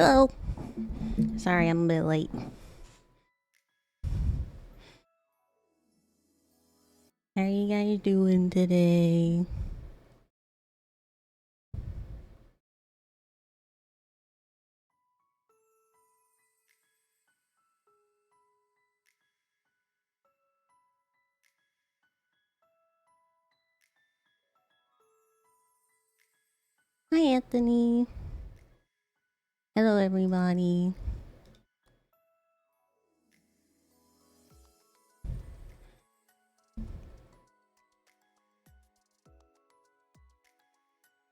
Hello. Sorry, I'm a bit late. How are you guys doing today? Hi, Anthony. Hello, everybody.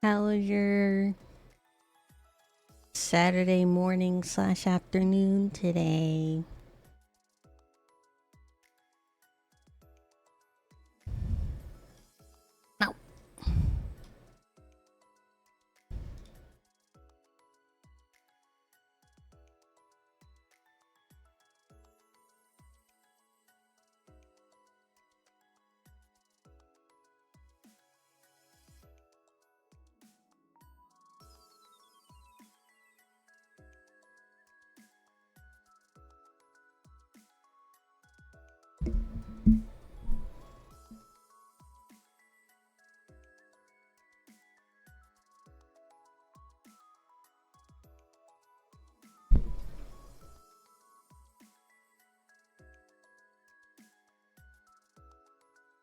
How was your Saturday morning / afternoon today? No.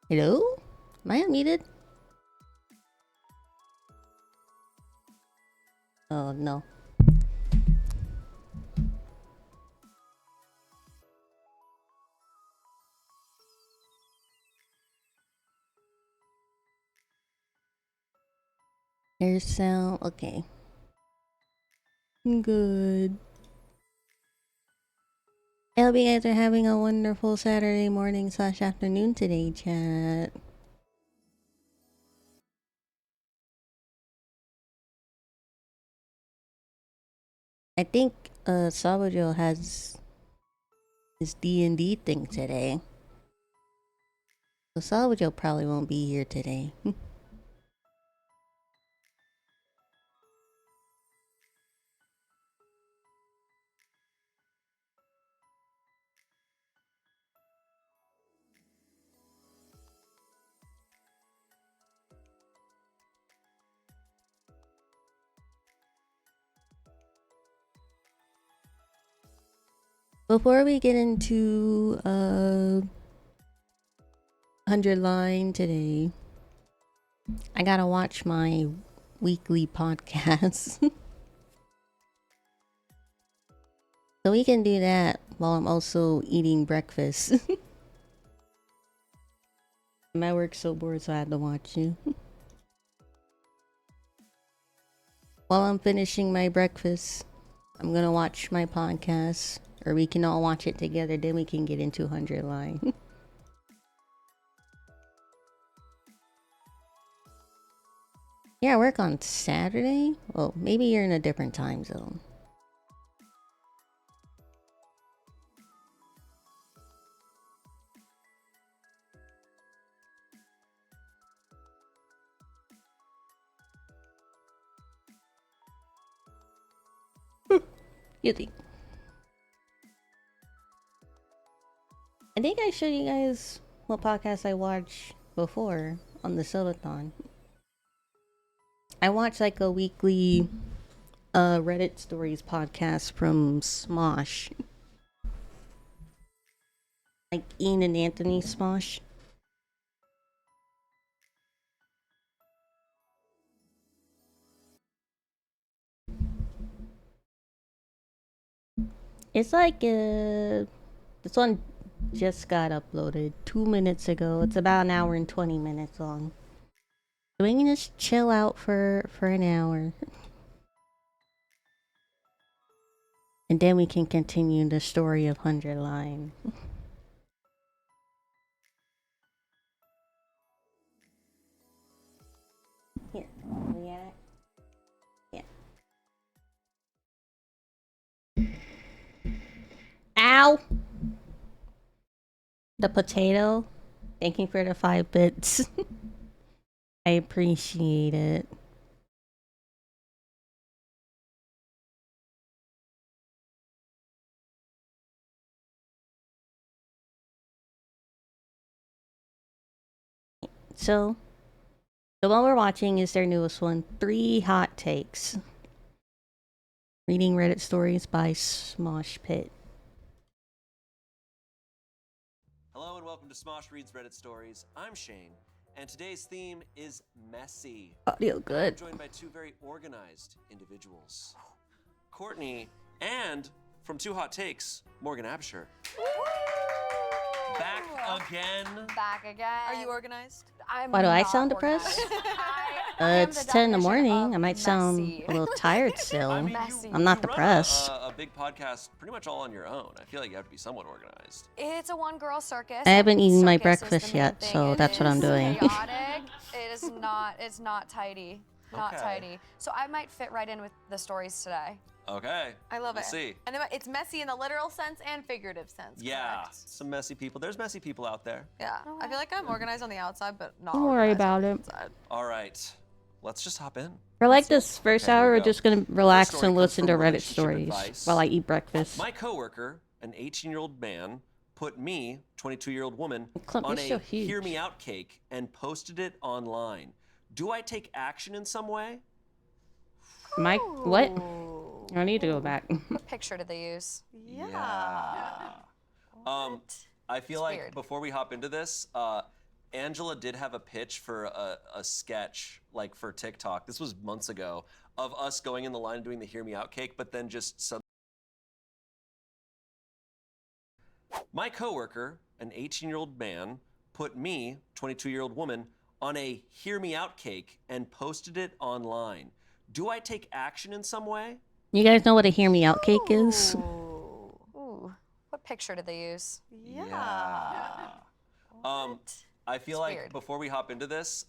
Hello? Am I unmuted? Oh, no. Air sound. Okay. Good. I hope you guys are having a wonderful Saturday morning / afternoon today, chat. I think Sabajo has his D&D thing today. So Sabajo probably won't be here today. Before we get into 100 line today, I gotta watch my weekly podcast. So we can do that while I'm also eating breakfast. My work's so bored, so I had to watch you. While I'm finishing my breakfast, I'm gonna watch my podcast. Or we can all watch it together, then we can get into 100 line. Yeah, I work on Saturday? Well, maybe you're in a different time zone. You think? I think I showed you guys what podcast I watched before on the Subathon. I watched like a weekly Reddit stories podcast from Smosh. Like Ian and Anthony Smosh. It's like this one just got uploaded 2 minutes ago. It's about an hour and 20 minutes long. So we can just chill out for an hour. And then we can continue the story of 100 Line. Here, we at it? Yeah. Ow! The potato. Thank you for the 5 bits. I appreciate it. So, the one we're watching is their newest one, 3 Hot Takes. Reading Reddit stories by Smosh Pit. Hello and welcome to Smosh Reads Reddit Stories. I'm Shane, and today's theme is messy. Audio I'm good. joined by two very organized individuals, Courtney and, from Two Hot Takes, Morgan Absher. Back again. Back again. Are you organized? I'm Why do I not sound organized. depressed? I am It's the 10 in the definition morning. of I might sound messy. a little tired still. I mean, Messy. I'm not you depressed. run a big podcast pretty much all on your own. I feel like you have to be somewhat organized. It's a one-girl circus. I haven't and eaten my circus is the breakfast main yet, thing. so It that's what I'm is doing. Chaotic. It is not. It's not tidy. Not Okay. tidy. So I might fit right in with the stories today. Okay. I love we'll it. See. And it's messy in the literal sense and figurative sense. Yeah, Correct? some messy people. There's messy people out there. Yeah. I feel like I'm organized on the outside, but not Don't worry organized on about the it. inside. All right, let's just hop in. For like this first Okay, here hour, we we're go. just gonna First relax story and comes listen to from Reddit relationship stories advice. while I eat breakfast. My coworker, an 18-year-old man, put me, 22-year-old woman, Clump, on you're a so huge. hear me out cake and posted it online. Do I take action in some way? Mike, what? Ooh. I need to go back. What picture did they use? Yeah. I feel It's like weird. before we hop into this, Angela did have a pitch for a sketch, like for TikTok. This was months ago, of us going in the line and doing the hear me out cake, but then just My coworker, an 18-year-old man, put me, 22-year-old woman, on a hear me out cake and posted it online. Do I take action in some way? You guys know what a hear me out cake is? Ooh. Ooh. What picture did they use? Yeah. I feel It's like weird. before we hop into this,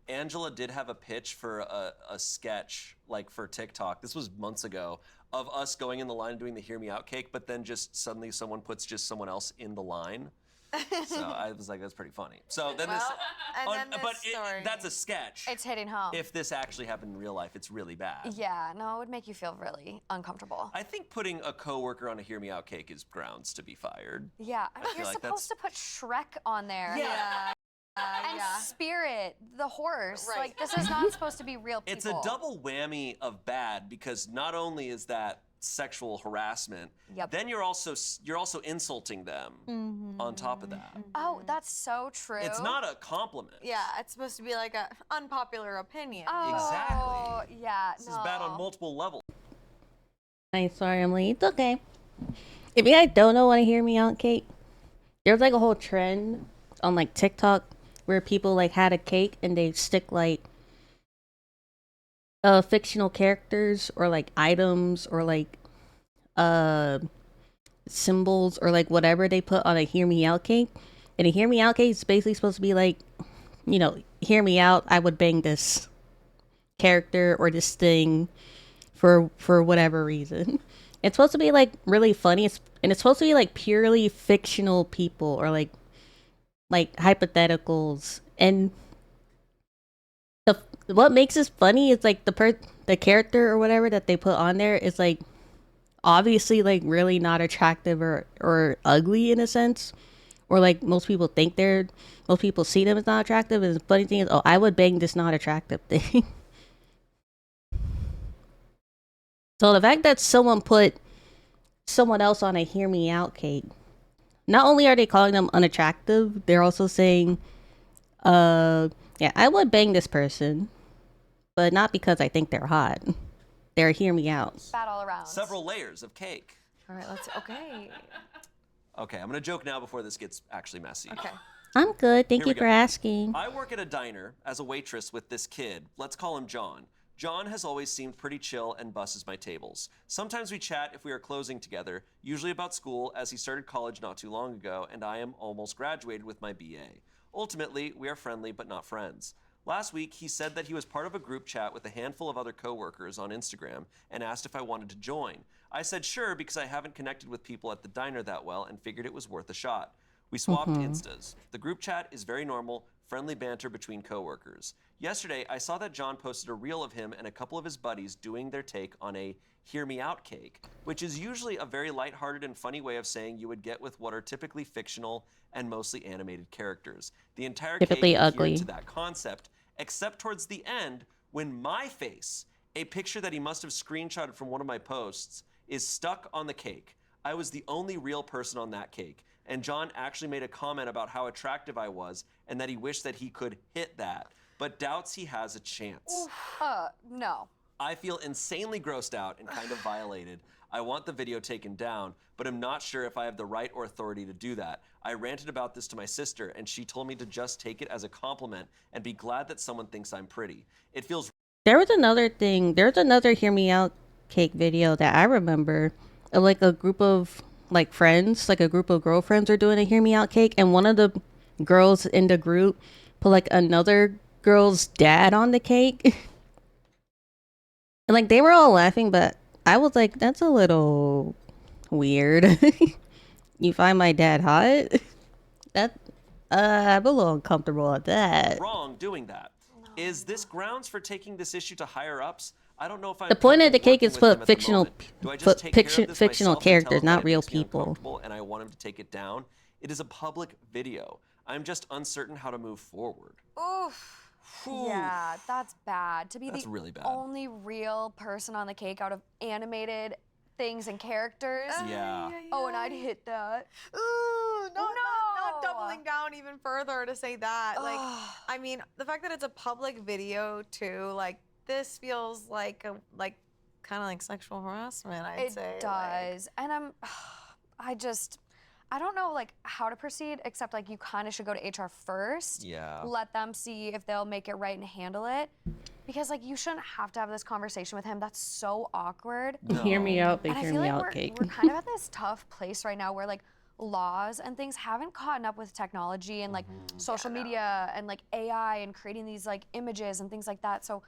Angela did have a pitch for a sketch, like for TikTok. This was months ago, of us going in the line and doing the hear me out cake, but then just suddenly someone puts just someone else in the line. So I was like, that's pretty funny. So then Well, and then but this story. that's a sketch. It's hitting home. If this actually happened in real life, it's really bad. Yeah, no, it would make you feel really uncomfortable. I think putting a coworker on a hear me out cake is grounds to be fired. Yeah, I mean, feel you're like supposed to put Shrek on there. Yeah. And yeah. Spirit, the horse. Right. Like, this is not supposed to be real people. It's a double whammy of bad because not only is that sexual harassment, Yep. then you're also insulting them on top of that. Oh, that's so true. It's not a compliment. Yeah, it's supposed to be like a unpopular opinion. Oh, Exactly. yeah, This no. is bad on multiple levels. I'm sorry, Emily. It's okay. If you guys don't know what a hear me out cake, there's like a whole trend on like TikTok where people like had a cake and they stick like fictional characters or like items or like symbols or like whatever they put on a hear me out cake. And a hear me out cake is basically supposed to be like, you know, hear me out, I would bang this character or this thing for whatever reason. It's supposed to be like really funny, and it's supposed to be like purely fictional people or like hypotheticals. And what makes this funny is like the character or whatever that they put on there is like obviously like really not attractive or ugly in a sense, or like most people see them as not attractive. And the funny thing is, oh, I would bang this not attractive thing. So the fact that someone put someone else on a hear me out cake, not only are they calling them unattractive, they're also saying, yeah, I would bang this person, but not because I think they're hot. They're hear me out. Bad all around. Several layers of cake. All right, okay. Okay, I'm gonna joke now before this gets actually messy. Okay. I'm good. Thank Here we you for go. asking. I work at a diner as a waitress with this kid. Let's call him John. John has always seemed pretty chill and busses my tables. Sometimes we chat if we are closing together, usually about school, as he started college not too long ago, and I am almost graduated with my BA. Ultimately, we are friendly but not friends. Last week, he said that he was part of a group chat with a handful of other coworkers on Instagram and asked if I wanted to join. I said sure because I haven't connected with people at the diner that well and figured it was worth a shot. We swapped Instas. The group chat is very normal, friendly banter between coworkers. Yesterday, I saw that John posted a reel of him and a couple of his buddies doing their take on a hear me out cake, which is usually a very lighthearted and funny way of saying you would get with what are typically fictional and mostly animated characters. The entire Typically cake adhered ugly. to that concept, except towards the end when my face, a picture that he must have screenshotted from one of my posts, is stuck on the cake. I was the only real person on that cake, and John actually made a comment about how attractive I was and that he wished that he could hit that, but doubts he has a chance. No. I feel insanely grossed out and kind of violated. I want the video taken down, but I'm not sure if I have the right or authority to do that. I ranted about this to my sister, and she told me to just take it as a compliment and be glad that someone thinks I'm pretty. It feels... There's another Hear Me Out cake video that I remember of like a group of like friends, like a group of girlfriends are doing a Hear Me Out cake, and one of the girls in the group put like another girl's dad on the cake. And like they were all laughing, but I was like, that's a little weird. You find my dad hot? That I'm a little uncomfortable at that. wrong doing that. Is this grounds for taking this issue to higher ups? I don't know if I'm The point of the comfortable cake is working with him put at the fictional moment. Do I just take care of this fictional myself and tell characters, him not that it real makes me people. uncomfortable and I want him to take it down? It is a public video. I'm just uncertain how to move forward. Oof. Yeah, that's bad. To be That's the really bad. only real person on the cake out of animated things and characters. Yeah. Oh, and I'd hit that. Ooh, not No. doubling down even further to say that. Like, I mean, the fact that it's a public video too, like this feels like kind of like sexual harassment. I'd say. It does. And I don't know like how to proceed except like you kind of should go to HR first. Yeah. Let them see if they'll make it right and handle it. Because like you shouldn't have to have this conversation with him. That's so awkward. Hear me out, big And I hear feel me like out cake. we're kind of at this tough place right now where like laws and things haven't caught up with technology and like social media and like AI and creating these like images and things like that. So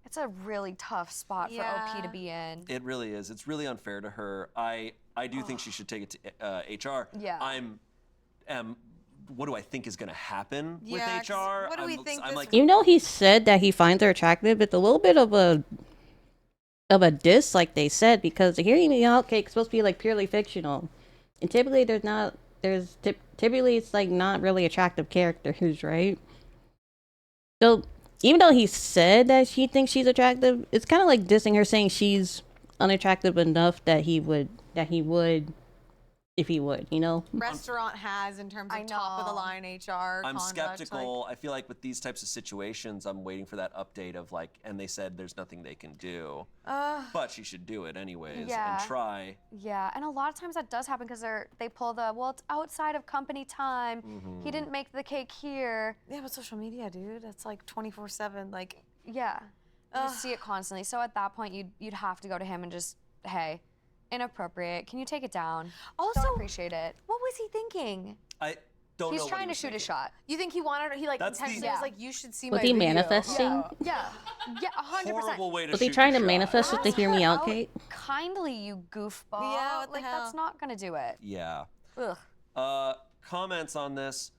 it's a really tough spot for OP to be in. It really is. It's really unfair to her. I do think she should take it to HR. Yeah. What do I think is going to happen Yeah, with 'cause HR? what do we think I'm this- like, Even though he said that he finds her attractive, it's a little bit of a diss, like they said, because the Hearing Me Out cake is supposed to be like purely fictional, and typically typically it's like not really attractive characters, right? So even though he said that she thinks she's attractive, it's kind of like dissing her, saying she's unattractive enough that he would if he would, you know? Restaurant has in terms I of top of the know. line HR. I'm conduct, skeptical. I feel like with these types of situations, I'm waiting for that update of like, and they said there's nothing they can do. But she should do it anyways Yeah. and try. Yeah, and a lot of times that does happen because they pull the, well, it's outside of company time. He didn't make the cake here. Yeah, but social media, dude, it's like 24/7. Like, Yeah, you see it constantly. So at that point, you'd have to go to him and just, hey, inappropriate. Can you take it down? Also, Don't appreciate it. what was he thinking? I don't know. He's what trying he to was shoot a thinking. shot. You think he wanted? He like That's the- intentionally was like, you should see Was my he video. manifesting? Yeah, 100%. Horrible way to Was shoot he trying to your shot. manifest with the Ask Hear Me her Out cake? kindly, you goofball. Yeah, what the like hell? that's not gonna do it. Yeah. Ugh. Comments on this.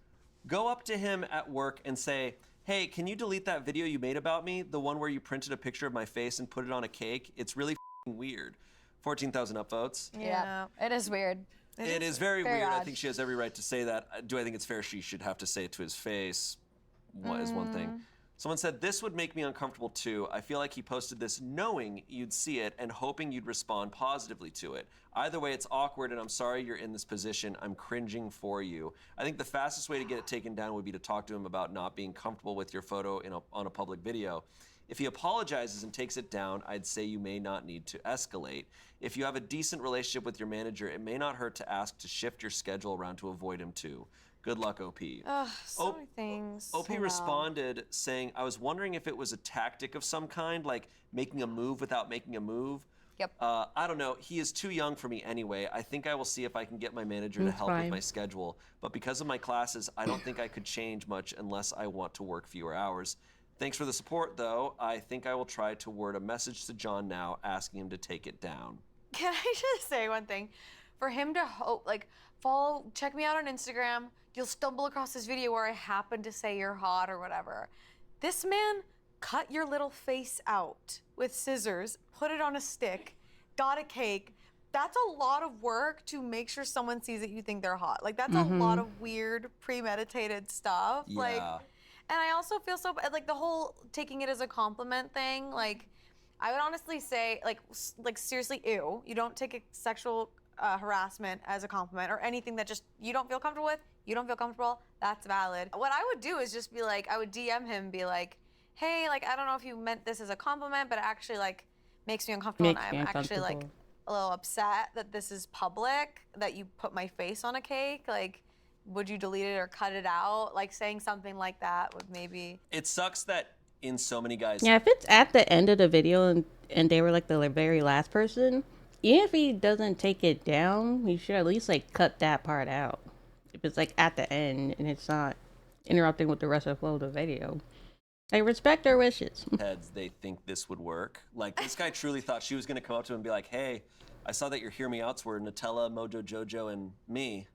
Go up to him at work and say, hey, can you delete that video you made about me? The one where you printed a picture of my face and put it on a cake? It's really weird. 14,000 upvotes. Yeah. It is weird. It is very very weird. I odd. think she has every right to say that. Do I think it's fair she should have to say it to his face? What is one thing. Someone said, this would make me uncomfortable too. I feel like he posted this knowing you'd see it and hoping you'd respond positively to it. Either way, it's awkward and I'm sorry you're in this position. I'm cringing for you. I think the fastest way to get it taken down would be to talk to him about not being comfortable with your photo on a public video. If he apologizes and takes it down, I'd say you may not need to escalate. If you have a decent relationship with your manager, it may not hurt to ask to shift your schedule around to avoid him too. Good luck, OP. So many things. OP responded saying, I was wondering if it was a tactic of some kind, like making a move without making a move. Yep. I don't know. He is too young for me anyway. I think I will see if I can get my manager to That's help fine. with my schedule. But because of my classes, I don't think I could change much unless I want to work fewer hours. Thanks for the support, though. I think I will try to word a message to John now, asking him to take it down. Can I just say one thing? For him to check me out on Instagram. You'll stumble across this video where I happen to say you're hot or whatever. This man cut your little face out with scissors, put it on a stick, got a cake. That's a lot of work to make sure someone sees that you think they're hot. Like, that's a lot of weird, premeditated stuff. Yeah. Like, and I also feel so bad, like the whole taking it as a compliment thing. Like, I would honestly say, like seriously, ew. You don't take a sexual harassment as a compliment or anything that just you don't feel comfortable with. You don't feel comfortable. That's valid. What I would do is just be like, I would DM him, be like, hey, like I don't know if you meant this as a compliment, but it actually like makes me uncomfortable, Makes and me I'm actually like uncomfortable. a little upset that this is public, that you put my face on a cake. Like, would you delete it or cut it out? Like saying something like that would maybe. It sucks that in so many guys. Yeah, if it's at the end of the video and they were like the very last person, even if he doesn't take it down, he should at least like cut that part out. If it's like at the end and it's not interrupting with the rest of the flow of the video. I respect their wishes. Heads, they think this would work. Like, this guy truly thought she was going to come up to him and be like, hey, I saw that your hear me outs were Nutella, Mojo Jojo, and me.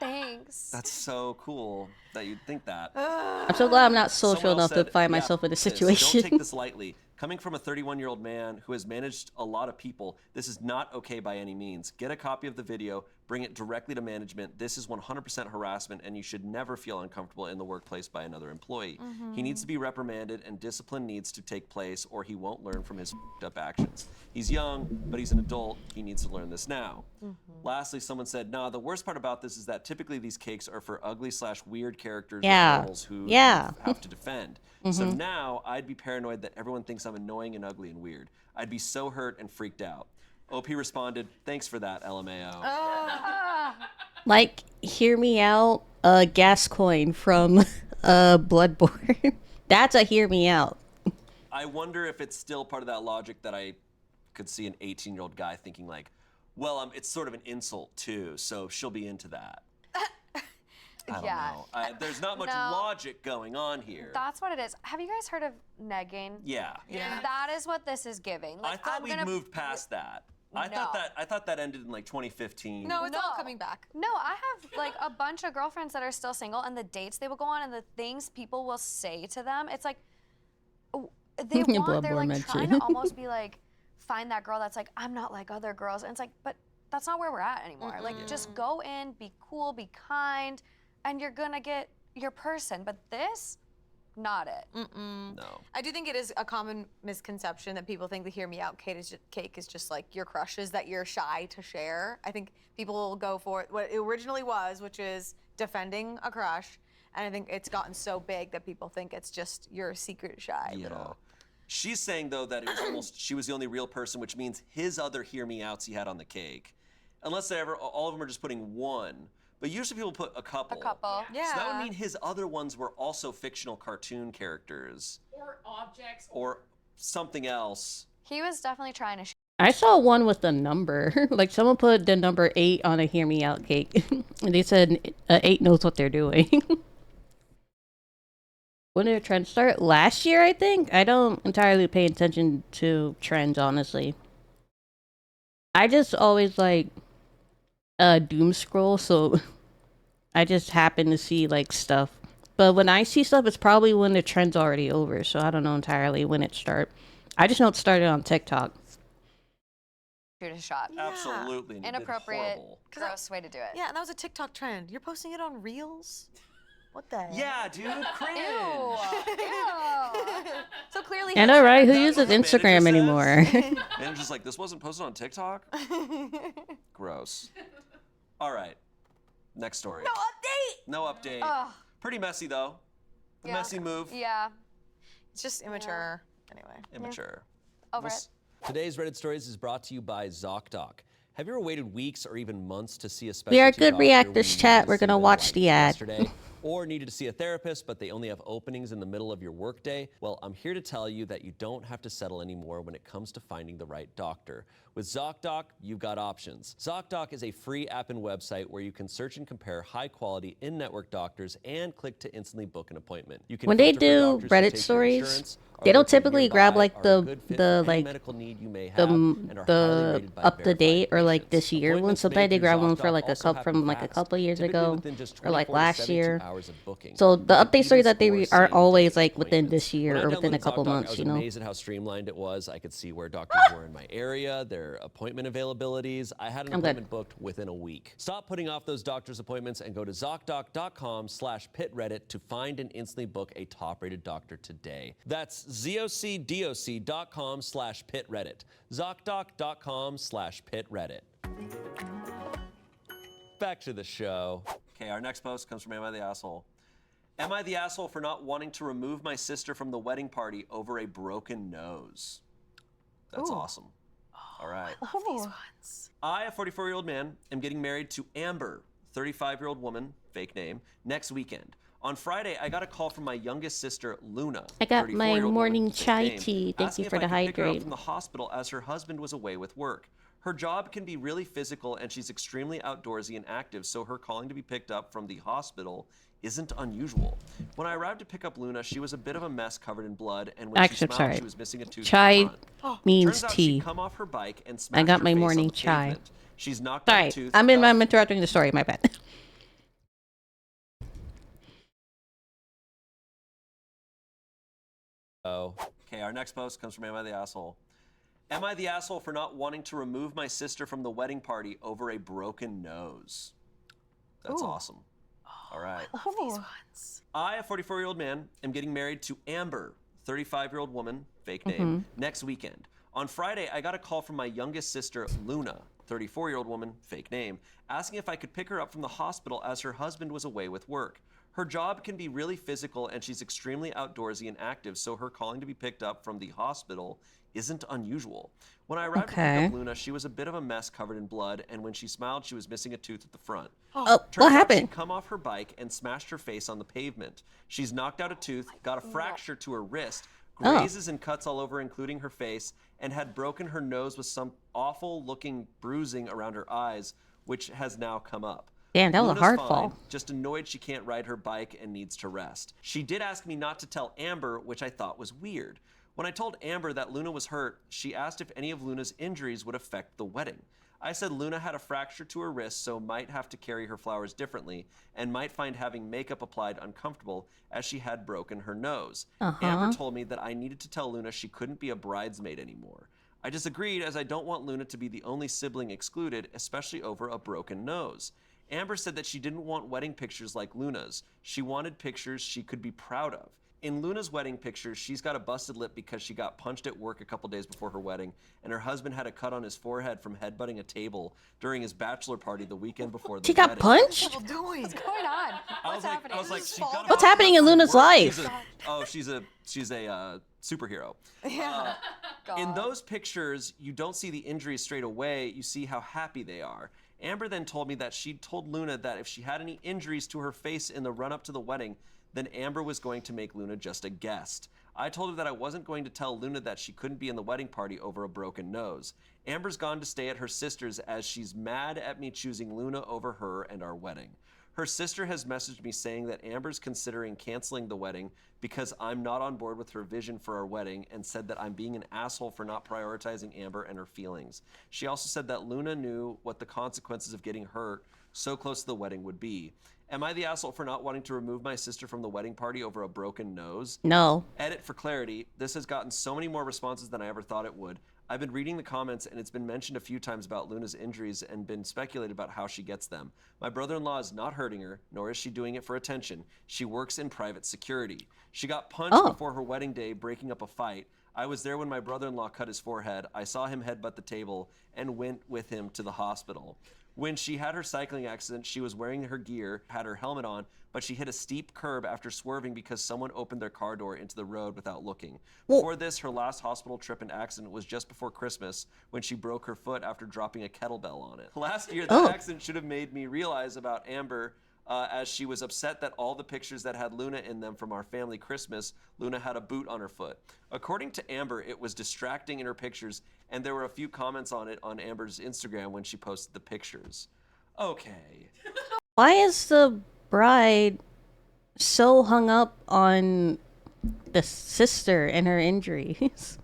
Thanks. That's so cool that you'd think that. I'm so glad I'm not social Someone else enough to said, find yeah, myself in this sis, situation. Don't take this lightly. Coming from a 31-year-old man who has managed a lot of people, this is not okay by any means. Get a copy of the video, bring it directly to management. This is 100% harassment, and you should never feel uncomfortable in the workplace by another employee. He needs to be reprimanded, and discipline needs to take place, or he won't learn from his up actions. He's young, but he's an adult. He needs to learn this now. Lastly, someone said, nah, the worst part about this is that typically these cakes are for ugly/weird characters Yeah. or morals who Yeah. you have to defend. So now I'd be paranoid that everyone thinks I'm annoying and ugly and weird. I'd be so hurt and freaked out. OP responded, thanks for that, LMAO. Like, hear me out, Gascoigne from Bloodborne. That's a hear me out. I wonder if it's still part of that logic that I could see an 18-year-old guy thinking like, well, it's sort of an insult too, so she'll be into that. I don't Yeah. know. There's not much No. logic going on here. That's what it is. Have you guys heard of negging? Yeah. That is what this is giving. I Like, thought I'm we'd gonna- moved past that. I thought that ended in like 2015. No, it's all No. coming back. No, I have like a bunch of girlfriends that are still single, and the dates they will go on, and the things people will say to them. It's like they're Bloodborne like mention. trying to almost be like find that girl that's like I'm not like other girls, and it's like, but that's not where we're at anymore. Like just go in, be cool, be kind, and you're gonna get your person. But this, not it. No. I do think it is a common misconception that people think the hear me out cake is just like your crushes that you're shy to share. I think people will go for what it originally was, which is defending a crush. And I think it's gotten so big that people think it's just your secret shy little. She's saying though that it was almost she was the only real person, which means his other hear me outs he had on the cake, unless they ever all of them are just putting one. But usually people put a couple. A couple. Yeah. So that would mean his other ones were also fictional cartoon characters. Or objects. Or something else. He was definitely trying to. I saw one with a number. Like, someone put the number 8 on a hear me out cake. And they said 8 knows what they're doing. When did the trend start? Last year, I think? I don't entirely pay attention to trends, honestly. I just always, like, doom scroll, so I just happen to see, like, stuff. But when I see stuff, it's probably when the trend's already over, so I don't know entirely when it started. I just know it started on TikTok. Shoot a shot. Absolutely. Inappropriate, Horrible. gross way to do it. Yeah, and that was a TikTok trend. You're posting it on Reels? What the heck? Yeah, dude, cringe. Ew. So clearly I know, right? Who That's uses what the Instagram manager anymore? says. Manager's like, this wasn't posted on TikTok? Gross. All right. Next story. No update! No update. Ugh. Pretty messy though. A Yeah. messy move. Yeah. It's just immature. Anyway. Immature. Over it. Today's Reddit Stories is brought to you by ZocDoc. Have you ever waited weeks or even months to see a specialty We are good doctor reactors, when you chat. needed to We're see gonna them, watch like, the ad. yesterday? Or needed to see a therapist, but they only have openings in the middle of your workday? Well, I'm here to tell you that you don't have to settle anymore when it comes to finding the right doctor. With ZocDoc, you've got options. ZocDoc is a free app and website where you can search and compare high-quality in-network doctors and click to instantly book an appointment. You can When they filter for do doctors who Reddit take your stories, insurance, are they don't located typically grab nearby, like are a good fit for any like medical need you may the have, and are highly rated by up to verified date or like patients. this year one. Appointments Sometimes made they through grab one for ZocDoc like a also couple happen from like a fast, couple years typically ago within just or like 24 to last 72 year. hours of booking. So You the can update story even that they score are same-day always like within appointments. this year When I or within a downloaded couple ZocDoc, months, I was you know. amazed at how streamlined it was. I could see where doctors were in my area, their appointment availabilities. I had an I'm good. appointment booked within a week. Stop putting off those doctor's appointments and go to ZocDoc.com/pitreddit to find and instantly book a top-rated doctor today. That's ZocDoc.com/pitreddit. ZocDoc.com/pitreddit. Back to the show. Okay, our next post comes from Am I the Asshole? Am I the asshole for not wanting to remove my sister from the wedding party over a broken nose? That's awesome. All right. These ones. I, a 44-year-old man, am getting married to Amber, 35-year-old woman, fake name, next weekend. On Friday, I got a call from my youngest sister, Luna. I got my 34-year-old morning woman, fake chai name, tea. Thank asking you if for I the could pick her up hydrate. from the hospital as her husband was away with work. Her job can be really physical and she's extremely outdoorsy and active, so her calling to be picked up from the hospital isn't unusual. When I arrived to pick up Luna, she was a bit of a mess covered in blood, and when Actually, she I'm smiled, sorry. she was missing a tooth Chai in the front. means Turns out tea. she'd come off her bike and I smashed got her my face on morning the chai. pavement. She's knocked out Sorry, a tooth. I'm interrupting the story. My bad. Okay, our next post comes from Am I the Asshole? Am I the asshole for not wanting to remove my sister from the wedding party over a broken nose? That's awesome. All right. These ones. I, a 44-year-old man, am getting married to Amber, 35-year-old woman, fake name, next weekend. On Friday, I got a call from my youngest sister, Luna, 34-year-old woman, fake name, asking if I could pick her up from the hospital as her husband was away with work. Her job can be really physical and she's extremely outdoorsy and active, so her calling to be picked up from the hospital isn't unusual. When I arrived to pick up Luna, she was a bit of a mess covered in blood, and when she smiled, she was missing a tooth at the front. Oh, Turns what out happened? she'd come off her bike and smashed her face on the pavement. She's knocked out a tooth, got a fracture to her wrist, grazes and cuts all over, including her face, and had broken her nose with some awful-looking bruising around her eyes, which has now come up. Damn, that was a Luna's hard fine, fall. just annoyed she can't ride her bike and needs to rest. She did ask me not to tell Amber, which I thought was weird. When I told Amber that Luna was hurt, she asked if any of Luna's injuries would affect the wedding. I said Luna had a fracture to her wrist, so might have to carry her flowers differently, and might find having makeup applied uncomfortable, as she had broken her nose. Amber told me that I needed to tell Luna she couldn't be a bridesmaid anymore. I disagreed, as I don't want Luna to be the only sibling excluded, especially over a broken nose. Amber said that she didn't want wedding pictures like Luna's. She wanted pictures she could be proud of. In Luna's wedding pictures, she's got a busted lip because she got punched at work a couple days before her wedding, and her husband had a cut on his forehead from headbutting a table during his bachelor party the weekend before the She got wedding. punched? What's going What's going on? What's happening? I was like, she got What's happening in Luna's life? She's a superhero. Yeah. In those pictures, you don't see the injuries straight away. You see how happy they are. Amber then told me that she'd told Luna that if she had any injuries to her face in the run-up to the wedding, then Amber was going to make Luna just a guest. I told her that I wasn't going to tell Luna that she couldn't be in the wedding party over a broken nose. Amber's gone to stay at her sister's as she's mad at me choosing Luna over her and our wedding. Her sister has messaged me saying that Amber's considering canceling the wedding because I'm not on board with her vision for our wedding, and said that I'm being an asshole for not prioritizing Amber and her feelings. She also said that Luna knew what the consequences of getting hurt so close to the wedding would be. Am I the asshole for not wanting to remove my sister from the wedding party over a broken nose? No. Edit for clarity. This has gotten so many more responses than I ever thought it would. I've been reading the comments, and it's been mentioned a few times about Luna's injuries and been speculated about how she gets them. My brother-in-law is not hurting her, nor is she doing it for attention. She works in private security. She got punched before her wedding day, breaking up a fight. I was there when my brother-in-law cut his forehead. I saw him headbutt the table and went with him to the hospital. When she had her cycling accident, she was wearing her gear, had her helmet on, but she hit a steep curb after swerving because someone opened their car door into the road without looking. Before this, her last hospital trip and accident was just before Christmas, when she broke her foot after dropping a kettlebell on it. Last year, that accident should have made me realize about Amber as she was upset that all the pictures that had Luna in them from our family Christmas, Luna had a boot on her foot. According to Amber, it was distracting in her pictures, and there were a few comments on it on Amber's Instagram when she posted the pictures. Okay. Why is the bride so hung up on the sister and her injuries?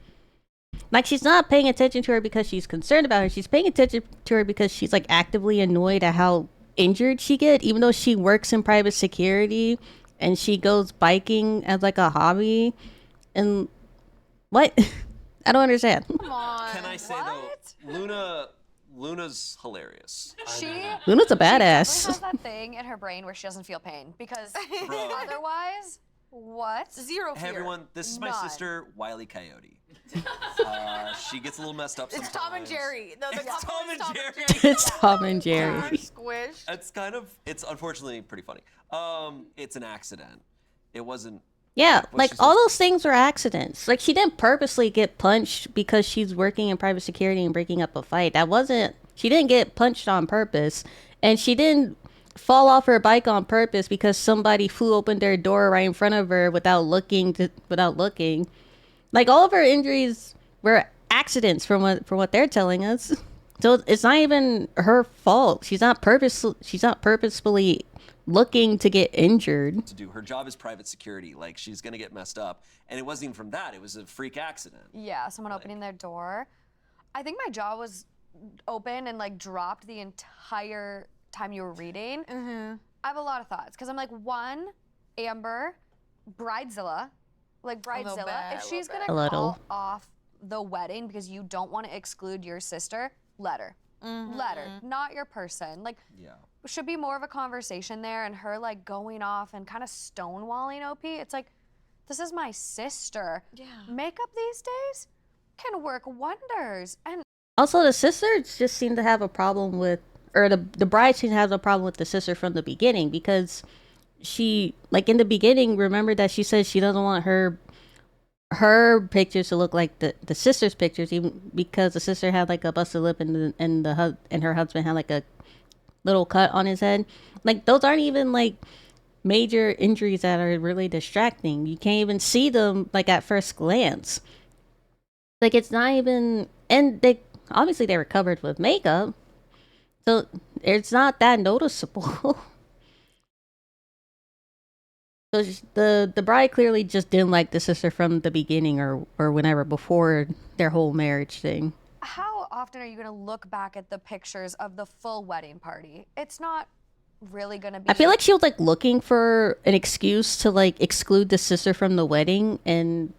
Like, she's not paying attention to her because she's concerned about her. She's paying attention to her because she's like actively annoyed at how injured she get, even though she works in private security and she goes biking as like a hobby. And what? I don't understand. Come on. Can I say though, Luna's hilarious. Luna's a She definitely badass. has that thing in her brain where she doesn't feel pain because Bro. otherwise, what? Zero fear. Hey everyone, this is my None. sister, Wile E. Coyote. She gets a little messed up It's sometimes. Tom and Jerry. The It's couple Tom is and Jerry. It's Tom and Jerry. Squish. It's unfortunately pretty funny. It's an accident. It wasn't. Yeah, what like she's all supposed- those things were accidents. Like, she didn't purposely get punched because she's working in private security and breaking up a fight. She didn't get punched on purpose. And she didn't fall off her bike on purpose because somebody flew open their door right in front of her without looking. Like, all of her injuries were accidents from what they're telling us. So it's not even her fault. She's not purposefully looking to get injured. to do. Her job is private security. Like, she's gonna get messed up, and it wasn't even from that. It was a freak accident. Yeah, someone opening their door. I think my jaw was open and like dropped the entire time you were reading. I have a lot of thoughts because I'm like, one, Amber, Bridezilla, little Bridezilla, bit, if she's gonna A little. call off the wedding because you don't want to exclude your sister, let her. Let her, not your person. Like, Yeah. should be more of a conversation there, and her like going off and kind of stonewalling OP. It's like, this is my sister. Yeah. Makeup these days can work wonders. And Also, the sisters just seem to have a problem with, or the bride seems to have a problem with the sister from the beginning because she, like in the beginning, remember that she said she doesn't want her pictures to look like the sister's pictures, even because the sister had like a busted lip and her husband had like a little cut on his head. Like, those aren't even like major injuries that are really distracting. You can't even see them like at first glance. Like, it's not even, and they obviously they were covered with makeup, so it's not that noticeable. So the bride clearly just didn't like the sister from the beginning or whenever before their whole marriage thing. how often are you going to look back at the pictures of the full wedding party? It's not really going to be. I feel like she was like looking for an excuse to like exclude the sister from the wedding, and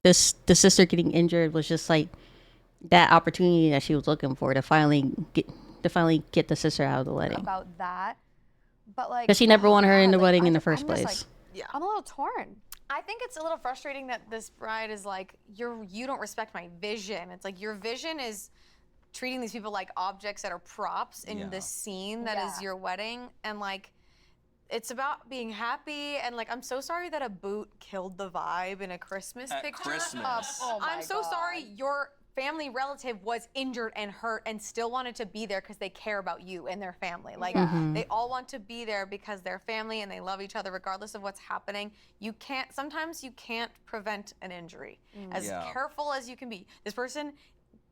the sister getting injured was just like that opportunity that she was looking for to finally get the sister out of the wedding. about that. But like, Because she never wanted her in the God, wedding in the I'm first just, place. Yeah. I'm a little torn. I think it's a little frustrating that this bride is like, you don't respect my vision. It's like your vision is treating these people like objects that are props in Yeah. this scene that is Yeah. your wedding, and like it's about being happy, and like I'm so sorry that a boot killed the vibe in a Christmas At picture. Christmas. Oh my I'm so God. sorry your family relative was injured and hurt and still wanted to be there because they care about you and their family. Like they all want to be there because they're family and they love each other regardless of what's happening. Sometimes you can't prevent an injury. As Yeah. careful as you can be. This person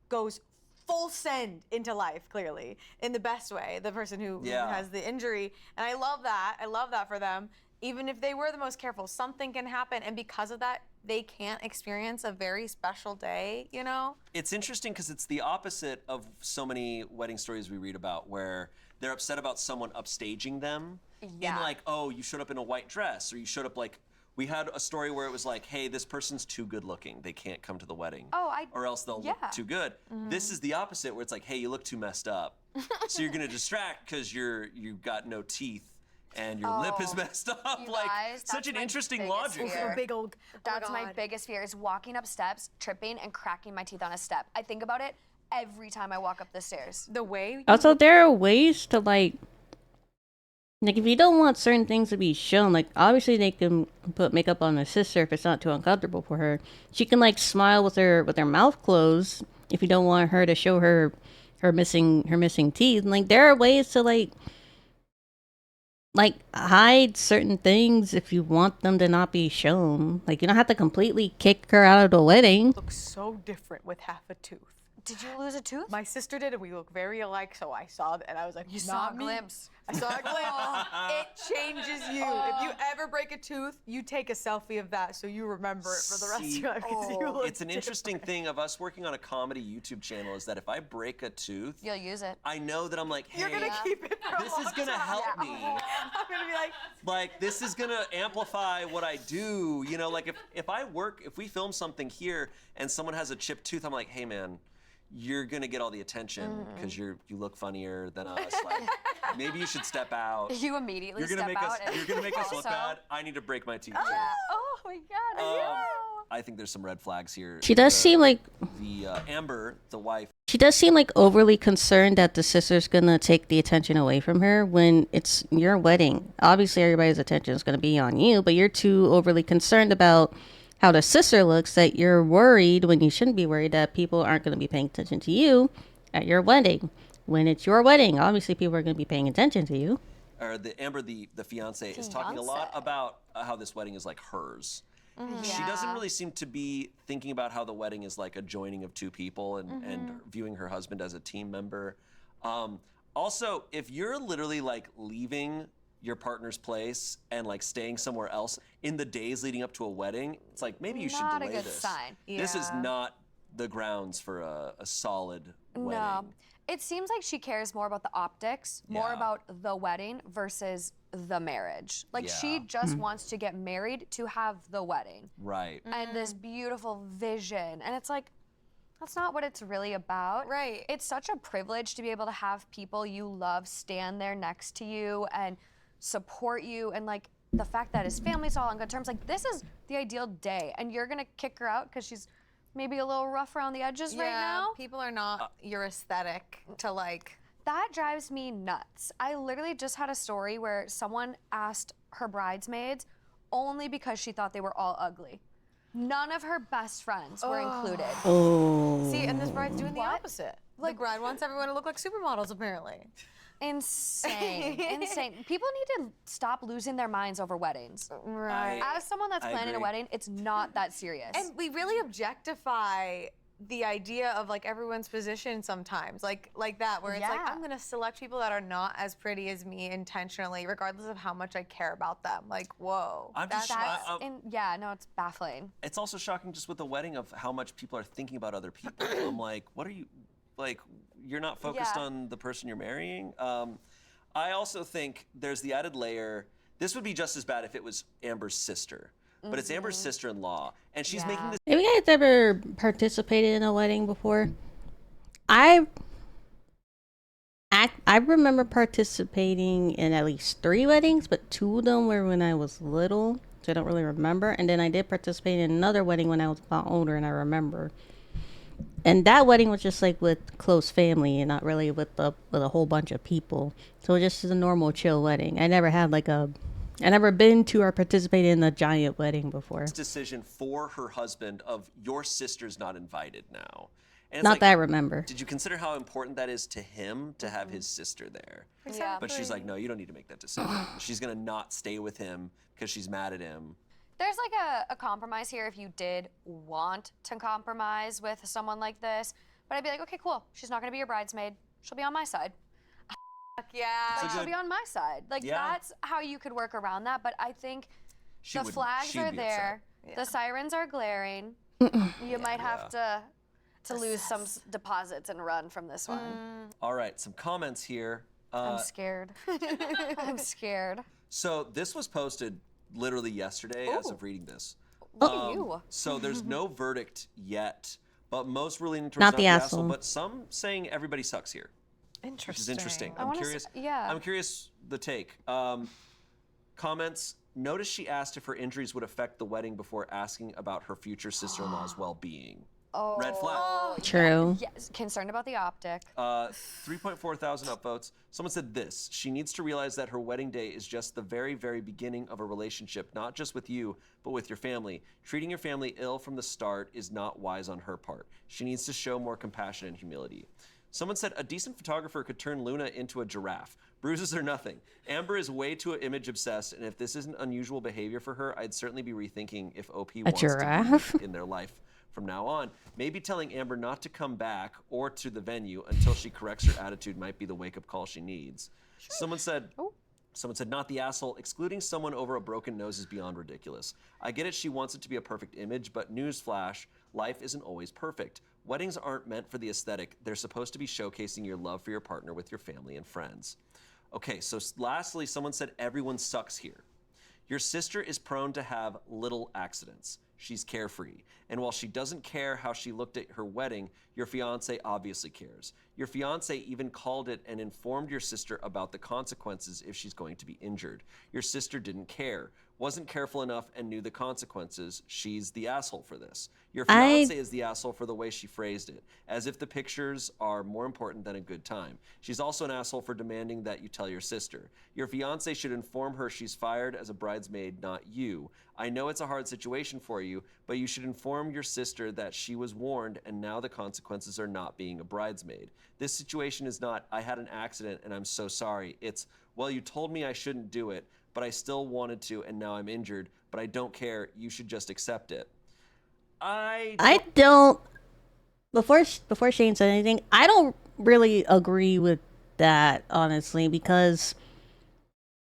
goes full send into life, clearly, in the best way, the person who Yeah. has the injury. And I love that. I love that for them. Even if they were the most careful, something can happen. And because of that, they can't experience a very special day, you know? It's interesting because it's the opposite of so many wedding stories we read about where they're upset about someone upstaging them. Yeah. In like, oh, you showed up in a white dress, or you showed up like, we had a story where it was like, hey, this person's too good looking. They can't come to the wedding. Or else they'll yeah. look too good. This is the opposite where it's like, hey, you look too messed up. So you're gonna distract because you've got no teeth and your lip is messed up. You Like, guys, such that's an my interesting biggest logic fear. there. Big old. That's my biggest fear is walking up steps, tripping, and cracking my teeth on a step. I think about it every time I walk up the stairs. The way. Also, there are ways to like if you don't want certain things to be shown, like obviously they can put makeup on their sister if it's not too uncomfortable for her. She can like smile with her mouth closed if you don't want her to show her missing teeth. And, like, there are ways to like like hide certain things if you want them to not be shown. Like you don't have to completely kick her out of the wedding. Looks so different with half a tooth. Did you lose a tooth? My sister did, and we look very alike. So I saw it, and I was like, You "Not saw a me." glimpse. I saw a glimpse. It changes you. If you ever break a tooth, you take a selfie of that so you remember it for the rest of your life. 'Cause you look It's an interesting thing of us working on a comedy YouTube channel is that if I break a tooth, You'll use it. I know that I'm like, hey, You're gonna keep it for a this is long gonna time. help me. I'm gonna be Like this is gonna amplify what I do. You know, like if we film something here and someone has a chipped tooth, I'm like, hey man, you're gonna get all the attention because you look funnier than us. Like, maybe you should step out. You immediately You're gonna step make out. us. and You're gonna make us look also- bad. I need to break my teeth too. Oh my god. I think there's some red flags here. She does seem like the Amber, the wife. she does seem like overly concerned that the sister's gonna take the attention away from her when it's your wedding. Obviously, everybody's attention is gonna be on you, but you're too overly concerned about how the sister looks that you're worried when you shouldn't be worried that people aren't gonna be paying attention to you at your wedding. When it's your wedding, obviously people are gonna be paying attention to you. Or the Amber, the fiance, is talking a lot Fiancé. about how this wedding is like hers. She doesn't really seem to be thinking about how the wedding is like a joining of two people and viewing her husband as a team member. Also, if you're literally like leaving your partner's place and like staying somewhere else in the days leading up to a wedding, it's like maybe you should Not a delay good this. sign. This is Yeah. not the grounds for a solid wedding. No. It seems like she cares more about the optics, more Yeah. about the wedding versus the marriage. Like she Yeah. just wants to get married to have the wedding Right. and this beautiful vision. And it's like, that's not what it's really about. Right. It's such a privilege to be able to have people you love stand there next to you and support you. And like the fact that his family's all on good terms, like this is the ideal day. And you're gonna kick her out because she's maybe a little rough around the edges right now. people are not your aesthetic to like. That drives me nuts. I literally just had a story where someone asked her bridesmaids only because she thought they were all ugly. None of her best friends were included. Oh. See, and this bride's doing the What? opposite. Like, the bride wants everyone to look like supermodels, apparently. Insane. Insane. People need to stop losing their minds over weddings. Right. As someone that's I planning a agree. wedding, it's not that serious. And we really objectify the idea of like everyone's position sometimes, like that, where it's like Yeah. I'm gonna select people that are not as pretty as me intentionally, regardless of how much I care about them. Like, whoa, I'm just that's I- yeah, no, it's baffling. It's also shocking just with the wedding of how much people are thinking about other people. I'm like, what are you, like, you're not focused Yeah. on the person you're marrying? I also think there's the added layer. This would be just as bad if it was Amber's sister, but it's Amber's sister-in-law, and she's making this. Have you guys ever participated in a wedding before? I remember participating in at least 3 weddings, but 2 of them were when I was little, so I don't really remember. And then I did participate in another wedding when I was a lot older, and I remember. And that wedding was just like with close family and not really with a whole bunch of people. So it just is a normal chill wedding. I never been to or participated in a giant wedding before. Decision for her husband of your sister's not invited now. And it's Not like, that I remember. did you consider how important that is to him to have his sister there? Yeah. But she's like, no, you don't need to make that decision. She's gonna not stay with him because she's mad at him. There's like a compromise here if you did want to compromise with someone like this. But I'd be like, okay, cool. She's not gonna be your bridesmaid. She'll be on my side. yeah. Like, she'll be on my side. Like Yeah. that's how you could work around that. But I think She the would- flags she'd are be there. upset. The sirens are glaring. You might have to lose some deposits and run from this one. All right, some comments here. I'm scared. I'm scared. So this was posted literally yesterday as of reading this. Look at you. So there's no verdict yet, but most really towards Not the asshole. but some saying everybody sucks here, which is interesting. I'm wanna curious. yeah. I'm curious the take. Comments. Notice she asked if her injuries would affect the wedding before asking about her future sister-in-law's well-being. Oh. Red flag. True. Yes, concerned about the optic. 3.4 thousand upvotes. Someone said this. She needs to realize that her wedding day is just the very, very beginning of a relationship, not just with you, but with your family. Treating your family ill from the start is not wise on her part. She needs to show more compassion and humility. Someone said a decent photographer could turn Luna into a giraffe. Bruises are nothing. Amber is way too image obsessed, and if this isn't unusual behavior for her, I'd certainly be rethinking if OP wants giraffe? to be in their life from now on. Maybe telling Amber not to come back or to the venue until she corrects her attitude might be the wake-up call she needs. Someone said, not the asshole. Excluding someone over a broken nose is beyond ridiculous. I get it, she wants it to be a perfect image, but newsflash, life isn't always perfect. Weddings aren't meant for the aesthetic. They're supposed to be showcasing your love for your partner with your family and friends. Okay, so lastly, someone said everyone sucks here. Your sister is prone to have little accidents. She's carefree. And while she doesn't care how she looked at her wedding, your fiance obviously cares. Your fiance even called it and informed your sister about the consequences if she's going to be injured. Your sister didn't care, wasn't careful enough, and knew the consequences. She's the asshole for this. Your fiance is the asshole for the way she phrased it, as if the pictures are more important than a good time. She's also an asshole for demanding that you tell your sister. Your fiance should inform her she's fired as a bridesmaid, not you. I know it's a hard situation for you, but you should inform your sister that she was warned and now the consequences are not being a bridesmaid. This situation is not, I had an accident and I'm so sorry. It's, well, you told me I shouldn't do it, but I still wanted to and now I'm injured, but I don't care. You should just accept it. I don't. Before Shane said anything, I don't really agree with that, honestly, because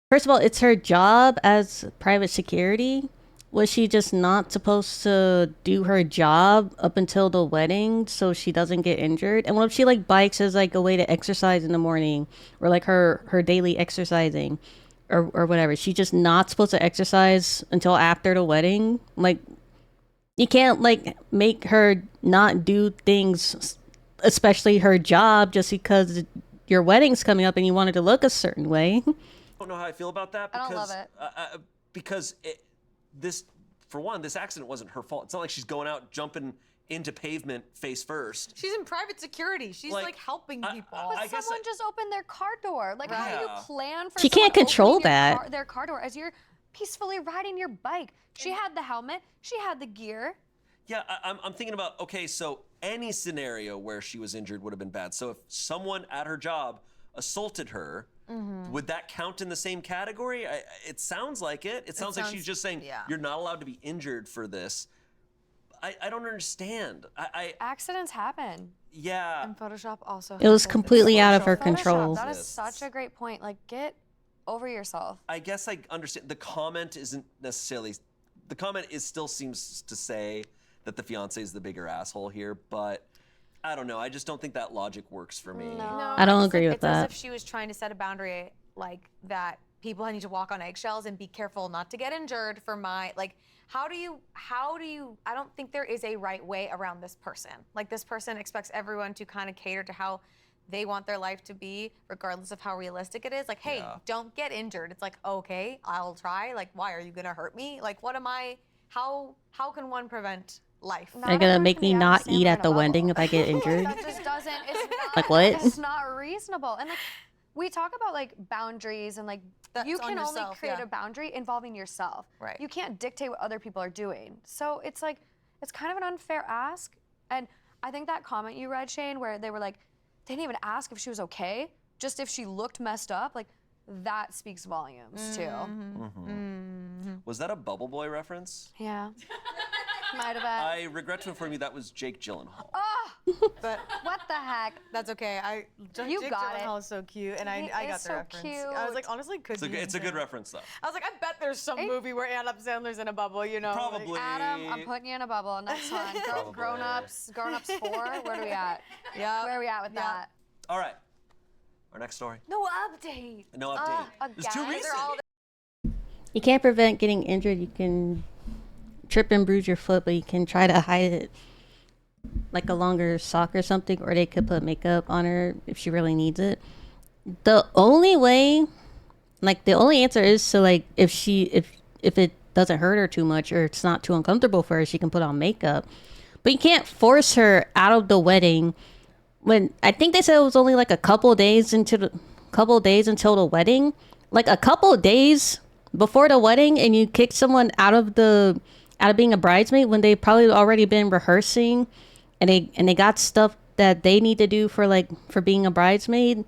first of all, it's her job as private security. Was she just not supposed to do her job up until the wedding so she doesn't get injured? And what if she like bikes as like a way to exercise in the morning, or like her daily exercising, or whatever? She's just not supposed to exercise until after the wedding. Like, you can't like make her not do things, especially her job, just because your wedding's coming up and you want it to look a certain way. don't know how I feel about that because I don't love it. Because this accident wasn't her fault. It's not like she's going out jumping into pavement face first. She's in private security. She's like helping people. But someone just opened their car door. Like, how do you plan for She can't someone control opening that. their car door as you're peacefully riding your bike? She had the helmet. She had the gear. Yeah, I'm thinking about, okay, so any scenario where she was injured would have been bad. So if someone at her job assaulted her, would that count in the same category? It sounds like it. It sounds like she's just saying, you're not allowed to be injured for this. I don't understand. Accidents happen. Yeah. And Photoshop also. It was happens. completely out of her Photoshop, control. That is such a great point. Like, get over yourself. I guess I understand. The comment isn't necessarily, the comment still seems to say that the fiance is the bigger asshole here, but I don't know. I just don't think that logic works for me. No, I don't just agree with it's that. as if she was trying to set a boundary like that people need to walk on eggshells and be careful not to get injured for my, like, how do you, I don't think there is a right way around this person. Like, this person expects everyone to kind of cater to how they want their life to be, regardless of how realistic it is. Like, hey, don't get injured. It's like, okay, I'll try. Like, why are you gonna hurt me? Like, what am I, how can one prevent life? They're gonna make me not eat at the wedding if I get injured. That just doesn't, it's not, Like, what? It's not reasonable. And like, we talk about like boundaries and like, That's you on can only yourself, create a boundary involving yourself. Right. You can't dictate what other people are doing. So it's like, it's kind of an unfair ask. And I think that comment you read, Shane, where they were like, they didn't even ask if she was okay, just if she looked messed up, like, that speaks volumes too. Was that a Bubble Boy reference? Yeah. Might have been. I regret to inform you that was Jake Gyllenhaal. But What the heck? that's okay. You Jake got it. Gyllenhaal is so cute, and He I got is the so reference. I was like, cute. honestly, could be. It's a good him. reference, though. I was like, I bet there's some movie where Adam Sandler's in a bubble, you know? like- Probably. Adam, I'm putting you in a bubble. Next one. Probably. Grown-ups 4. Where are we at? Yeah. Where are we at with that? All right. Our next story. No update. No update. It's too again? recent. You can't prevent getting injured. You can trip and bruise your foot, but you can try to hide it, like a longer sock or something, or they could put makeup on her if she really needs it. The only way, like the only answer is to like if it doesn't hurt her too much or it's not too uncomfortable for her, she can put on makeup. But you can't force her out of the wedding when I think they said it was only like a couple days until the wedding. Like a couple days before the wedding, and you kick someone out of being a bridesmaid when they've probably already been rehearsing and they got stuff that they need to do for being a bridesmaid.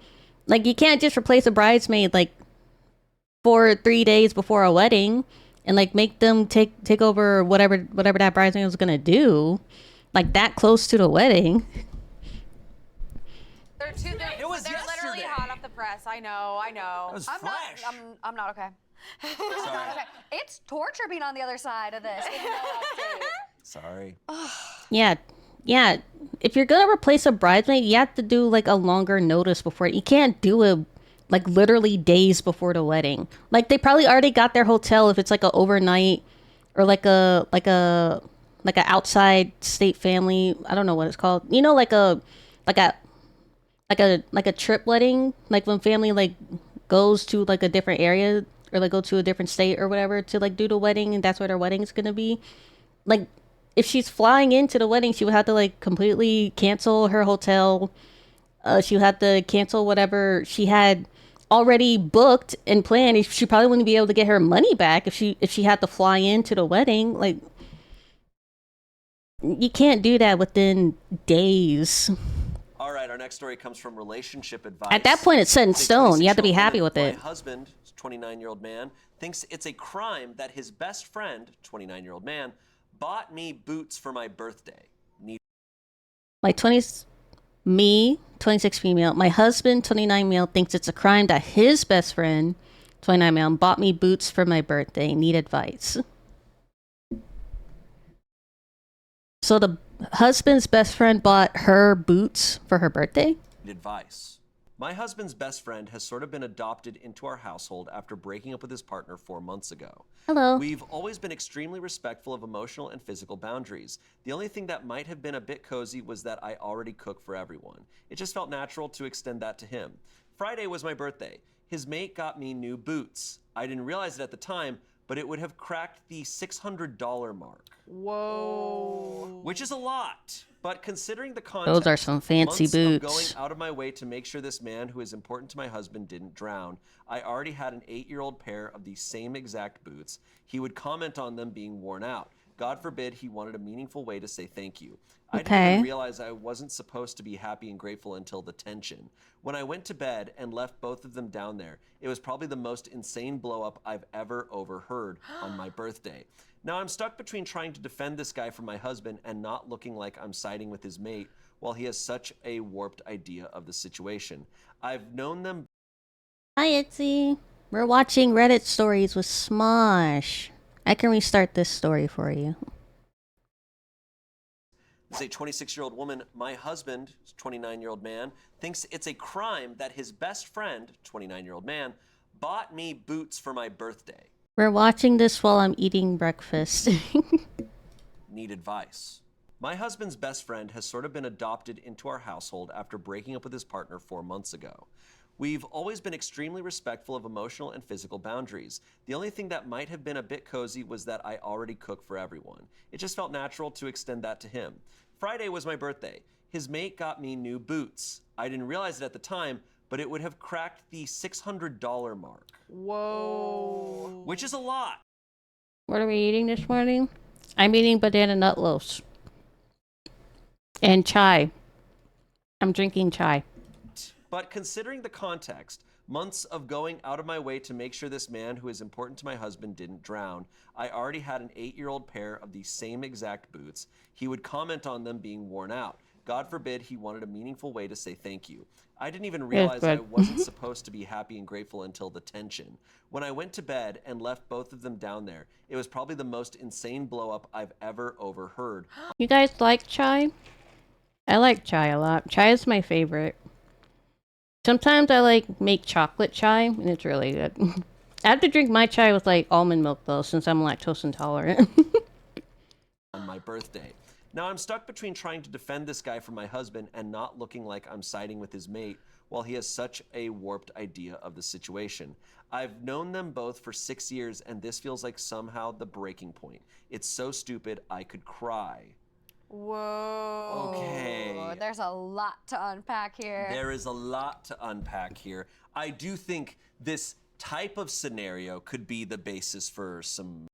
Like you can't just replace a bridesmaid like for 3 days before a wedding and like make them take over whatever that bridesmaid was gonna do, like that close to the wedding. They're literally hot off the press. I know. That was I'm fresh. not. I'm not okay. Sorry. Okay. It's torture being on the other side of this. Sorry. Yeah. If you're gonna replace a bridesmaid, you have to do like a longer notice before. You can't do it like literally days before the wedding. Like they probably already got their hotel if it's like a overnight or like a outside state family. I don't know what it's called. You know, like a trip wedding, like when family like goes to like a different area or like go to a different state or whatever to like do the wedding, and that's where their wedding's gonna be. Like if she's flying into the wedding, she would have to like completely cancel her hotel. She would have to cancel whatever she had already booked and planned. She probably wouldn't be able to get her money back if she had to fly into the wedding. Like you can't do that within days. All right, our next story comes from Relationship Advice. At that point, it's set in stone. You have to be happy with it. My husband, 29-year-old man, thinks it's a crime that his best friend, 29-year-old man, bought me boots for my birthday. Like 26 female. My husband, 29 male, thinks it's a crime that his best friend, 29 male, bought me boots for my birthday. Need advice. So the husband's best friend bought her boots for her birthday? Advice. My husband's best friend has sort of been adopted into our household after breaking up with his partner 4 months ago. Hello. We've always been extremely respectful of emotional and physical boundaries. The only thing that might have been a bit cozy was that I already cook for everyone. It just felt natural to extend that to him. Friday was my birthday. His mate got me new boots. I didn't realize it at the time, but it would have cracked the $600 mark. Whoa. Which is a lot. But considering the context, Those are some fancy months boots. of going out of my way to make sure this man who is important to my husband didn't drown, I already had an 8-year-old pair of the same exact boots. He would comment on them being worn out. God forbid he wanted a meaningful way to say thank you. I didn't even realize I wasn't supposed to be happy and grateful until the tension. When I went to bed and left both of them down there, it was probably the most insane blow up I've ever overheard on my birthday. Now I'm stuck between trying to defend this guy from my husband and not looking like I'm siding with his mate while he has such a warped idea of the situation. I've known them. Hi, Itzy. We're watching Reddit stories with Smosh. I can restart this story for you. This is a 26-year-old woman. My husband, 29-year-old man, thinks it's a crime that his best friend, 29-year-old man, bought me boots for my birthday. We're watching this while I'm eating breakfast. Need advice. My husband's best friend has sort of been adopted into our household after breaking up with his partner 4 months ago. We've always been extremely respectful of emotional and physical boundaries. The only thing that might have been a bit cozy was that I already cook for everyone. It just felt natural to extend that to him. Friday was my birthday. His mate got me new boots. I didn't realize it at the time, but it would have cracked the $600 mark. Whoa. Which is a lot. What are we eating this morning? I'm eating banana nut loaves. And chai. I'm drinking chai. But considering the context, months of going out of my way to make sure this man who is important to my husband didn't drown, I already had an 8-year-old pair of the same exact boots. He would comment on them being worn out. God forbid he wanted a meaningful way to say thank you. I didn't even realize I wasn't supposed to be happy and grateful until the tension. When I went to bed and left both of them down there, it was probably the most insane blow up I've ever overheard. You guys like chai? I like chai a lot. Chai is my favorite. Sometimes I like make chocolate chai, and it's really good. I have to drink my chai with like almond milk though, since I'm lactose intolerant. On my birthday. Now I'm stuck between trying to defend this guy from my husband and not looking like I'm siding with his mate while he has such a warped idea of the situation. I've known them both for 6 years and this feels like somehow the breaking point. It's so stupid I could cry. Whoa. Okay. There's a lot to unpack here. There is a lot to unpack here. I do think this type of scenario could be the basis for some...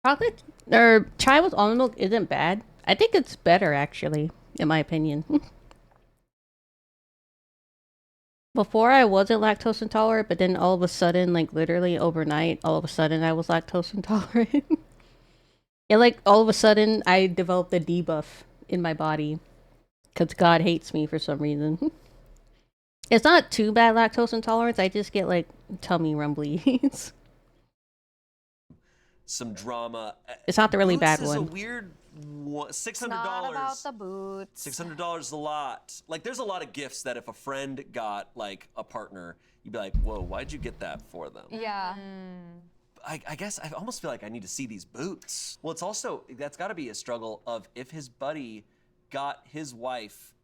Chocolate or chai with almond milk isn't bad. I think it's better actually, in my opinion. Before I wasn't lactose intolerant, but then all of a sudden, like literally overnight, all of a sudden I was lactose intolerant. And like all of a sudden I developed a debuff in my body because God hates me for some reason. It's not too bad lactose intolerance. I just get like tummy rumblies. Some drama. It's not the really Boots bad is a one. weird It's $600. not about the boots. $600 is a lot. Like, there's a lot of gifts that if a friend got like a partner, you'd be like, "Whoa, why'd you get that for them?" Yeah. I guess I almost feel like I need to see these boots. Well, it's also that's got to be a struggle of if his buddy got his wife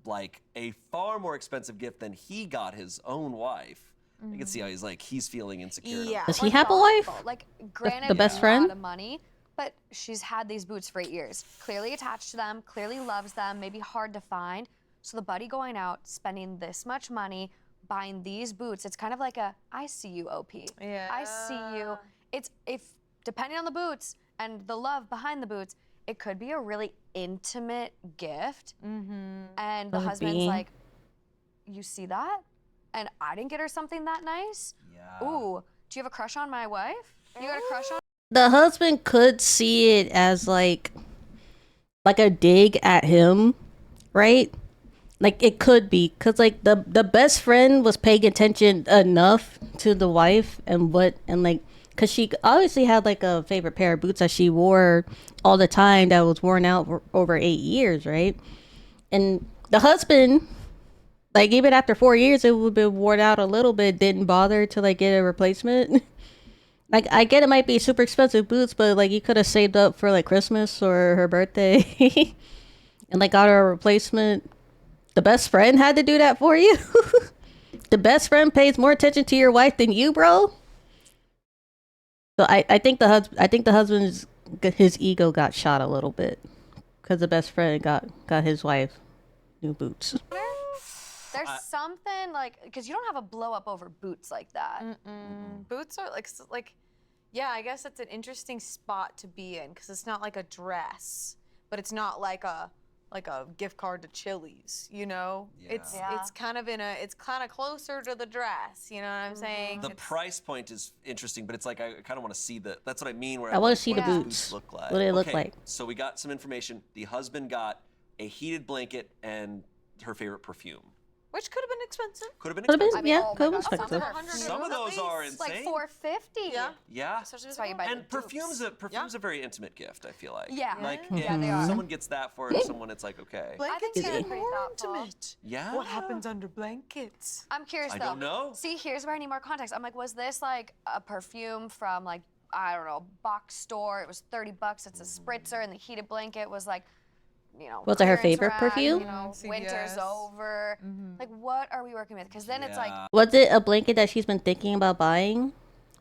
like a far more expensive gift than he got his own wife. I can see how he's feeling insecure. Yeah. Does Or he have a wife? thoughtful. Like, granted, the best a friend? lot of money, but she's had these boots for 8 years. Clearly attached to them, clearly loves them, maybe hard to find. So the buddy going out, spending this much money, buying these boots, it's kind of like a, I see you, OP. Yeah. I see you. It's, if, depending on the boots and the love behind the boots, it could be a really intimate gift. And the Could husband's be. like, you see that? And I didn't get her something that nice? Yeah. Ooh, do you have a crush on my wife? You got a crush on? The husband could see it as like a dig at him, right? Like it could be because like the best friend was paying attention enough to the wife and like because she obviously had like a favorite pair of boots that she wore all the time that was worn out for over 8 years, right? And the husband, like even after 4 years, it would have been worn out a little bit. Didn't bother to like get a replacement. Like I get it might be super expensive boots, but like you could have saved up for like Christmas or her birthday, and like got her a replacement. The best friend had to do that for you. The best friend pays more attention to your wife than you, bro. So I think the husband's his ego got shot a little bit because the best friend got his wife new boots. There's something like, because you don't have a blow up over boots like that. Boots are like, yeah, I guess it's an interesting spot to be in because it's not like a dress, but it's not like a gift card to Chili's, you know? Yeah. It's kind of it's kind of closer to the dress, you know what I'm saying? The It's- price point is interesting, but it's like I kind of want to see the. That's what I mean. Where I I'm wanna like, see what the do these boots. look like? What do they look Okay, like? So we got some information. The husband got a heated blanket and her favorite perfume. which could have been expensive. Could have been Could've been- expensive. yeah, oh my could've been gosh, some expensive. of them are Some of at those are least, insane. like $450. Yeah. Yeah. Especially That's why you buy And the dupes. perfume's a very intimate gift. I feel like. Yeah. Like Yeah, if they are. someone gets that for someone, it's like okay. Blankets it's are pretty more thoughtful. intimate. Yeah. What happens under blankets? I'm curious I though. don't know. See, here's where I need more context. I'm like, was this like a perfume from like, I don't know, box store? It was $30. It's a spritzer, and the heated blanket was like, you know, Was it her clearance favorite rack, perfume? You know, CVS. winter's over. Like, what are we working with? Because then it's like, Yeah. Was it a blanket that she's been thinking about buying?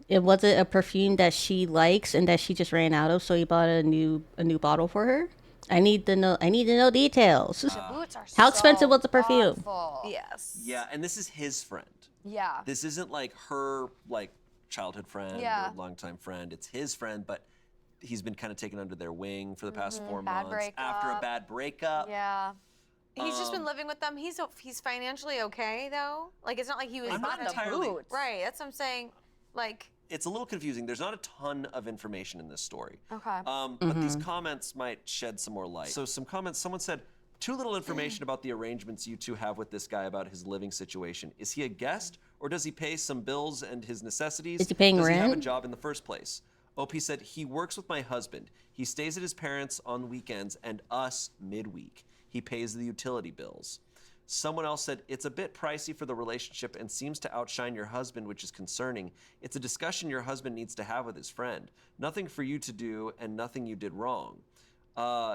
It was it a perfume that she likes and that she just ran out of, so he bought a new bottle for her? I need to know details. the boots are How expensive so was the perfume? thoughtful. Yes. Yeah, and this is his friend. Yeah. This isn't like her like childhood friend Yeah. or longtime friend. It's his friend, but he's been kind of taken under their wing for the past 4 Bad months after a breakup. bad breakup. Yeah. He's just been living with them. He's financially okay though. Like it's not like he was I'm not gonna- entirely- boots. right. That's what I'm saying. Like It's a little confusing. There's not a ton of information in this story. Okay. But these comments might shed some more light. So some comments, someone said, too little information about the arrangements you two have with this guy about his living situation. Is he a guest or does he pay some bills and his necessities? Is he paying does he have a rent? job in the first place? OP said, he works with my husband. He stays at his parents on weekends and us midweek. He pays the utility bills. Someone else said, it's a bit pricey for the relationship and seems to outshine your husband, which is concerning. It's a discussion your husband needs to have with his friend. Nothing for you to do and nothing you did wrong.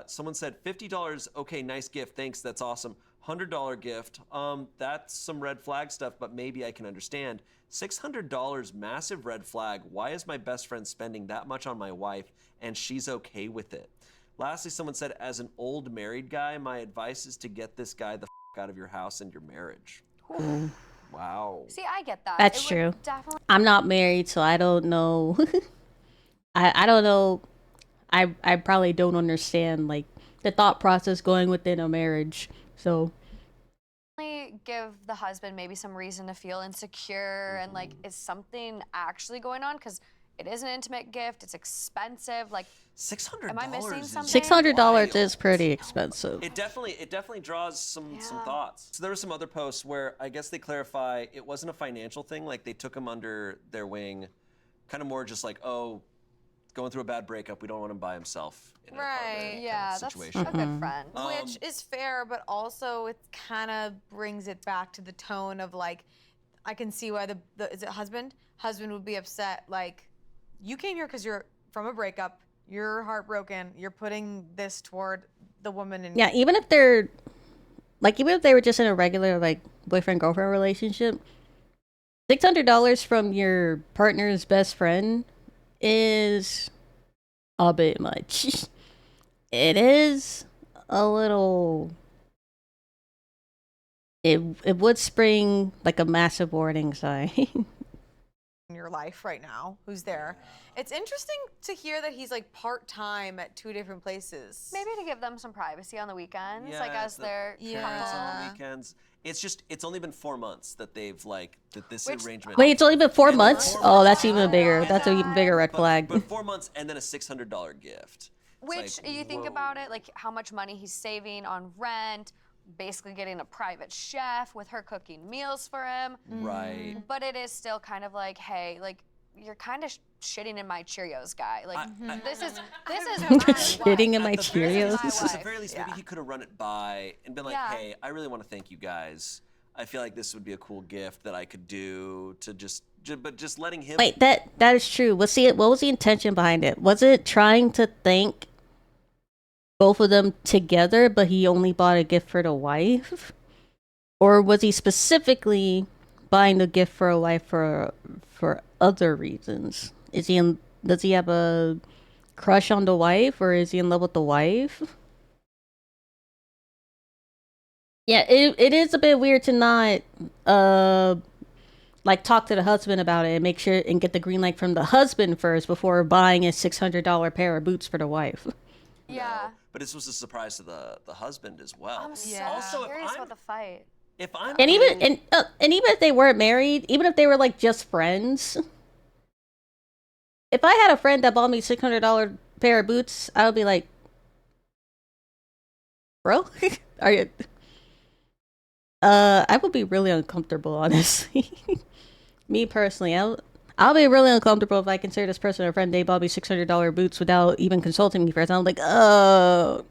Someone said, $50, okay, nice gift, thanks, that's awesome. $100 gift, that's some red flag stuff, but maybe I can understand. $600, massive red flag. Why is my best friend spending that much on my wife and she's okay with it? Lastly, someone said, as an old married guy, my advice is to get this guy the out of your house and your marriage. Wow. See, I get that. That's It would true. Definitely. I'm not married, so I don't know. I don't know. I probably don't understand like the thought process going within a marriage. So give the husband maybe some reason to feel insecure and like, is something actually going on? Because it is an intimate gift. It's expensive. Like, $600. am I missing is something? $600 is wild. pretty expensive. It definitely draws some Yeah. thoughts. So there were some other posts where I guess they clarify it wasn't a financial thing. Like they took him under their wing, kind of more just like, oh, going through a bad breakup, we don't want him by himself in an apartment kind of Yeah, that's situation. a good friend. Which is fair, but also it kind of brings it back to the tone of like, I can see why the is it husband? Husband would be upset. Like, you came here because you're from a breakup. You're heartbroken. You're putting this toward the woman. And Yeah, even if they're like, even if they were just in a regular like boyfriend girlfriend relationship, $600 from your partner's best friend is a bit much. It is a little. It would spring like a massive warning sign. in your life right now, who's there. It's interesting to hear that he's like part-time at 2 different places. Maybe to give them some privacy on the weekends, like as their parents couple. on the weekends. It's only been 4 months that they've that this arrangement. Wait, it's only been 4 And months? 4 Oh, months. that's even bigger. That's an even bigger red flag. But 4 months and then a $600 gift. It's Which like, you think whoa. about it, like how much money he's saving on rent, basically getting a private chef with her cooking meals for him. Right. But it is still kind of like, hey, like you're kind of shitting in my Cheerios, guy. Like this is my Shitting in my wife. Cheerios. This is my At the wife. very least, maybe he could have run it by and been like, Yeah. hey, I really want to thank you guys. I feel like this would be a cool gift that I could do to but just letting him. Wait, that is true. What was the intention behind it? Was it trying to thank both of them together, but he only bought a gift for the wife? Or was he specifically buying the gift for a wife for other reasons? Does he have a crush on the wife, or is he in love with the wife? Yeah, it is a bit weird to not like talk to the husband about it and make sure and get the green light from the husband first before buying a $600 pair of boots for the wife. Yeah. But this was a surprise to the husband as well. I'm so Also, if curious I'm- about the fight. If I'm And even getting- and even if they weren't married, even if they were like just friends, if I had a friend that bought me $600 pair of boots, I would be like, bro, are you? I would be really uncomfortable, honestly. Me personally, I'll be really uncomfortable if I consider this person a friend. They bought me $600 boots without even consulting me first. I'm like, oh,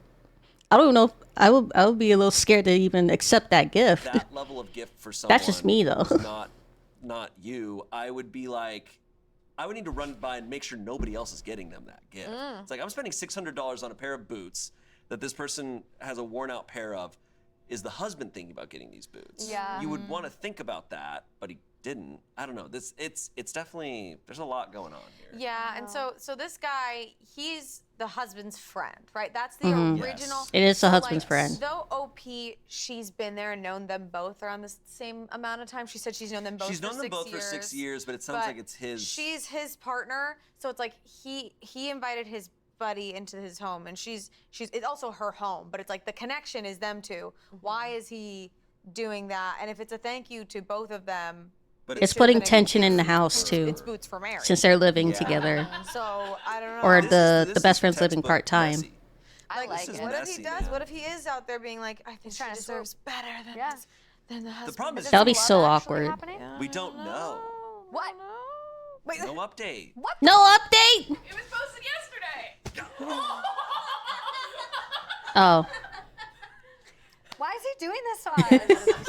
I don't know. I would be a little scared to even accept that gift. that level of gift for someone. That's just me, though. who's not you. I would be like, I would need to run it by and make sure nobody else is getting them that gift. It's like I'm spending $600 on a pair of boots that this person has a worn out pair of. Is the husband thinking about getting these boots? Yeah. You would want to think about that, but he didn't. I don't know. It's definitely, there's a lot going on here. Yeah, and so this guy, he's the husband's friend, right? That's the Mm-hmm. original. Yes. It is the So, husband's like, friend. Though OP, she's been there and known them both around the same amount of time. She said she's known them both. She's known them both for 6 years, but it sounds but like it's his. She's his partner, so it's like he invited his buddy into his home, and she's it's also her home, but it's like the connection is them 2. Why is he doing that? And if it's a thank you to both of them, But It's should've putting been a tension in the gift. house too, It's boots for Mary. since they're living Yeah. together, So I don't know. or This the is best friend's living textbook part time. messy. I like is it. What if messy, he does? man. What if he is out there being like, I think she trying to serve- deserves better than Yeah. than the husband. problem is- That'll be Love so actually awkward. happening? We don't know. What? Wait, No update. What? No update. It was posted yesterday. Oh, Why is he doing this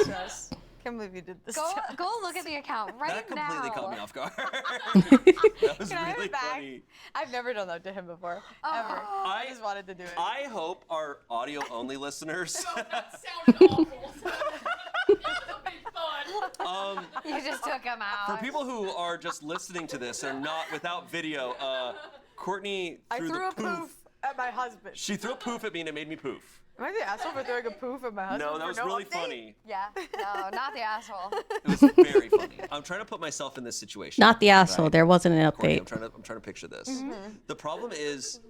to us? can't believe you did this. Go look at the account right That now. completely caught me off guard. That was Can I have really it back? funny. I've never done that to him before. Ever. I just wanted to do it. I hope our audio only listeners. That sounded awful. This will be fun. You just took him out. For people who are just listening to this and not without video, Courtney I threw threw the a poof at my husband. She threw a poof at me and it made me poof. Am I the asshole for throwing a poof at my husband? No, that for was no really update? funny. Yeah. No, not the asshole. It was very funny. I'm trying to put myself in this situation. not the asshole. right? There wasn't an Courtney, update. I'm trying to picture this. The problem is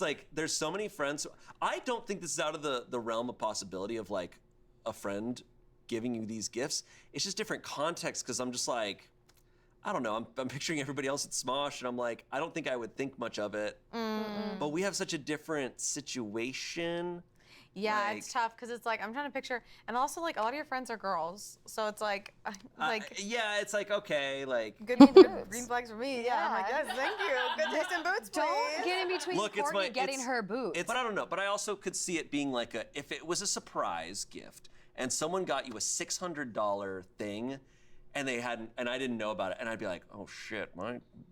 like there's so many friends. I don't think this is out of the realm of possibility of like a friend giving you these gifts. It's just different context because I'm just like, I don't know. I'm picturing everybody else at Smosh, and I'm like, I don't think I would think much of it. But we have such a different situation. Yeah, Like- it's tough because it's like I'm trying to picture, and also like a lot of your friends are girls, so it's like Yeah, it's like, okay, like. good boots. green flags for me. Yeah, I'm like, Yeah. yes, thank you. Good taste in boots, please. Don't get in between Look, it's Courtney my- getting it's- her boots. But I don't know. But I also could see it being like if it was a surprise gift and someone got you a $600 thing, and I didn't know about it, and I'd be like, oh shit,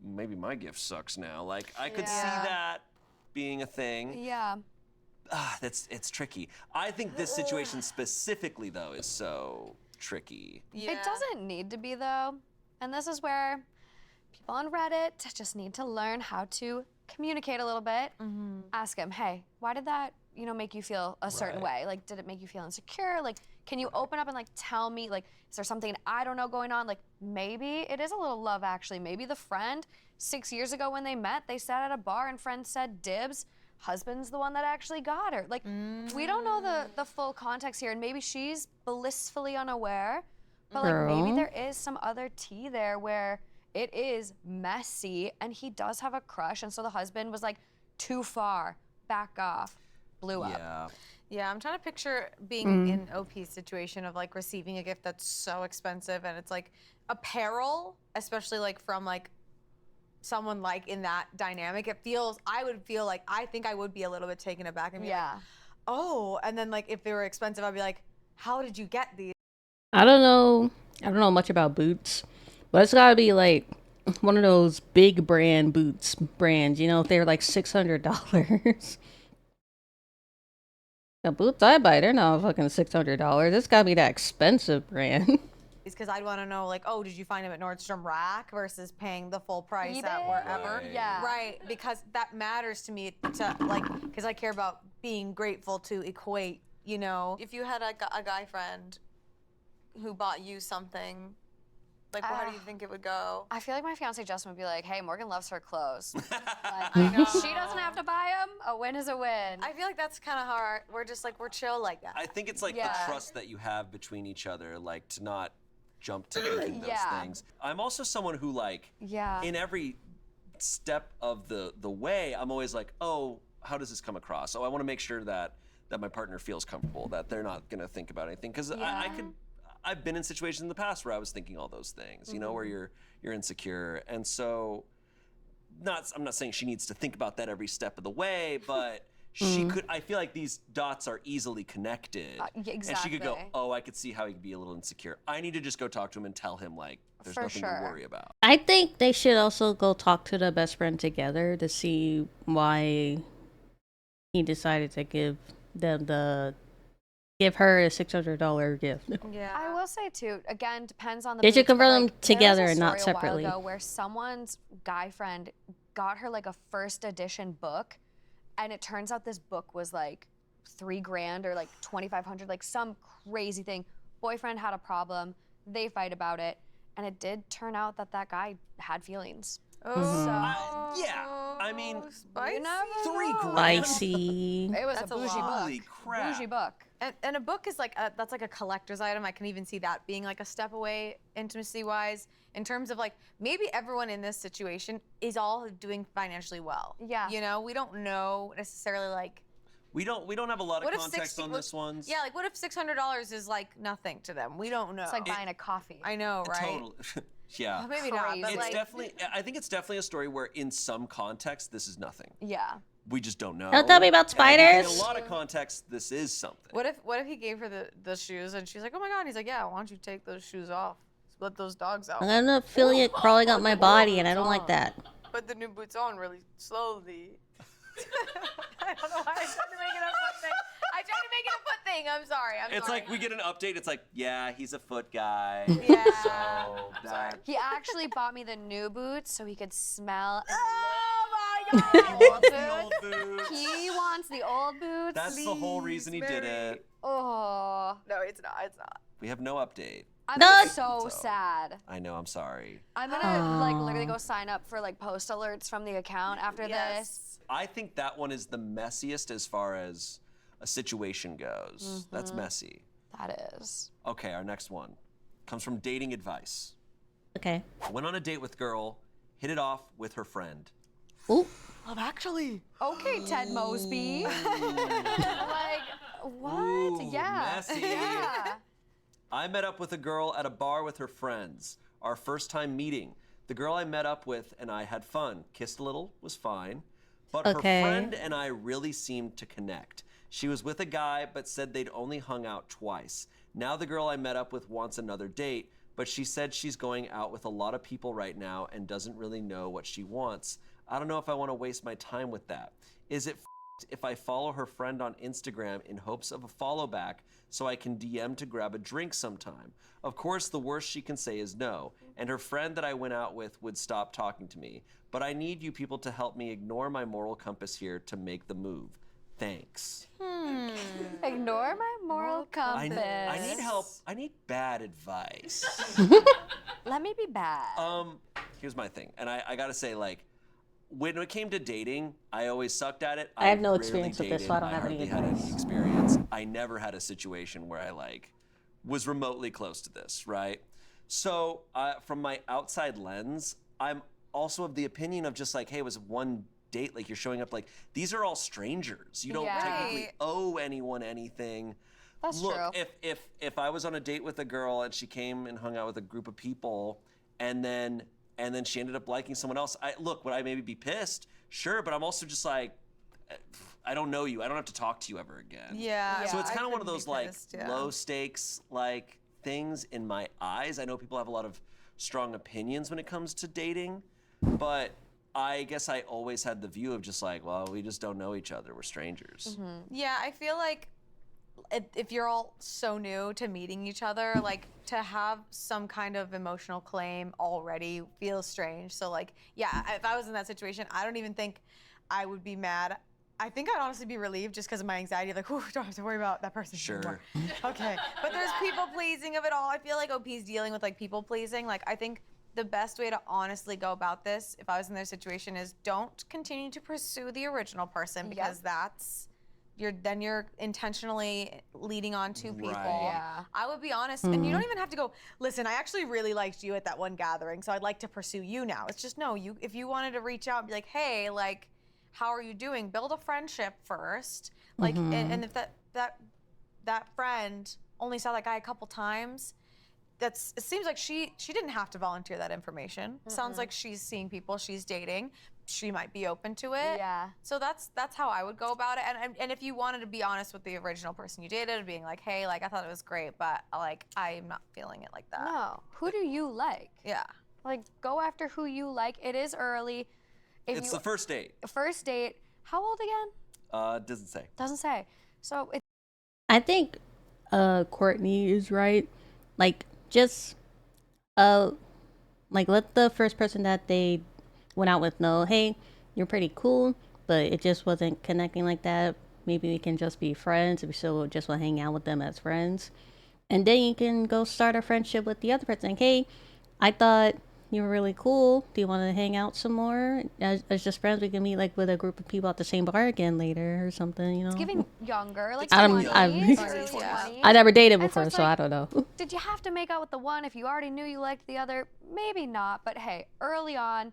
maybe my gift sucks now. Like I could see Yeah. that being a thing. Yeah. It's tricky. I think this situation specifically though is so tricky. Yeah. It doesn't need to be though. And this is where people on Reddit just need to learn how to communicate a little bit. Ask them, hey, why did that, make you feel a certain way? Like, did it make you feel insecure? Like, can you open up and like tell me, like, is there something I don't know going on? Like, maybe it is a little love actually. Maybe the friend 6 years ago when they met, they sat at a bar and friend said dibs. Husband's the one that actually got her. Like, we don't know the full context here, and maybe she's blissfully unaware, but like maybe Girl. there is some other tea there where it is messy, and he does have a crush, and so the husband was like, too far, back off, blew up. Yeah. Yeah, I'm trying to picture being in OP's situation of like receiving a gift that's so expensive, and it's like apparel, especially like from like someone like in that dynamic. I would feel like, I think I would be a little bit taken aback and be Yeah. like, oh, and then like if they were expensive, I'd be like, how did you get these? I don't know much about boots, but it's gotta be like one of those big brands, if they're like $600. The boots I buy, they're not fucking $600. It's gotta be that expensive brand. Because I'd want to know like, oh, did you find them at Nordstrom Rack versus paying the full price at eBay. wherever? Right. Yeah. Right, because that matters to me to like, because I care about being grateful to equate, If you had a guy friend who bought you something, like, how do you think it would go? I feel like my fiance Justin would be like, hey, Morgan loves her clothes. Like, I know. she doesn't have to buy them. A win is a win. I feel like that's kind of hard. We're just like, we're chill like that. I think it's like Yeah. the trust that you have between each other, like to not jump to thinking those Yeah. things. I'm also someone who like, Yeah. in every step of the way, I'm always like, oh, how does this come across? Oh, I want to make sure that my partner feels comfortable, that they're not gonna think about anything. Because I've been in situations in the past where I was thinking all those things, where you're insecure, and so I'm not saying she needs to think about that every step of the way, but she could. I feel like these dots are easily connected, yeah, and she could go, exactly. oh, I could see how he could be a little insecure. I need to just go talk to him and tell him like there's For nothing sure. to worry about. I think they should also go talk to the best friend together to see why he decided to give her a $600 gift. Yeah. I will say too, again, depends on the They should boots, but, confirm them like, there was together a and not story a while separately. ago where someone's guy friend got her like a first edition book, and it turns out this book was like $3,000 or like $2,500, like some crazy thing. Boyfriend had a problem, they fight about it, and it did turn out that guy had feelings. Oh. Yeah, I mean, Spicy. You never $3,000. know. Spicy. It was That's a a bougie lot. book. Holy crap. Bougie book. And a book is like that's like a collector's item. I can even see that being like a step away intimacy-wise, in terms of like maybe everyone in this situation is all doing financially well. Yeah. We don't know necessarily like. We don't have a lot of What if context 60 on this one. Yeah, like what if $600 is like nothing to them? We don't know. It's like buying a coffee. I know, right? Totally. Yeah. Well, maybe not, but Crazy. It's like. definitely. I think it's definitely a story where, in some context, this is nothing. Yeah. We just don't know. Don't tell me about And I think spiders. In a lot of context, this is something. What if he gave her the shoes and she's like, oh my god, and he's like, yeah, why don't you take those shoes off? Split those dogs out. I'm gonna feel it crawling up my body, and I don't like that. Put the new boots on really slowly. I don't know why I tried to make it a foot thing. I tried to make it a foot thing. I'm sorry. It's sorry. like we get an update. It's like, yeah, he's a foot guy. Yeah. So that. He actually bought me the new boots so he could smell and Oh my He god. wants the old boots. he wants the old boots. That's the whole reason he did Mary. it. Oh, No, it's not. It's not. We have no update. I'm No. so sad. I know. I'm sorry. I'm gonna like literally go sign up for like post alerts from the account after this. I think that one is the messiest as far as a situation goes. That's messy. That is. Okay, our next one comes from dating advice. Okay. Went on a date with girl, hit it off with her friend. Ooh. Love Actually. Okay, Ted Mosby. Like, what? Ooh, Yeah. messy. Yeah. I met up with a girl at a bar with her friends. Our first time meeting. The girl I met up with and I had fun. Kissed a little, was fine. But Okay. her friend and I really seemed to connect. She was with a guy, but said they'd only hung out twice. Now the girl I met up with wants another date, but she said she's going out with a lot of people right now and doesn't really know what she wants. I don't know if I want to waste my time with that. Is it if I follow her friend on Instagram in hopes of a follow back so I can DM to grab a drink sometime? Of course, the worst she can say is no, and her friend that I went out with would stop talking to me. But I need you people to help me ignore my moral compass here to make the move. Thanks. Ignore my moral compass. I need help. I need bad advice. Let me be bad. Here's my thing, and I gotta say, like, when it came to dating, I always sucked at it. I have no rarely experience with this, so I don't have any hardly had advice. any experience. I never had a situation where I like was remotely close to this, right? So from my outside lens, I'm also of the opinion of just like, hey, it was one date. Like you're showing up. Like these are all strangers. You don't Yeah. technically Right. owe anyone anything. That's Look, true. if I was on a date with a girl and she came and hung out with a group of people, and then she ended up liking someone else, would I maybe be pissed? Sure, but I'm also just like, I don't know you. I don't have to talk to you ever again. Yeah. So it's I kind of one of couldn't those be like pissed, yeah. low stakes like things in my eyes. I know people have a lot of strong opinions when it comes to dating, but I guess I always had the view of just like, well, we just don't know each other. We're strangers. Yeah, I feel like if you're all so new to meeting each other, like to have some kind of emotional claim already feels strange. So like, yeah, if I was in that situation, I don't even think I would be mad. I think I'd honestly be relieved just because of my anxiety. Like, whew, don't have to worry about that person anymore. Okay. But there's people pleasing of it all. I feel like OP's dealing with like people pleasing. Like, I think the best way to honestly go about this, if I was in their situation, is don't continue to pursue the original person because that's you're intentionally leading on two people. Right. Yeah. I would be honest, and you don't even have to go, listen, I actually really liked you at that one gathering, so I'd like to pursue you now. It's just no, if you wanted to reach out and be like, hey, like, how are you doing? Build a friendship first. Like and if that friend only saw that guy a couple times, it seems like she didn't have to volunteer that information. Sounds like she's seeing people, she's dating. She might be open to it. Yeah. So that's how I would go about it. And if you wanted to be honest with the original person you dated, being like, hey, like I thought it was great, but like I'm not feeling it like that. No. Who do you like? Yeah. Like, go after who you like. It is early. It's the first date. First date. How old again? Doesn't say. Doesn't say. So it's I think Courtney is right. Like just like let the first person that they went out with know, hey, you're pretty cool, but it just wasn't connecting like that. Maybe we can just be friends if we still just want to hang out with them as friends. And then you can go start a friendship with the other person. Like, hey, I thought you were really cool. Do you want to hang out some more? As just friends, we can meet like with a group of people at the same bar again later or something, you know? giving younger, like I don't- 20s, I- early 20s. I never dated And so before, it's so I like, don't know. Did you have to make out with the one if you already knew you liked the other? Maybe not, but hey, early on,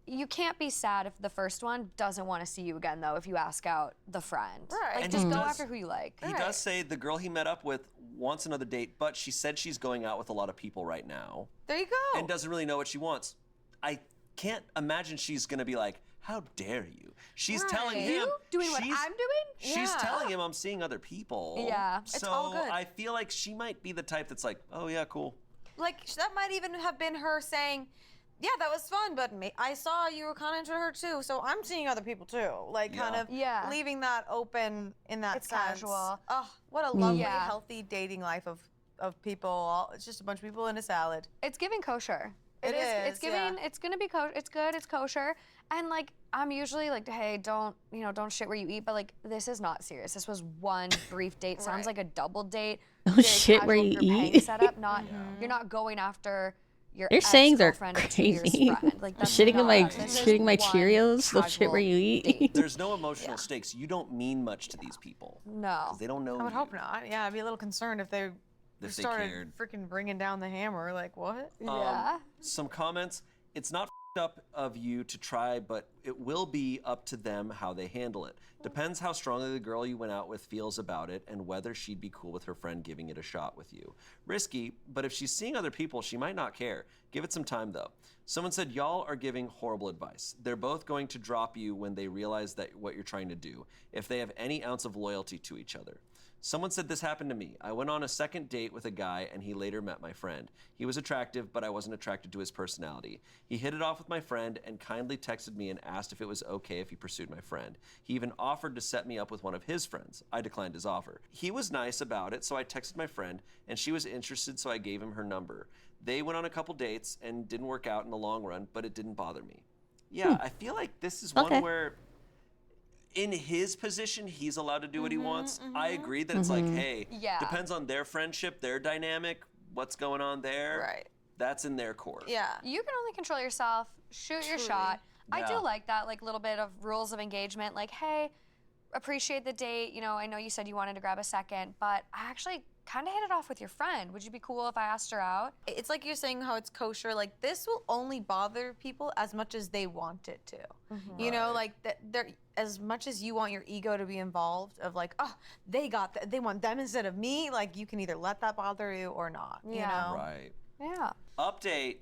you can't be sad if the first one doesn't want to see you again, though, if you ask out the friend. Right. Like, And just he go does- after who you like. He does say the girl he met up with wants another date, but she said she's going out with a lot of people right now There you go. and doesn't really know what she wants. I can't imagine she's gonna be like, how dare you? She's telling him. You doing what she's- I'm doing? She's Yeah. telling him I'm seeing other people. Yeah. It's So all good. I feel like she might be the type that's like, oh yeah, cool. Like that might even have been her saying, yeah, that was fun, but I saw you were kind of into her too, so I'm seeing other people too. Like kind Yeah. of Yeah. leaving that open in that It's sense. casual. Oh, what a lovely, Yeah. healthy dating life of people. It's just a bunch of people in a salad. It's giving kosher. It It's is, giving. yeah. It's gonna be kosher. It's good. It's kosher. And like, I'm usually like, hey, don't shit where you eat. But like, this is not serious. This was one brief date. Sounds Right. like a double date. Oh, very shit where casual you group hang eat. setup. Not. You're not going after your Your sayings are ex-girlfriend to your crazy. friend. Like that's Shitting in my not- this is shitting my one Cheerios, the shit where casual you eat. date. There's no emotional stakes. You don't mean much to these people. No. Because they don't know I would you. hope not. Yeah, I'd be a little concerned if they If they started cared. freaking bringing down the hammer. Like, what? Yeah. Some comments. It's not up of you to try, but it will be up to them how they handle it. Depends how strongly the girl you went out with feels about it and whether she'd be cool with her friend giving it a shot with you. Risky, but if she's seeing other people, she might not care. Give it some time though. Someone said, y'all are giving horrible advice. They're both going to drop you when they realize that what you're trying to do, if they have any ounce of loyalty to each other. Someone said this happened to me. I went on a second date with a guy and he later met my friend. He was attractive, but I wasn't attracted to his personality. He hit it off with my friend and kindly texted me and asked if it was okay if he pursued my friend. He even offered to set me up with one of his friends. I declined his offer. He was nice about it, so I texted my friend and she was interested, so I gave him her number. They went on a couple dates and didn't work out in the long run, but it didn't bother me. Yeah, I feel like this is one where in his position, he's allowed to do what he wants. I agree that it's like, hey, Yeah. depends on their friendship, their dynamic, what's going on there. Right. That's in their court. Yeah. You can only control yourself. Shoot your shot. I Yeah. do like that, like little bit of rules of engagement. Like, hey, appreciate the date. You know, I know you said you wanted to grab a second, but I actually kind of hit it off with your friend. Would you be cool if I asked her out? It's like you're saying how it's kosher. Like, this will only bother people as much as they want it to. You know, like they're as much as you want your ego to be involved. Of like, oh, they want them instead of me. Like, you can either let that bother you or not. You Yeah. know. Right. Yeah. Update.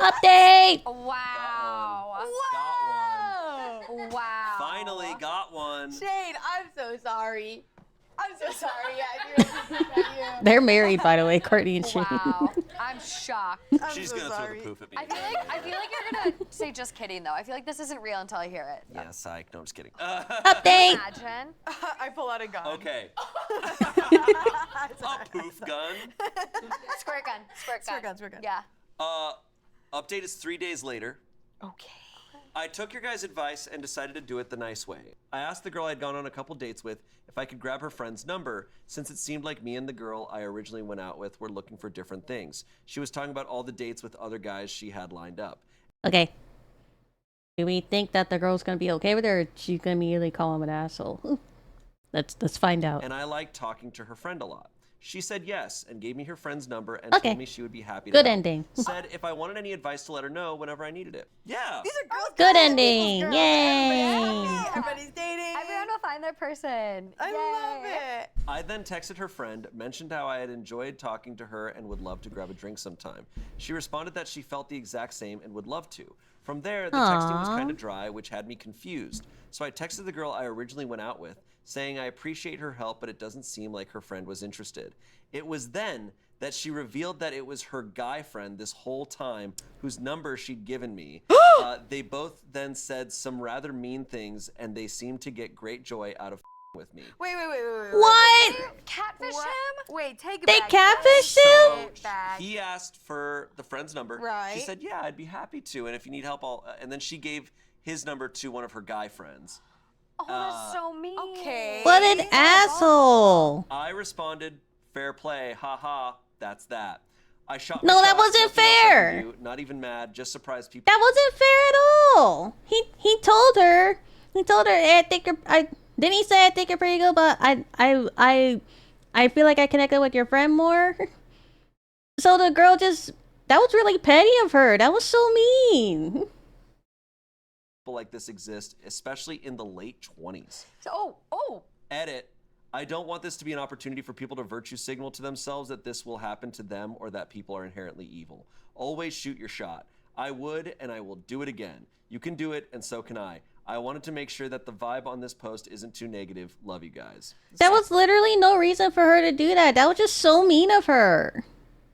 Update! Wow. Got one. Wow. Finally got one. Shane, I'm so sorry. I'm so sorry. Yeah, I They're married, by the way, Courtney and Shane. Wow. I'm shocked. She's so gonna throw sorry. the poof at me. I feel like you're gonna say just kidding though. I feel like this isn't real until I hear it. Yeah, psych. No, I'm just kidding. Update! Imagine. I pull out a gun. Okay. A poof gun. Squirt gun. Squirt gun. Squirt gun, squirt gun. Yeah. Update is 3 days later. Okay. I took your guys' advice and decided to do it the nice way. I asked the girl I'd gone on a couple dates with if I could grab her friend's number, since it seemed like me and the girl I originally went out with were looking for different things. She was talking about all the dates with other guys she had lined up. Okay. Do we think that the girl's gonna be okay with it, or she's gonna immediately call him an asshole? Let's find out. And I liked talking to her friend a lot. She said yes and gave me her friend's number and Okay. told me she would be happy to Good help. ending. Said if I wanted any advice to let her know whenever I needed it. Yeah. These are girls. Good girls, ending. girls. Yay. Everybody's dating. Everyone will find their person. I love Yay. it. I then texted her friend, mentioned how I had enjoyed talking to her and would love to grab a drink sometime. She responded that she felt the exact same and would love to. From there, the texting was Aw. kind of dry, which had me confused. So I texted the girl I originally went out with, saying I appreciate her help, but it doesn't seem like her friend was interested. It was then that she revealed that it was her guy friend this whole time, whose number she'd given me. They both then said some rather mean things, and they seemed to get great joy out of with me. Wait. What? Catfish him? Wait, take it They back. catfished So him? he asked for the friend's number. She Right. said, yeah, I'd be happy to, and if you need help, I'll... and then she gave his number to one of her guy friends. Oh, that's so mean. Okay. What an asshole! I responded, fair play, haha, that's that. I shot No, my that shot, wasn't nothing else I fair. could do, not even mad, just surprised people. That wasn't fair at all. He told her. He told her, hey, I think you're. Didn't he say I think you're pretty good, but I feel like I connected with your friend more. So the girl just. That was really petty of her. That was so mean. People like this exist, especially in the late 20s. So, oh. Edit. I don't want this to be an opportunity for people to virtue signal to themselves that this will happen to them or that people are inherently evil. Always shoot your shot. I would, and I will do it again. You can do it, and so can I. I wanted to make sure that the vibe on this post isn't too negative. Love you guys. That was literally no reason for her to do that. That was just so mean of her.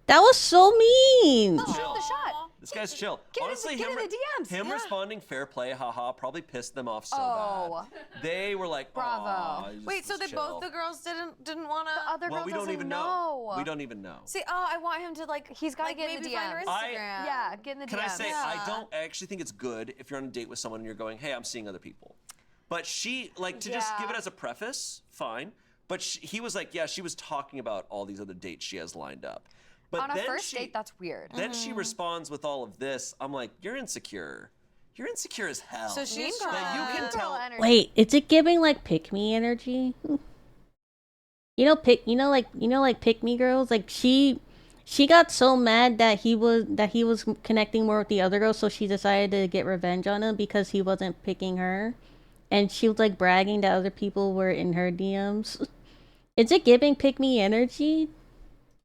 That was so mean. Shoot the shot. This guy's chill. Get in- Honestly, get in the DMs. him Yeah. responding fair play, haha, probably pissed them off so Oh. bad. They were like, Bravo. "Aw, he's Wait, so just they chill." both the girls didn't want to. The other Well, girl we don't doesn't even know. We don't even know. See, I want him to like. He's gotta like, get in the maybe find her DMs. I- Instagram. Yeah, get in the Can DMs. I say, Yeah. I actually think it's good if you're on a date with someone and you're going, hey, I'm seeing other people. But she, like, to just give it Yeah. as a preface, fine. But he was like, yeah, she was talking about all these other dates she has lined up. But On a then first date, that's weird. Then she responds with all of this. I'm like, you're insecure. You're insecure as hell. So she's Mean trying. girl. you can Mean tell- girl energy. Wait, is it giving like pick me energy? Like pick me girls. Like she got so mad that he was connecting more with the other girl, so she decided to get revenge on him because he wasn't picking her, and she was like bragging that other people were in her DMs. Is it giving pick me energy?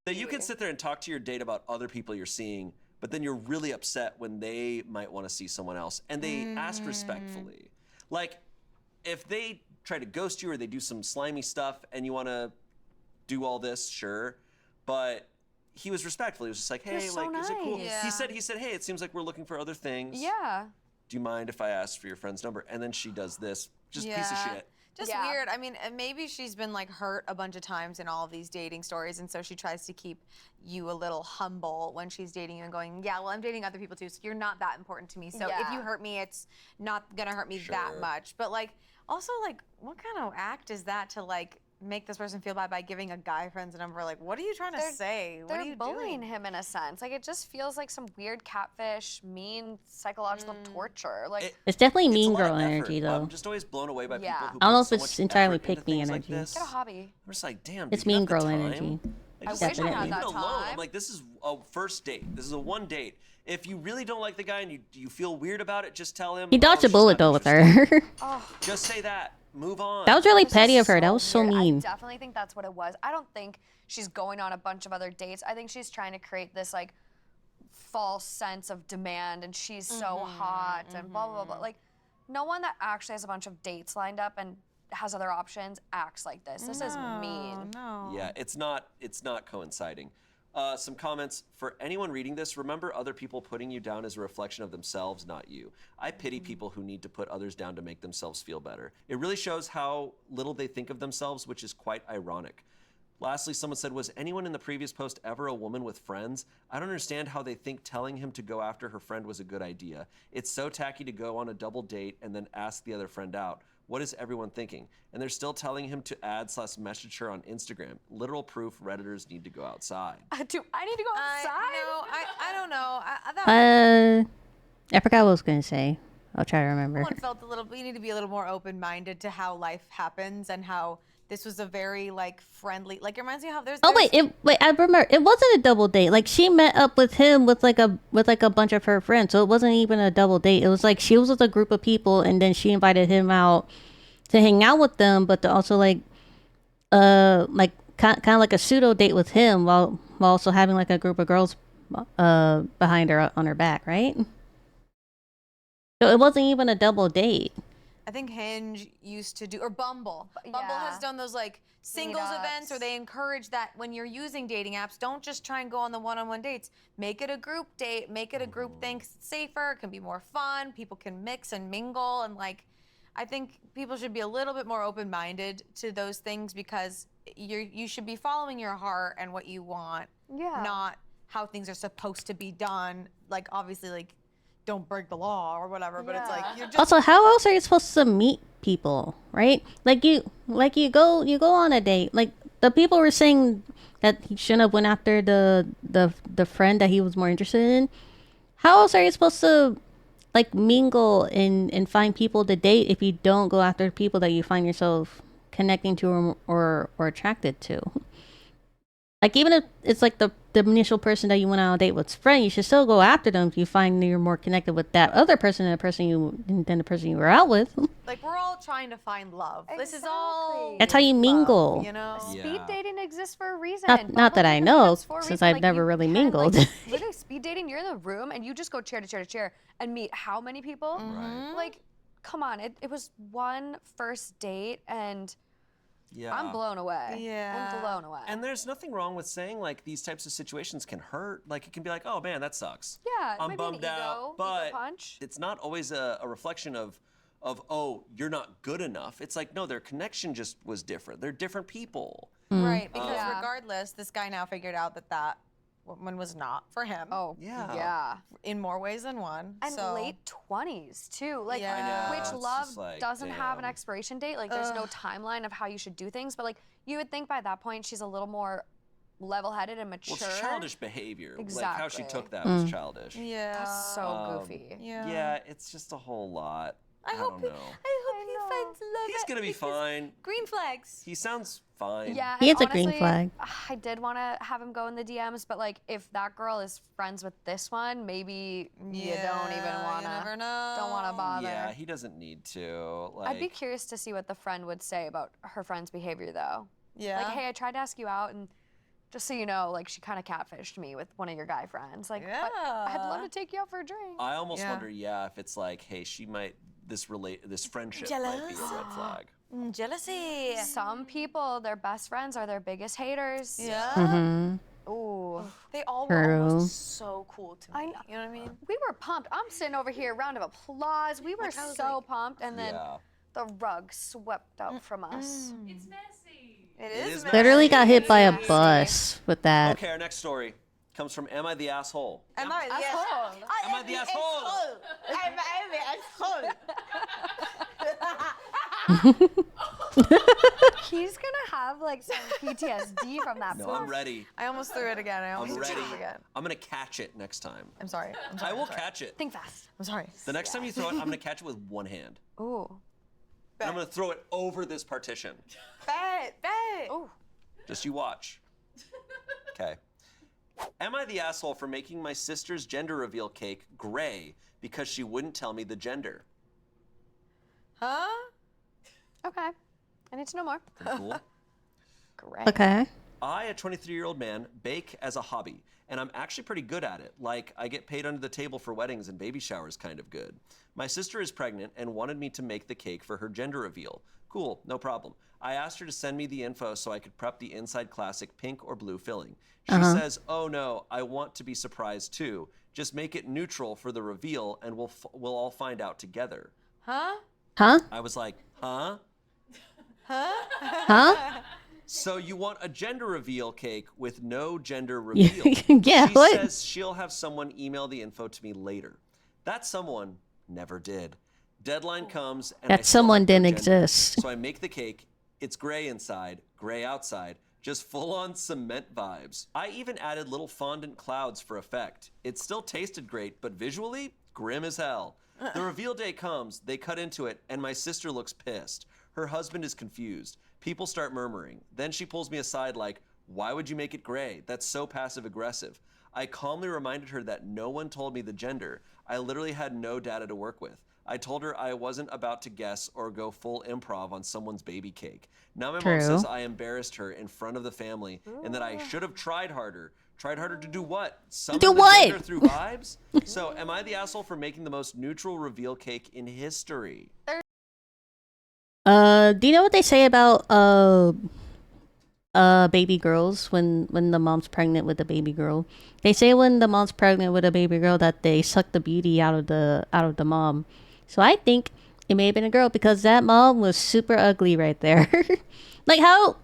That you can sit there and talk to your date about other people you're seeing, but then you're really upset when they might want to see someone else, and they ask respectfully. Like, if they try to ghost you or they do some slimy stuff and you want to do all this, sure, but he was respectful. He was just like, hey, so like, is it cool? nice. He said, hey, it seems like we're looking for other things. Yeah. Do you mind if I ask for your friend's number? And then she does this, just piece of shit. Just Yeah. weird. I mean, maybe she's been like hurt a bunch of times in all of these dating stories, and so she tries to keep you a little humble when she's dating you and going, yeah, well, I'm dating other people too, so you're not that important to me. So if Yeah. you hurt me, it's not gonna hurt me that much. But like, also like, what kind of act is that to like make this person feel bad by giving a guy friend's number? Like, what are you trying to say? What They're are you bullying doing? him in a sense. Like it just feels like some weird catfish, mean psychological torture. Like It's definitely It's a mean lot of girl effort. energy though. I'm just always blown away by Yeah. people who I don't know put if so it's much entirely effort into pick me things energy. Like this. get a hobby. I'm just like, damn, It's dude, you mean have the girl time? energy. Like, I just wish I leave had it that alone. time. I'm like, this is a first date. This is a one date. If you really don't like the guy and you feel weird about it, just tell him. He dodged "Oh, a she's bullet not though with interested." her. Just say that. Move on. That was really This petty is of her. That was so weird. mean. I definitely think that's what it was. I don't think she's going on a bunch of other dates. I think she's trying to create this like false sense of demand and she's so hot and blah blah blah. Like no one that actually has a bunch of dates lined up and has other options acts like this. This is mean. No. Yeah, it's not coinciding. Some comments for anyone reading this. Remember, other people putting you down is a reflection of themselves, not you. I pity people who need to put others down to make themselves feel better. It really shows how little they think of themselves, which is quite ironic. Lastly, someone said, was anyone in the previous post ever a woman with friends? I don't understand how they think telling him to go after her friend was a good idea. It's so tacky to go on a double date and then ask the other friend out. What is everyone thinking? And they're still telling him to add/message her on Instagram. Literal proof Redditors need to go outside. I need to go outside. I don't know. I forgot what I was gonna say. I'll try to remember. Someone felt we need to be a little more open-minded to how life happens and how this was a very like friendly, like it reminds me of how there's. Oh wait, I remember it wasn't a double date. Like she met up with him with like a bunch of her friends, so it wasn't even a double date. It was like she was with a group of people, and then she invited him out to hang out with them, but to also like kind of like a pseudo date with him while also having like a group of girls behind her on her back, right? So it wasn't even a double date. I think Hinge used to do, or Bumble. Bumble Yeah. has done those like singles Meetups. events where they encourage that when you're using dating apps, don't just try and go on the one-on-one dates. Make it a group date, make it a group thing. 'Cause it's safer, it can be more fun, people can mix and mingle, and like, I think people should be a little bit more open-minded to those things because you should be following your heart and what you want, Yeah. not how things are supposed to be done. Like obviously, like don't break the law or whatever, but it's like you're just Also, how else are you supposed to meet people, right? Like you go on a date. Like the people were saying that he shouldn't have went after the friend that he was more interested in. How else are you supposed to like mingle and find people to date if you don't go after people that you find yourself connecting to or attracted to? Like even if it's like the initial person that you went on a date with's friend, you should still go after them if you find you're more connected with that other person than the person you were out with. like we're all trying to find love. This is all. Exactly. That's how you mingle. love, you know. Yeah. Speed dating exists for a reason. Not that Bumble I even know, exists for a since reason. I've Like, never you really can, mingled. Like, literally, speed dating, you're in the room and you just go chair to chair to chair and meet how many people? Right. Like, come on, it was one first date and Yeah. I'm blown away. Yeah. I'm blown away. And there's nothing wrong with saying like these types of situations can hurt. Like it can be like, oh man, that sucks. yeah, I'm maybe bummed an ego, out, but ego punch. it's not always a reflection of oh, you're not good enough. It's like no, their connection just was different. They're different people. Right, because Yeah. regardless, this guy now figured out that woman was not for him. Oh, Yeah. yeah. In more ways than one. And so. late 20s too. Like, Yeah. I know, which it's love just like, doesn't have an damn. expiration date. Like, there's no timeline of how you should do things. But like, you would think by that point she's a little more level-headed and mature. Well, it's childish behavior. Like how she Exactly. took that was childish. Yeah. That's so goofy. Yeah, it's just a whole lot. I hope don't know. I hope he finds love. He's gonna be fine. Green flags. He sounds fine. Yeah, He and is a green honestly, flag. I did want to have him go in the DMs, but like, if that girl is friends with this one, maybe you don't even You wanna. never know. Don't wanna bother. Yeah, he doesn't need to. Like, I'd be curious to see what the friend would say about her friend's behavior, though. Yeah. Like, hey, I tried to ask you out, and just so you know, like, she kind of catfished me with one of your guy friends. Like, but I'd love to take you out for a drink. I almost Yeah. wonder, if it's like, hey, she might this friendship might be a red flag. Jealousy. Some people, their best friends are their biggest haters. Yeah. Mm-hmm. Ooh. They all were True. almost so cool to me. I know. You know what I mean? We were pumped. I'm sitting over here, round of applause. We were Like, I was so like- pumped, and then Yeah. the rug swept out from us. It's messy. It is is. messy. Literally got hit by a Messy. bus with that. Okay, our next story comes from Am I the Asshole? Am I the Asshole. asshole? Am I the asshole? Am I the asshole? He's gonna have like some PTSD from that. No, poor- I'm ready. I almost threw it again. I I'm almost ready. threw it again. I'm gonna catch it next time. I'm sorry. I'm sorry. I will I'm sorry. catch it. Think fast. I'm sorry. The next time you throw it, I'm gonna catch it with one hand. Ooh. And I'm gonna throw it over this partition. Bet. Ooh. Just you watch. Okay. Am I the asshole for making my sister's gender reveal cake gray because she wouldn't tell me the gender? Huh? Okay. I need to know more. Pretty cool. Great. Okay. I, a 23-year-old man, bake as a hobby, and I'm actually pretty good at it. Like, I get paid under the table for weddings and baby showers kind of good. My sister is pregnant and wanted me to make the cake for her gender reveal. Cool, no problem. I asked her to send me the info so I could prep the inside classic pink or blue filling. She says, oh no, I want to be surprised too. Just make it neutral for the reveal and we'll all find out together. Huh? Huh? I was like, huh? Huh? So you want a gender reveal cake with no gender reveal? Yeah, She what? says she'll have someone email the info to me later. That someone never did. Deadline comes and I That still someone have no didn't gender. exist. So I make the cake. It's gray inside, gray outside, just full-on cement vibes. I even added little fondant clouds for effect. It still tasted great, but visually, grim as hell. The reveal day comes, they cut into it, and my sister looks pissed. Her husband is confused. People start murmuring. Then she pulls me aside like, why would you make it gray? That's so passive-aggressive. I calmly reminded her that no one told me the gender. I literally had no data to work with. I told her I wasn't about to guess or go full improv on someone's baby cake. Now my mom True. says I embarrassed her in front of the family and that I should have tried harder. Tried harder to do what? Summon Do the what? gender through vibes? So am I the asshole for making the most neutral reveal cake in history? Do you know what they say about baby girls when the mom's pregnant with the baby girl? They say when the mom's pregnant with a baby girl that they suck the beauty out of the mom. So I think it may have been a girl because that mom was super ugly right there. Like how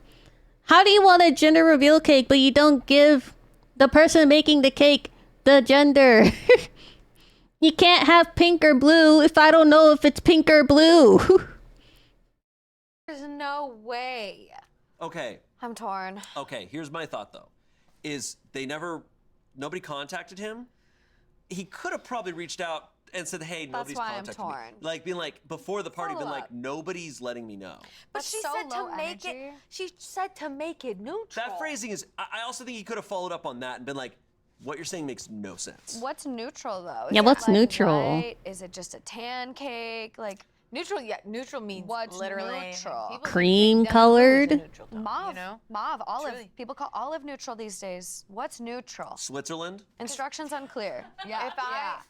do you want a gender reveal cake but you don't give the person making the cake the gender? You can't have pink or blue if I don't know if it's pink or blue. There's no way. Okay, I'm torn. okay, here's my thought though. Is nobody contacted him? He could have probably reached out and said, hey, nobody's why I'm contacted me. torn. Like being like, before the party, been Follow like, up. nobody's letting me know. But That's she so said low to make it. energy. She said to make it neutral. That phrasing is, I also think he could have followed up on that and been like, what you're saying makes no sense. What's neutral though? Yeah, Is what's it, like, neutral? white? Is it just a tan cake? Like Neutral, yeah. Neutral means What's literally neutral? people think Cream that color is a colored? neutral tone, mauve, You know? mauve, olive. Truly. People call olive neutral these days. What's neutral? Switzerland? Instructions unclear. Yeah.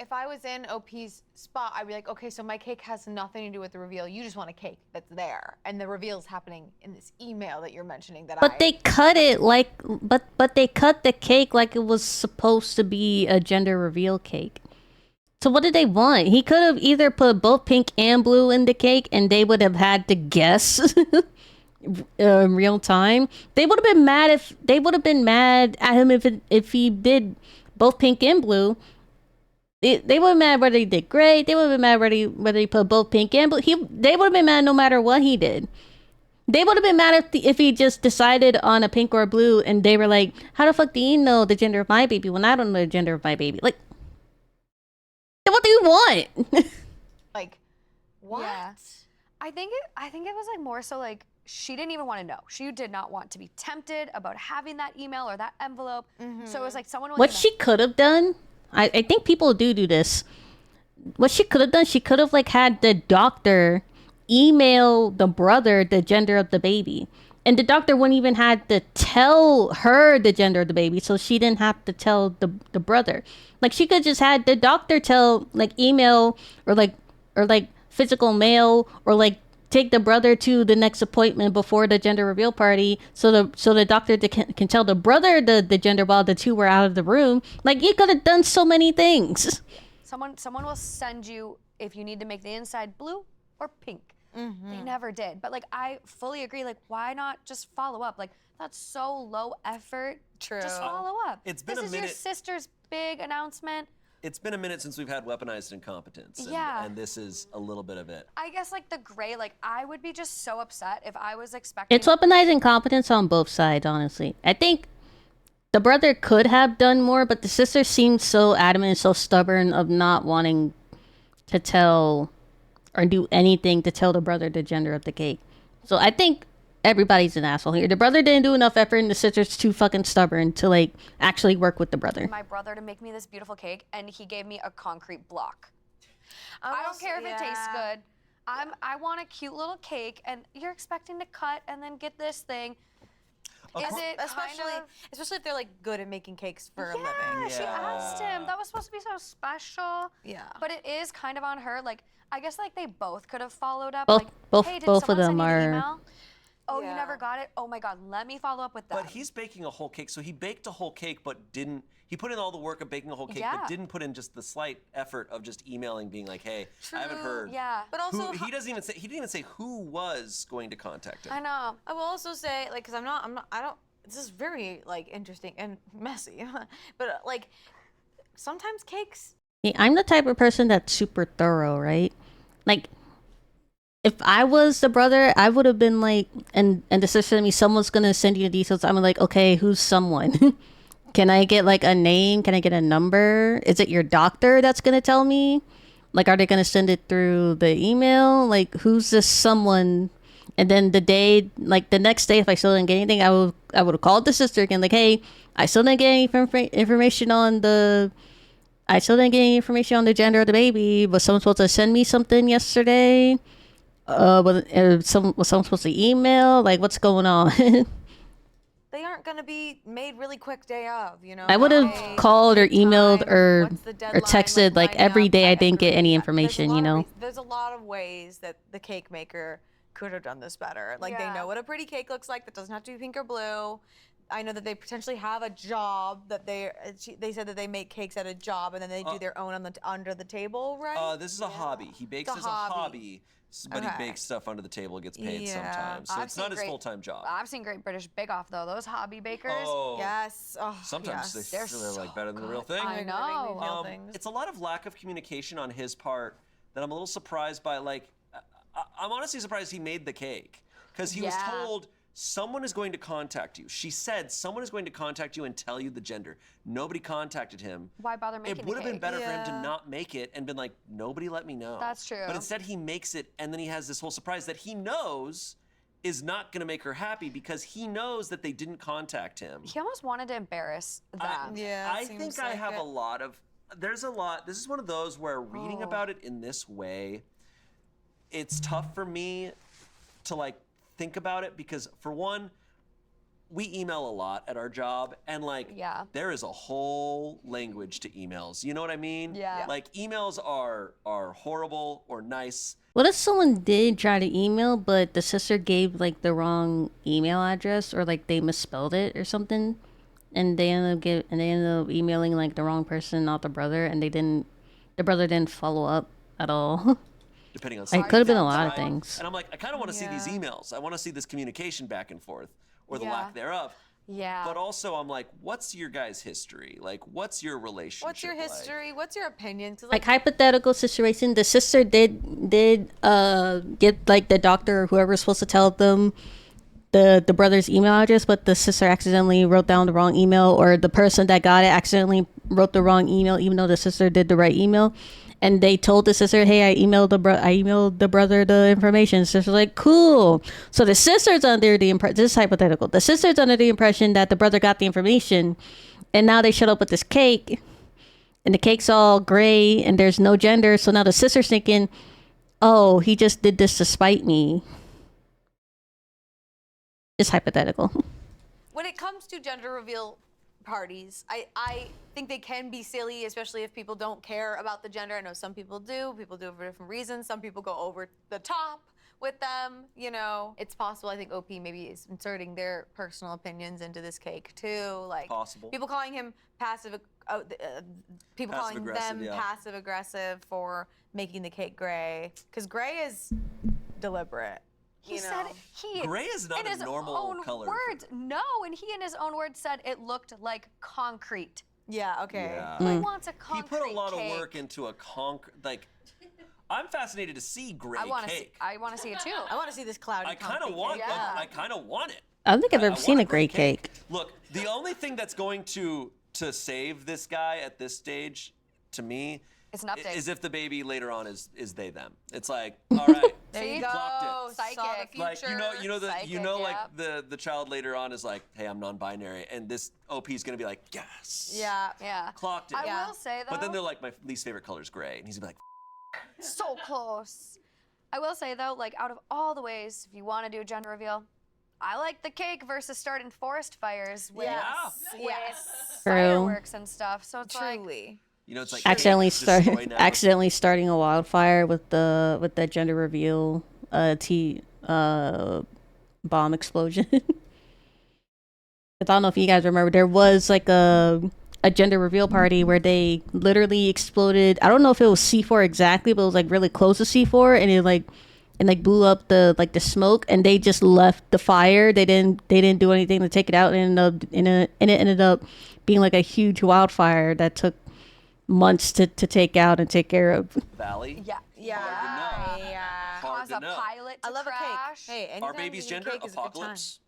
If I was in OP's spot, I'd be like, okay, so my cake has nothing to do with the reveal. You just want a cake that's there, and the reveal is happening in this email that you're mentioning. But they cut it like, but they cut the cake like it was supposed to be a gender reveal cake. So what did they want? He could have either put both pink and blue in the cake, and they would have had to guess in real time. They would have been mad at him if he did both pink and blue. They would have been mad whether he did gray. They would have been mad whether he put both pink and blue. They would have been mad no matter what he did. They would have been mad if he just decided on a pink or a blue, and they were like, "How the fuck do you know the gender of my baby when I don't know the gender of my baby?" Like, what do you want? Like, what? Yeah. I think it was like more so like she didn't even want to know. She did not want to be tempted about having that email or that envelope. So it was like someone will What email- she could have done, I think people do this. What she could have done, she could have like had the doctor email the brother the gender of the baby, and the doctor wouldn't even had to tell her the gender of the baby, so she didn't have to tell the brother. Like she could just had the doctor tell, like, email or like physical mail, or like take the brother to the next appointment before the gender reveal party, so the doctor can tell the brother the gender while the two were out of the room. Like, you could have done so many things. Someone will send you if you need to make the inside blue or pink. They never did. But like I fully agree. Like, why not just follow up? Like, that's so low effort. True. Just follow up. It's been this a is your minute- sister's big announcement. It's been a minute since we've had weaponized incompetence. And, Yeah. and this is a little bit of it. I guess like the gray, like I would be just so upset if I was expecting. It's weaponized incompetence on both sides, honestly. I think the brother could have done more, but the sister seemed so adamant and so stubborn of not wanting to tell or do anything to tell the brother the gender of the cake. So I think everybody's an asshole here. The brother didn't do enough effort, and the sister's too fucking stubborn to like actually work with the brother. my brother to make me this beautiful cake, and he gave me a concrete block. I don't care if it tastes good. I want a cute little cake, and you're expecting to cut and then get this thing. Is it Especially if they're like good at making cakes for a Yeah, living. she asked him. That was supposed to be so special. Yeah. But it is kind of on her. Like, I guess like they both could have followed up. Both- like, both- hey, did both of someone them send you the are- email? Oh, Yeah. you never got it? Oh my God, let me follow up with that. But he's baking a whole cake, so he baked a whole cake, but didn't. He put in all the work of baking a whole cake, Yeah. but didn't put in just the slight effort of just emailing, being like, "Hey, I haven't heard." Yeah. But also, He doesn't even say. He didn't even say who was going to contact him. I know. I will also say, like, because I don't. This is very like interesting and messy, but like, sometimes cakes. Yeah, I'm the type of person that's super thorough, right? Like, if I was the brother, I would have been like, and the sister to me, someone's gonna send you the details. I'm like, okay, who's someone? Can I get like a name? Can I get a number? Is it your doctor that's gonna tell me? Like, are they gonna send it through the email? Like, who's this someone? And then the next day, if I still didn't get anything, I would have called the sister again, like, hey, I still didn't get any information on the. I still didn't get any information on the gender of the baby. Was someone supposed to send me something yesterday? Was someone supposed to email? Like, what's going on? They aren't gonna be made really quick day of, you know. I would have Hey, called or emailed time, or what's the deadline, texted like lining every up. day. I didn't get agree any with that. There's a information, lot you of know. there's a lot of ways that the cake maker could have done this better. Like, they Yeah. know what a pretty cake looks like. That doesn't have to be pink or blue. I know that they potentially have a job that they said that they make cakes at a job and then they do their own under the table, right? This is a hobby. He bakes It's a as a hobby. hobby, but he Okay. bakes stuff under the table, gets paid Yeah. sometimes. So I've it's not seen his great- full-time job. I've seen Great British Bake Off though. Those hobby bakers. Oh, Yes. Oh, sometimes yes. they're like better than the real thing. I know. It's a lot of lack of communication on his part that I'm a little surprised by. Like, I'm honestly surprised he made the cake, because he was Yeah. told someone is going to contact you. She said someone is going to contact you and tell you the gender. Nobody contacted him. Why bother making It the would have been cake? better for him to Yeah. not make it and been like, nobody let me know. That's true. But instead he makes it, and then he has this whole surprise that he knows is not going to make her happy, because he knows that they didn't contact him. He almost wanted to embarrass them. Yeah, it I seems think I like have it. a lot of. There's a lot. This is one of those where reading Oh. about it in this way, it's tough for me to like think about it, because for one, we email a lot at our job, and like Yeah. there is a whole language to emails. You know what I mean? Yeah. Like, emails are horrible or nice. What if someone did try to email, but the sister gave like the wrong email address, or like they misspelled it or something, and they ended up emailing like the wrong person, not the brother, and the brother didn't follow up at all. Depending on It something. could have been a lot of Right? things. And I'm like, I kind of want to see these Yeah. emails. I want to see this communication back and forth, or the Yeah. lack thereof. Yeah. But also, I'm like, what's your guys' history? Like, what's your relationship? What's your history? What's your opinion? 'Cause, Like hypothetical situation, the sister did get like the doctor or whoever's supposed to tell them the brother's email address, but the sister accidentally wrote down the wrong email, or the person that got it accidentally wrote the wrong email, even though the sister did the right email. And they told the sister, "Hey, I emailed the brother the information." The sister's like, "Cool." So the sister's under the impression. This is hypothetical. The sister's under the impression that the brother got the information, and now they showed up with this cake, and the cake's all gray, and there's no gender. So now the sister's thinking, "Oh, he just did this to spite me." It's hypothetical. when it comes to gender reveal parties, I think they can be silly, especially if people don't care about the gender. I know some people do. People do it for different reasons. Some people go over the top with them. You know, it's possible. I think OP maybe is inserting their personal opinions into this cake too. Like Possible. people calling him people calling Passive-aggressive, them yeah. passive aggressive for making the cake gray, because gray is deliberate. He you said know? he. Gray is not in a his normal own color for- words. No, and he in his own words said it looked like concrete. Yeah. Okay. Yeah. Who wants a He concrete put a lot cake? of work into a like. I'm fascinated to see gray I want to see. cake. I want to see it too. I want to see this cloudy. I kind of concrete want. cake. Yeah. I kind of want it. I don't think I've I ever seen want a gray cake. Look, the only thing that's going to save this guy at this stage, to me, It's an update. is if the baby later on is they them. It's like, all right, There See? you Clocked go. it. Psychic. Saw the future. like Psychic, like the child later on is like, hey, I'm non-binary, and this OP is gonna be like, yes, Yeah. Yeah. clocked it. I will say though. But then they're like, my least favorite color is gray, and he's gonna be like, so close. I will say though, like out of all the ways, if you want to do a gender reveal, I like the cake versus starting forest fires with, Yes. with Yes. True. fireworks and stuff. So it's like, Truly. you know, it's like Accidentally destroy now. accidentally starting a wildfire with the gender reveal bomb explosion. 'Cause I don't know if you guys remember, there was like a gender reveal party where they literally exploded. I don't know if it was C4 exactly, but it was like really close to C4, and it blew up the smoke, and they just left the fire. They didn't do anything to take it out, and it ended up being like a huge wildfire that took months to take out and take care of. Valley. yeah, Yeah. Hard to know. Yeah. Hard cause to a know. pilot to I love crash. a cake. Hey, Our anytime baby's you eat gender cake is a good time. apocalypse.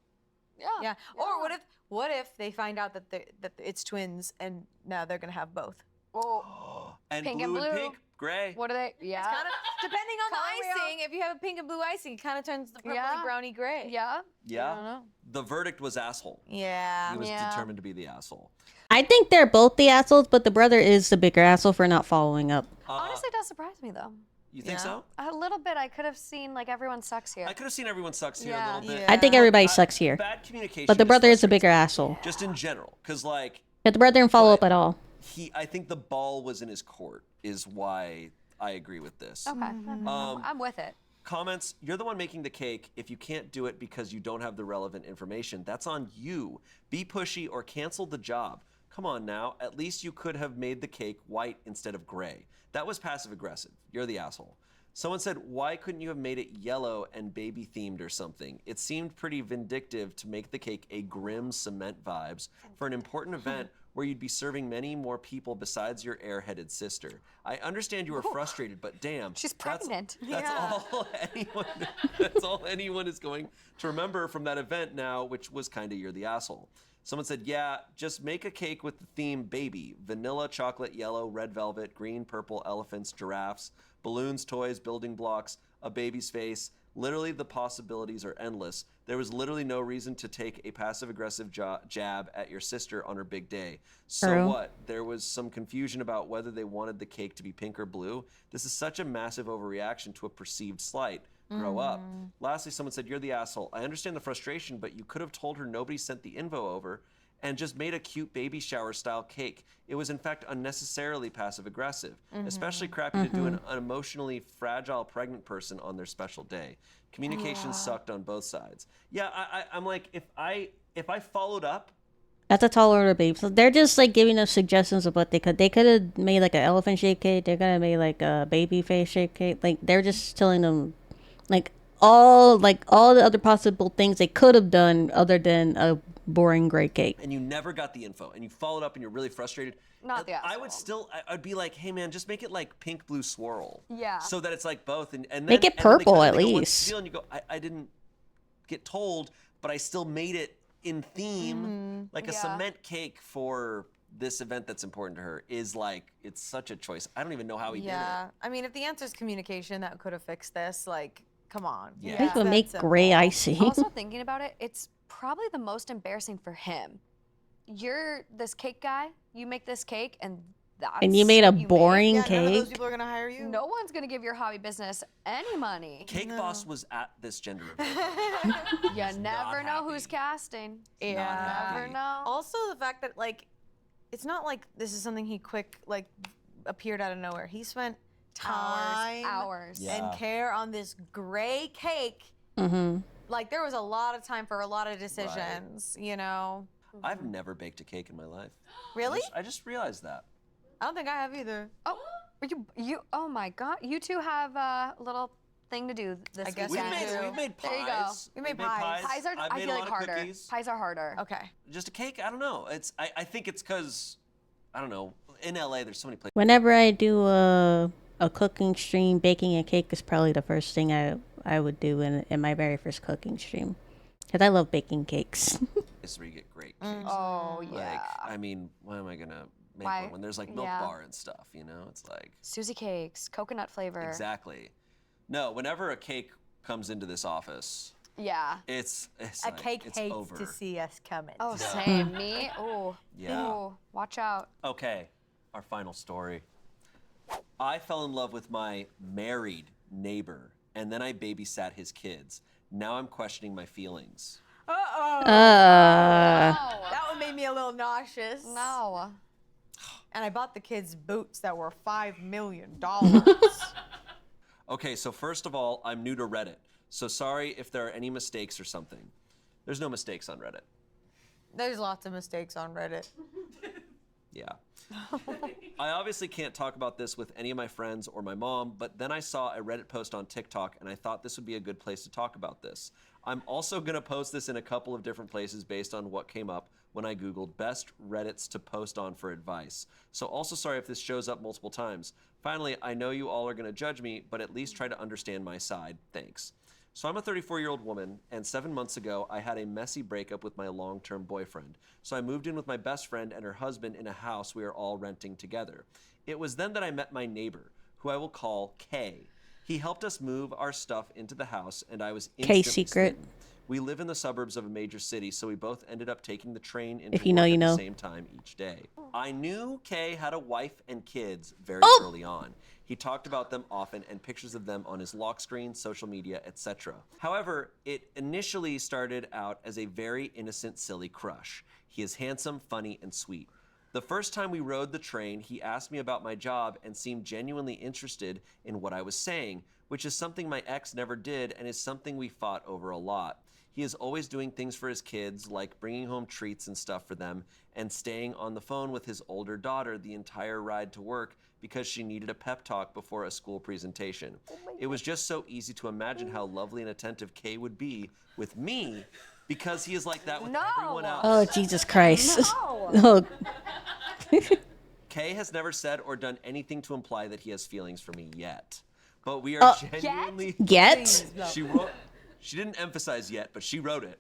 Yeah. Or what if they find out that it's twins and now they're gonna have both? Oh, And Pink blue and and blue. pink, gray. what are they? Yeah. Kind of depending on Color the wheel. icing. If you have a pink and blue icing, it kind of turns the purpley Yeah. browny gray. Yeah. I Yeah. don't know. The verdict was asshole. Yeah. He was Yeah. determined to be the asshole. I think they're both the assholes, but the brother is the bigger asshole for not following up. Honestly, it does surprise me though. You think Yeah. so? A little bit. I could have seen like everyone sucks here. I could have seen everyone sucks here Yeah. a little bit. Yeah. I think everybody sucks here, Bad communication. but the just brother is the frustrates bigger me. asshole. Just in general, because like But the brother didn't follow up But- at all. I think the ball was in his court. Is why I agree with this. Okay. I'm with it. Comments, you're the one making the cake. If you can't do it because you don't have the relevant information, that's on you. Be pushy or cancel the job. Come on now, at least you could have made the cake white instead of gray. That was passive aggressive. You're the asshole. Someone said, why couldn't you have made it yellow and baby themed or something? It seemed pretty vindictive to make the cake a grim cement vibes for an important event where you'd be serving many more people besides your airheaded sister. I understand you were frustrated, but damn. She's that's- pregnant. That's all anyone is going to remember from that event now, which was kind of you're the asshole. Someone said, yeah, just make a cake with the theme baby. Vanilla, chocolate, yellow, red velvet, green, purple, elephants, giraffes, balloons, toys, building blocks, a baby's face. Literally, the possibilities are endless. There was literally no reason to take a passive-aggressive jab at your sister on her big day. So True. what? There was some confusion about whether they wanted the cake to be pink or blue. This is such a massive overreaction to a perceived slight. Grow up. Lastly, someone said, you're the asshole. I understand the frustration, but you could have told her nobody sent the info over and just made a cute baby shower style cake. It was in fact unnecessarily passive aggressive, especially crappy to do an emotionally fragile pregnant person on their special day. Communication sucked on both sides. Yeah, I'm like, if I followed up, That's a tall order, babe. So they're just like giving us suggestions of what they could. They could have made like an elephant shaped cake. They could have made like a baby face shaped cake. Like they're just telling them, all the other possible things they could have done other than a boring gray cake. and you never got the info, and you followed up and you're really frustrated. Not the I would asshole. still, I'd be like, hey man, just make it like pink, blue swirl. Yeah. So that it's like both, and then Make it and then they purple come in at and they go, "What's least." the deal?" And you go, I didn't get told, but I still made it in theme, like a Yeah. cement cake for this event that's important to her is like, it's such a choice. I don't even know how he did Yeah. it. I mean, if the answer is communication, that could have fixed this. Like, come on. Yeah. Make It's them that make simple. gray icing. Also thinking about it, it's probably the most embarrassing for him. You're this cake guy. You make this cake, and that's And you made a what you make. boring Yeah, none of those cake. people are gonna hire you. No one's gonna give your hobby business any money. Cake Boss was at this gender reveal. You never know who's happy. casting. Yeah. Never know. Also, the fact that like, it's not like this is something he appeared out of nowhere. He spent time Hours. Yeah. and care on this gray cake. Mm-hmm. Like, there was a lot of time for a lot of decisions. You know. I've never baked a cake in my life. Really? I just realized that. I don't think I have either. Oh, you. Oh my God! You two have a little thing to do this I guess We've weekend. we do. made There you go. pies. We made pies. Pies are. I've I made feel a like lot of harder. cookies. Pies are harder. Okay. Just a cake? I don't know. I think it's because, I don't know, in LA there's so many places. Whenever I do a cooking stream, baking a cake is probably the first thing I would do in my very first cooking stream. Because I love baking cakes. Where you get great cakes. Oh yeah. Like, I mean, why am I gonna make Why- one when there's like Milk yeah. Bar and stuff, you know? It's like, Susie cakes, coconut flavor. exactly. No, whenever a cake comes into this office, Yeah. it's A like, cake it's hates over. to see us coming. Oh, same. Me? Oh. Yeah. Ooh, watch out. Okay, our final story. I fell in love with my married neighbor, and then I babysat his kids. Now I'm questioning my feelings. Uh-oh. Uh, That one made me a little nauseous. No. And I bought the kids boots that were $5 million. Okay, so first of all, I'm new to Reddit, so sorry if there are any mistakes or something. There's no mistakes on Reddit. There's lots of mistakes on Reddit. Yeah. I obviously can't talk about this with any of my friends or my mom, but then I saw a Reddit post on TikTok and I thought this would be a good place to talk about this. I'm also going to post this in a couple of different places based on what came up when I Googled best Reddits to post on for advice. So also sorry if this shows up multiple times. Finally, I know you all are going to judge me, but at least try to understand my side. Thanks. So I'm a 34-year-old woman, and 7 months ago, I had a messy breakup with my long-term boyfriend. So I moved in with my best friend and her husband in a house we are all renting together. It was then that I met my neighbor, who I will call Kay. He helped us move our stuff into the house, and I was instantly K-secret. smitten. We live in the suburbs of a major city, so we both ended up taking the train into If you know, work you at know. the same time each day. I knew Kay had a wife and kids very Oh! early on. He talked about them often and pictures of them on his lock screen, social media, etc. However, it initially started out as a very innocent, silly crush. He is handsome, funny, and sweet. The first time we rode the train, he asked me about my job and seemed genuinely interested in what I was saying, which is something my ex never did and is something we fought over a lot. He is always doing things for his kids, like bringing home treats and stuff for them, and staying on the phone with his older daughter the entire ride to work because she needed a pep talk before a school presentation. It was just so easy to imagine how lovely and attentive Kay would be with me because he is like that with No. everyone else. oh, Jesus Christ. No. Oh, Kay has never said or done anything to imply that he has feelings for me yet. But we are genuinely... get? She wrote. She didn't emphasize yet, but she wrote it.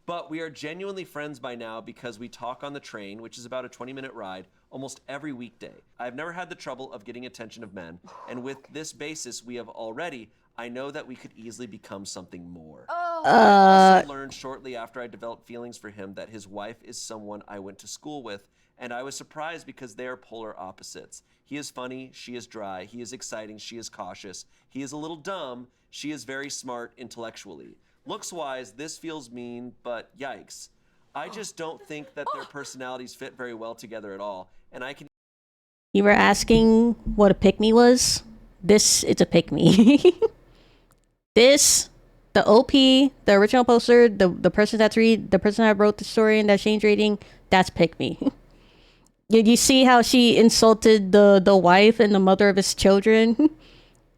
But we are genuinely friends by now because we talk on the train, which is about a 20-minute ride, almost every weekday. I've never had the trouble of getting attention of men, and with this basis we have already, I know that we could easily become something more. I also learned shortly after I developed feelings for him that his wife is someone I went to school with, and I was surprised because they are polar opposites. He is funny, she is dry. He is exciting, she is cautious. He is a little dumb, she is very smart intellectually. Looks-wise, this feels mean, but yikes. I just don't think that their personalities fit very well together at all, and I can You were asking what a pick-me was? This is a pick-me. This, the OP, the original poster, the person the person that wrote the story and that changed rating, that's pick-me. Did you see how she insulted the wife and the mother of his children?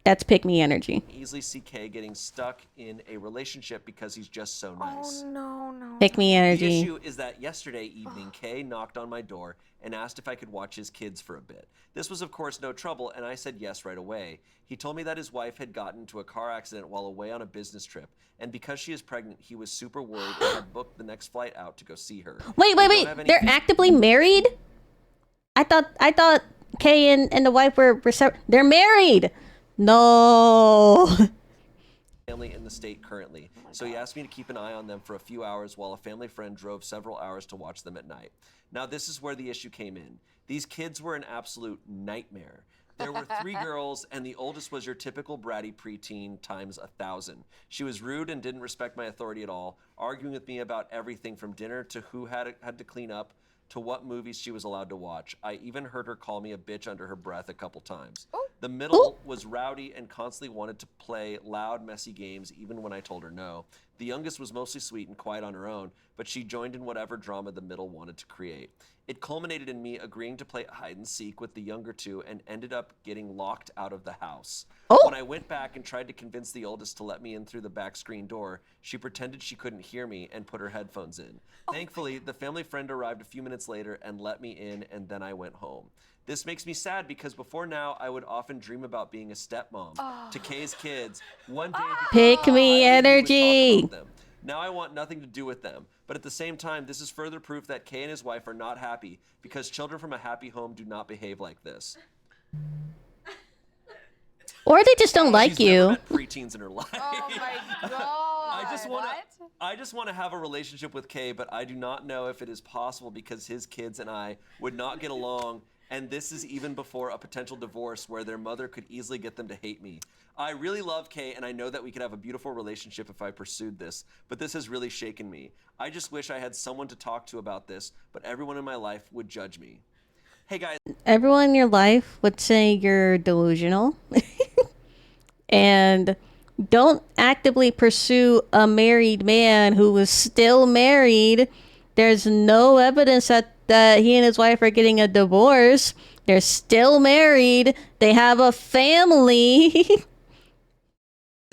That's pick-me energy. easily see Kay getting stuck in a relationship because he's just so nice. No. Pick me The energy. issue is that yesterday evening, Kay knocked on my door and asked if I could watch his kids for a bit. This was, of course, no trouble, and I said yes right away. He told me that his wife had gotten into a car accident while away on a business trip, and because she is pregnant, he was super worried and had booked the next flight out to go see her. Wait. They're actively married? I thought Kay and the wife were they're married. No. Family in the state currently, so he asked me to keep an eye on them for a few hours while a family friend drove several hours to watch them at night. Now this is where the issue came in. These kids were an absolute nightmare. There were 3 girls, and the oldest was your typical bratty preteen times 1,000. She was rude and didn't respect my authority at all, arguing with me about everything from dinner to who had to clean up to what movies she was allowed to watch. I even heard her call me a bitch under her breath a couple times. The middle was rowdy and constantly wanted to play loud, messy games even when I told her no. The youngest was mostly sweet and quiet on her own, but she joined in whatever drama the middle wanted to create. It culminated in me agreeing to play hide and seek with the younger 2 and ended up getting locked out of the house. When I went back and tried to convince the oldest to let me in through the back screen door, she pretended she couldn't hear me and put her headphones in. Thankfully, the family friend arrived a few minutes later and let me in, and then I went home. This makes me sad because before now, I would often dream about being a stepmom to Kay's kids. One day, Pick me I would talk energy. about them. Now I want nothing to do with them. But at the same time, this is further proof that Kay and his wife are not happy because children from a happy home do not behave like this. Or they just don't like She's never you. met preteens in her life. Oh my god. I just want to have a relationship with Kay, but I do not know if it is possible because his kids and I would not get along, and this is even before a potential divorce where their mother could easily get them to hate me. I really love Kay, and I know that we could have a beautiful relationship if I pursued this, but this has really shaken me. I just wish I had someone to talk to about this, but everyone in my life would judge me. Hey guys. Everyone in your life would say you're delusional. And don't actively pursue a married man who is still married. There's no evidence that he and his wife are getting a divorce. They're still married. They have a family.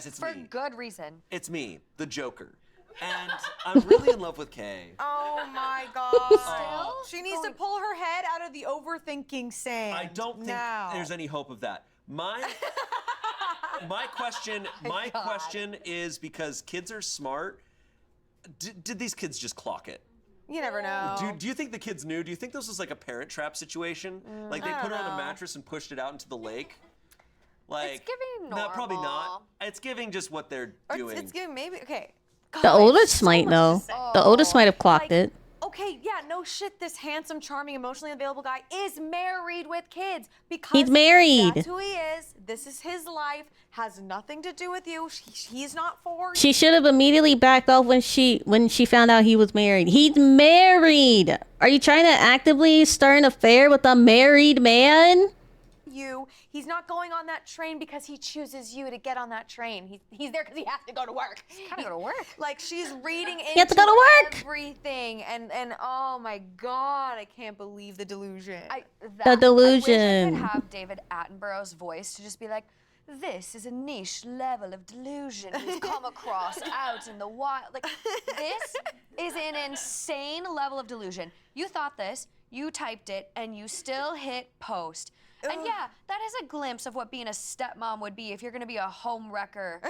It's For me. good reason. It's me, the Joker. And I'm really in love with Kay. Oh my god. She needs to pull her head out of the overthinking sand. I don't think now. there's any hope of that. My question is, because kids are smart, did these kids just clock it? You never know. Do you think the kids knew? Do you think this was like a Parent Trap situation? Like they I put don't it on a know. mattress and pushed it out into the lake? Like, giving no, probably not. normal. It's giving just what they're Or doing. It's giving maybe okay. God, The I have oldest so might much to know. say. The oldest might have clocked it. Okay, yeah, no shit. This handsome, charming, emotionally available guy is married with kids because He's married. That's who he is. This is his life. Has nothing to do with you. He's not for you. She should have immediately backed off when she found out he was married. He's married. Are you trying to actively start an affair with a married man? He's not going on that train because he chooses you to get on that train. He's there because he has to go to work. Gotta go to work. Like she's reading into has to go to work. everything, and oh my god, I can't believe the delusion. The delusion. I wish I could have David Attenborough's voice to just be like, this is a niche level of delusion we've come across out in the wild. Like, this is an insane level of delusion. You thought this, you typed it, and you still hit post. And yeah, that is a glimpse of what being a stepmom would be if you're gonna be a home wrecker.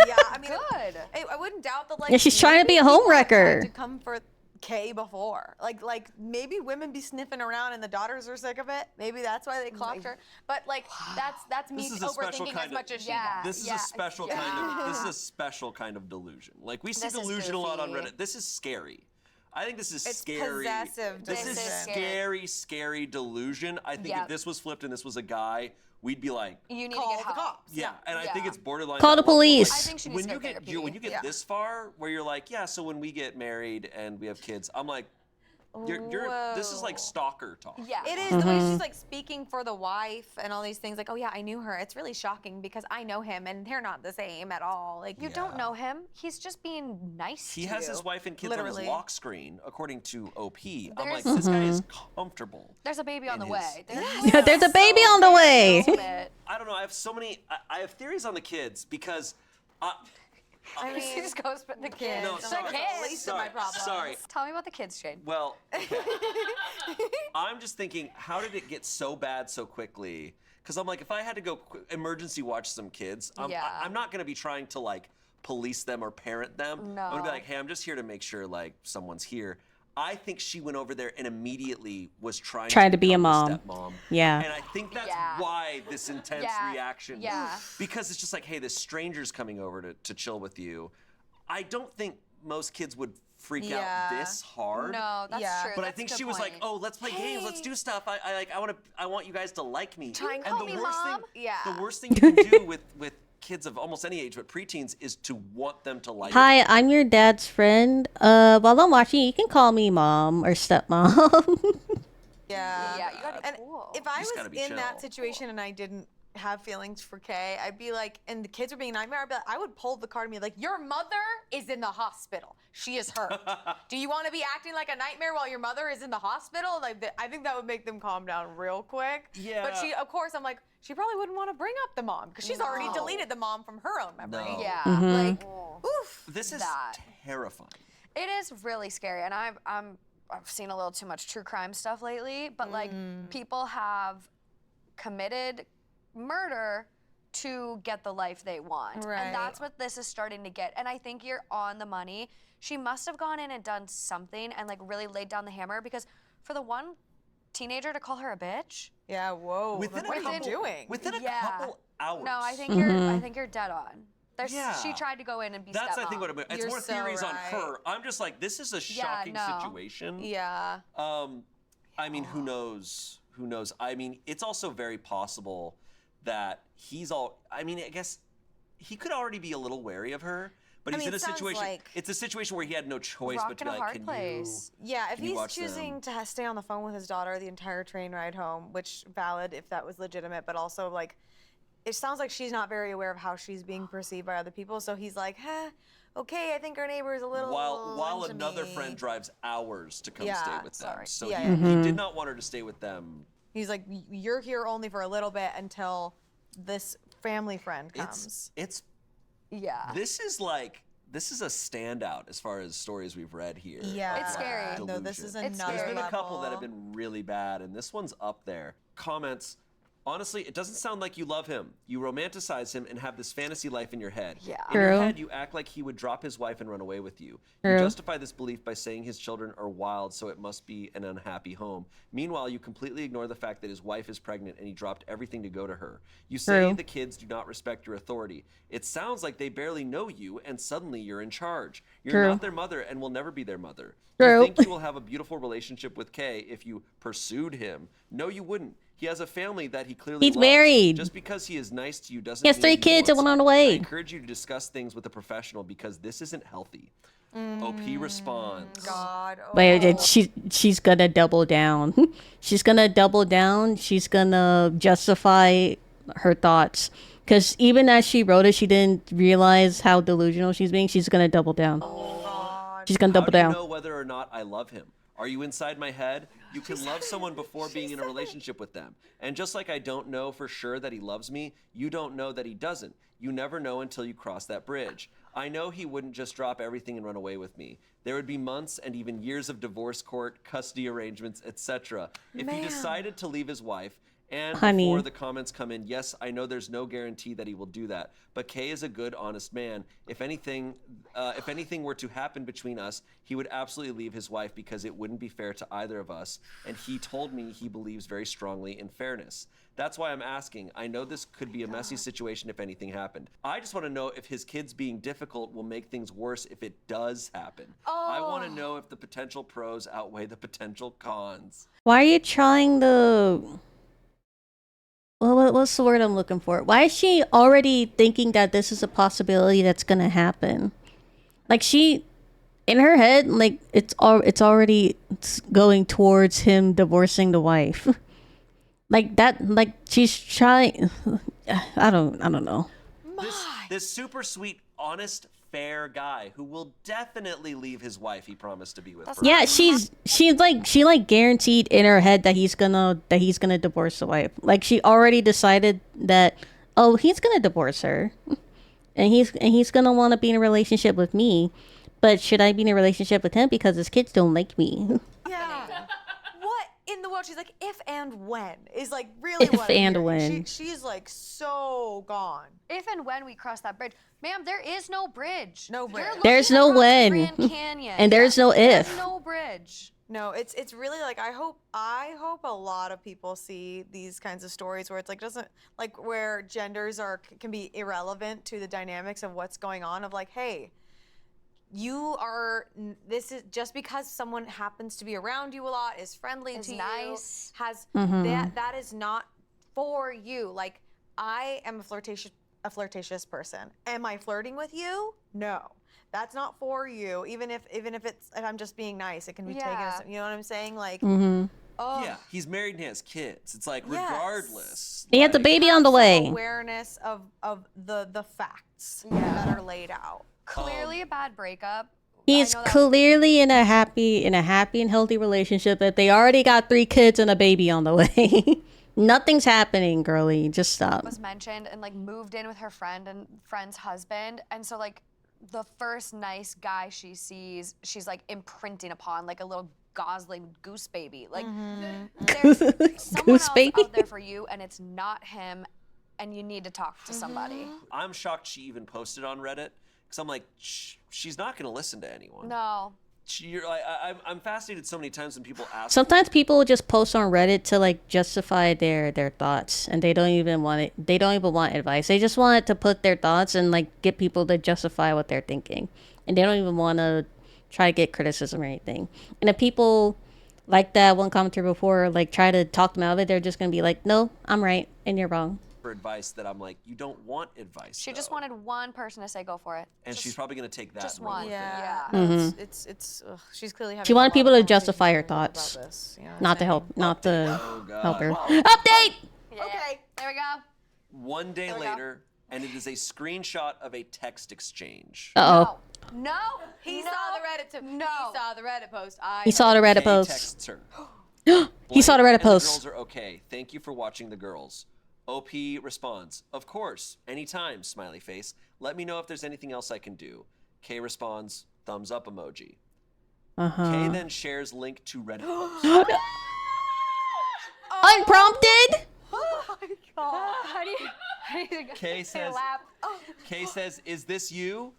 Yeah, I mean, Good. I wouldn't doubt that. Like, Yeah, she's trying to be maybe a home people have tried wrecker. To come for Kay before, like maybe women be sniffing around and the daughters are sick of it. Maybe that's why they clocked her. But like, that's me This is a special overthinking kind as of- much as she Yeah. does. This is a special kind of delusion. Like we see This is delusion a lot on goofy. Reddit. This is scary. I think this is It's scary. possessive This is delusion. scary delusion. I think Yep. if this was flipped and this was a guy, we'd be like, You need Call to get the help. cops. yeah. And I think Yeah. it's borderline. Call that the level. police. I think she needs When to you go to get therapy. when you get Yeah. this far, where you're like, yeah, so when we get married and we have kids, I'm like, this is like Whoa. stalker talk. Yeah. It is the way she's like speaking for the wife and all these things. Like, oh yeah, I knew her. It's really shocking because I know him and they're not the same at all. Like, You don't know him. He's just being nice He to has you. his wife and kids on Literally. his lock screen, according to OP. I'm like, There's- this guy is comfortable. There's a baby on the in way. his- Yeah, there's a baby on the way. Stop it. I don't know. I have so many. I have theories on the kids because I She mean, just goes for the kids. No, I'm sorry. like, That's the least of my problems. Sorry. Tell me about the kids, Jade. Well, okay. I'm just thinking, how did it get so bad so quickly? Because I'm like, if I had to go emergency watch some kids, Yeah. I'm not going to be trying to like police them or parent them. I'm going to be No. like, hey, I'm just here to make sure like someone's here. I think she went over there and immediately was trying to be a become mom. the stepmom. Yeah. And I think that's Yeah. why this intense Yeah. reaction. Yeah. Because it's just like, hey, this stranger's coming over to chill with you. I don't think most kids would freak out Yeah. this hard. No, that's Yeah. true. But I That's a think good she was like, point. "Oh, let's play games. Let's do stuff. I want you guys to like me." Try and and call the me worst Mom. thing, Yeah. the worst thing you can do with kids of almost any age, but preteens, is to want them to like you. Hi, I'm your dad's friend. While I'm watching, you can call me mom or stepmom. Yeah. Yeah, you gotta be And cool. if I You just was gotta be in chill. that situation and I didn't have feelings for Kay, I'd be like, and the kids were being a nightmare, I would pull the card and be like, your mother is in the hospital. She is hurt. Do you want to be acting like a nightmare while your mother is in the hospital? Like, I think that would make them calm down real quick. Yeah. But she, of course, I'm like, she probably wouldn't want to bring up the mom because she's already No. deleted the mom from her own memory. No. Yeah. Like, Ooh. oof. This is That. terrifying. It is really scary, and I've seen a little too much true crime stuff lately. But like, people have committed murder to get the life they want, Right. and that's what this is starting to get. And I think you're on the money. She must have gone in and done something and like really laid down the hammer, because for the one teenager to call her a bitch. Yeah, whoa. Within what a are couple, you doing? Within a Yeah. couple hours. No, I think you're dead on. Yeah. She tried to go in and be That's stepmom. I think what it's You're more so theories on right. her. I'm just like, this is a shocking no. situation. Yeah. I mean, who knows? Who knows? I mean, it's also very possible that I mean, I guess he could already be a little wary of her, but I he's mean, in a it sounds situation. like- It's a situation where he had no choice Rock but to in be a like, hard can place. Yeah, if Can you he's watch choosing them? to stay on the phone with his daughter the entire train ride home, which valid if that was legitimate, but also like, it sounds like she's not very aware of how she's being perceived by other people. So he's like, okay, I think our neighbor is a little. while into another me." friend drives hours to come Yeah, stay with them. sorry. So Yeah, he did not want her to stay with them. He's like, you're here only for a little bit until this family friend comes. It's Yeah. this is a standout as far as stories we've read here. Yeah, It's scary. No, this is Delusion. It's another There's been a level. couple that have been really bad, and this one's up there. Comments. Honestly, it doesn't sound like you love him. You romanticize him and have this fantasy life in your head. Yeah. In your True. head, you act like he would drop his wife and run away with you. You True. justify this belief by saying his children are wild, so it must be an unhappy home. Meanwhile, you completely ignore the fact that his wife is pregnant and he dropped everything to go to her. You say True. the kids do not respect your authority. It sounds like they barely know you, and suddenly you're in charge. You're True. not their mother and will never be their mother. True. You think you will have a beautiful relationship with Kay if you pursued him. No, you wouldn't. He has a family that he clearly He's loves. married. Just because he is nice to you doesn't He has mean 3 he kids and wants- one on the way. I encourage you to discuss things with a professional because this isn't healthy. OP responds. God. Oh. But she's gonna double down. She's gonna double down. She's gonna justify her thoughts. Because even as she wrote it, she didn't realize how delusional she's being. She's gonna double down. She's gonna How double do you down. know whether or not I love him? Are you inside my head? You can love someone before being in a relationship with them. And just like I don't know for sure that he loves me, you don't know that he doesn't. You never know until you cross that bridge. I know he wouldn't just drop everything and run away with me. There would be months and even years of divorce court, custody arrangements, etc. If he decided to leave his wife, and Honey. before the comments come in, yes, I know there's no guarantee that he will do that, but Kay is a good, honest man. If anything were to happen between us, he would absolutely leave his wife because it wouldn't be fair to either of us. And he told me he believes very strongly in fairness. That's why I'm asking. I know this could be a messy situation if anything happened. I just want to know if his kids being difficult will make things worse if it does happen. I want to know if the potential pros outweigh the potential cons. Why are you trying to? Well, what's the word I'm looking for? Why is she already thinking that this is a possibility that's gonna happen? Like she, in her head, like it's already going towards him divorcing the wife. Like that, like she's trying. I don't know. This super sweet, honest, fair guy who will definitely leave his wife he promised to be with. Forever. Yeah, she guaranteed in her head that he's gonna divorce the wife. Like she already decided that he's gonna divorce her. he's gonna want to be in a relationship with me, but should I be in a relationship with him because his kids don't like me? Yeah. What in the world? She's like, if and when is like really If what I'm and hearing. when. She's like so gone. If and when we cross that bridge, ma'am, there is no bridge. No bridge. You're There's looking no across the when. Grand Canyon. And there's no There's if. no bridge. No, it's really like I hope a lot of people see these kinds of stories where it's like doesn't like where genders can be irrelevant to the dynamics of what's going on of like, hey, this is just because someone happens to be around you a lot, is friendly Is to nice. you, has Mm-hmm. that is not for you. Like I am a flirtatious person. Am I flirting with you? No. That's not for you. Even if I'm just being nice, it can be taken Yeah. as, you know what I'm saying? Like Mm-hmm. oh Yeah, he's married and he has kids. It's like Yes. regardless. He had the like- baby on have the some way. awareness of the facts that are laid out. Clearly a bad breakup. He's I know that- clearly in a happy and healthy relationship that they already got 3 kids and a baby on the way. Nothing's happening, girly. Just stop. was mentioned and like moved in with her friend and friend's husband, and so like the first nice guy she sees, she's like imprinting upon like a little gosling goose baby. Like there's someone Goose else baby. out there for you, and it's not him, and you need to talk to somebody. I'm shocked she even posted on Reddit because I'm like, she's not going to listen to anyone. No. I'm fascinated so many times when people ask. Sometimes people will just post on Reddit to like justify their thoughts, and they don't even want it. They don't even want advice. They just want to put their thoughts and like get people to justify what they're thinking, and they don't even want to try to get criticism or anything. And if people like that one commenter before like try to talk them out of it, they're just gonna be like, "No, I'm right and you're wrong." for advice that I'm like, you don't want advice. She just though. wanted one person to say go for it. and she's probably going to take that. just and run one. with it. Yeah. Yeah. No, it's ugh, she's clearly having She a wanted lot people of to justify her conversations thoughts, about this, you know what I'm not to saying? help, not to Oh God. help her. Update. Yeah. Okay. There we go. One day There we go. later, and it is a screenshot of a text exchange. Uh-oh. No. He no. saw the Reddit No. He saw the Reddit post. He saw the Reddit Kay post. texts her. He saw the Blake Reddit and post. The girls are okay. Thank you for watching the girls. OP responds, of course, anytime, smiley face. Let me know if there's anything else I can do. K responds, thumbs up emoji. K then shares link to Reddit post. Unprompted. Oh my god. How do you K says, lap? K says, is this you?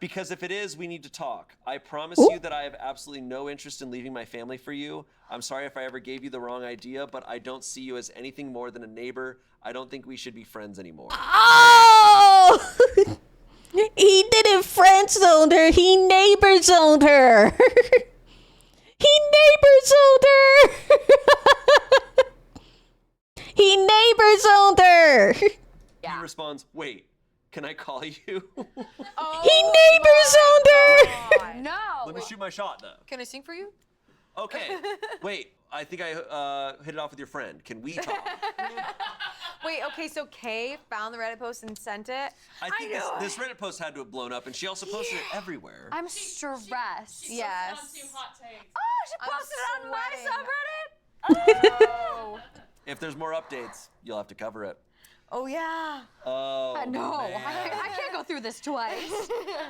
Because if it is, we need to talk. I promise you that I have absolutely no interest in leaving my family for you. I'm sorry if I ever gave you the wrong idea, but I don't see you as anything more than a neighbor. I don't think we should be friends anymore. Oh! He didn't friend zoned her. He neighbor zoned her. He neighbor zoned her. He neighbor zoned her. He responds, wait, can I call you? He neighbor zoned her. No. Let me shoot my shot, though. Can I sing for you? Okay, wait, I think I hit it off with your friend. Can we talk? Wait, okay, so Kay found the Reddit post and sent it. I think this Reddit post had to have blown up, and she also posted it everywhere. I'm stressed. Yes. On 2 hot takes. Oh, she I'm posted it on my sweating. subreddit. Oh. If there's more updates, you'll have to cover it. Oh yeah. Oh, No, man. I can't go through this twice.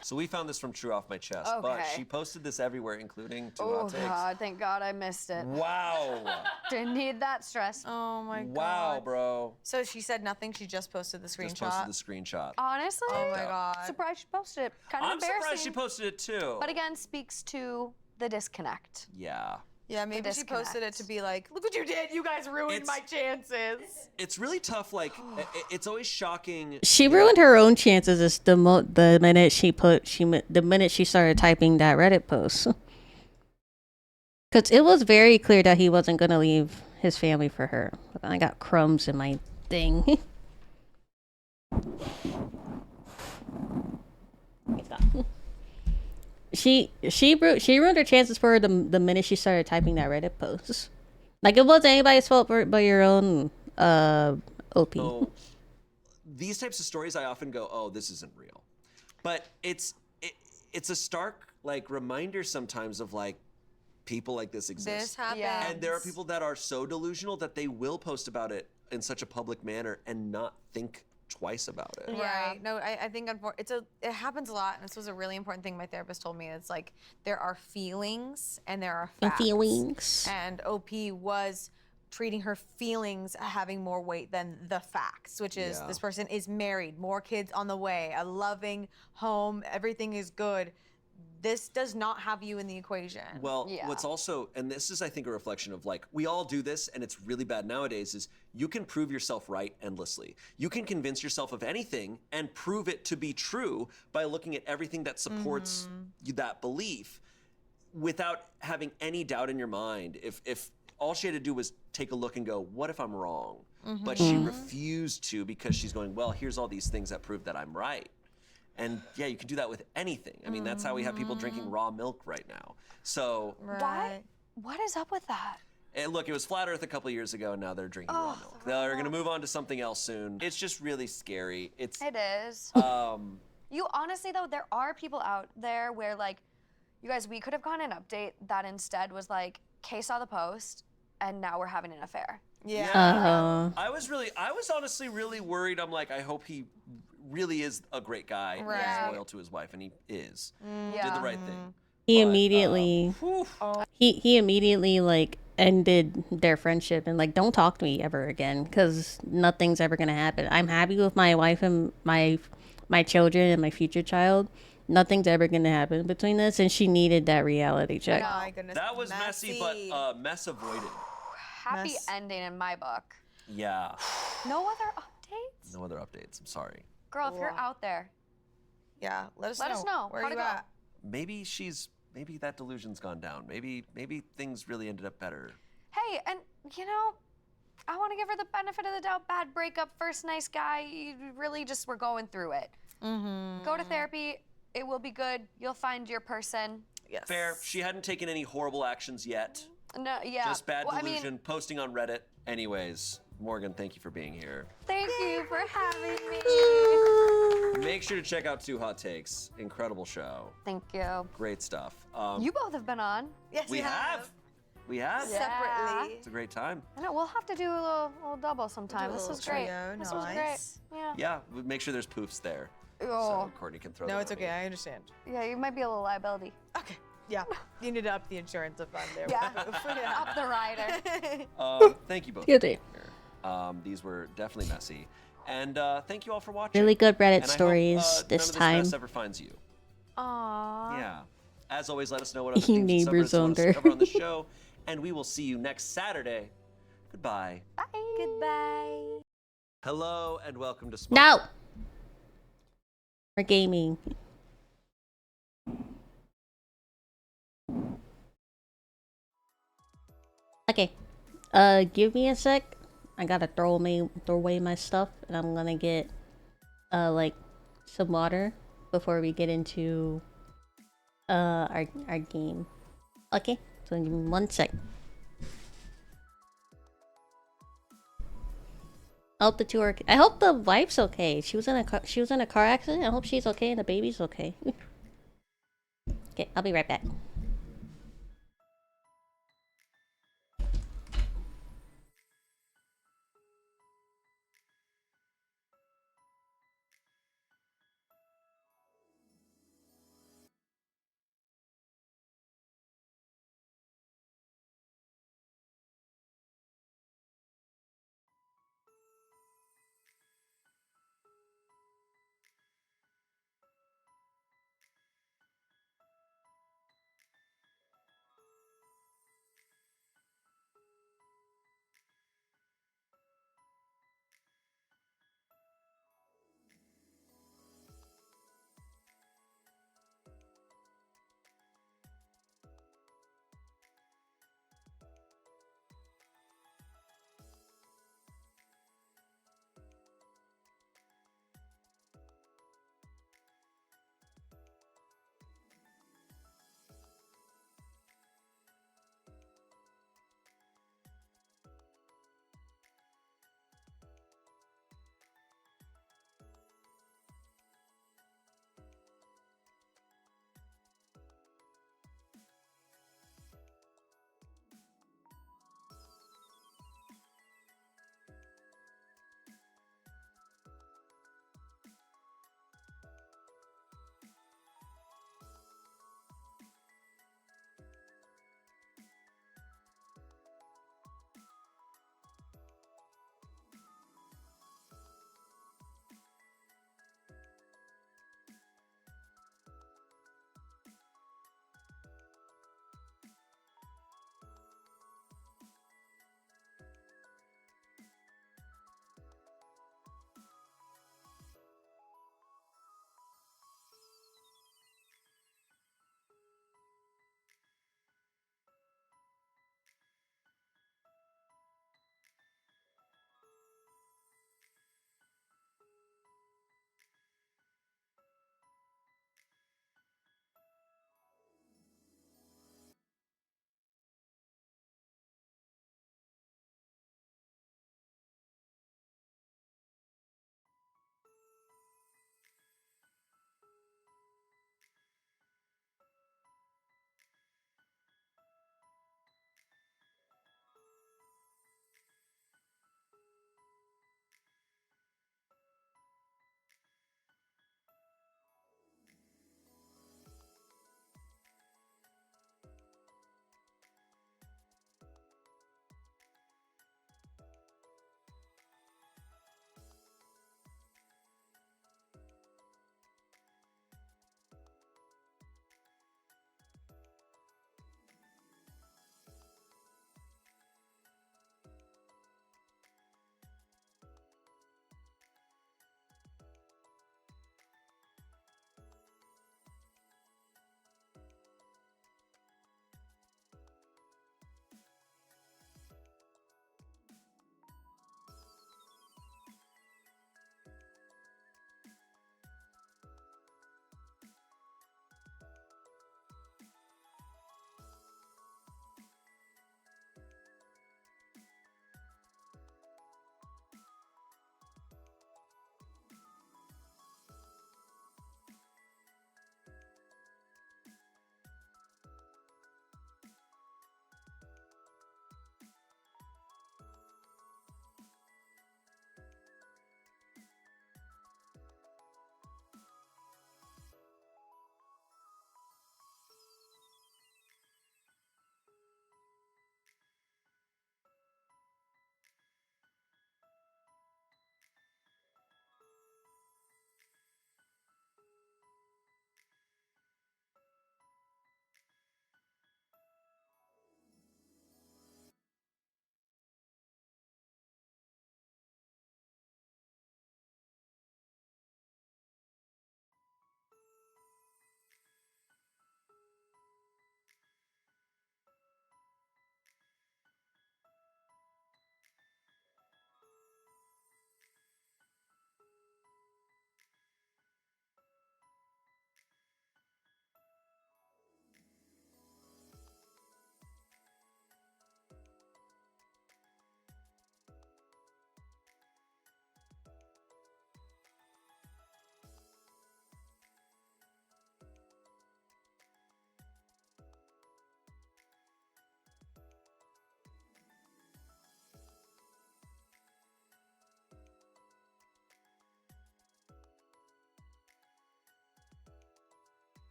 So we found this from True Off My Chest, but Okay. she posted this everywhere, including Two Oh Hot Takes. God, thank God I missed it. Wow. Didn't need that stress. Oh my god. Wow, bro. So she said nothing. She just posted the screenshot. Just posted the screenshot. Honestly, Oh my god. surprised she posted it. Kind of I'm embarrassing. surprised she posted it too. But again, speaks to the disconnect. Yeah. Yeah, maybe she posted it disconnect. to be like, look what you did. You guys ruined It's- my chances. It's really tough. Like, it's always shocking. She ruined her own chances the minute the minute she started typing that Reddit post. Cause it was very clear that he wasn't gonna leave his family for her. I got crumbs in my thing. She ruined her chances for her the minute she started typing that Reddit post. Like it wasn't anybody's fault but your own OP. So, these types of stories, I often go, "Oh, this isn't real," but it's a stark like reminder sometimes of like people like this exist. This happened. Yeah. And there are people that are so delusional that they will post about it in such a public manner and not think twice about it. Yeah. Right. No, I think it happens a lot, and this was a really important thing my therapist told me. It's like there are feelings and there are And facts. feelings. And OP was treating her feelings having more weight than the facts, which is Yeah. this person is married, more kids on the way, a loving home, everything is good. This does not have you in the equation. Well, Yeah. what's also, and this is, I think, a reflection of like, we all do this and it's really bad nowadays, is you can prove yourself right endlessly. You can convince yourself of anything and prove it to be true by looking at everything that supports that belief without having any doubt in your mind. If all she had to do was take a look and go, what if I'm wrong? But she refused to because she's going, well, here's all these things that prove that I'm right. And yeah, you can do that with anything. I mean, that's how we have people drinking raw milk right now. So, Why? What is up with that? and look, it was Flat Earth a couple years ago, and now they're drinking raw milk. They're going to move on to something else soon. It's just really scary. It's, It is. You honestly though, there are people out there where like, you guys, we could have gotten an update that instead was like, Kay saw the post, and now we're having an affair. Yeah. I was honestly really worried. I'm like, I hope he really is a great guy and Right. is loyal to his wife, and he is. Yeah. Did the right thing. He But, immediately he immediately like ended their friendship and like don't talk to me ever again because nothing's ever gonna happen. I'm happy with my wife and my children and my future child. Nothing's ever gonna happen between us, and she needed that reality check. My goodness. That was messy, but mess avoided. Happy Mess. ending in my book. Yeah. No other updates? No other updates. I'm sorry. Girl, if you're out there, Yeah, let us know. Where How'd are it you go? at? Maybe that delusion's gone down. Maybe things really ended up better. Hey, and you know, I want to give her the benefit of the doubt. Bad breakup, first nice guy. You really just were going through it. Go to therapy. It will be good. You'll find your person. Yes. Fair. She hadn't taken any horrible actions yet. No, yeah. Just bad Well, delusion, I mean, posting on Reddit. Anyways, Morgan, thank you for being here. thank you for having me. Make sure to check out Two Hot Takes. Incredible show. Thank you. Great stuff. You both have been on. Yes, we have. We have. Yeah. Separately. It's a great time. I know, we'll have to do a little double sometime. Do a This little was great. trio, This was great. nice. Yeah. Yeah, we make sure there's poofs there. Oh. So Courtney can throw No, them it's at me. okay. I understand. Yeah, you might be a little liability. Okay. Yeah. You need to up the insurance if I'm there. Yeah. Yeah. Up the rider. Thank you both. You for too. being here. These were definitely messy. And thank you all for watching. Really good Reddit And I stories hope, this none of time. This mess ever finds you. Aww. Yeah. As always, let us know what other He themes and neighbor subreddits you want us to zoned her. cover on the show. And we will see you next Saturday. Goodbye. Bye. Goodbye. Hello and welcome to Smoke. No. For gaming. Okay. Give me a sec. I gotta throw away my stuff, and I'm gonna get like some water before we get into our game. Okay. So give me 1 sec. I hope the two are. I hope the wife's okay. She was in a car accident. I hope she's okay and the baby's okay. Okay, I'll be right back.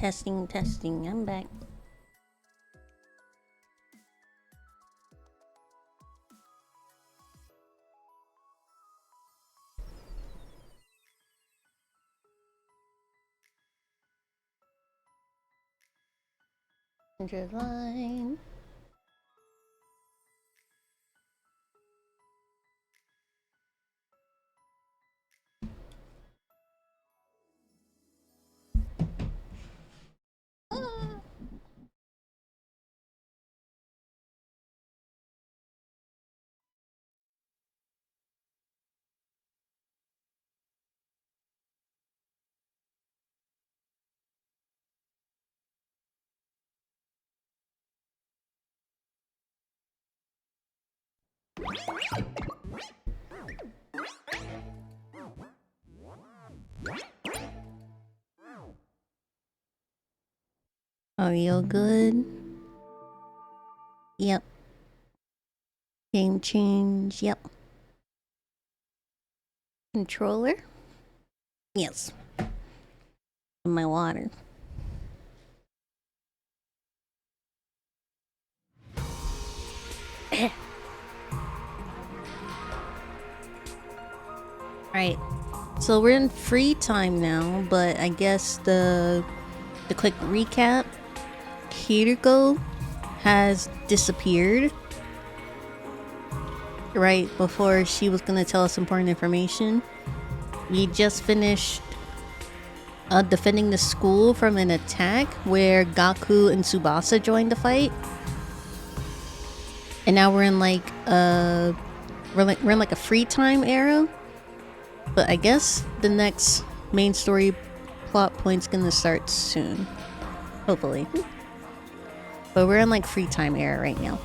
Testing, testing. I'm back. Line. Are you good? Yep. Game change. Yep. Controller? Yes. My water. Alright. So we're in free time now, but I guess the quick recap. Hiruko has disappeared right before she was gonna tell us important information. We just finished defending the school from an attack where Gaku and Tsubasa joined the fight, and now we're in like we're in like a free time era. But I guess the next main story plot point's gonna start soon, hopefully. But we're in like free time era right now.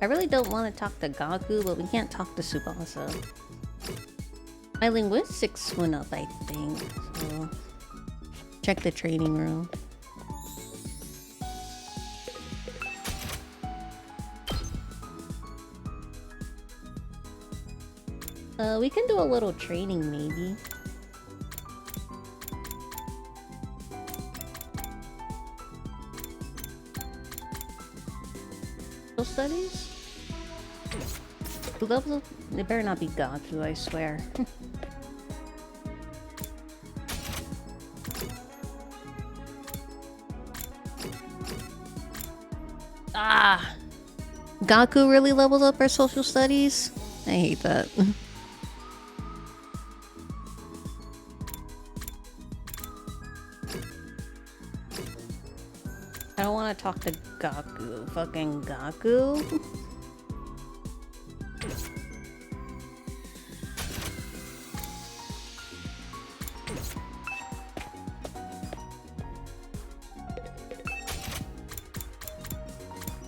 I really don't want to talk to Gaku, but we can't talk to Tsubasa. My linguistics went up, I think. So check the training room. We can do a little training, maybe. Social studies? Who levels? It better not be Gaku, I swear. Ah! Gaku really levels up our social studies? I hate that. I don't want to talk to Gaku. Fucking Gaku?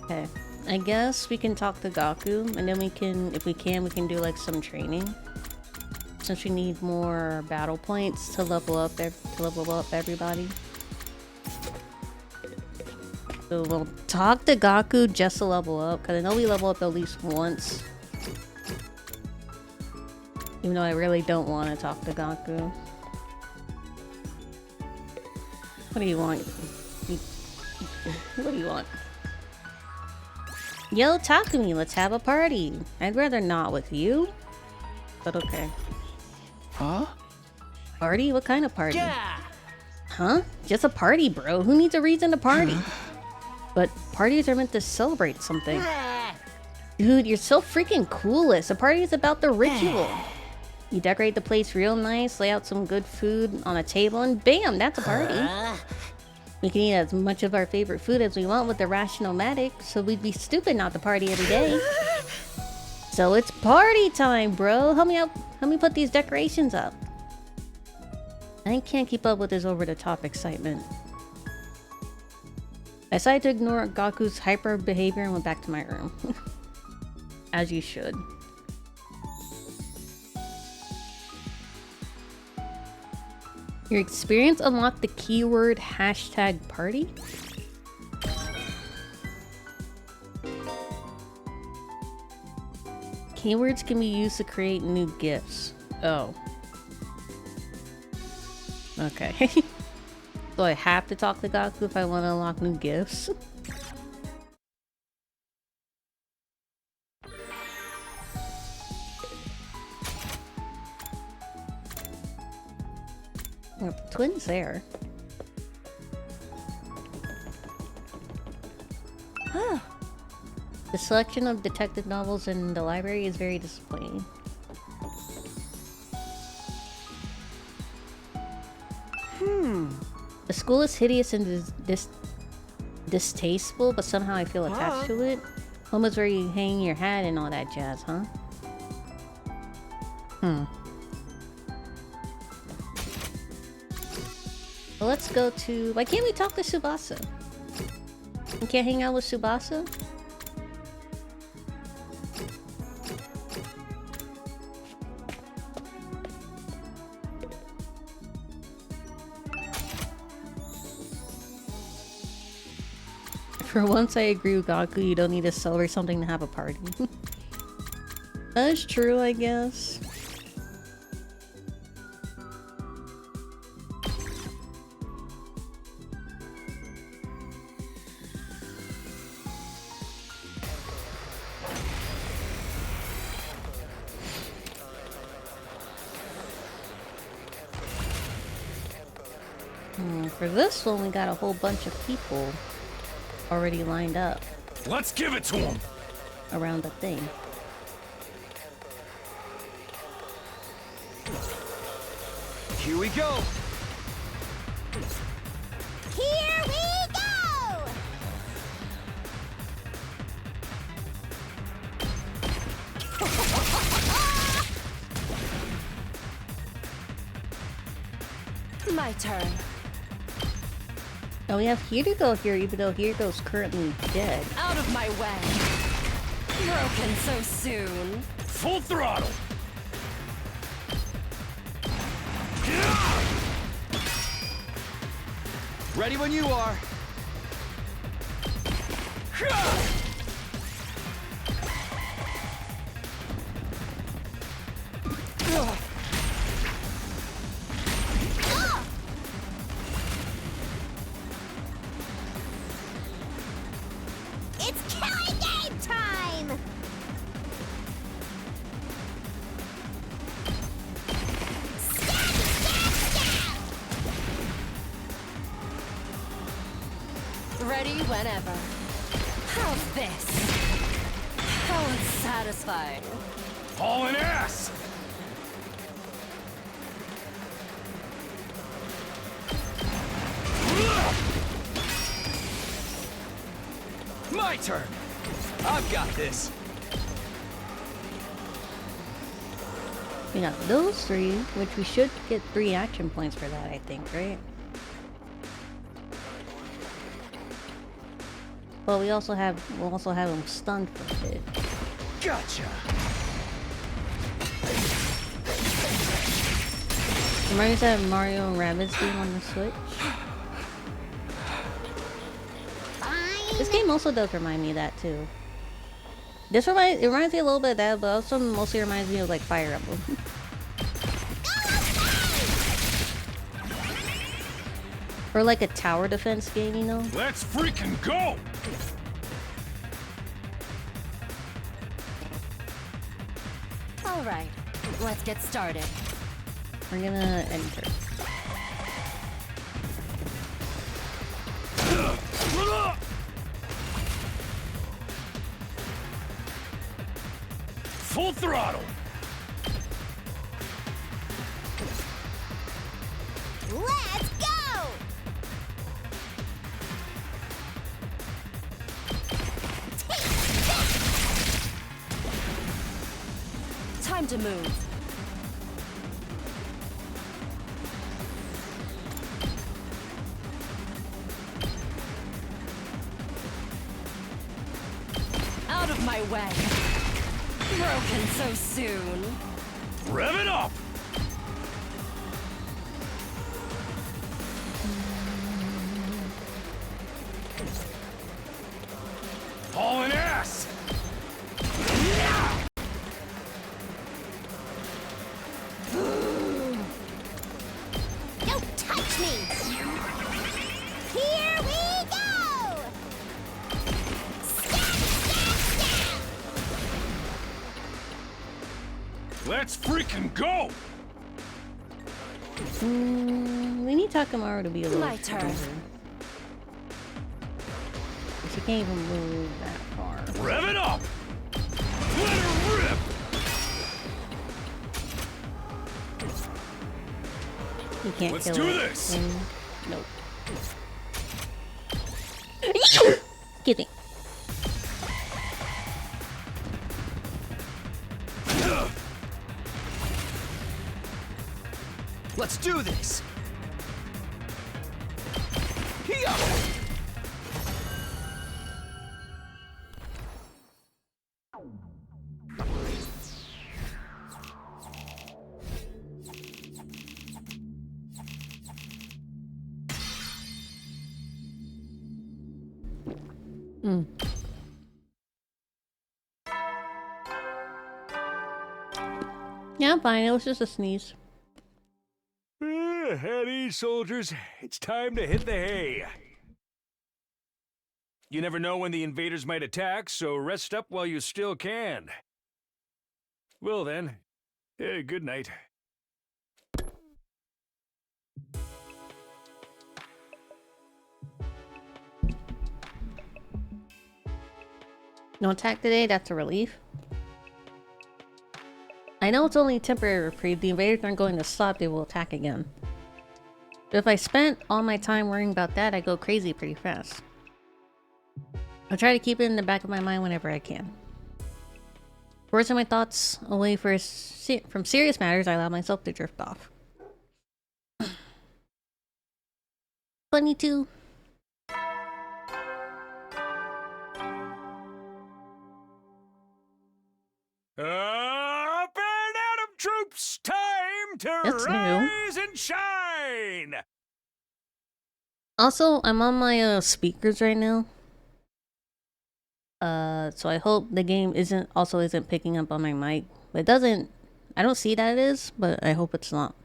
Okay, I guess we can talk to Gaku, and then we can, if we can do like some training. Since we need more battle points to level up everybody. So we'll talk to Gaku just to level up, because I know we level up at least once. Even though I really don't want to talk to Gaku. What do you want? What do you want? Yo, Takumi, let's have a party. I'd rather not with you, but okay. Huh? Party? What kind of party? Yeah. Huh? Just a party, bro. Who needs a reason to party? But parties are meant to celebrate something. Dude, you're so freaking clueless. A party is about the ritual. You decorate the place real nice, lay out some good food on a table, and bam, that's a party. We can eat as much of our favorite food as we want with the Rationomatic, so we'd be stupid not to party every day. So it's party time, bro. Help me out. Help me put these decorations up. I can't keep up with this over-the-top excitement. I decided to ignore Gaku's hyper behavior and went back to my room. As you should. Your experience unlocked the keyword hashtag party? Keywords can be used to create new gifts. Oh. Okay. So I have to talk to Gaku if I want to unlock new gifts? Twins there. The selection of detective novels in the library is very disappointing. The school is hideous and distasteful, but somehow I feel attached to it. Home is where you hang your hat and all that jazz, huh? Well, let's go to... Why can't we talk to Tsubasa? We can't hang out with Tsubasa? For once I agree with Gaku, you don't need to celebrate something to have a party. That is true, I guess. For this one, we got a whole bunch of people already lined up Let's give it to him. around the thing. Here we go. Here we go! My turn. Oh, we have Hiruko here, even though Hiruko's currently dead. Out of my way. Broken so soon. Full throttle. Ready when you are. It's killing game time! Ready whenever. How's this? How unsatisfying. Hauling ass. My turn. I've got this. We got those three, which we should get 3 action points for that, I think, right? But we'll also have him stunned for a bit. Gotcha. Reminds me of Mario and Rabbids game on the Switch. This game also does remind me of that too. It reminds me a little bit of that, but also mostly reminds me of like Fire Emblem. Or like a tower defense game, you know? Let's freaking go. All right, let's get started. We're gonna enter. Full throttle. Let's go! Time to move. Out of my way. Broken so soon. Rev it up. Let's freaking go! We need Takamaru to be a little My turn. closer. She can't even move that far. Rev it up! Let her rip! You can't Let's kill do it. this. Nope. Excuse me. Let's do this! Hiya! Yeah, I'm fine. It was just a sneeze. At ease, soldiers. It's time to hit the hay. You never know when the invaders might attack, so rest up while you still can. Well then, good night. No attack today, that's a relief. I know it's only temporary reprieve. The invaders aren't going to stop, they will attack again. But if I spent all my time worrying about that, I go crazy pretty fast. I'll try to keep it in the back of my mind whenever I can. Forcing my thoughts away from serious matters, I allow myself to drift off. 22. Up and Atom troops! Time to That's new. rise and shine! Also, I'm on my speakers right now. So I hope the game isn't picking up on my mic. But it doesn't. I don't see that it is, but I hope it's not.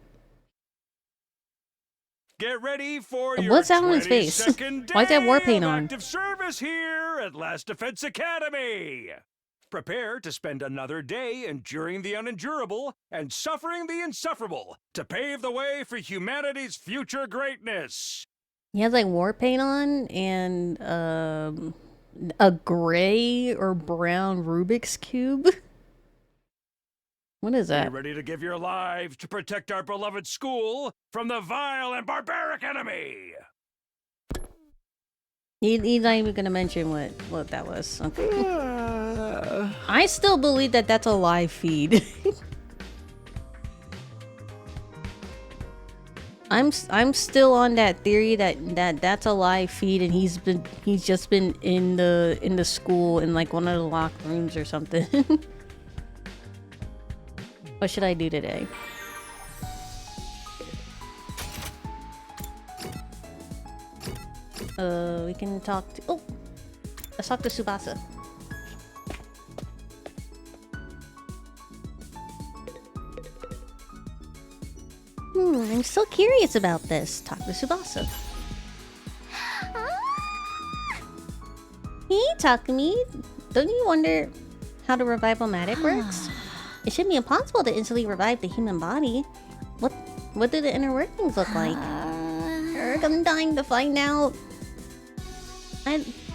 Get ready for your What's that on his face? 22nd Why's that war day paint of on? active service here at Last Defense Academy. Prepare to spend another day enduring the unendurable and suffering the insufferable to pave the way for humanity's future greatness. He has like war paint on and a gray or brown Rubik's cube. What is Be that? ready to give your lives to protect our beloved school from the vile and barbaric enemy. He's not even gonna mention what that was. Okay. I still believe that that's a live feed. I'm still on that theory that's a live feed, and he's just been in the school in like one of the locked rooms or something. What should I do today? We can talk to... Oh! Let's talk to Tsubasa. I'm so curious about this. Talk to Tsubasa. Hey, Takumi. Don't you wonder how the revival-matic works? It should be impossible to instantly revive the human body. What do the inner workings look like? I'm dying to find out.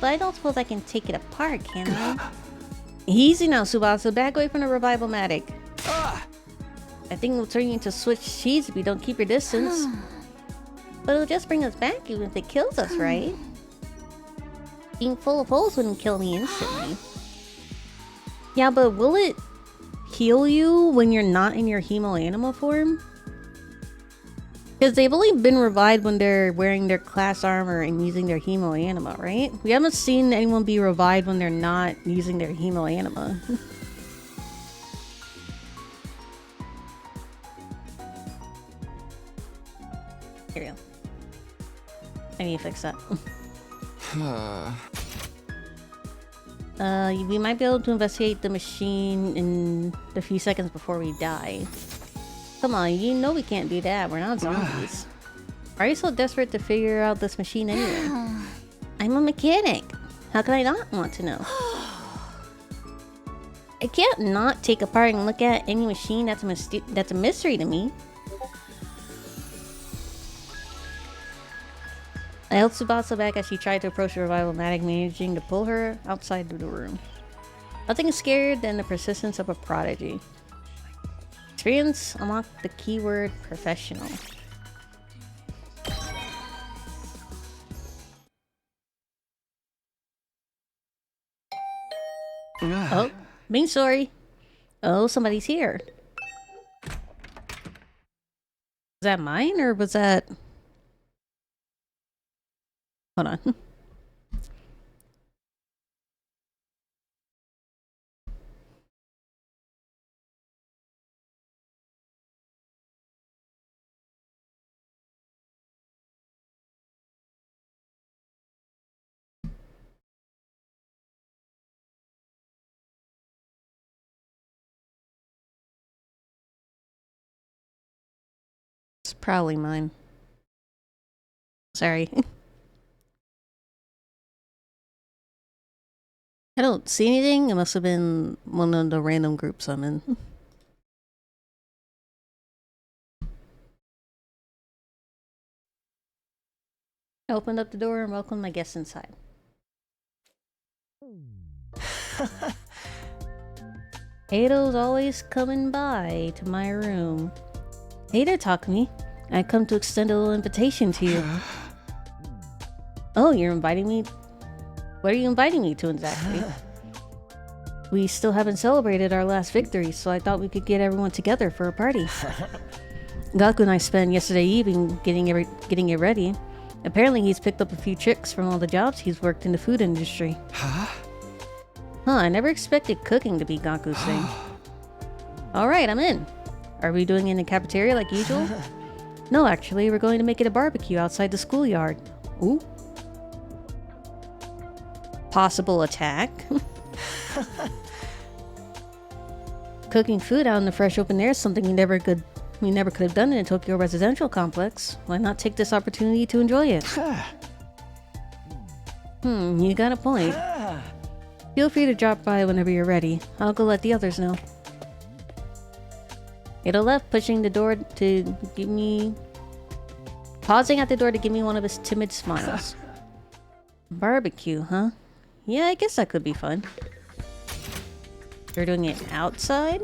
But I don't suppose I can take it apart, can I? Easy now, Tsubasa. Back away from the revival-matic. I think it'll turn you into Swiss cheese if we don't keep your distance. But it'll just bring us back even if it kills us, right? Being full of holes wouldn't kill me instantly. Yeah, but will it heal you when you're not in your hemo animal form? Because they've only been revived when they're wearing their class armor and using their hemo anima, right? We haven't seen anyone be revived when they're not using their hemo anima. Here we go. I need to fix that. We might be able to investigate the machine in the few seconds before we die. Come on, you know we can't do that. We're not zombies. Why are you so desperate to figure out this machine anyway? I'm a mechanic. How can I not want to know? I can't not take apart and look at any machine that's a mystery to me. I held Tsubasa back as she tried to approach the revival manic, managing to pull her outside of the room. Nothing scarier than the persistence of a prodigy. Experience unlocked the keyword professional. Oh, being sorry. Oh, somebody's here. Was that mine or was that... Hold on. It's probably mine. Sorry. I don't see anything. It must have been one of the random groups I'm in. I opened up the door and welcomed my guests inside. Ato's always coming by to my room. Hey there, Takumi. I come to extend a little invitation to you. Oh, you're inviting me? What are you inviting me to exactly? We still haven't celebrated our last victory, so I thought we could get everyone together for a party. Gaku and I spent yesterday evening getting it ready. Apparently he's picked up a few tricks from all the jobs he's worked in the food industry. Huh, I never expected cooking to be Gaku's thing. Alright, I'm in. Are we doing it in the cafeteria like usual? No, actually, we're going to make it a barbecue outside the schoolyard. Ooh. Possible attack. Cooking food out in the fresh open air is something we never could have done in a Tokyo residential complex. Why not take this opportunity to enjoy it? You got a point. Feel free to drop by whenever you're ready. I'll go let the others know. Ito left, pausing at the door to give me one of his timid smiles. Barbecue, huh? Yeah, I guess that could be fun. You're doing it outside?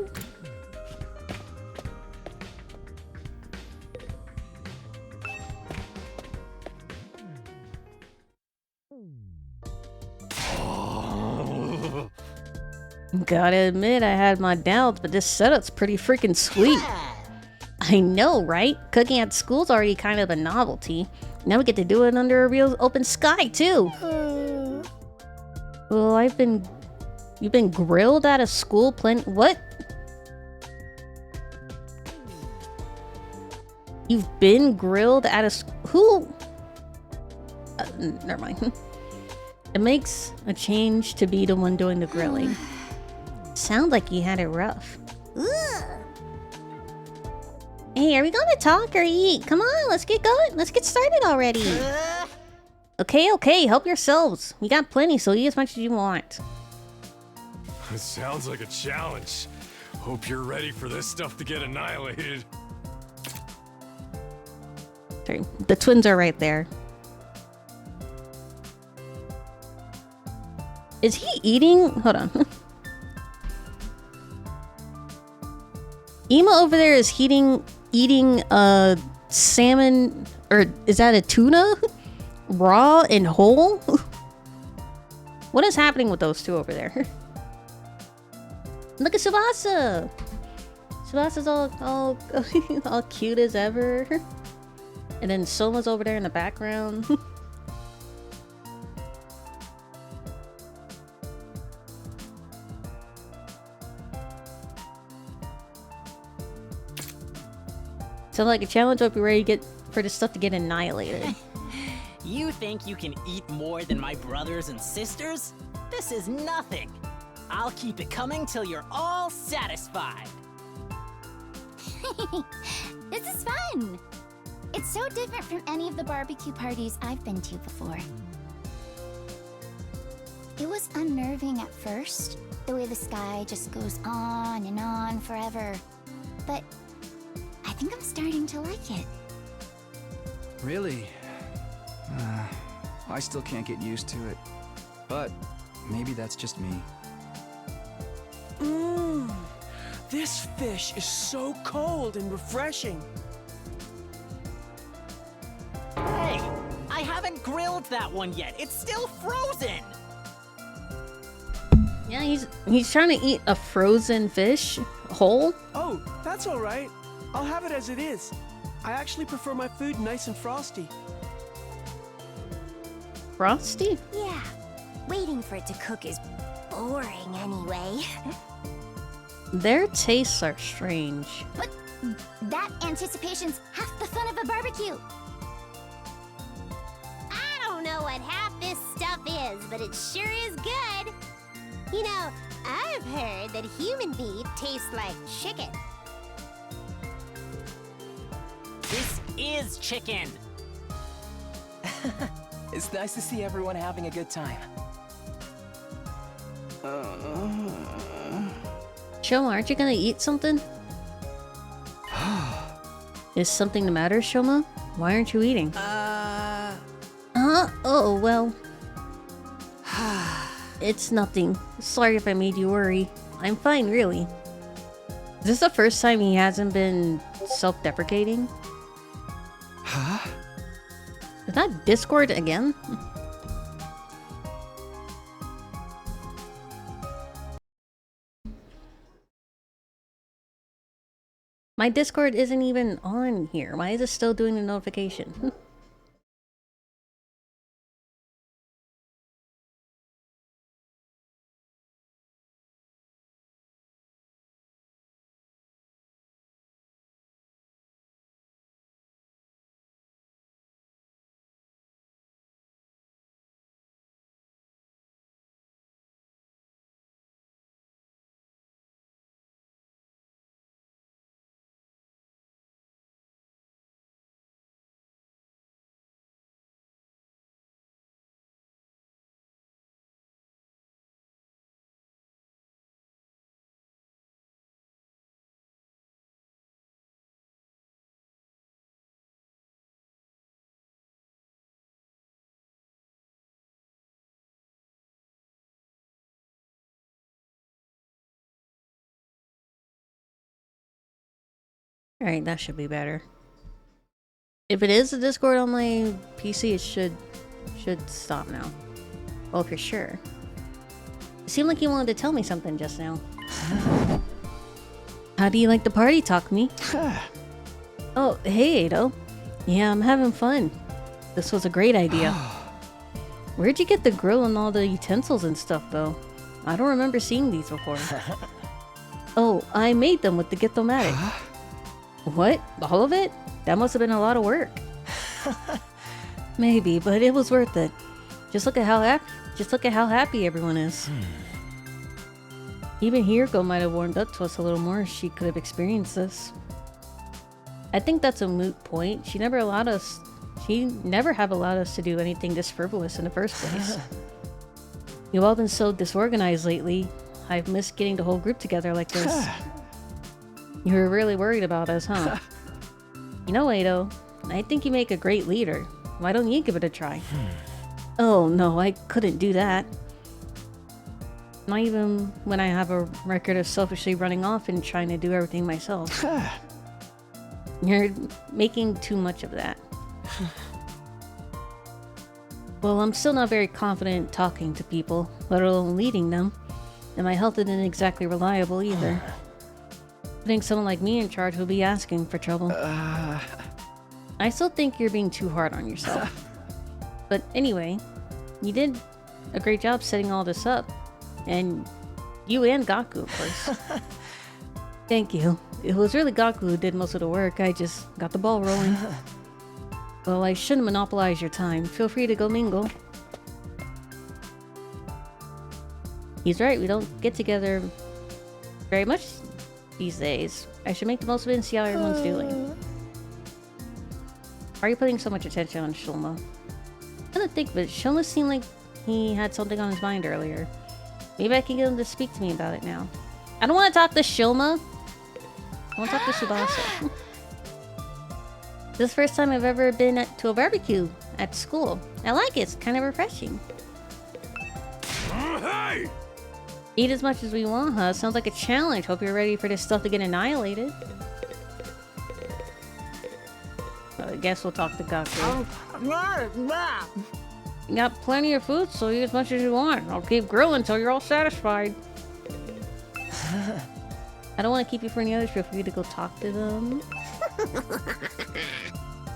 Gotta admit, I had my doubts, but this setup's pretty freaking sweet. I know, right? Cooking at school's already kind of a novelty. Now we get to do it under a real open sky, too. Well, you've been grilled at a school what? You've been grilled at a who? Never mind. It makes a change to be the one doing the grilling. Sound like you had it rough. Ugh. Hey, are we gonna talk or eat? Come on, let's get going. Let's get started already. Okay, help yourselves. We got plenty, so eat as much as you want. It sounds like a challenge. Hope you're ready for this stuff to get annihilated. Sorry, the twins are right there. Is he eating? Hold on. Ema over there is eating salmon, or is that a tuna? Raw and whole? What is happening with those two over there? Look at Tsubasa! Tsubasa's all cute as ever. And then Soma's over there in the background. Sounds like a challenge. Hope you're ready for this stuff to get annihilated. You think you can eat more than my brothers and sisters? This is nothing. I'll keep it coming till you're all satisfied. This is fun. It's so different from any of the barbecue parties I've been to before. It was unnerving at first, The way the sky just goes on and on forever. But I think I'm starting to like it. Really? I still can't get used to it. But maybe that's just me. Mmm. This fish is so cold and refreshing. Hey, I haven't grilled that one yet. It's still frozen. Yeah, he's trying to eat a frozen fish whole. Oh, that's all right. I'll have it as it is. I actually prefer my food nice and frosty. Frosty? Yeah, waiting for it to cook is boring anyway. Their tastes are strange. But that anticipation's half the fun of a barbecue. I don't know what half this stuff is, but it sure is good. You know, I've heard that human beef tastes like chicken. This is chicken. It's nice to see everyone having a good time. Shoma, aren't you gonna eat something? Is something the matter, Shoma? Why aren't you eating? Oh, well. It's nothing. Sorry if I made you worry. I'm fine, really. Is this the first time he hasn't been self-deprecating? Huh? Is that Discord again? My Discord isn't even on here. Why is it still doing the notification? Alright, that should be better. If it is a Discord on my PC, it should stop now. Well, for sure. It seemed like you wanted to tell me something just now. How do you like the party, Takumi? Oh, hey, Ado. Yeah, I'm having fun. This was a great idea. Where'd you get the grill and all the utensils and stuff, though? I don't remember seeing these before. Oh, I made them with the Git-O-Matic. What? All of it? That must have been a lot of work. Maybe, but it was worth it. Just look at how happy everyone is. Even Hiruko might have warmed up to us a little more if she could have experienced this. I think that's a moot point. She never have allowed us to do anything this frivolous in the first place. You've all been so disorganized lately. I've missed getting the whole group together like this. You were really worried about us, huh? You know, Ado, I think you make a great leader. Why don't you give it a try? Oh no, I couldn't do that. Not even when I have a record of selfishly running off and trying to do everything myself. You're making too much of that. Well, I'm still not very confident talking to people, let alone leading them. And my health isn't exactly reliable either. I think someone like me in charge will be asking for trouble. I still think you're being too hard on yourself. But anyway, you did a great job setting all this up. And you and Gaku, of course. Thank you. It was really Gaku who did most of the work. I just got the ball rolling. Well, I shouldn't monopolize your time. Feel free to go mingle. He's right, we don't get together very much these days. I should make the most of it and see how everyone's doing. Why are you putting so much attention on Shoma? I don't think, but Shoma seemed like he had something on his mind earlier. Maybe I can get him to speak to me about it now. I don't want to talk to Shoma. I want to talk to Tsubasa. This is the first time I've ever been to a barbecue at school. I like it. It's kind of refreshing. Hey! Eat as much as we want, huh? Sounds like a challenge. Hope you're ready for this stuff to get annihilated. I guess we'll talk to Gaku. You got plenty of food, so eat as much as you want. I'll keep grilling until you're all satisfied. I don't want to keep you for any other show for you to go talk to them.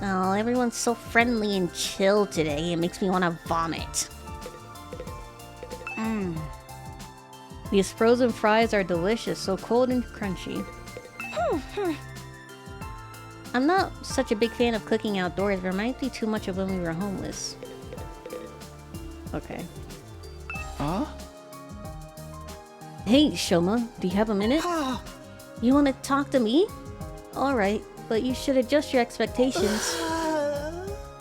Oh, everyone's so friendly and chill today. It makes me want to vomit. These frozen fries are delicious, so cold and crunchy. I'm not such a big fan of cooking outdoors. It reminds me too much of when we were homeless. Okay. Huh? Hey, Shoma, do you have a minute? You want to talk to me? Alright, but you should adjust your expectations.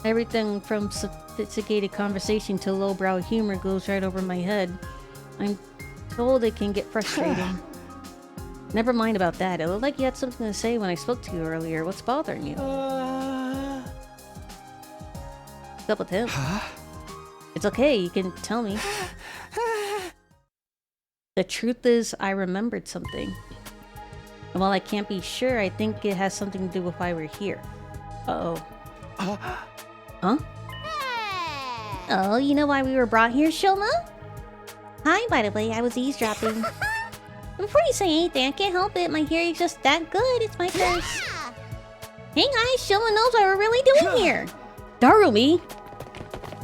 Everything from sophisticated conversation to lowbrow humor goes right over my head. I'm told it can get frustrating. Never mind about that. It looked like you had something to say when I spoke to you earlier. What's bothering you? What's up with him? It's okay, you can tell me. The truth is, I remembered something. And while I can't be sure, I think it has something to do with why we're here. Uh-oh. Huh? Oh, you know why we were brought here, Shoma? Hi, by the way, I was eavesdropping. Before you say anything, I can't help it. My hearing's just that good. It's my curse. Hey guys, Shoma knows what we're really doing here. Darumi!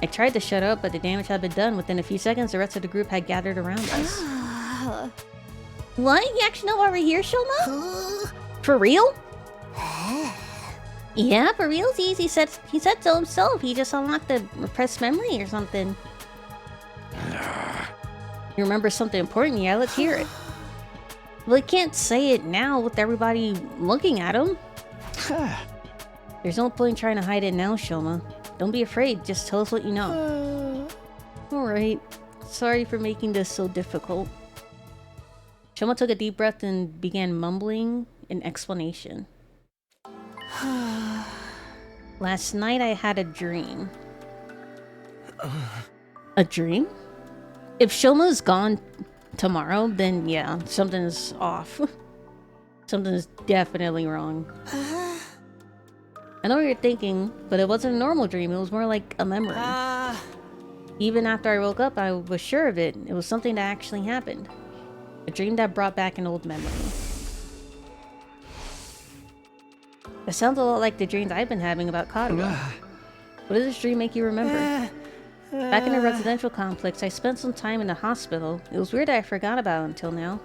I tried to shut up, but the damage had been done. Within a few seconds, the rest of the group had gathered around us. What? You actually know why we're here, Shoma? For real? Yeah, for realsies. He said so himself. He just unlocked a repressed memory or something. You remember something important? Yeah, let's hear it. Well, he can't say it now with everybody looking at him. There's no point trying to hide it now, Shoma. Don't be afraid. Just tell us what you know. Alright. Sorry for making this so difficult. Shoma took a deep breath and began mumbling an explanation. Last night I had a dream. A dream? If Shoma's gone tomorrow, then yeah, something's off. Something's definitely wrong. I know what you're thinking, but it wasn't a normal dream. It was more like a memory. Even after I woke up, I was sure of it. It was something that actually happened. A dream that brought back an old memory. It sounds a lot like the dreams I've been having about Karuga. What does this dream make you remember? Back in a residential complex, I spent some time in the hospital. It was weird that I forgot about it until now.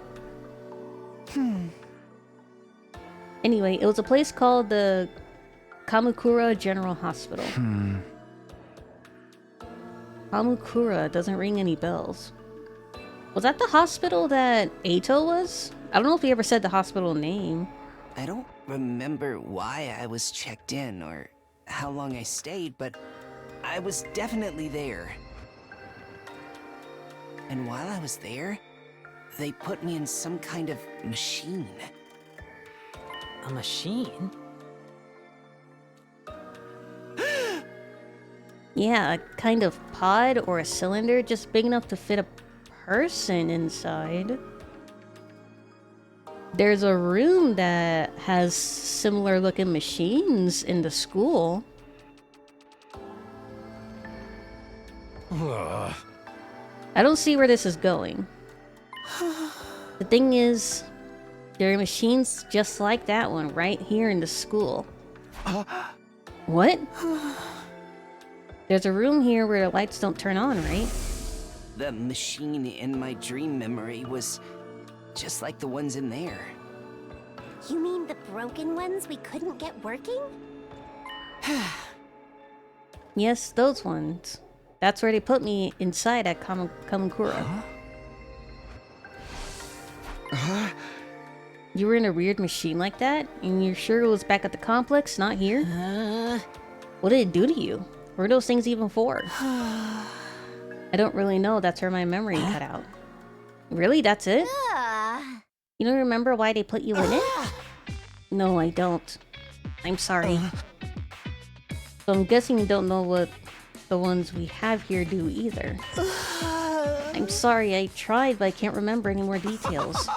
Anyway, it was a place called the Kamakura General Hospital. Kamakura doesn't ring any bells. Was that the hospital that Eito was? I don't know if he ever said the hospital name. I don't remember why I was checked in or how long I stayed, but I was definitely there. And while I was there, they put me in some kind of machine. A machine? Yeah, a kind of pod or a cylinder just big enough to fit a person inside. There's a room that has similar looking machines in the school. I don't see where this is going. The thing is, there are machines just like that one right here in the school. What? There's a room here where the lights don't turn on, right? The machine in my dream memory was just like the ones in there. You mean the broken ones we couldn't get working? Yes, those ones. That's where they put me inside at Kamakura. You were in a weird machine like that? And you're sure it was back at the complex, not here? What did it do to you? What were those things even for? I don't really know. That's where my memory cut out. Really? That's it? Ugh. You don't remember why they put you in it? No, I don't. I'm sorry. So I'm guessing you don't know what the ones we have here do either. I'm sorry, I tried, but I can't remember any more details.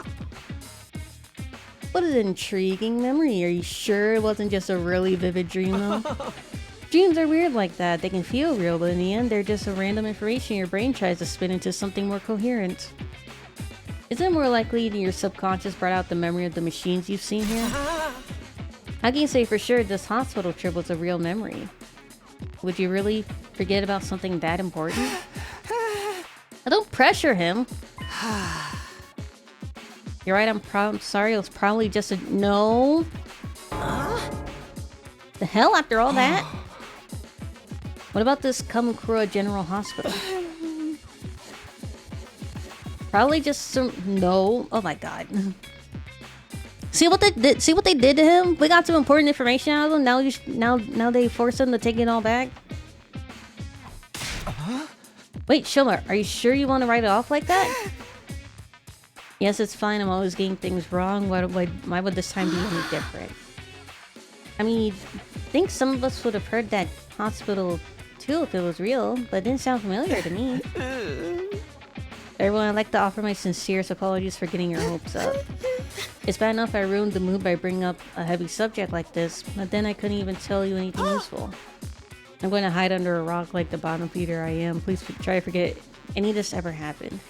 What an intriguing memory. Are you sure it wasn't just a really vivid dream, though? Dreams are weird like that. They can feel real, but in the end, they're just a random information your brain tries to spin into something more coherent. Isn't it more likely that your subconscious brought out the memory of the machines you've seen here? How can you say for sure this hospital trip was a real memory? Would you really forget about something that important? Now don't pressure him. You're right, I'm sorry, it was probably just a... No? The hell after all that? What about this Kamakura General Hospital? Probably just some... No. Oh my god. See what they did? See what they did to him? We got some important information out of him. Now they force him to take it all back. Wait, Shoma, are you sure you want to write it off like that? Yes, it's fine. I'm always getting things wrong. Why would this time be any different? I mean, I think some of us would have heard that hospital too if it was real, but it didn't sound familiar to me. Everyone, I'd like to offer my sincerest apologies for getting your hopes up. It's bad enough I ruined the mood by bringing up a heavy subject like this, but then I couldn't even tell you anything useful. I'm going to hide under a rock like the bottom feeder I am. Please try to forget any of this ever happened.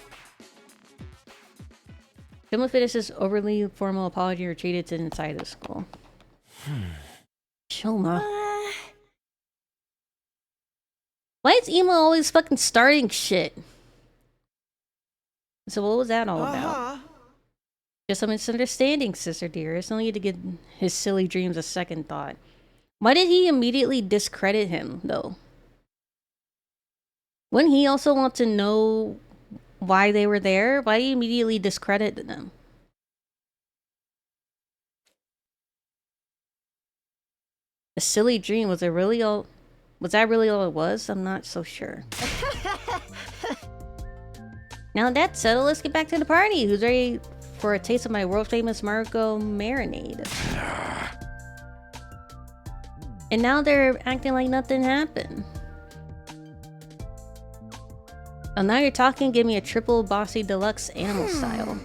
Shoma finishes overly formal apology retreated to inside the school. Shoma. Why is Ema always fucking starting shit? So what was that all about? Just a misunderstanding, sister dearest. Only to give his silly dreams a second thought. Why did he immediately discredit him, though? Wouldn't he also want to know why they were there? Why did he immediately discredit them? A silly dream, was that really all it was? I'm not so sure. Now that's settled, let's get back to the party. Who's ready for a taste of my world famous Marco marinade? And now they're acting like nothing happened. Oh, now you're talking. Give me a triple bossy deluxe animal style.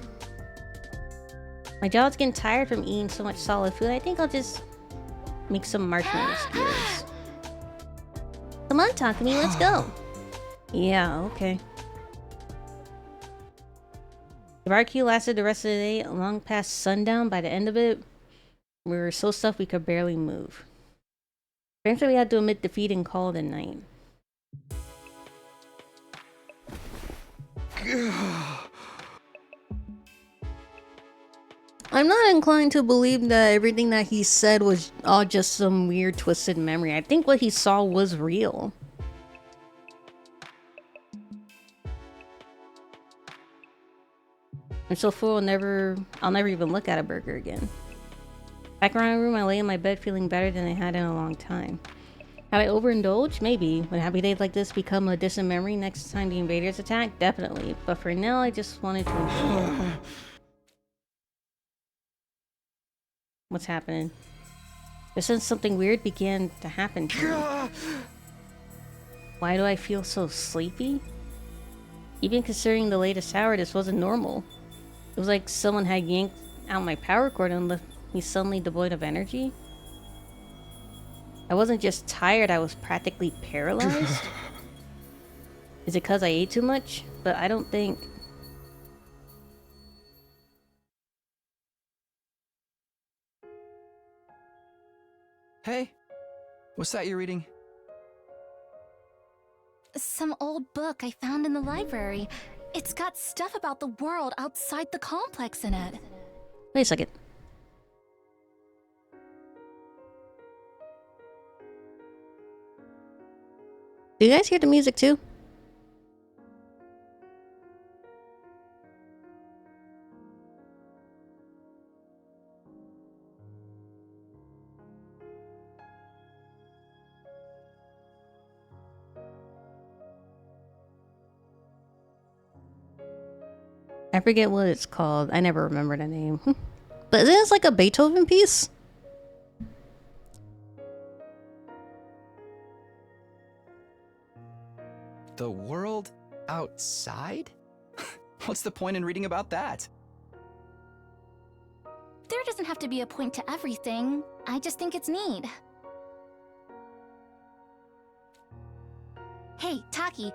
My jaw's getting tired from eating so much solid food. I think I'll just make some marshmallow skewers. Come on, talk to me. Let's go. Yeah, okay. The barbecue lasted the rest of the day, long past sundown. By the end of it, we were so stuffed we could barely move. Eventually, we had to admit defeat and call it a night. I'm not inclined to believe that everything that he said was all just some weird twisted memory. I think what he saw was real. I'm so full I'll never even look at a burger again. Back around the room, I lay in my bed feeling better than I had in a long time. Have I overindulged? Maybe. Would happy days like this become a distant memory next time the invaders attack? Definitely. But for now, I just wanted to enjoy it. What's happening? Just since something weird began to happen to me. Why do I feel so sleepy? Even considering the latest hour, this wasn't normal. It was like someone had yanked out my power cord and left me suddenly devoid of energy. I wasn't just tired, I was practically paralyzed. Is it because I ate too much? But I don't think... Hey, what's that you're reading? Some old book I found in the library. It's got stuff about the world outside the complex in it. Wait a second. Do you guys hear the music too? I forget what it's called. I never remember the name. But isn't this like a Beethoven piece? The world outside? What's the point in reading about that? There doesn't have to be a point to everything. I just think it's neat. Hey, Taki,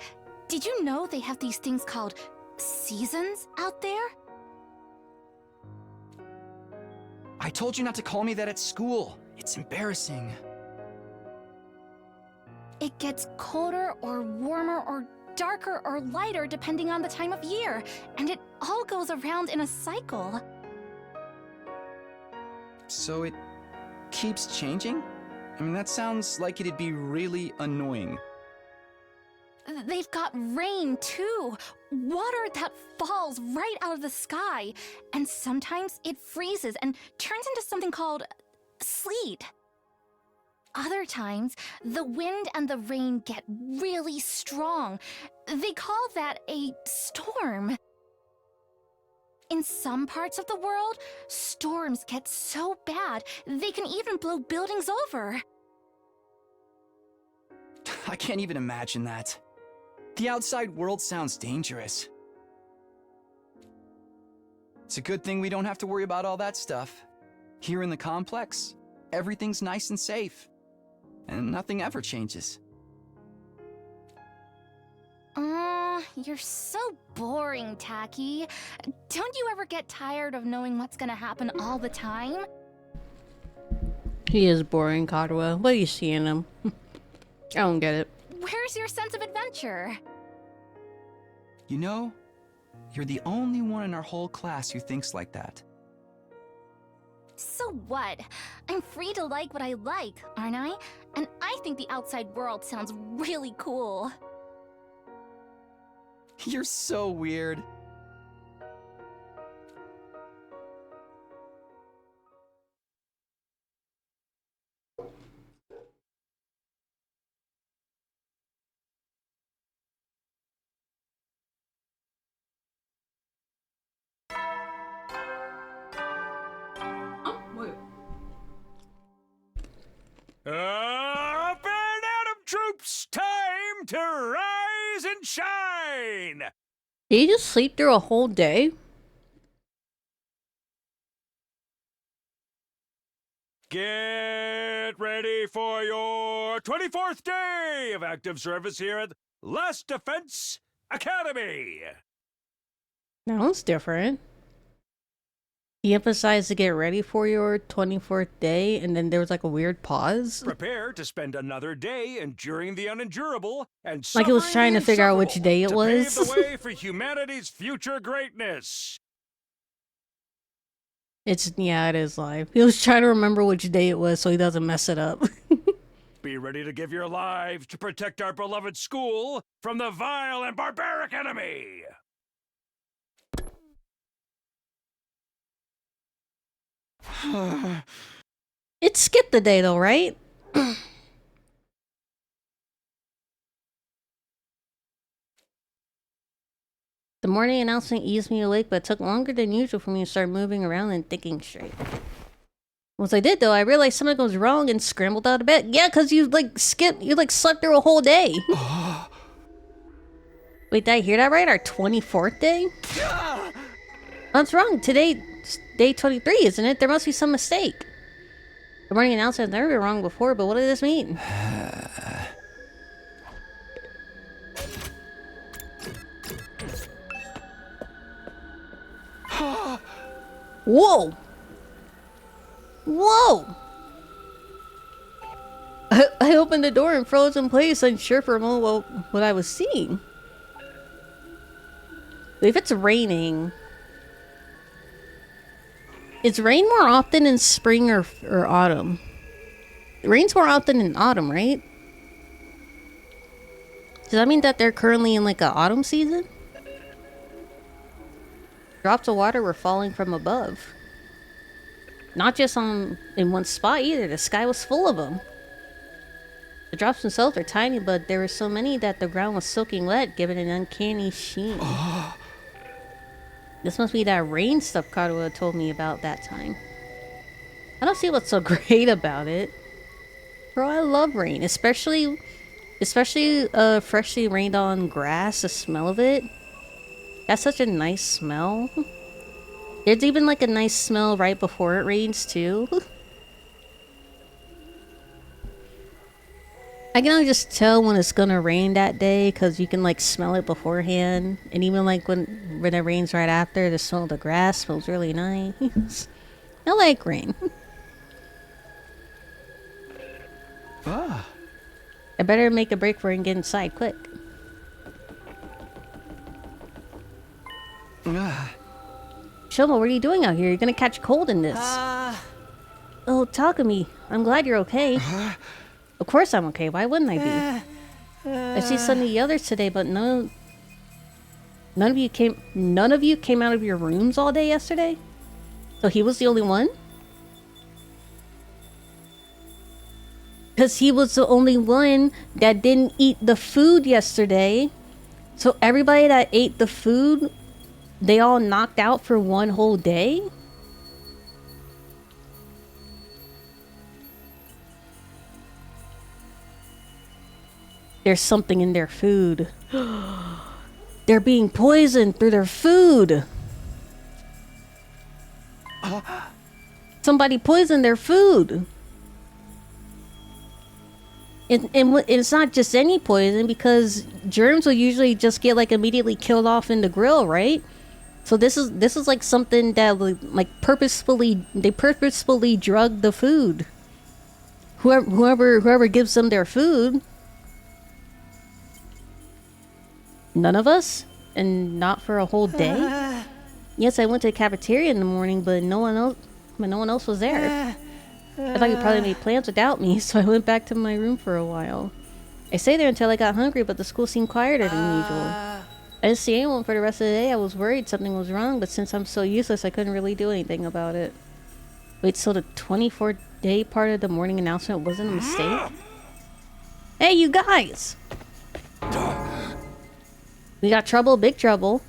did you know they have these things called seasons out there? I told you not to call me that at school. It's embarrassing. It gets colder or warmer or darker or lighter depending on the time of year, and it all goes around in a cycle. So it keeps changing? I mean, that sounds like it'd be really annoying. They've got rain, too. Water that falls right out of the sky. And sometimes it freezes and turns into something called sleet. Other times, the wind and the rain get really strong. They call that a storm. In some parts of the world, storms get so bad, they can even blow buildings over. I can't even imagine that. The outside world sounds dangerous. It's a good thing we don't have to worry about all that stuff. Here in the complex, everything's nice and safe. And nothing ever changes. You're so boring, Taki. Don't you ever get tired of knowing what's gonna happen all the time? He is boring, Kadwa. What do you see in him? I don't get it. Where's your sense of adventure? You know, you're the only one in our whole class who thinks like that. So what? I'm free to like what I like, aren't I? And I think the outside world sounds really cool. You're so weird. Up and Atom troops, time to rise and shine! Did you just sleep through a whole day? Get ready for your 24th day of active service here at Last Defense Academy! That one's different. He emphasized to get ready for your 24th day, and then there was like a weird pause. Prepare to spend another day enduring the unendurable and Like it was suffering trying the to figure out which insufferable day it to was. pave the way for humanity's future greatness. Yeah, it is live. He was trying to remember which day it was so he doesn't mess it up. Be ready to give your lives to protect our beloved school from the vile and barbaric enemy. It skipped a day though, right? The morning announcement eased me awake, but it took longer than usual for me to start moving around and thinking straight. Once I did though, I realized something was wrong and scrambled out of bed. Yeah, cause you slept through a whole day. Wait, did I hear that right? Our 24th day? What's wrong? Today's day 23, isn't it? There must be some mistake. The morning announcement has never been wrong before, but what does this mean? Whoa! Whoa! I opened the door and froze in place, unsure for a moment what I was seeing. If it's raining... Is rain more often in spring or autumn? It rains more often in autumn, right? Does that mean that they're currently in like an autumn season? Drops of water were falling from above. Not just in one spot either. The sky was full of them. The drops themselves are tiny, but there were so many that the ground was soaking wet, giving an uncanny sheen. This must be that rain stuff Karuo told me about that time. I don't see what's so great about it. Bro, I love rain. Especially freshly rained on grass, the smell of it. That's such a nice smell. There's even like a nice smell right before it rains too. I can only just tell when it's gonna rain that day because you can like smell it beforehand. And even like when it rains right after, the smell of the grass smells really nice. I like rain. Ah. I better make a break for it and get inside quick. Shoma, what are you doing out here? You're gonna catch a cold in this. Oh, Takumi, I'm glad you're okay. Of course I'm okay. Why wouldn't I be? I see some of the others today, but none of you came out of your rooms all day yesterday? So he was the only one? Because he was the only one that didn't eat the food yesterday. So everybody that ate the food, they all knocked out for one whole day? There's something in their food. They're being poisoned through their food. Somebody poisoned their food. And it's not just any poison, because germs will usually just get like immediately killed off in the grill, right? So this is like something that like purposefully drug the food. Whoever gives them their food. None of us? And not for a whole day? Yes, I went to the cafeteria in the morning, but no one else was there. I thought you probably made plans without me, so I went back to my room for a while. I stayed there until I got hungry, but the school seemed quieter than usual. I didn't see anyone for the rest of the day. I was worried something was wrong, but since I'm so useless, I couldn't really do anything about it. Wait, so the 24-day part of the morning announcement wasn't a mistake? Hey, you guys! We got trouble, big trouble.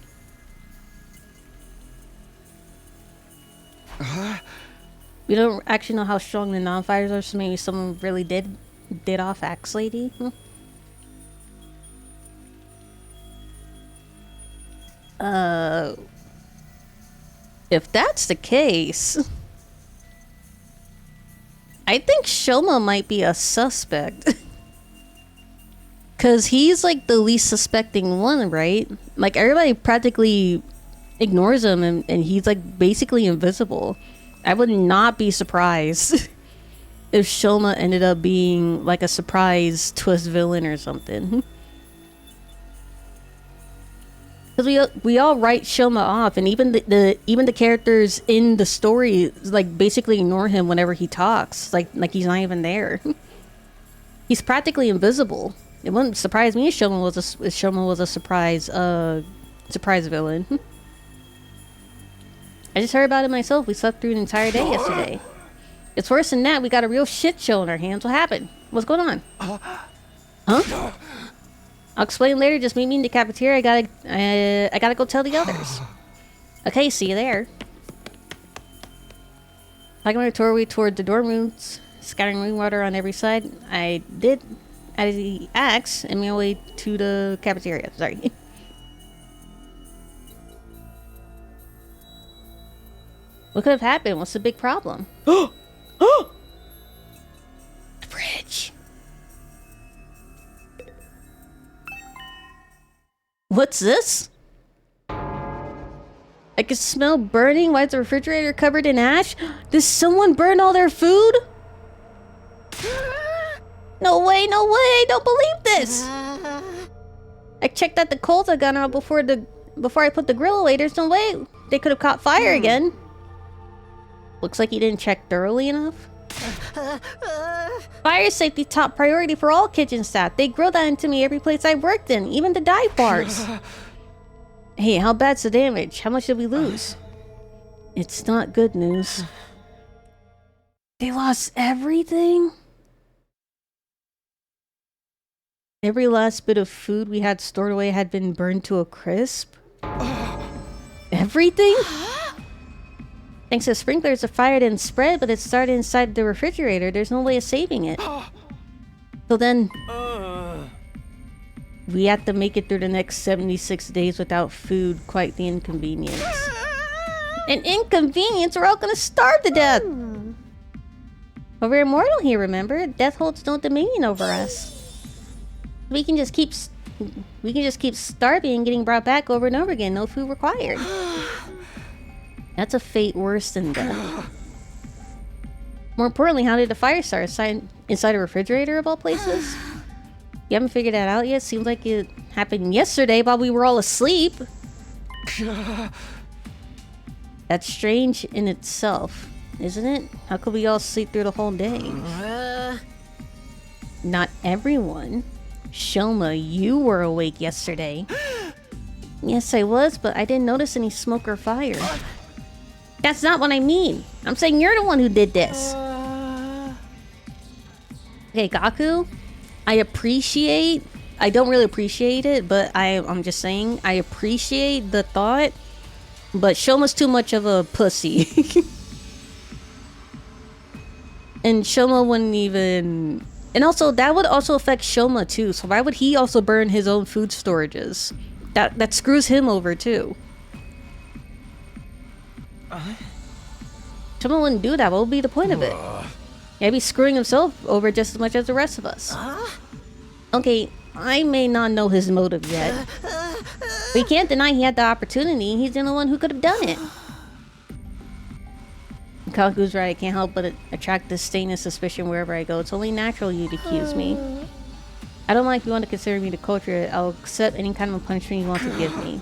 We don't actually know how strong the non-fighters are, so maybe someone really did off Axe Lady. If that's the case, I think Shoma might be a suspect. Cause he's like the least suspecting one, right? Like everybody practically ignores him, and he's like basically invisible. I would not be surprised if Shoma ended up being like a surprise twist villain or something. Because we all write Shoma off, and even the characters in the story like basically ignore him whenever he talks. Like he's not even there. He's practically invisible. It wouldn't surprise me if Shoma was a surprise villain. I just heard about it myself. We slept through an entire day yesterday. It's worse than that. We got a real shit show in our hands. What happened? What's going on? Huh? I'll explain later. Just meet me in the cafeteria. I gotta go tell the others. Okay, see you there. I'm going to tour toward the dorm rooms, scattering rainwater on every side. I did add the axe and my way to the cafeteria. Sorry. What could have happened? What's the big problem? The fridge. What's this? I can smell burning. Why is the refrigerator covered in ash? Did someone burn all their food? No way, no way, I don't believe this. I checked that the coals had gone out before I put the grill away. There's no way they could have caught fire again. Looks like you didn't check thoroughly enough. Fire safety top priority for all kitchen staff. They grill that into me every place I worked in, even the dive bars. Hey, how bad's the damage? How much did we lose? It's not good news. They lost everything? Every last bit of food we had stored away had been burned to a crisp? Everything? Thanks to sprinklers, the fire didn't spread, but it started inside the refrigerator. There's no way of saving it. So then, we have to make it through the next 76 days without food. Quite the inconvenience. An inconvenience? We're all gonna starve to death! But we're immortal here, remember? Death holds no dominion over us. We can just keep starving and getting brought back over and over again. No food required. That's a fate worse than death. More importantly, how did the fire start? Inside a refrigerator of all places? You haven't figured that out yet? Seems like it happened yesterday while we were all asleep. That's strange in itself, isn't it? How could we all sleep through the whole day? Not everyone. Shoma, you were awake yesterday. Yes, I was, but I didn't notice any smoke or fire. That's not what I mean. I'm saying you're the one who did this. Okay, Gaku, I don't really appreciate it, but I'm just saying, I appreciate the thought, but Shoma's too much of a pussy. And Shoma wouldn't even... And also, that would also affect Shoma too, so why would he also burn his own food storages? That screws him over too. Shoma wouldn't do that. What would be the point of it? He'd be screwing himself over just as much as the rest of us. Okay, I may not know his motive yet. We can't deny he had the opportunity. He's the only one who could have done it. Kaku's right. I can't help but attract disdain and suspicion wherever I go. It's only natural you'd accuse me. I don't mind if you want to consider me the culprit. I'll accept any kind of punishment you want to give me.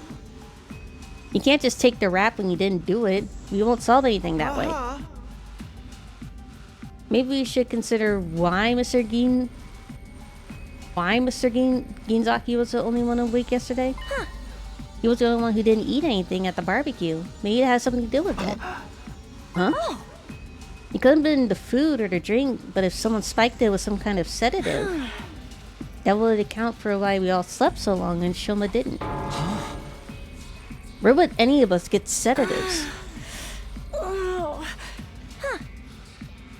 You can't just take the rap when you didn't do it. We won't solve anything that way. Maybe we should consider why Mr. Ginzaki was the only one awake yesterday? He was the only one who didn't eat anything at the barbecue. Maybe it has something to do with it. Huh? It could have been the food or the drink, but if someone spiked it with some kind of sedative, that would account for why we all slept so long and Shoma didn't. Where would any of us get sedatives?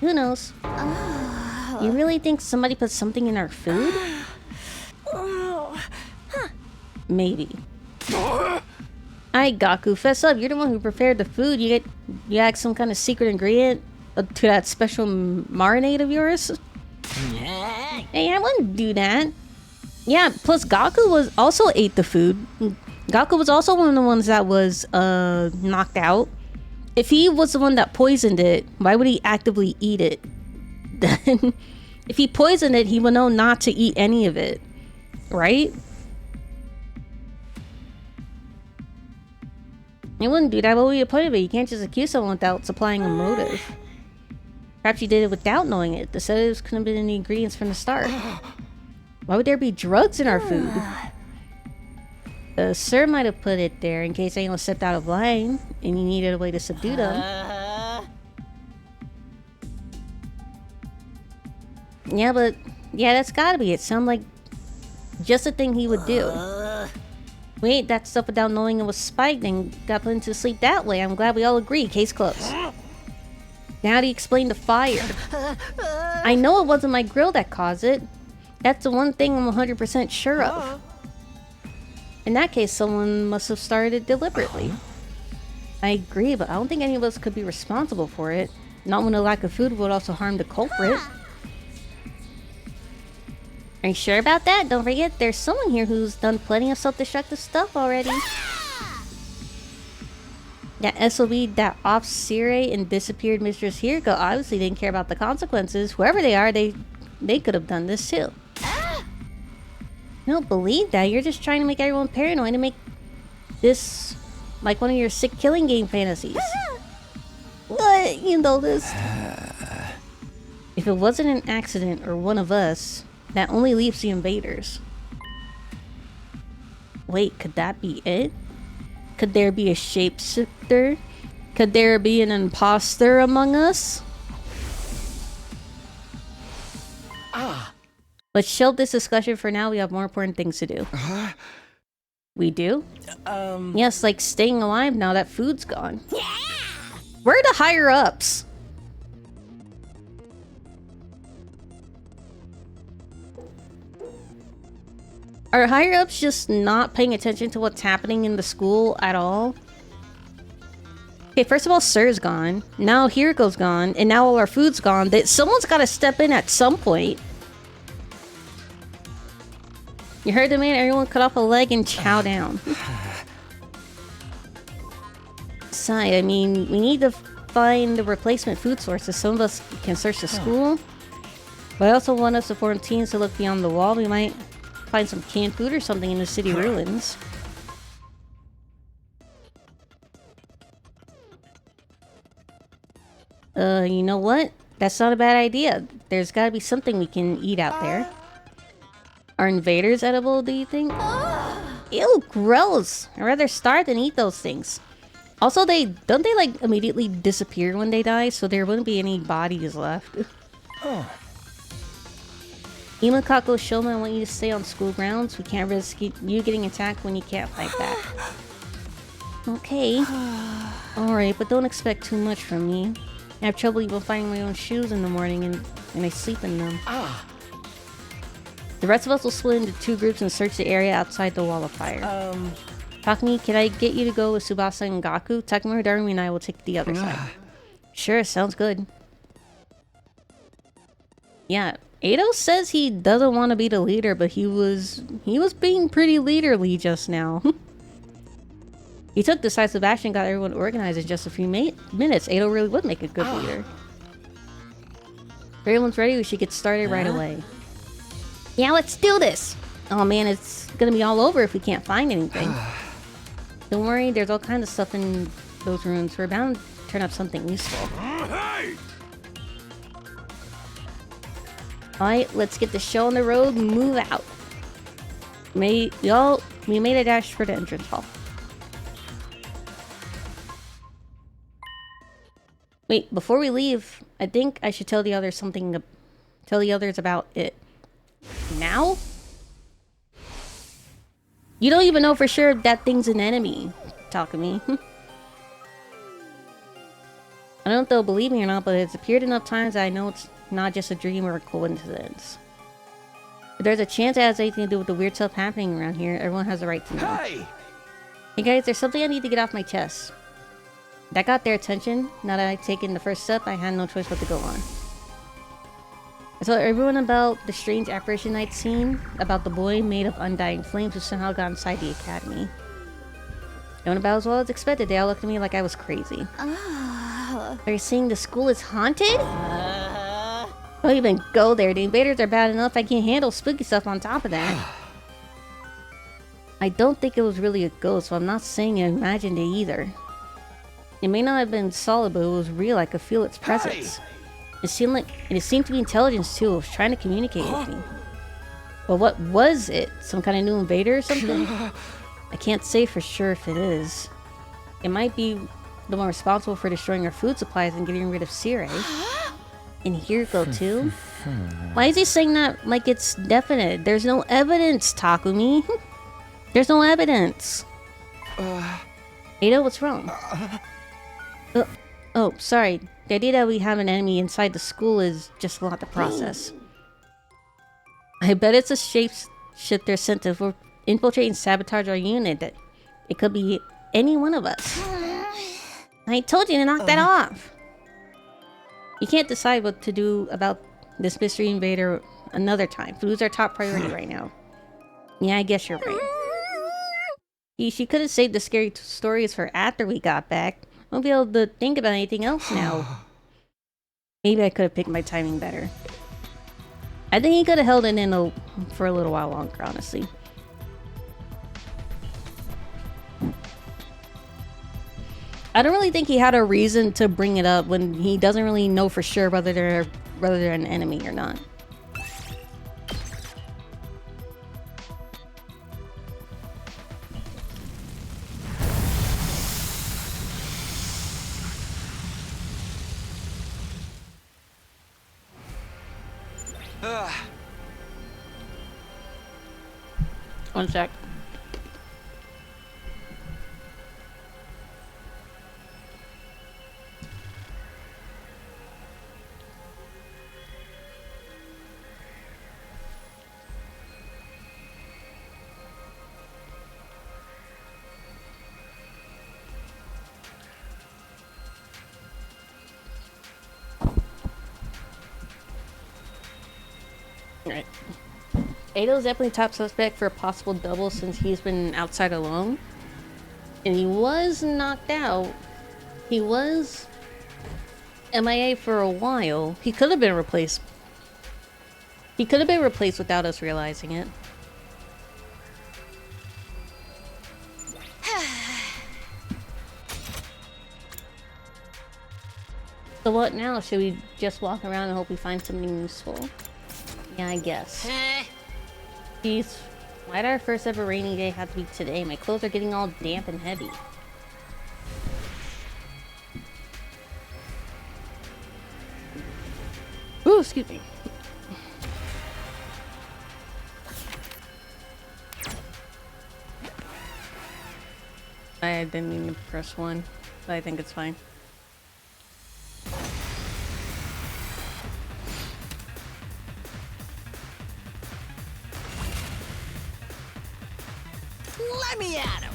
Who knows? You really think somebody put something in our food? Maybe. Alright, Gaku, fess up. You're the one who prepared the food. You add some kind of secret ingredient to that special marinade of yours? Hey, I wouldn't do that. Yeah, plus Gaku also ate the food. Gaku was also one of the ones that was knocked out. If he was the one that poisoned it, why would he actively eat it? Then, if he poisoned it, he would know not to eat any of it, right? You wouldn't do that. What would be the point of it? You can't just accuse someone without supplying a motive. Perhaps you did it without knowing it. The sedatives couldn't have been in the ingredients from the start. Why would there be drugs in our food? Sir might have put it there in case anyone stepped out of line and you needed a way to subdue them. Yeah, but... Yeah, that's gotta be it. Sound like just the thing he would do. We ate that stuff without knowing it was spiked and got put into sleep that way. I'm glad we all agree. Case closed. Now how do you explain the fire? I know it wasn't my grill that caused it. That's the one thing I'm 100% sure of. In that case, someone must have started it deliberately. I agree, but I don't think any of us could be responsible for it. Not when a lack of food would also harm the culprit. Are you sure about that? Don't forget, there's someone here who's done plenty of self-destructive stuff already. That SOB, that off-Sire and disappeared Mistress Hiruko obviously didn't care about the consequences. Whoever they are, they could have done this too. I don't believe that. You're just trying to make everyone paranoid and make this like one of your sick killing game fantasies. But you know this. If it wasn't an accident or one of us, that only leaves the invaders. Wait, could that be it? Could there be a shapeshifter? Could there be an imposter among us? Let's shelve this discussion for now. We have more important things to do. We do? Yes, like staying alive now that food's gone. Yeah! Where are the higher ups? Are higher ups just not paying attention to what's happening in the school at all? Okay, first of all, Sir's gone. Now Hiruko's gone, and now all our food's gone. Someone's got to step in at some point. You heard the man, everyone cut off a leg and chow down. Sigh, I mean, we need to find the replacement food sources. Some of us can search the school. But I also want us to form teams to look beyond the wall. We might find some canned food or something in the city ruins. You know what? That's not a bad idea. There's gotta be something we can eat out there. Are invaders edible, do you think? Ew, gross. I'd rather starve than eat those things. Also, don't they like immediately disappear when they die, so there wouldn't be any bodies left. Imakako Shoma, I want you to stay on school grounds. We can't risk you getting attacked when you can't fight back. Okay. Alright, but don't expect too much from me. I have trouble even finding my own shoes in the morning and I sleep in them. The rest of us will split into 2 groups and search the area outside the wall of fire. Takumi, can I get you to go with Tsubasa and Gaku? Takumi, Darumi, and I will take the other side. Sure, sounds good. Yeah, Edo says he doesn't want to be the leader, but he was being pretty leaderly just now. He took decisive action and got everyone organized in just a few minutes. Edo really would make a good leader. If everyone's ready, we should get started right away. Yeah, let's do this! Oh man, it's gonna be all over if we can't find anything. Don't worry, there's all kinds of stuff in those rooms. We're bound to turn up something useful. Alright, let's get the show on the road and move out. We made a dash for the entrance hall. Wait, before we leave, I think I should tell the others about it. Now? You don't even know for sure if that thing's an enemy, Takumi. I don't know if they'll believe me or not, but it's appeared enough times that I know it's not just a dream or a coincidence. If there's a chance it has anything to do with the weird stuff happening around here, everyone has the right to know. Hey guys, there's something I need to get off my chest. That got their attention. Now that I've taken the first step, I had no choice but to go on. I told everyone about the strange apparition I'd seen, about the boy made of undying flames who somehow got inside the academy. It went about as well as expected. They all looked at me like I was crazy. Are you saying the school is haunted? Don't even go there. The invaders are bad enough. I can't handle spooky stuff on top of that. I don't think it was really a ghost, so I'm not saying I imagined it either. It may not have been solid, but it was real. I could feel its presence. It seemed to be intelligence too. It was trying to communicate with me. But what was it? Some kind of new invader or something? I can't say for sure if it is. It might be the one responsible for destroying our food supplies and getting rid of Sire. And Hiruko too? Why is he saying that like it's definite? There's no evidence, Takumi. There's no evidence. Edo, what's wrong? Oh, sorry. The idea that we have an enemy inside the school is just a lot to process. I bet it's a shapeshifter sent to infiltrate and sabotage our unit. That it could be any one of us. I told you to knock that off. You can't decide what to do about this mystery invader another time. Food's our top priority right now. Yeah, I guess you're right. She could have saved the scary stories for after we got back. Won't be able to think about anything else now. Maybe I could have picked my timing better. I think he could have held it in for a little while longer, honestly. I don't really think he had a reason to bring it up when he doesn't really know for sure whether they're an enemy or not. One sec. Right. Ado's definitely top suspect for a possible double since he's been outside alone. And he was knocked out. He was MIA for a while. He could have been replaced. He could have been replaced without us realizing it. So what now? Should we just walk around and hope we find something useful? Yeah, I guess. Jeez, why'd our first ever rainy day have to be today? My clothes are getting all damp and heavy. Ooh, excuse me. I didn't mean to press one, but I think it's fine. Let me at him!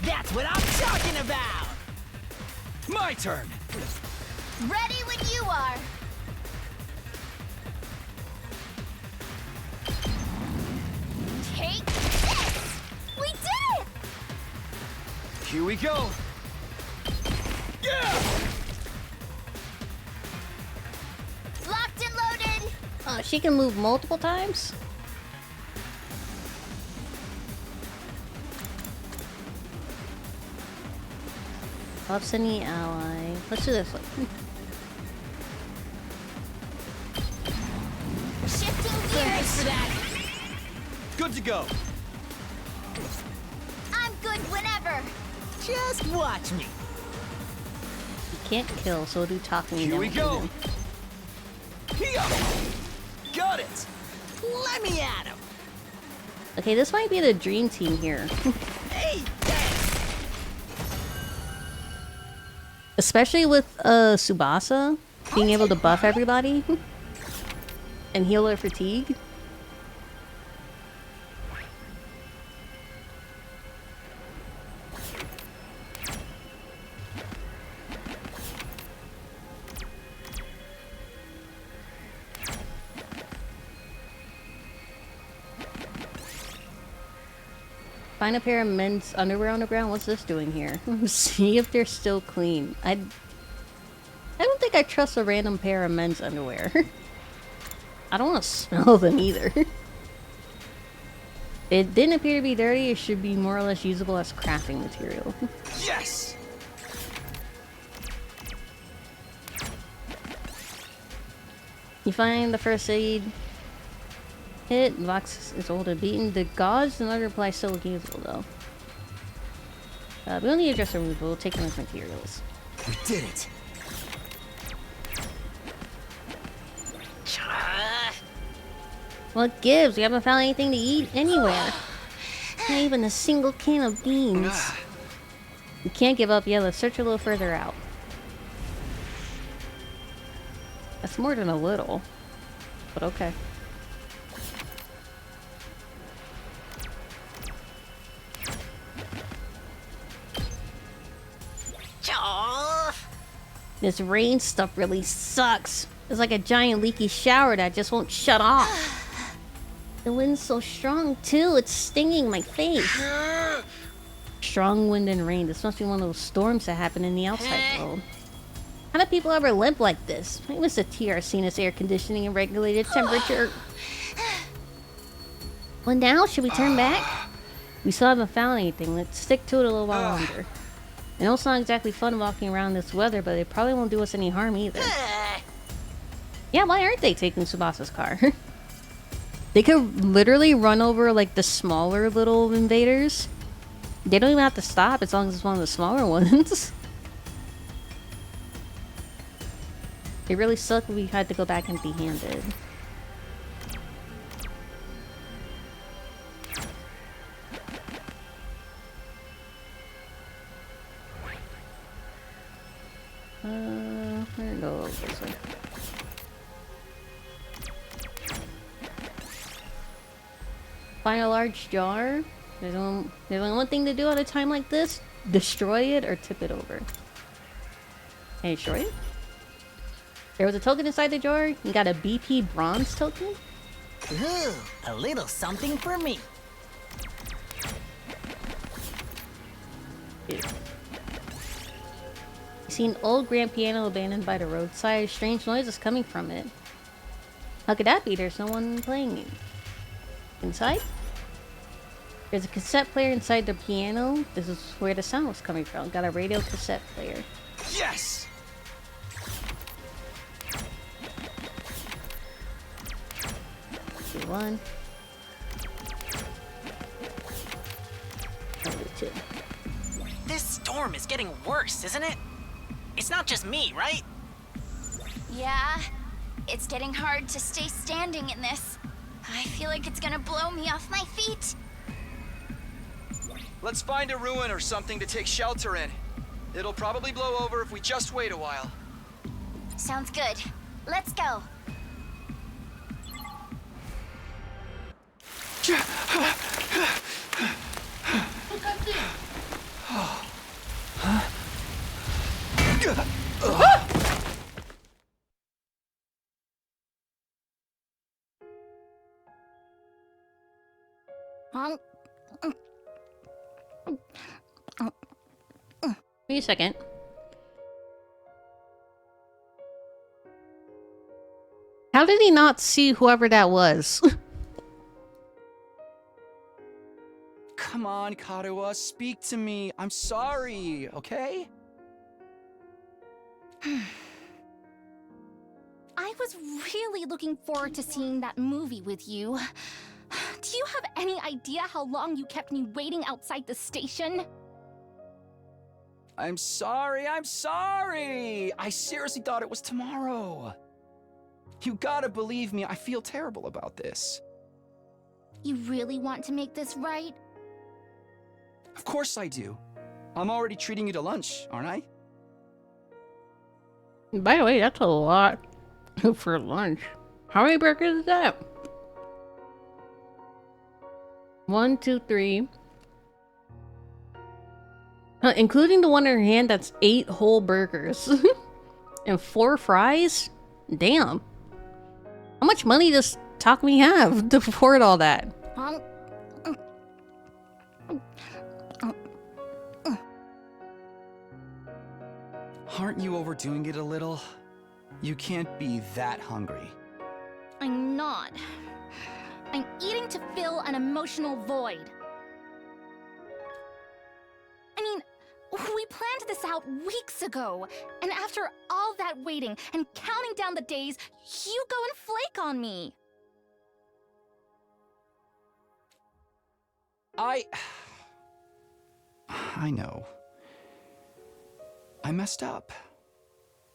That's what I'm talking about! My turn! Ready when you are. Take this! We did it! Here we go! Yeah! Locked and loaded! She can move multiple times? Buffs any ally. Let's do this one. Shifting gears! For that. Good to go! I'm good whenever! Just watch me. You can't kill, so do talk me. Here we go! Here! Got it! Let me at him! Okay, this might be the dream team here. Hey! Especially with Tsubasa being able to buff everybody and heal their fatigue. Find a pair of men's underwear on the ground. What's this doing here? See if they're still clean. I don't think I trust a random pair of men's underwear. I don't want to smell them either. It didn't appear to be dirty. It should be more or less usable as crafting material. Yes! You find the first aid kit. The box is old and beaten. The gauze and other supplies still look usable though. We don't need to dress removal. We'll take them as materials. We did it! What gives? We haven't found anything to eat anywhere. Not even a single can of beans. We can't give up yet. Let's search a little further out. That's more than a little. But okay. This rain stuff really sucks. It's like a giant leaky shower that just won't shut off. The wind's so strong too, it's stinging my face. Strong wind and rain. This must be one of those storms that happen in the outside world. How do people ever live like this? Maybe it's the TRC this air conditioning and regulated temperature. Well now, should we turn back? We still haven't found anything. Let's stick to it a little while longer. I know it's not exactly fun walking around this weather, but it probably won't do us any harm either. Yeah, why aren't they taking Tsubasa's car? They could literally run over like the smaller little invaders. They don't even have to stop as long as it's one of the smaller ones. It really sucked when we had to go back empty-handed. Where to go this way? Find a large jar. There's only one thing to do at a time like this. destroy it or tip it over. Can you destroy it? There was a token inside the jar. You got a BP bronze token? Ooh, a little something for me. You see an old grand piano abandoned by the roadside. Strange noise is coming from it. How could that be? There's no one playing it. Inside? There's a cassette player inside the piano. This is where the sound was coming from. Got a radio cassette player. Yes! One. Two. This storm is getting worse, isn't it? It's not just me, right? Yeah, it's getting hard to stay standing in this. I feel like it's gonna blow me off my feet. Let's find a ruin or something to take shelter in. It'll probably blow over if we just wait a while. Sounds good. Let's go. Wait a second. How did he not see whoever that was? Come on, Karuha, speak to me. I'm sorry, okay? I was really looking forward to seeing that movie with you. Do you have any idea how long you kept me waiting outside the station? I'm sorry, I'm sorry! I seriously thought it was tomorrow. You gotta believe me, I feel terrible about this. You really want to make this right? Of course I do. I'm already treating you to lunch, aren't I? By the way, that's a lot for lunch. How many burgers is that? 1, 2, 3. Including the one in her hand, that's 8 whole burgers. And 4 fries? Damn. How much money does Takumi have to afford all that? Aren't you overdoing it a little? You can't be that hungry. I'm not. I'm eating to fill an emotional void. I mean, we planned this out weeks ago, and after all that waiting and counting down the days, you go and flake on me. I know. I messed up.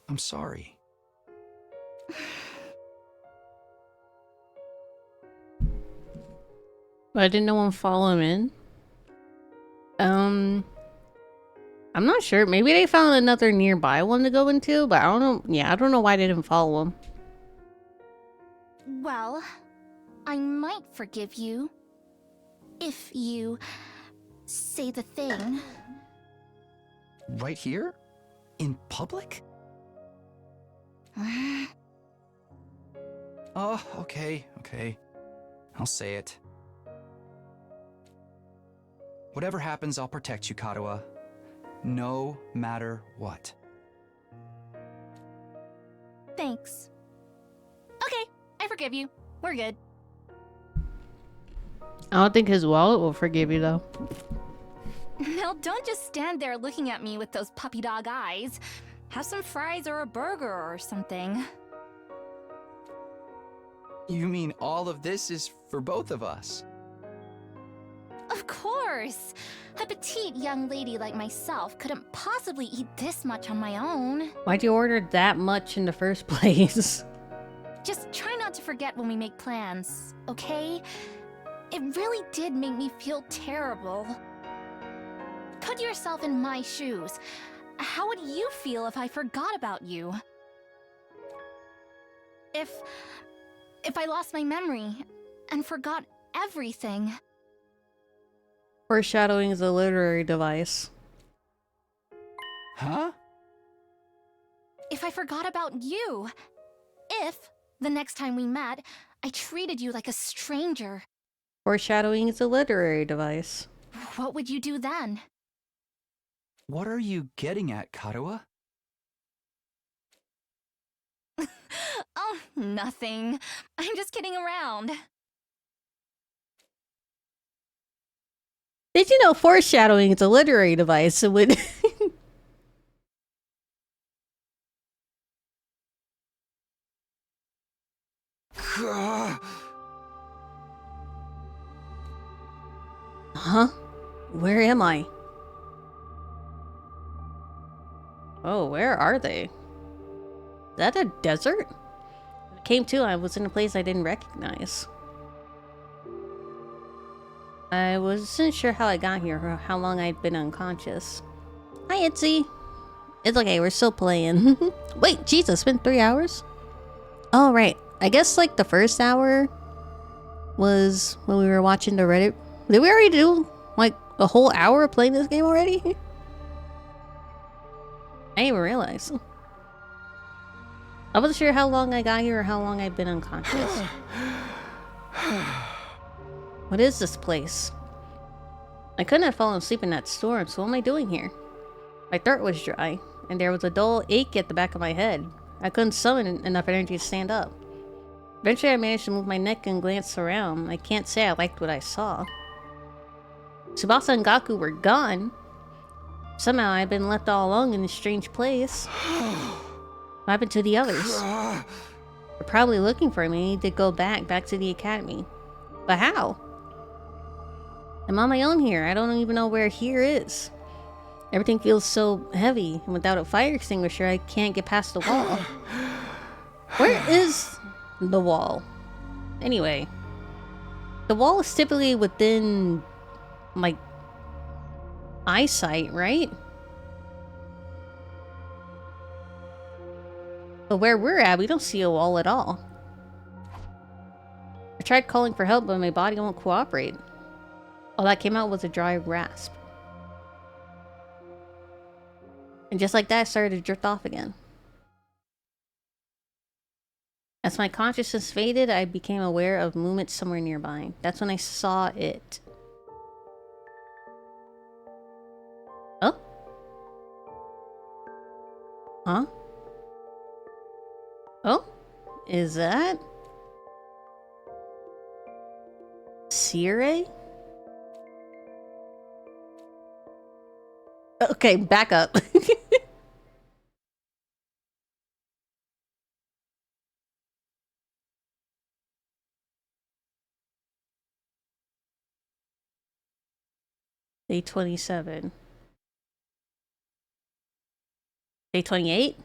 I'm sorry. Why didn't no one follow him in? I'm not sure. Maybe they found another nearby one to go into, but I don't know. Yeah, I don't know why they didn't follow him. Well, I might forgive you. If you say the thing. Right here? In public? Oh, okay. I'll say it. Whatever happens, I'll protect you, Karuha. No matter what. Thanks. Okay, I forgive you. We're good. I don't think his wallet will forgive you, though. Now, don't just stand there looking at me with those puppy dog eyes. Have some fries or a burger or something. You mean all of this is for both of us? Of course! A petite young lady like myself couldn't possibly eat this much on my own. Why'd you order that much in the first place? Just try not to forget when we make plans, okay? It really did make me feel terrible. Put yourself in my shoes. How would you feel if I forgot about you? If I lost my memory and forgot everything. Foreshadowing is a literary device. Huh? If I forgot about you. If, the next time we met, I treated you like a stranger. Foreshadowing is a literary device. What would you do then? What are you getting at, Karuha? Oh, nothing. I'm just kidding around. Did you know foreshadowing is a literary device? It would. Huh? Where am I? Oh, where are they? Is that a desert? When I came to, I was in a place I didn't recognize. I wasn't sure how I got here or how long I'd been unconscious. Hi, Itzy. It's okay, we're still playing. Wait, Jesus, it's been 3 hours? Oh, right. I guess, like, the first hour was when we were watching the Reddit. Did we already do, like, a whole hour of playing this game already? I didn't even realize. I wasn't sure how long I got here or how long I'd been unconscious. What is this place? I couldn't have fallen asleep in that storm, so what am I doing here? My throat was dry, and there was a dull ache at the back of my head. I couldn't summon enough energy to stand up. Eventually I managed to move my neck and glance around. I can't say I liked what I saw. Tsubasa and Gaku were gone. Somehow I've been left all alone in this strange place. What happened to the others? They're probably looking for me. I need to go back to the academy. But how? I'm on my own here. I don't even know where here is. Everything feels so heavy, and without a fire extinguisher, I can't get past the wall. Where is the wall? Anyway, the wall is typically within, like, eyesight, right? But where we're at, we don't see a wall at all. I tried calling for help, but my body won't cooperate. All that came out was a dry rasp. And just like that, I started to drift off again. As my consciousness faded, I became aware of movement somewhere nearby. That's when I saw it. Oh? Huh? Oh? Is that... Sire? Okay, back up. Day 27. Day 28?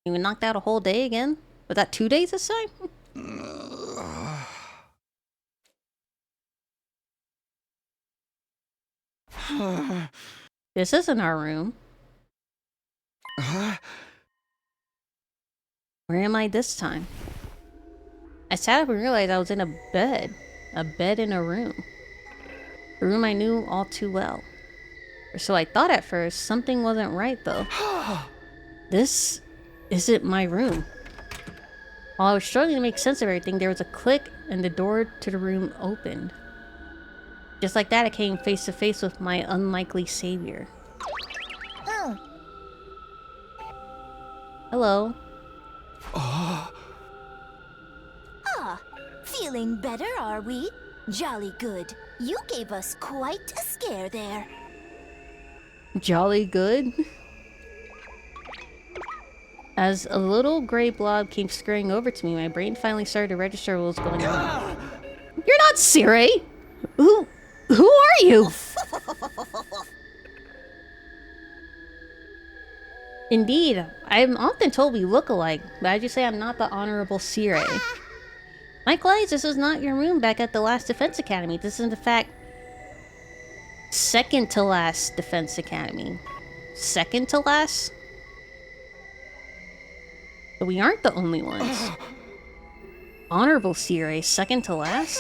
You knocked out a whole day again? Was that 2 days this time? This isn't our room. Where am I this time? I sat up and realized I was in a bed. A bed in a room. A room I knew all too well. Or so I thought at first. Something wasn't right though. This isn't my room. While I was struggling to make sense of everything, there was a click and the door to the room opened. Just like that, I came face to face with my unlikely savior. Hello. Ah, feeling better, are we? Jolly good. You gave us quite a scare there. Jolly good? As a little gray blob came scurrying over to me, my brain finally started to register what was going on. You're not Siri! Who are you? Indeed, I'm often told we look alike, but I just say I'm not the Honorable Sire. Mike lies, this is not your room back at the last Defense Academy. This is, in fact, second to last Defense Academy. Second to last? But we aren't the only ones. Honorable Sire, second to last?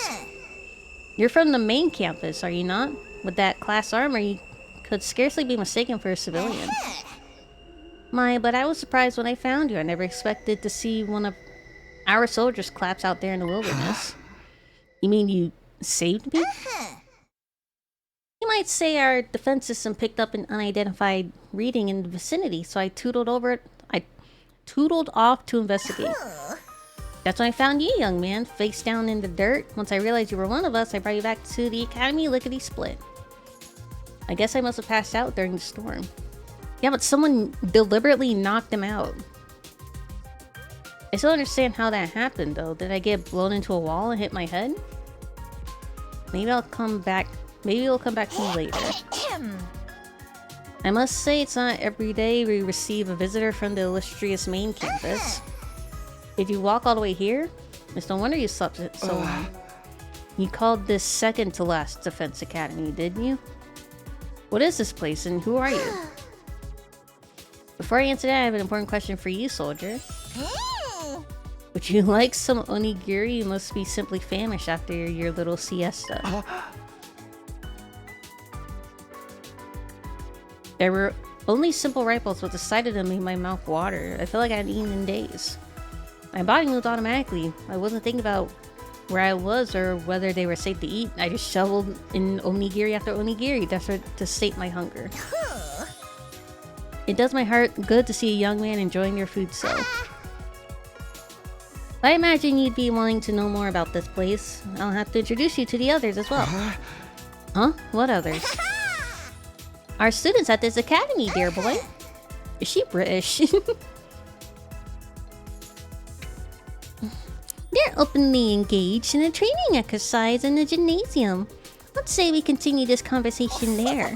You're from the main campus, are you not? With that class armor, you could scarcely be mistaken for a civilian. My, but I was surprised when I found you. I never expected to see one of our soldiers collapse out there in the wilderness. You mean you saved me? You might say our defense system picked up an unidentified reading in the vicinity, so I tootled off to investigate. That's when I found you, young man, face down in the dirt. Once I realized you were one of us, I brought you back to the academy lickety-split. I guess I must have passed out during the storm. Yeah, but someone deliberately knocked him out. I still don't understand how that happened, though. Did I get blown into a wall and hit my head? Maybe I'll come back. Maybe it'll come back to me later. I must say, it's not every day we receive a visitor from the illustrious main campus. Did you walk all the way here? It's no wonder you slept so long. You called this second to last Defense Academy, didn't you? What is this place and who are you? Before I answer that, I have an important question for you, soldier. Would you like some onigiri? You must be simply famished after your little siesta. There were only simple ripples, but the sight of them made my mouth water. I feel like I hadn't eaten in days. My body moved automatically. I wasn't thinking about where I was or whether they were safe to eat. I just shoveled in onigiri after onigiri, desperate to sate my hunger. It does my heart good to see a young man enjoying your food so. I imagine you'd be wanting to know more about this place. I'll have to introduce you to the others as well. Huh? What others? Our students at this academy, dear boy. Is she British? They're openly engaged in a training exercise in the gymnasium. Let's say we continue this conversation there.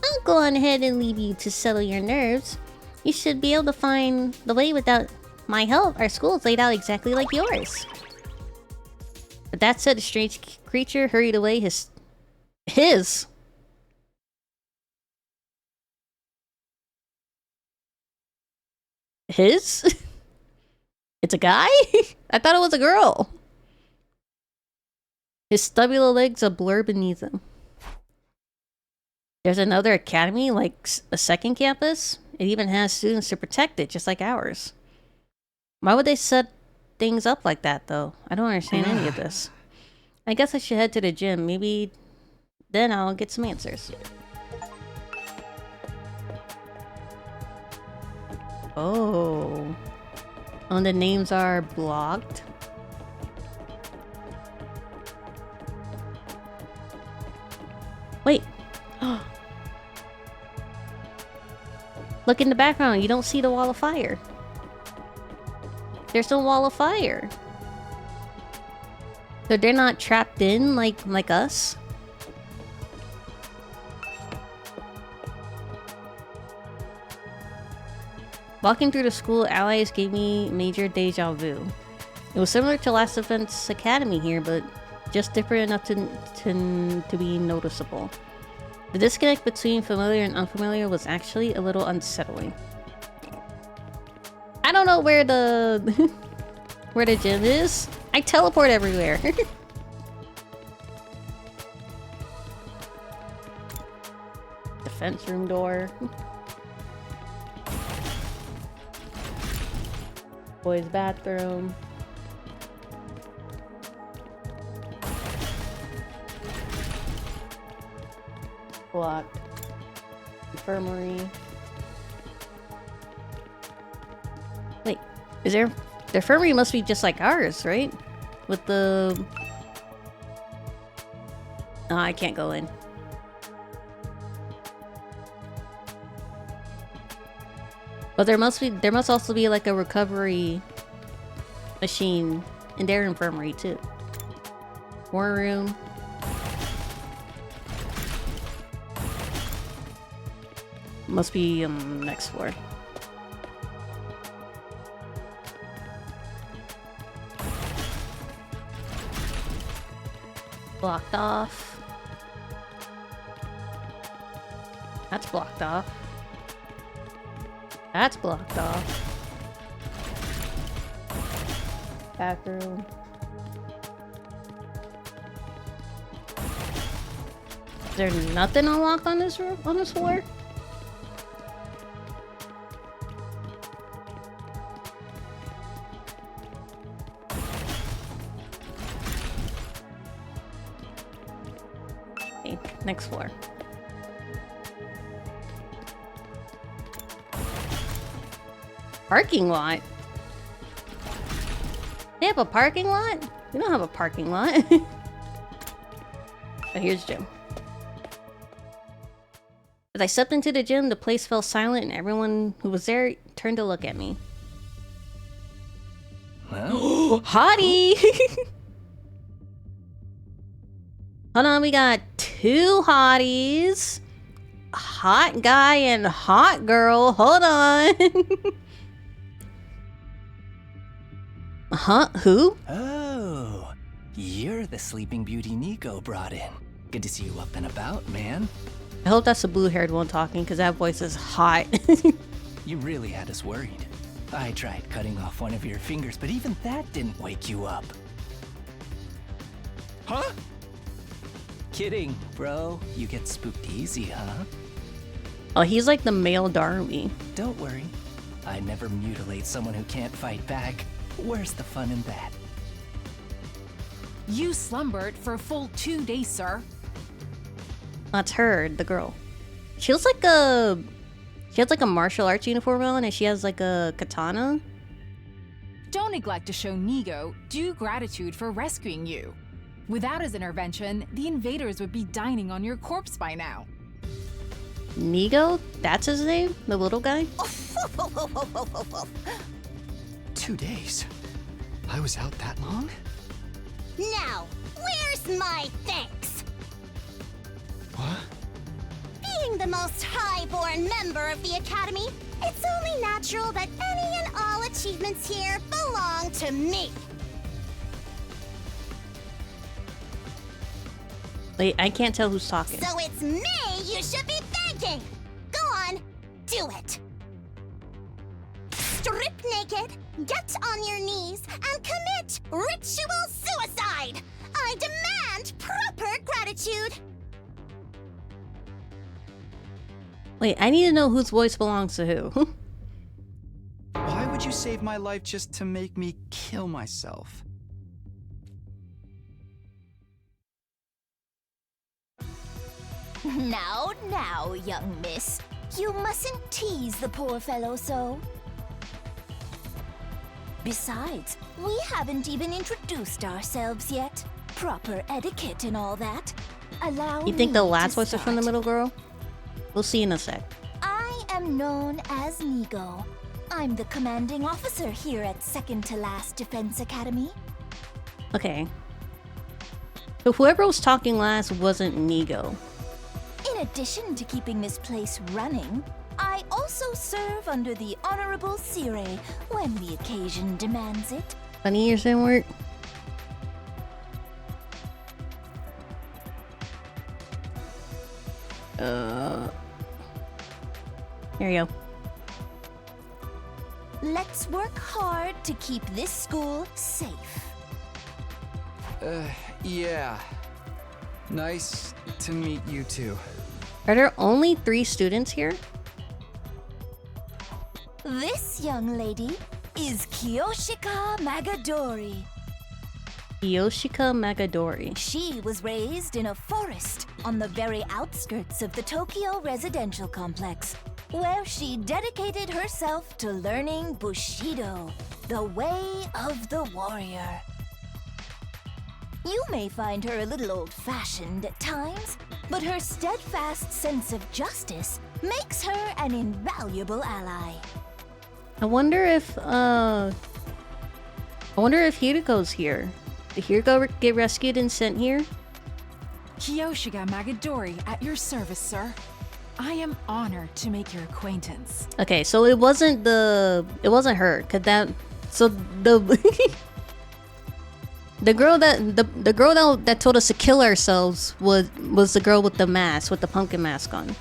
I'll go on ahead and leave you to settle your nerves. You should be able to find the way without my help. Our school is laid out exactly like yours. But that said, the strange creature hurried away. His? It's a guy? I thought it was a girl. His stubby little legs a blur beneath him. There's another academy, like a second campus? It even has students to protect it, just like ours. Why would they set things up like that, though? I don't understand any of this. I guess I should head to the gym. Maybe then I'll get some answers. Oh. And the names are blocked. Wait. Look in the background. You don't see the wall of fire. There's no wall of fire. So they're not trapped in like us? Walking through the school, allies gave me major deja vu. It was similar to Last Defense Academy here, but just different enough to be noticeable. The disconnect between familiar and unfamiliar was actually a little unsettling. I don't know where the where the gym is. I teleport everywhere. Defense room door. Boys' bathroom. Blocked. Infirmary. Wait, is there... The infirmary must be just like ours, right? With the... Oh, I can't go in. But there must also be like a recovery machine in their infirmary too. War room. Must be next floor. Blocked off. That's blocked off. That's blocked off. Bathroom. Is there nothing unlocked on this floor? Okay, next floor. Parking lot? They have a parking lot? We don't have a parking lot. Oh, here's gym. As I stepped into the gym, the place fell silent and everyone who was there turned to look at me. Well, Hottie! Hold on, we got two hotties. Hot guy and hot girl. Hold on. Huh? Who? Oh, you're the Sleeping Beauty Nico brought in. Good to see you up and about, man. I hope that's the blue-haired one talking, because that voice is hot. You really had us worried. I tried cutting off one of your fingers, but even that didn't wake you up. Huh? Kidding, bro. You get spooked easy, huh? Oh, he's like the male Darby. Don't worry. I never mutilate someone who can't fight back. Where's the fun in that? You slumbered for a full 2 days, sir. That's her, the girl. She looks like a... She has like a martial arts uniform on and she has like a katana. Don't neglect to show Nigo due gratitude for rescuing you. Without his intervention, the invaders would be dining on your corpse by now. Nigo? That's his name? The little guy? 2 days? I was out that long? Now, where's my thanks? What? Being the most high-born member of the Academy, it's only natural that any and all achievements here belong to me. Wait, I can't tell who's talking. So it's me you should be thanking! Go on, do it! Strip naked, get on your knees, and commit ritual suicide! I demand proper gratitude! Wait, I need to know whose voice belongs to who. Why would you save my life just to make me kill myself? Now, young miss. You mustn't tease the poor fellow so. Besides, we haven't even introduced ourselves yet. Proper etiquette and all that. Allow You think me the last to voice is from the start. middle girl? We'll see in a sec. I am known as Nigo. I'm the commanding officer here at Second to Last Defense Academy. Okay. So whoever was talking last wasn't Nigo. In addition to keeping this place running, I also serve under the Honorable Sire when the occasion demands it. Funny ears didn't work. Here you go. Let's work hard to keep this school safe. Yeah. Nice to meet you too. Are there only 3 students here? This young lady is Kiyoshika Magadori. Yoshika Magadori. She was raised in a forest on the very outskirts of the Tokyo residential complex, where she dedicated herself to learning Bushido, the way of the warrior. You may find her a little old-fashioned at times, but her steadfast sense of justice makes her an invaluable ally. I wonder if Hiruko's here. Did Hiruko get rescued and sent here? Kiyoshika Magadori at your service, sir. I am honored to make your acquaintance. Okay, so it wasn't her, cause the girl that told us to kill ourselves was the girl with the mask, with the pumpkin mask on.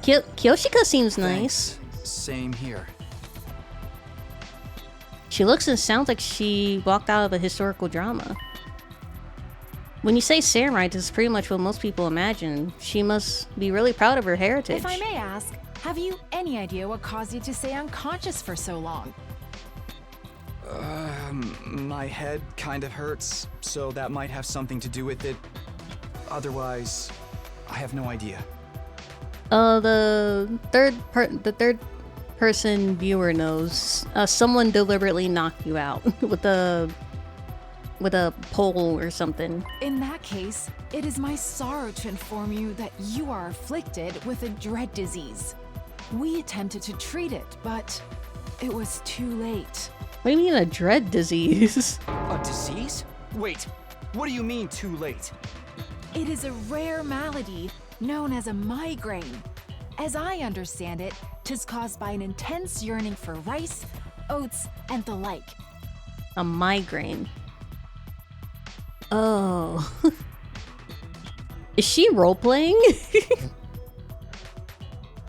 Kiyoshika seems nice. Same here. She looks and sounds like she walked out of a historical drama. When you say samurai, this is pretty much what most people imagine. She must be really proud of her heritage. If I may ask, have you any idea what caused you to stay unconscious for so long? My head kind of hurts, so that might have something to do with it. Otherwise, I have no idea. The third person viewer knows. Someone deliberately knocked you out with a pole or something. In that case, it is my sorrow to inform you that you are afflicted with a dread disease. We attempted to treat it, but it was too late. What do you mean a dread disease? A disease? Wait, what do you mean too late? It is a rare malady known as a migraine. As I understand it, 'tis caused by an intense yearning for rice, oats, and the like. A migraine. Oh. Is she role-playing?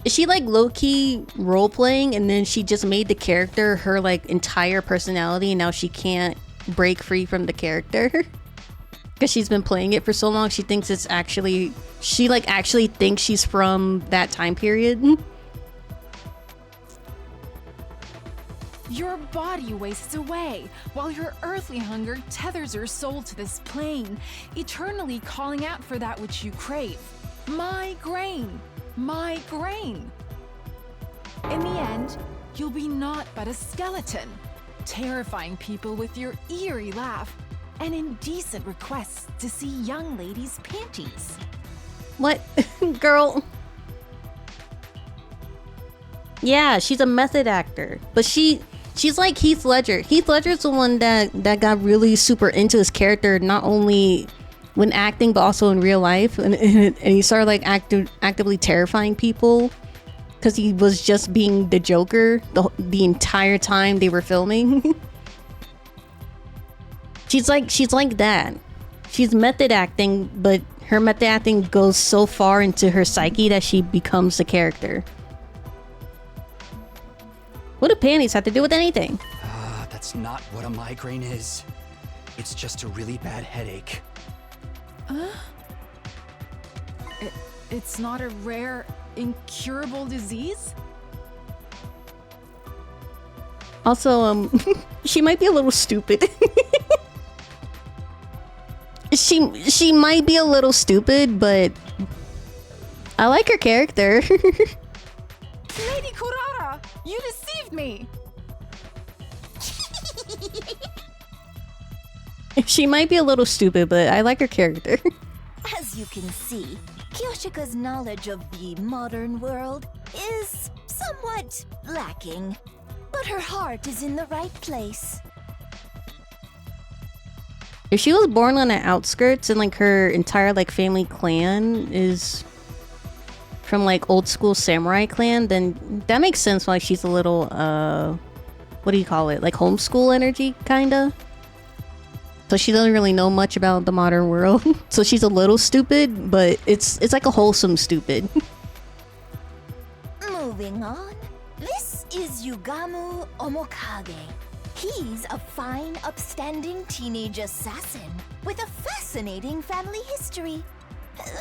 Is she like low-key role-playing and then she just made the character her like entire personality and now she can't break free from the character? Because she's been playing it for so long, she thinks it's actually... She like actually thinks she's from that time period. Your body wastes away, while your earthly hunger tethers your soul to this plane, eternally calling out for that which you crave. My grain! My grain! In the end, you'll be naught but a skeleton, terrifying people with your eerie laugh and indecent requests to see young ladies' panties. What? Girl. Yeah, she's a method actor. But she's like Heath Ledger. Heath Ledger's the one that got really super into his character, not only when acting, but also in real life. And he started like actively terrifying people because he was just being the Joker the entire time they were filming. She's like that. She's method acting, but her method acting goes so far into her psyche that she becomes the character. What do panties have to do with anything? That's not what a migraine is. It's just a really bad headache. It's not a rare, incurable disease? Also, she might be a little stupid. She might be a little stupid, but I like her character. Lady Kurara, you deceived me! She might be a little stupid, but I like her character. As you can see, Kyoshika's knowledge of the modern world is somewhat lacking, but her heart is in the right place. If she was born on the outskirts and like her entire like family clan is from like old school samurai clan, then that makes sense why she's a little what do you call it, like homeschool energy kinda. So she doesn't really know much about the modern world. So she's a little stupid, but it's like a wholesome stupid. Moving on, this is Yugamu Omokage. He's a fine, upstanding teenage assassin with a fascinating family history.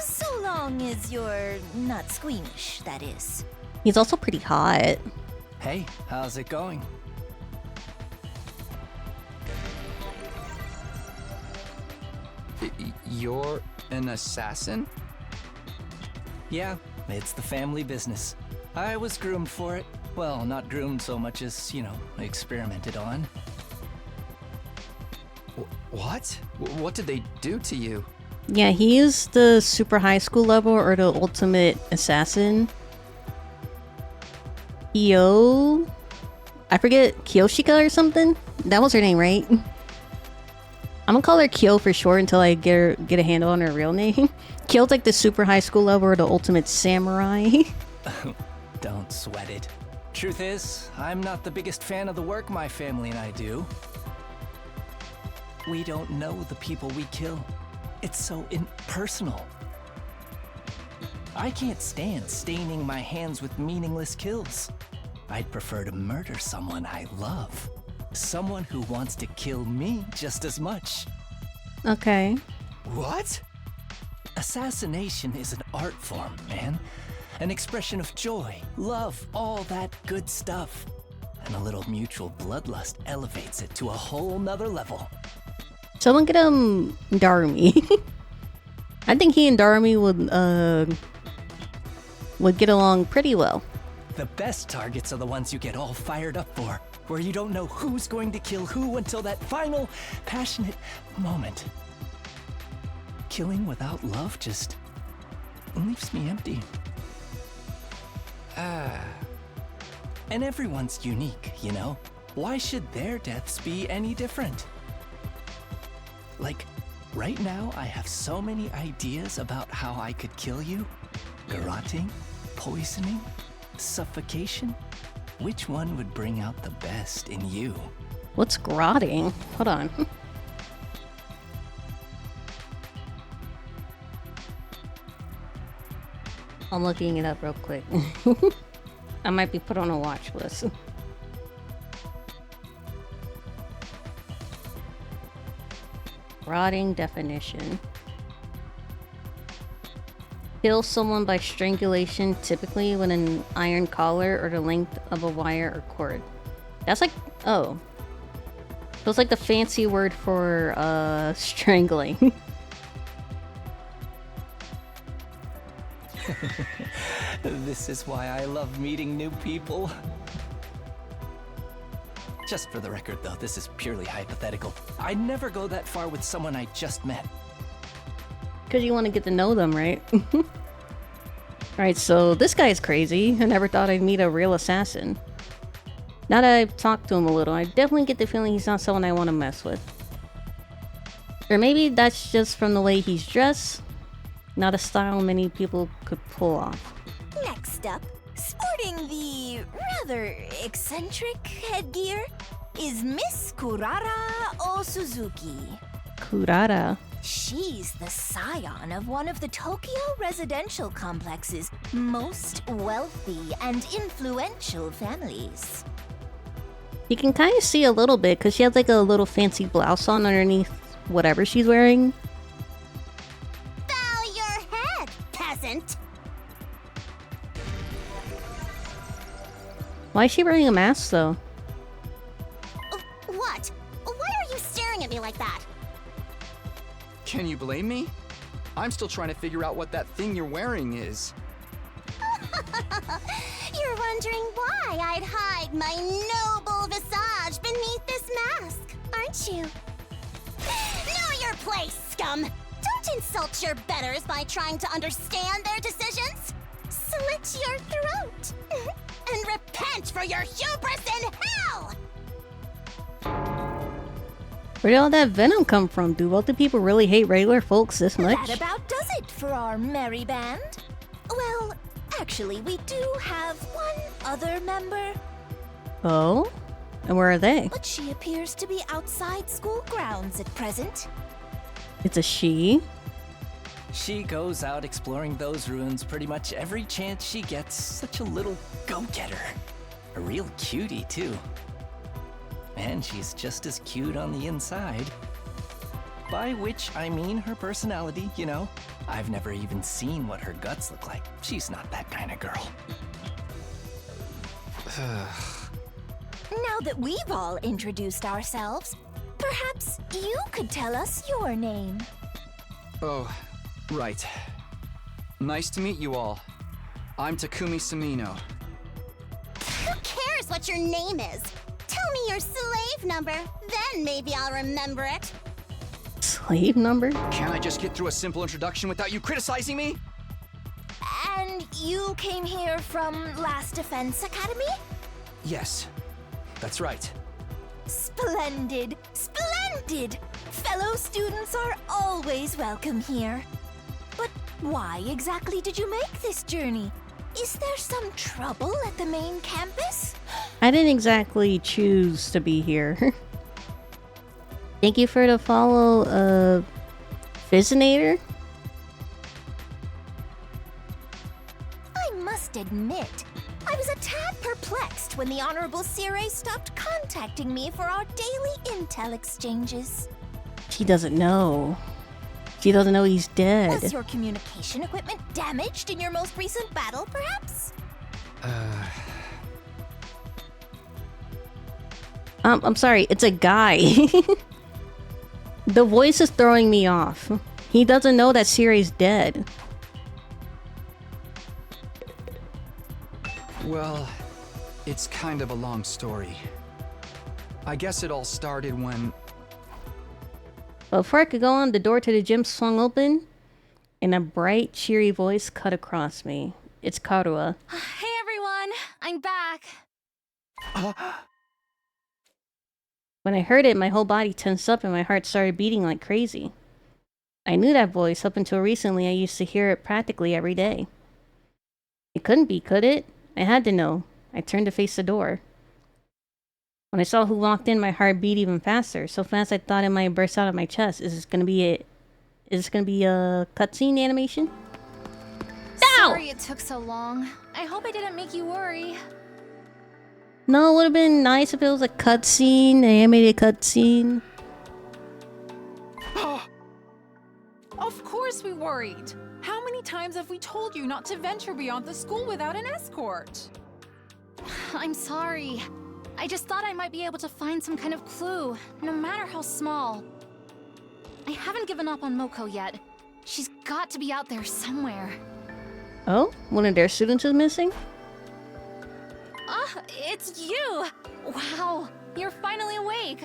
So long as you're not squeamish, that is. He's also pretty hot. Hey, how's it going? You're an assassin? Yeah, it's the family business. I was groomed for it. Well, not groomed so much as, experimented on. What? What did they do to you? Yeah, he is the super high school level or the ultimate assassin. I forget, Kyoshika or something? That was her name, right? I'm gonna call her Kyo for short until I get a handle on her real name. Kyo's like the super high school level or the ultimate samurai. Don't sweat it. Truth is, I'm not the biggest fan of the work my family and I do. We don't know the people we kill. It's so impersonal. I can't stand staining my hands with meaningless kills. I'd prefer to murder someone I love. Someone who wants to kill me just as much. Okay. What? Assassination is an art form, man. An expression of joy, love, all that good stuff. And a little mutual bloodlust elevates it to a whole nother level. Someone get him Darmy. I think he and Darmy would get along pretty well. The best targets are the ones you get all fired up for, where you don't know who's going to kill who until that final, passionate moment. Killing without love just leaves me empty. And everyone's unique, you know? Why should their deaths be any different? Like, right now I have so many ideas about how I could kill you. Garroting, poisoning, suffocation. Which one would bring out the best in you? What's garroting? Hold on. I'm looking it up real quick. I might be put on a watch list. Rotting definition. Kill someone by strangulation, typically with an iron collar or the length of a wire or cord. That's like, oh. So it's like the fancy word for strangling. This is why I love meeting new people. Just for the record, though, this is purely hypothetical. I'd never go that far with someone I just met. Because you want to get to know them, right? Alright, so this guy's crazy. I never thought I'd meet a real assassin. Now that I've talked to him a little, I definitely get the feeling he's not someone I want to mess with. Or maybe that's just from the way he's dressed. Not a style many people could pull off. Next up, sporting the rather eccentric headgear, is Miss Kurara Osuzuki. Kurara. She's the scion of one of the Tokyo residential complex's most wealthy and influential families. You can kind of see a little bit because she has like a little fancy blouse on underneath whatever she's wearing. Bow your head, peasant. Why is she wearing a mask though? What? Why are you staring at me like that? Can you blame me? I'm still trying to figure out what that thing you're wearing is. You're wondering why I'd hide my noble visage beneath this mask, aren't you? Know your place, scum! Don't insult your betters by trying to understand their decisions! Slit your throat! And repent for your hubris in hell! Where did all that venom come from? Do wealthy people really hate regular folks this much? That about does it for our merry band. Well, actually, we do have one other member. Oh? And where are they? But she appears to be outside school grounds at present. It's a she? She goes out exploring those ruins pretty much every chance she gets. Such a little go-getter. A real cutie, too. And she's just as cute on the inside. By which I mean her personality, you know? I've never even seen what her guts look like. She's not that kind of girl. Now that we've all introduced ourselves, perhaps you could tell us your name. Oh, right. Nice to meet you all. I'm Takumi Samino. Who cares what your name is? Tell me your slave number, then maybe I'll remember it. Slave number? Can't I just get through a simple introduction without you criticizing me? And you came here from Last Defense Academy? Yes, that's right. Splendid! Splendid! Fellow students are always welcome here. But why exactly did you make this journey? Is there some trouble at the main campus? I didn't exactly choose to be here. Thank you for the follow, Fizzinator. I must admit, I was a tad perplexed when the Honorable Sire stopped contacting me for our daily intel exchanges. She doesn't know. She doesn't know he's dead. Was your communication equipment damaged in your most recent battle, perhaps? I'm sorry, it's a guy. The voice is throwing me off. He doesn't know that Siri's dead. Well, it's kind of a long story. I guess it all started when... But before I could go on, the door to the gym swung open, and a bright, cheery voice cut across me. It's Karua. Hey everyone, I'm back. When I heard it, my whole body tensed up and my heart started beating like crazy. I knew that voice. Up until recently, I used to hear it practically every day. It couldn't be, could it? I had to know. I turned to face the door. When I saw who walked in, my heart beat even faster. So fast I thought it might burst out of my chest. Is this gonna be it? Is this gonna be a cutscene animation? Sorry it took so long. I hope I didn't make you worry. No, it would have been nice if it was a cutscene, an animated cutscene. Of course we worried. How many times have we told you not to venture beyond the school without an escort? I'm sorry. I just thought I might be able to find some kind of clue, no matter how small. I haven't given up on Moko yet. She's got to be out there somewhere. Oh? One of their students is missing? It's you! Wow, you're finally awake.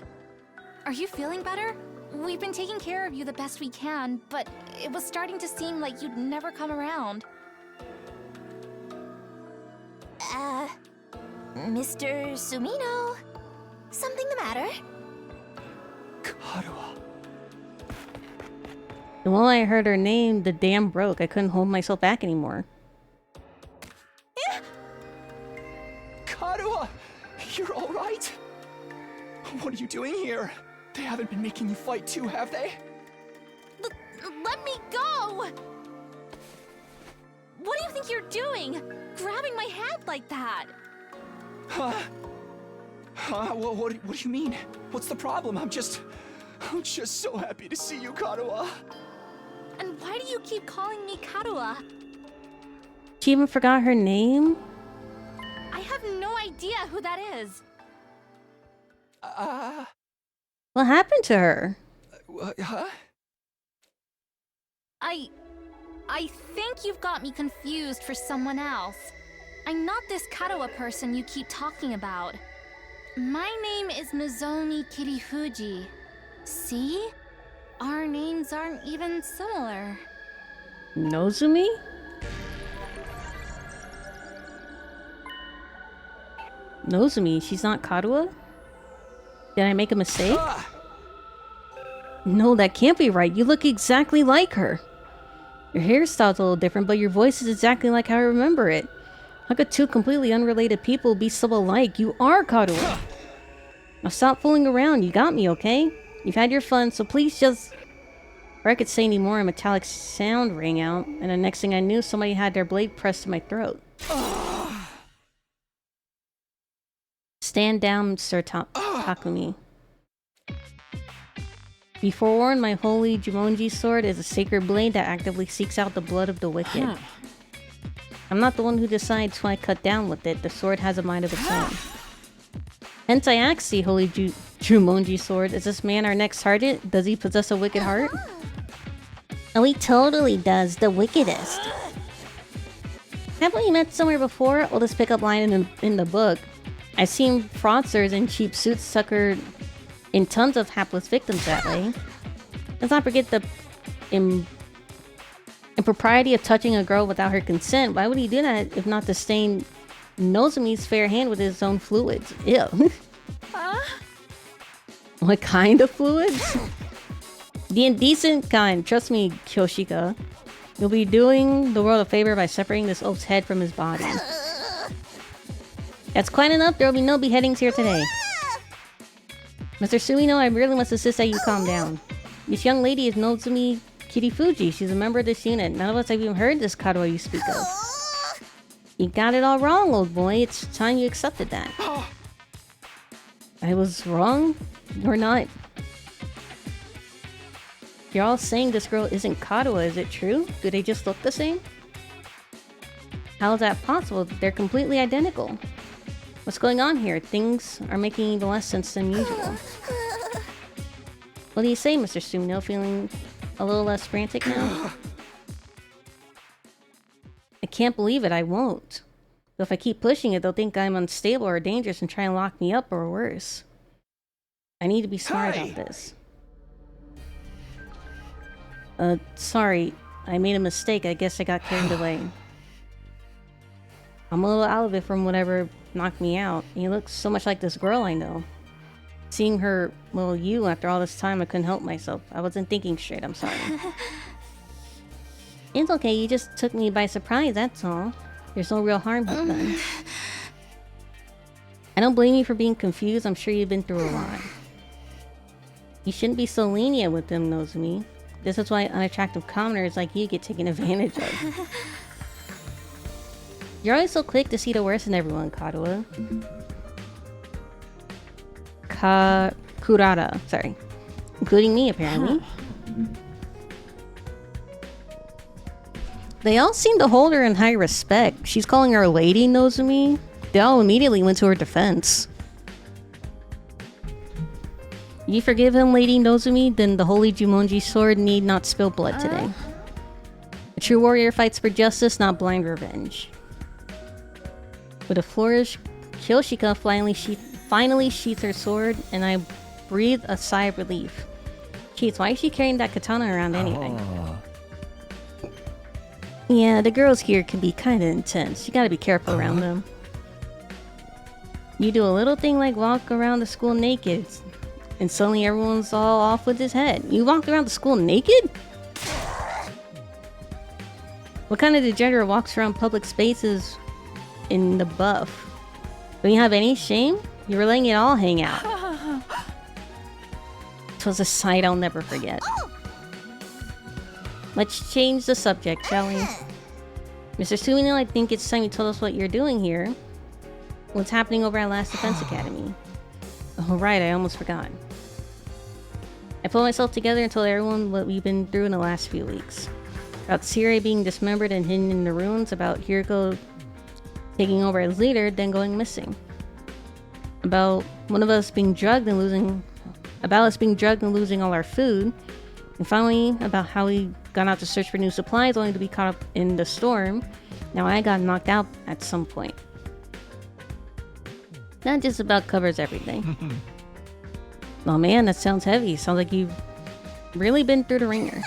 Are you feeling better? We've been taking care of you the best we can, but it was starting to seem like you'd never come around. Mr. Sumino? Something the matter? Karua. The moment I heard her name, the dam broke. I couldn't hold myself back anymore. Karua! You're alright? What are you doing here? They haven't been making you fight too, have they? Let me go! What do you think you're doing? Grabbing my hand like that? What do you mean? What's the problem? I'm just so happy to see you, Karua. And why do you keep calling me Karua? She even forgot her name? I have no idea who that is. What happened to her? Huh? I think you've got me confused for someone else. I'm not this Karua person you keep talking about. My name is Nozomi Kirifuji. See? Our names aren't even similar. Nozumi? Nozumi, she's not Karua? Did I make a mistake? No, that can't be right. You look exactly like her. Your hairstyle's a little different, but your voice is exactly like how I remember it. How could two completely unrelated people be so alike? You are Karua. Now stop fooling around. You got me, okay? You've had your fun, so please just... Before I could say any more, a metallic sound rang out, and the next thing I knew, somebody had their blade pressed to my throat. Stand down, Sir Takumi. Be forewarned, my holy Jumonji sword is a sacred blade that actively seeks out the blood of the wicked. I'm not the one who decides who I cut down with it. The sword has a mind of its own. Hence I ask thee, holy Jumonji sword, is this man our next target? Does he possess a wicked heart? Oh, he totally does. The wickedest. Haven't we met somewhere before? Well, this pickup line in the book. I've seen fraudsters in cheap suits suckered in tons of hapless victims that way. Let's not forget the impropriety of touching a girl without her consent. Why would he do that if not to stain Nozomi's fair hand with his own fluids? Ew. What kind of fluids? The indecent kind. Trust me, Kyoshika. You'll be doing the world a favor by separating this oaf's head from his body. That's quite enough. There will be no beheadings here today. Mr. Sumino, I really must insist that you calm down. This young lady is Nozomi Kirifuji. She's a member of this unit. None of us have even heard this Karua you speak of. You got it all wrong, old boy. It's time you accepted that. I was wrong? Or not? You're all saying this girl isn't Kadoa, is it true? Do they just look the same? How is that possible? They're completely identical. What's going on here? Things are making even less sense than usual. What do you say, Mr. Sumino? Feeling a little less frantic now? I can't believe it, I won't. But if I keep pushing it, they'll think I'm unstable or dangerous and try and lock me up or worse. I need to be smart about this. Sorry. I made a mistake. I guess I got carried away. I'm a little out of it from whatever knocked me out. You look so much like this girl I know. Seeing her, well, you after all this time, I couldn't help myself. I wasn't thinking straight, I'm sorry. It's okay, you just took me by surprise, that's all. There's no real harm done. I don't blame you for being confused, I'm sure you've been through a lot. You shouldn't be so lenient with them, Nozomi. This is why unattractive commoners like you get taken advantage of. You're always so quick to see the worst in everyone, Kadoa. Kurata, sorry. Including me, apparently. They all seem to hold her in high respect. She's calling her a lady, Nozomi. They all immediately went to her defense. You forgive him, Lady Nozomi, then the holy Jumonji sword need not spill blood today. A true warrior fights for justice, not blind revenge. With a flourish, Kyoshika finally sheaths her sword, and I breathe a sigh of relief. Jeez, why is she carrying that katana around anyway? Yeah, the girls here can be kinda intense. You gotta be careful around them. You do a little thing like walk around the school naked, and suddenly everyone's all off with his head. You walked around the school naked? What kind of degenerate walks around public spaces in the buff? Don't you have any shame? You were letting it all hang out. It was a sight I'll never forget. Let's change the subject, shall we? Mr. Sumino, I think it's time you told us what you're doing here. What's happening over at Last Defense Academy? Oh right, I almost forgot. I pulled myself together and told everyone what we've been through in the last few weeks. About Sirei being dismembered and hidden in the ruins, about Hiruko taking over as leader, then going missing. About us being drugged and losing all our food. And finally, about how we got out to search for new supplies only to be caught up in the storm. Now I got knocked out at some point. That just about covers everything. Oh man, that sounds heavy. Sounds like you've really been through the ringer.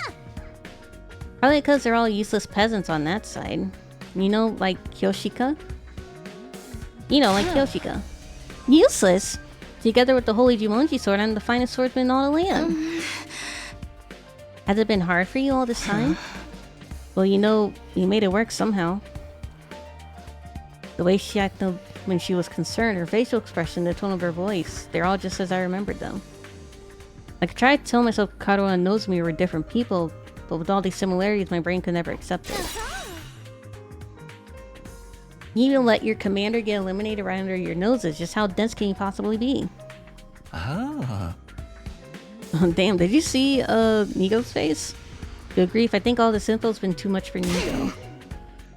Probably because they're all useless peasants on that side. You know, like Kyoshika? You know, like Kyoshika. Useless? Together with the holy Jumonji sword, I'm the finest swordsman in all the land. Has it been hard for you all this time? Well, you know, you made it work somehow. The way she acted when she was concerned, her facial expression, the tone of her voice, they're all just as I remembered them. I tried to tell myself Kadoa and Nozomi were different people, but with all these similarities, my brain could never accept it. You even let your commander get eliminated right under your noses. Just how dense can you possibly be? Oh, damn, did you see Nigo's face? Good grief, I think all this info's been too much for Nigo.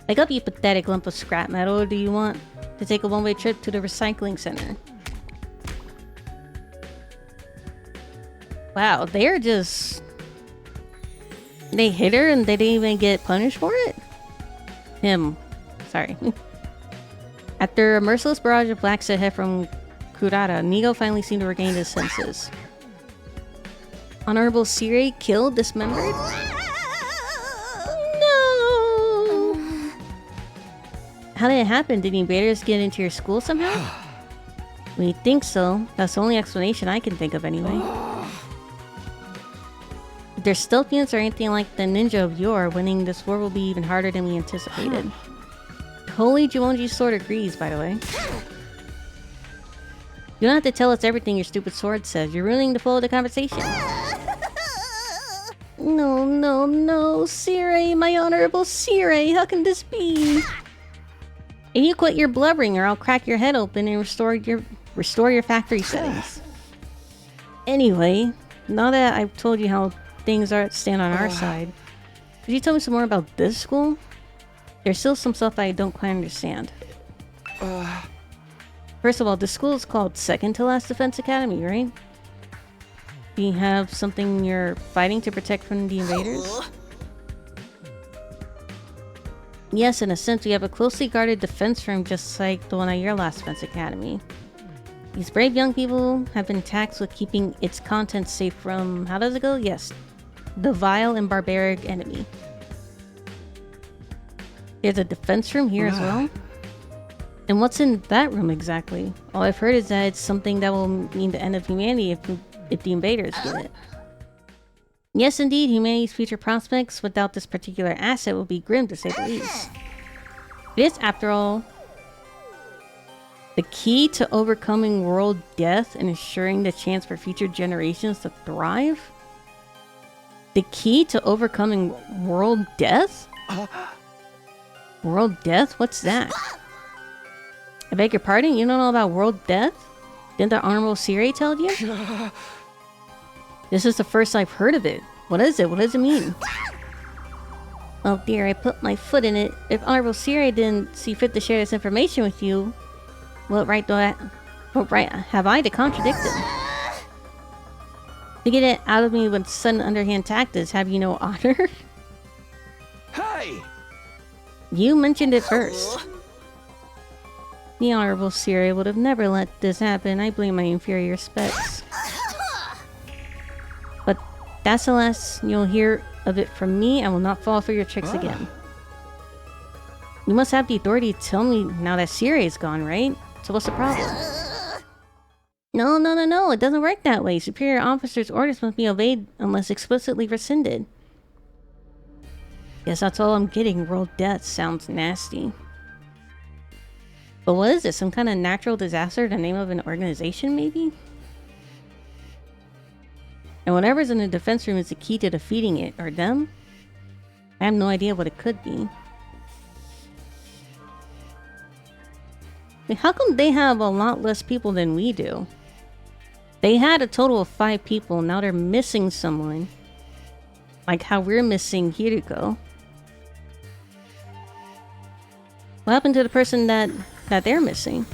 Wake up, you pathetic lump of scrap metal, or do you want to take a one-way trip to the recycling center? Wow, they're just... They hit her and they didn't even get punished for it? Him. Sorry. After a merciless barrage of black set hit from Kurata, Nigo finally seemed to regain his senses. Honorable Sirei killed, dismembered? No! How did it happen? Did the invaders get into your school somehow? We think so. That's the only explanation I can think of anyway. If their stealth units are anything like the ninja of yore, winning this war will be even harder than we anticipated. Holy Jumonji sword agrees, by the way. You don't have to tell us everything your stupid sword says. You're ruining the flow of the conversation. No, no, no. Sirei, my honorable Sirei, how can this be? And you quit your blubbering or I'll crack your head open and restore your factory settings. Anyway, now that I've told you how things are stand on our side. Could you tell me some more about this school? There's still some stuff I don't quite understand. First of all, this school is called Second to Last Defense Academy, right? Do you have something you're fighting to protect from the invaders? Yes, in a sense, we have a closely guarded defense room just like the one at your last defense academy. These brave young people have been tasked with keeping its contents safe from, how does it go? Yes, the vile and barbaric enemy. There's a defense room here as well? And what's in that room exactly? All I've heard is that it's something that will mean the end of humanity if the invaders get it. Yes, indeed, humanity's future prospects without this particular asset will be grim, to say the least. It is, after all, the key to overcoming world death and ensuring the chance for future generations to thrive? The key to overcoming world death? World death? What's that? I beg your pardon? You don't know about world death? Didn't the Honorable Siri tell you? This is the first I've heard of it. What is it? What does it mean? Oh dear, I put my foot in it. If Honorable Siri didn't see fit to share this information with you, what right have I to contradict him? To get it out of me with sudden underhand tactics, have you no honor? Hey! You mentioned it first. The Honorable Siri would have never let this happen. I blame my inferior specs. But that's the last you'll hear of it from me. I will not fall for your tricks again. You must have the authority to tell me now that Siri is gone, right? So what's the problem? No. It doesn't work that way. Superior officers' orders must be obeyed unless explicitly rescinded. Guess that's all I'm getting. World death sounds nasty. But what is this? Some kind of natural disaster? The name of an organization, maybe? And whatever's in the defense room is the key to defeating it, or them? I have no idea what it could be. Like, how come they have a lot less people than we do? They had a total of 5 people, now they're missing someone. Like how we're missing Hiruko. What happened to the person that they're missing?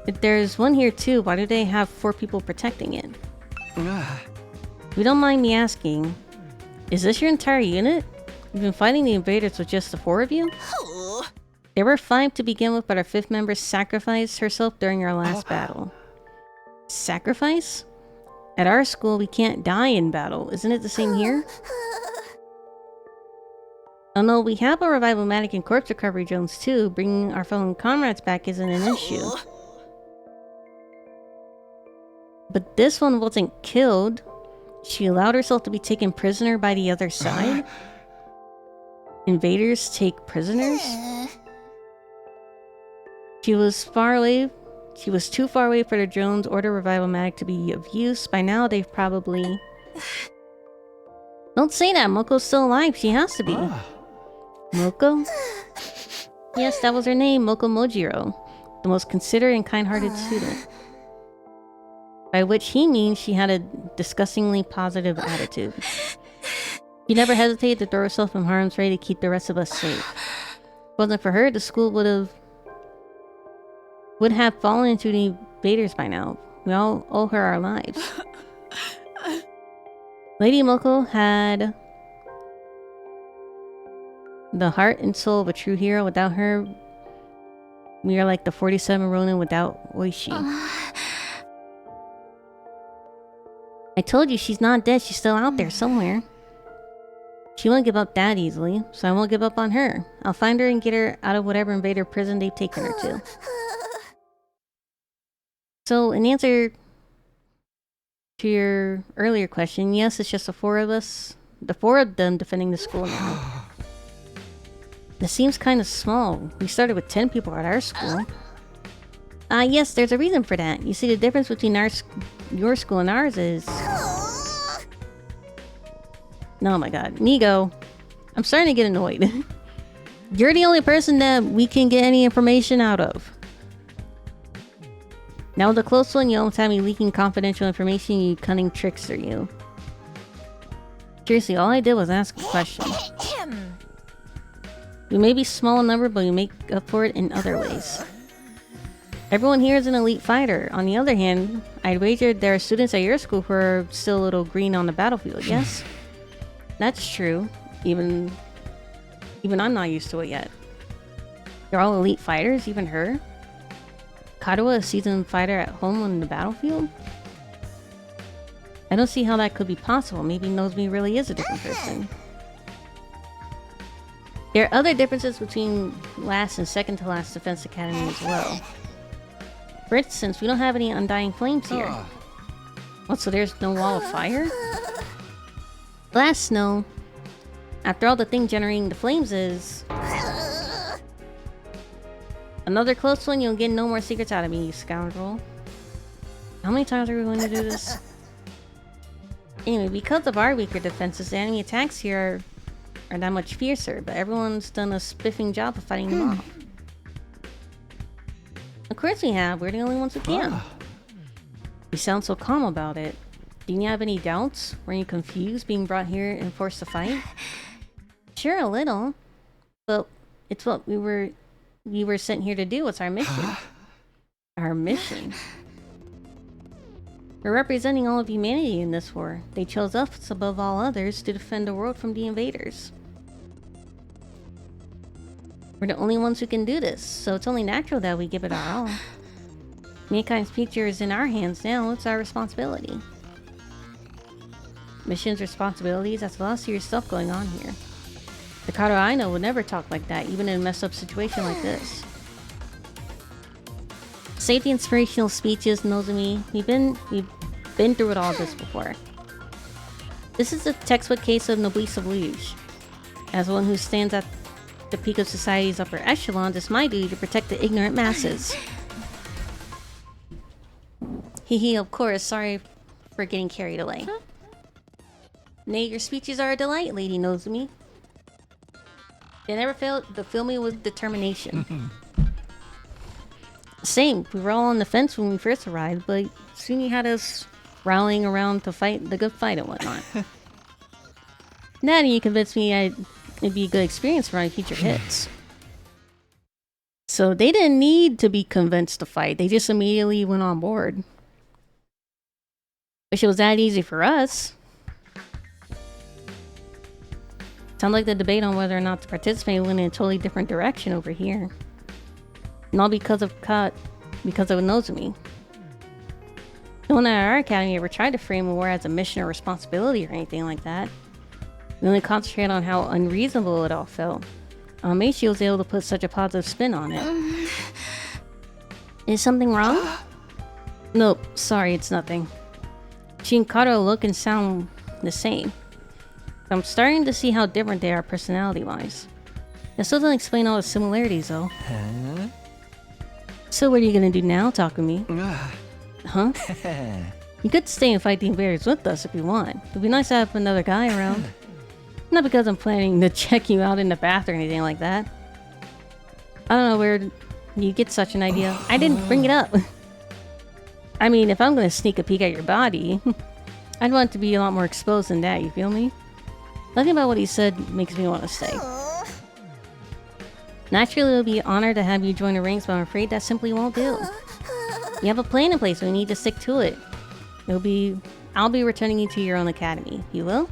If there's one here too, why do they have 4 people protecting it? If you don't mind me asking, is this your entire unit? You've been fighting the invaders with just the 4 of you? There were 5 to begin with, but our 5th member sacrificed herself during our last battle. Sacrifice? At our school, we can't die in battle. Isn't it the same here? Oh no, we have a revival medic and corpse recovery drones too. Bringing our fallen comrades back isn't an issue. But this one wasn't killed. She allowed herself to be taken prisoner by the other side. Invaders take prisoners? She was too far away for the drones or the revival medic to be of use. By now, they've probably... Don't say that. Moko's still alive. She has to be. Moko? Yes, that was her name. Moko Mojiro. The most considerate and kind-hearted student. By which he means she had a disgustingly positive attitude. She never hesitated to throw herself in harm's way to keep the rest of us safe. If it wasn't for her, the school would have fallen into the invaders by now. We all owe her our lives. Lady Moko had the heart and soul of a true hero. Without her, we are like the 47 Ronin without Oishi. I told you she's not dead. She's still out there somewhere. She won't give up that easily, so I won't give up on her. I'll find her and get her out of whatever invader prison they've taken her to. So, in answer to your earlier question, yes, it's just the 4 of us. The 4 of them defending the school now. This seems kind of small. We started with 10 people at our school. Yes, there's a reason for that. You see, the difference between your school and ours is... Oh my god. Nigo, I'm starting to get annoyed. You're the only person that we can get any information out of. Now the close one, you almost have me leaking confidential information, you cunning trickster, you. Seriously, all I did was ask a question. We may be small in number, but we make up for it in other ways. Everyone here is an elite fighter. On the other hand, I'd wager there are students at your school who are still a little green on the battlefield, yes? That's true. Even I'm not used to it yet. They're all elite fighters, even her? Karawa, a seasoned fighter at home on the battlefield? I don't see how that could be possible. Maybe Nozomi really is a different person. There are other differences between last and second to last Defense Academy as well. For instance, we don't have any undying flames here. What, so there's no wall of fire? Last no. After all, the thing generating the flames is... Another close one, you'll get no more secrets out of me, you scoundrel. How many times are we going to do this? Anyway, because of our weaker defenses, the enemy attacks here are that much fiercer, but everyone's done a spiffing job of fighting them off. Of course we have, we're the only ones who can. You sound so calm about it. Didn't you have any doubts? Were you confused being brought here and forced to fight? Sure, a little. But it's what we were sent here to do. It's our mission. Our mission. We're representing all of humanity in this war. They chose us above all others to defend the world from the invaders. We're the only ones who can do this, so it's only natural that we give it our all. Mankind's future is in our hands now. It's our responsibility. Missions, responsibilities, that's a lot of serious stuff going on here. The Kato I know would never talk like that, even in a messed up situation like this. Save the inspirational speeches, Nozomi. We've been through it all this before. This is a textbook case of noblesse oblige. As one who stands at the peak of society's upper echelons, it's my duty to protect the ignorant masses. Hehe, of course, sorry for getting carried away. Nay, your speeches are a delight, Lady Nozomi. They never failed to fill me with determination. Same, we were all on the fence when we first arrived, but soon you had us rallying around to fight the good fight and whatnot. Now you convinced me it'd be a good experience for my future hits. So they didn't need to be convinced to fight, they just immediately went on board. Wish it was that easy for us. Sounds like the debate on whether or not to participate went in a totally different direction over here. And all because of Nozomi. No one at our academy ever tried to frame a war as a mission or responsibility or anything like that. We only concentrated on how unreasonable it all felt. Meishi was able to put such a positive spin on it. Is something wrong? Nope, sorry, it's nothing. She and Kato look and sound the same. I'm starting to see how different they are personality-wise. That still doesn't explain all the similarities, though. Huh? So what are you gonna do now, Takumi? Huh? You could stay and fight the invaders with us if you want. It'd be nice to have another guy around. Not because I'm planning to check you out in the bath or anything like that. I don't know where you get such an idea. I didn't bring it up. I mean, if I'm gonna sneak a peek at your body, I'd want it to be a lot more exposed than that, you feel me? Nothing about what he said makes me want to stay. Naturally, it would be an honor to have you join the ranks, but I'm afraid that simply won't do. You have a plan in place, we need to stick to it. I'll be returning you to your own academy. You will?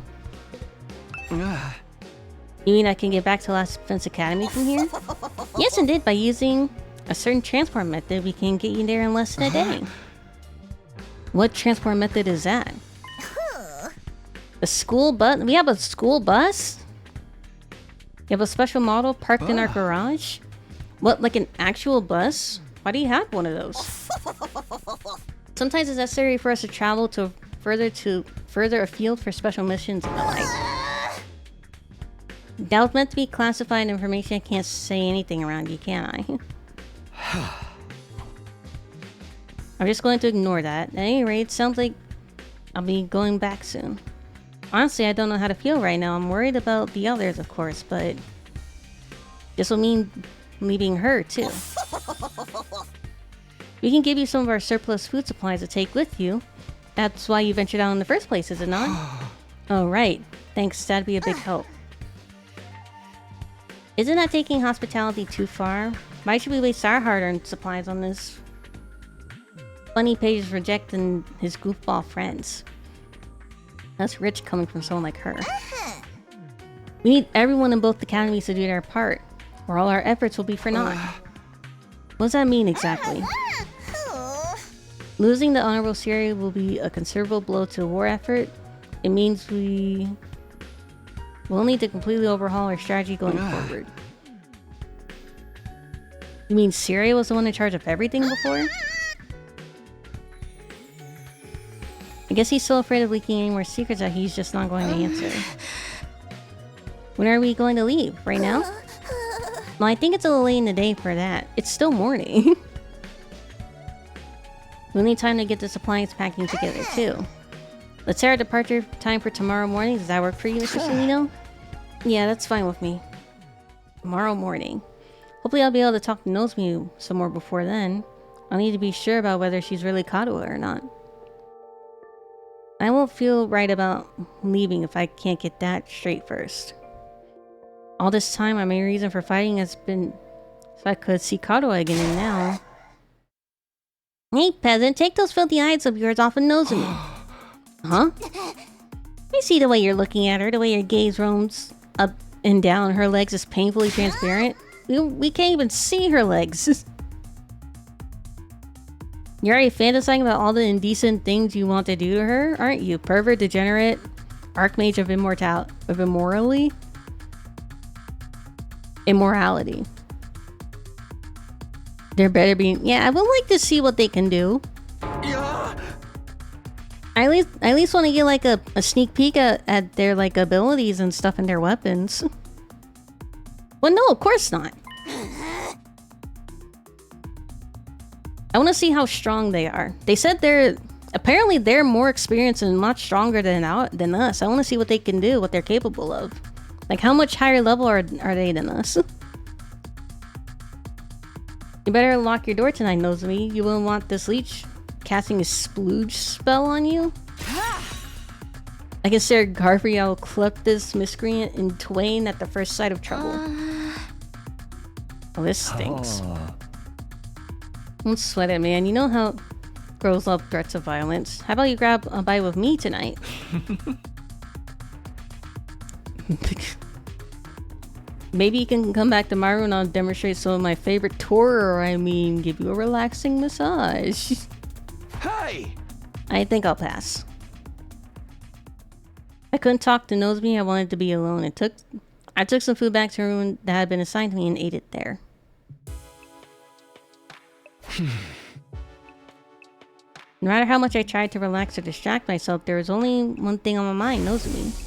You mean I can get back to Last Defense Academy from here? Yes, indeed. By using a certain transport method, we can get you there in less than a day. What transport method is that? A school bus? We have a school bus? You have a special model parked in our garage? What, like an actual bus? Why do you have one of those? Sometimes it's necessary for us to travel to further afield for special missions and the like. That was meant to be classified information. I can't say anything around you, can I? I'm just going to ignore that. At any rate, it sounds like I'll be going back soon. Honestly, I don't know how to feel right now. I'm worried about the others, of course, but this will mean leaving her, too. We can give you some of our surplus food supplies to take with you. That's why you ventured out in the first place, is it not? Oh, right. Thanks, that'd be a big help. Isn't that taking hospitality too far? Why should we waste our hard-earned supplies on this? Funny Page's rejecting his goofball friends. That's rich coming from someone like her. We need everyone in both academies to do their part, or all our efforts will be for naught. What does that mean exactly? Losing the Honorable Syria will be a considerable blow to the war effort. It means we will need to completely overhaul our strategy going forward. You mean Syria was the one in charge of everything before? I guess he's so afraid of leaking any more secrets that he's just not going to answer. When are we going to leave? Right now? Well, I think it's a little late in the day for that. It's still morning. We'll need time to get the supplies packing together too. Let's set our departure time for tomorrow morning. Does that work for you, Mr. Celino? Yeah, that's fine with me. Tomorrow morning. Hopefully I'll be able to talk to Nozomi some more before then. I'll need to be sure about whether she's really Kadoa or not. I won't feel right about leaving if I can't get that straight first. All this time, my main reason for fighting has been so I could see Kadoa again, and now... Hey, peasant, take those filthy eyes of yours off of Nozomi. Huh? I see the way you're looking at her, the way your gaze roams up and down her legs is painfully transparent. We can't even see her legs. You're already fantasizing about all the indecent things you want to do to her, aren't you? Pervert, degenerate, archmage of immorality. There better be... Yeah, I would like to see what they can do. I at least want to get like a sneak peek at their like abilities and stuff and their weapons. Well, no, of course not. I want to see how strong they are. They said apparently they're more experienced and much stronger than us. I want to see what they can do, what they're capable of. Like, how much higher level are they than us? You better lock your door tonight, Nozomi. You wouldn't want this leech casting a splooge spell on you. I consider Garfield will clip this miscreant in twain at the first sight of trouble. Oh, this stinks. Don't sweat it, man. You know how girls love threats of violence. How about you grab a bite with me tonight? Maybe you can come back tomorrow and I'll demonstrate some of my favorite tour, or I mean, give you a relaxing massage. Hey! I think I'll pass. I couldn't talk to Nozomi. I wanted to be alone. I took some food back to a room that had been assigned to me and ate it there. No matter how much I tried to relax or distract myself, there was only one thing on my mind, Nozomi.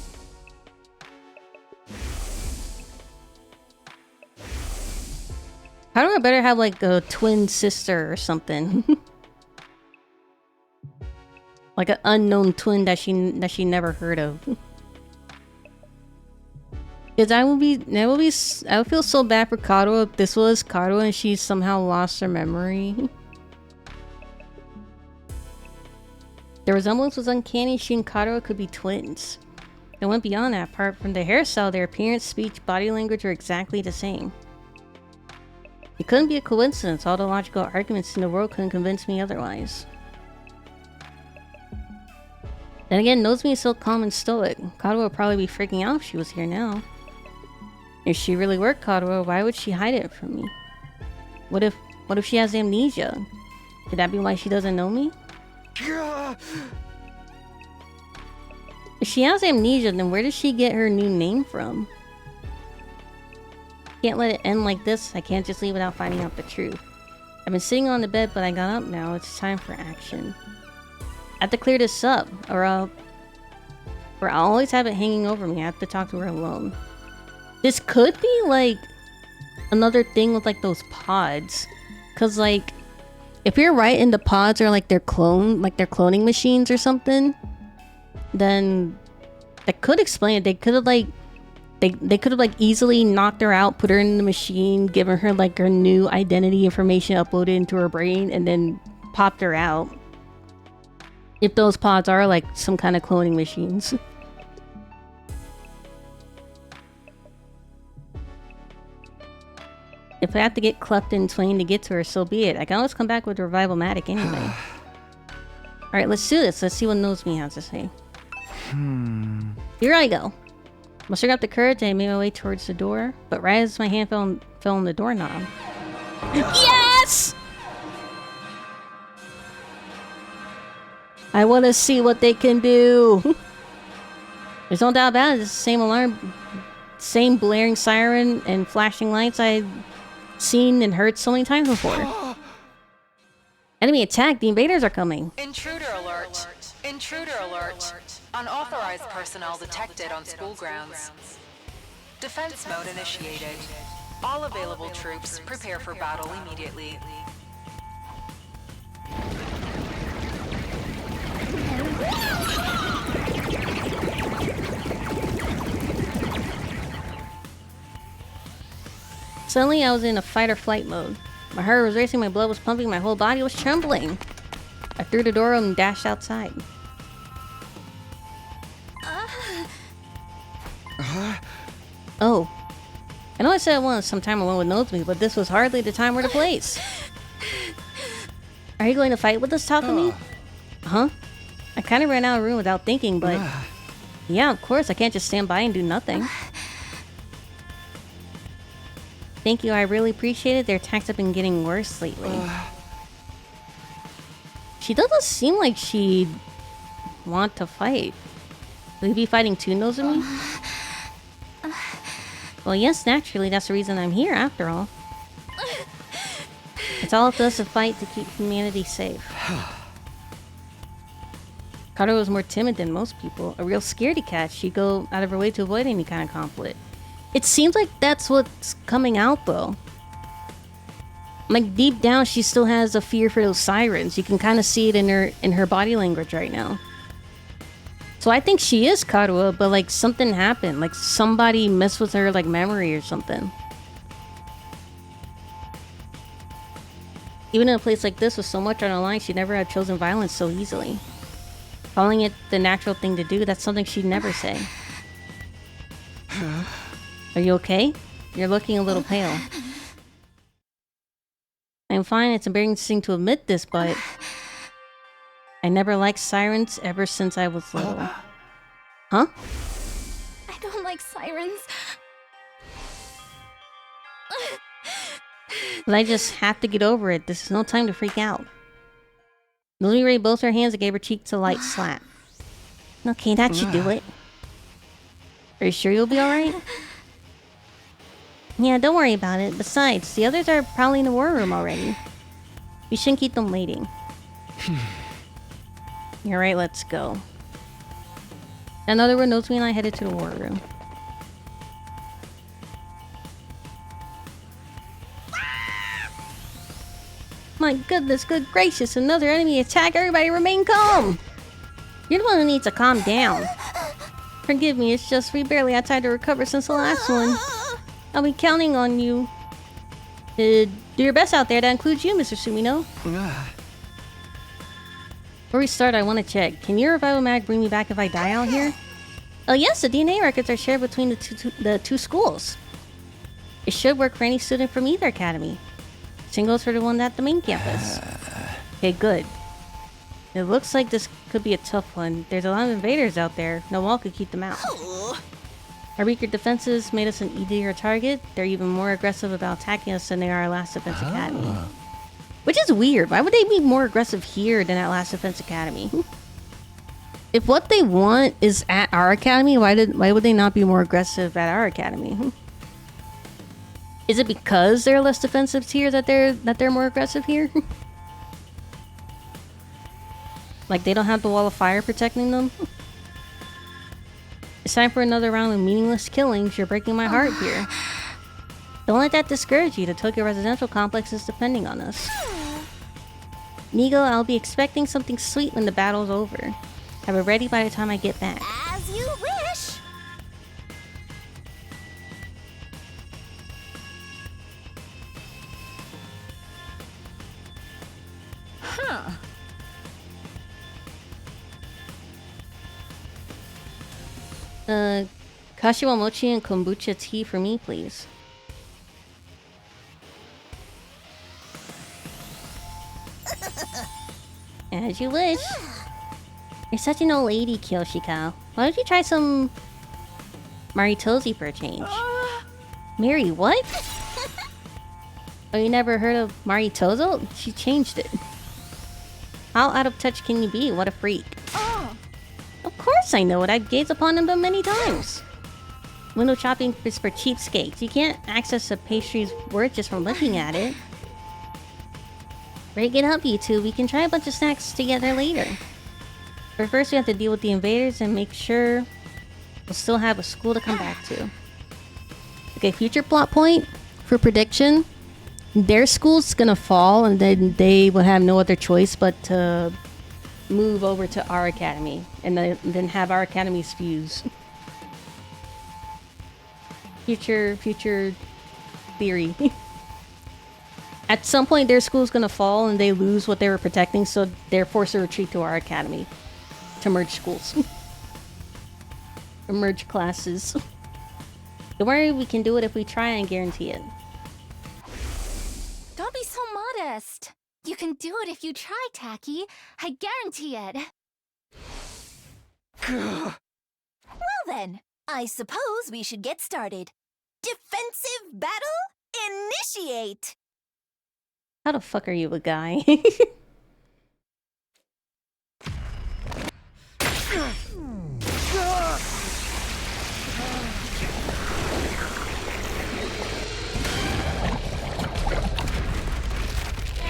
How do I better have like a twin sister or something? Like an unknown twin that she never heard of. Because I would feel so bad for Kadoa if this was Kadoa and she somehow lost her memory. The resemblance was uncanny. She and Kadoa could be twins. It went beyond that. Apart from the hairstyle, their appearance, speech, body language were exactly the same. It couldn't be a coincidence. All the logical arguments in the world couldn't convince me otherwise. Then again, Nozomi is so calm and stoic. Kadoa would probably be freaking out if she was here now. If she really were Kadoa, why would she hide it from me? What if she has amnesia? Could that be why she doesn't know me? If she has amnesia, then where does she get her new name from? Can't let it end like this. I can't just leave without finding out the truth. I've been sitting on the bed, but I got up now. It's time for action. I have to clear this up, or I'll always have it hanging over me. I have to talk to her alone. This could be like another thing with like those pods, cause like if you're right and the pods are like they're cloning machines or something, then that could explain it. They could have like They could have like easily knocked her out, put her in the machine, given her like her new identity information uploaded into her brain, and then popped her out. If those pods are like some kind of cloning machines. If I have to get cleft in twain to get to her, so be it. I can always come back with Revival-matic anyway. Alright, let's do this. Let's see what Nosemi has to say. Here I go. Mustering up the courage, I made my way towards the door, but right as my hand fell on the doorknob. Yes! I want to see what they can do. There's no doubt about it. It's the same alarm, same blaring siren and flashing lights I've seen and heard so many times before. Enemy attack! The invaders are coming. Intruder alert! Intruder alert! Unauthorized personnel detected on school grounds. Defense mode initiated. All available troops prepare for battle immediately. Suddenly I was in a fight or flight mode. My heart was racing, my blood was pumping, my whole body was trembling. I threw the door open and dashed outside. Oh. I know I said I wanted some time alone with Nosemi, but this was hardly the time or the place. Are you going to fight with us, Takumi? Huh? I kind of ran out of room without thinking, but... yeah, of course, I can't just stand by and do nothing. Thank you, I really appreciate it. Their attacks have been getting worse lately. She doesn't seem like she'd want to fight. Will you be fighting too, Nosemi? Well, yes, naturally. That's the reason I'm here, after all. It's all up to us to fight to keep humanity safe. Kato was more timid than most people. A real scaredy cat. She'd go out of her way to avoid any kind of conflict. It seems like that's what's coming out, though. Like, deep down, she still has a fear for those sirens. You can kind of see it in her body language right now. So I think she is Karuha, but like something happened. Like somebody messed with her like memory or something. Even in a place like this with so much on the line, she'd never have chosen violence so easily. Calling it the natural thing to do, that's something she'd never say. Are you okay? You're looking a little pale. I'm fine, it's embarrassing to admit this, but... I never liked sirens ever since I was little. Huh? I don't like sirens. But I just have to get over it. This is no time to freak out. Nosemi raised both her hands and gave her cheeks a light slap. Okay, that should do it. Are you sure you'll be alright? Yeah, don't worry about it. Besides, the others are probably in the war room already. We shouldn't keep them waiting. Alright, let's go. Another one, Nosemi and I headed to the war room. My goodness, good gracious, another enemy attack. Everybody remain calm. You're the one who needs to calm down. Forgive me, it's just we barely had time to recover since the last one. I'll be counting on you. Do your best out there. That includes you, Mr. Sumino. Before we start, I want to check. Can your Revival-matic bring me back if I die out here? Oh yes, the DNA records are shared between the two schools. It should work for any student from either academy. Same goes for the one at the main campus. Okay, good. It looks like this could be a tough one. There's a lot of invaders out there. No wall could keep them out. Our weaker defenses made us an easier target. They're even more aggressive about attacking us than they are at Last Defense Academy. Which is weird. Why would they be more aggressive here than at Last Defense Academy? If what they want is at our academy, why would they not be more aggressive at our academy? Is it because they're less defensive here that they're more aggressive here? Like they don't have the wall of fire protecting them? It's time for another round of meaningless killings. You're breaking my heart here. Don't let that discourage you. The Tokyo Residential Complex is depending on us. Nigo, I'll be expecting something sweet when the battle's over. Have it ready by the time I get back. As you wish. Kashiwa mochi and kombucha tea for me, please. As you wish. You're such an old lady, Kyoshika. Why don't you try some Maritosi for a change? Mary, what? Oh, you never heard of Maritozo? She changed it. How out of touch can you be? What a freak. Of course I know it. I've gazed upon them many times. Window shopping is for cheapskates. You can't access a pastry's worth just from looking at it. Break it up, you two. We can try a bunch of snacks together later. But first we have to deal with the invaders and make sure we'll still have a school to come back to. Okay, future plot point for prediction. Their school's gonna fall and then they will have no other choice but to move over to our academy and then have our academies fuse. Future theory. At some point their school's gonna fall and they lose what they were protecting, so they're forced to retreat to our academy to merge schools. Or merge classes. Don't worry, we can do it if we try, and guarantee it. Don't be so modest. You can do it if you try, Tacky. I guarantee it. Well then, I suppose we should get started. Defensive battle, initiate! How the fuck are you a guy?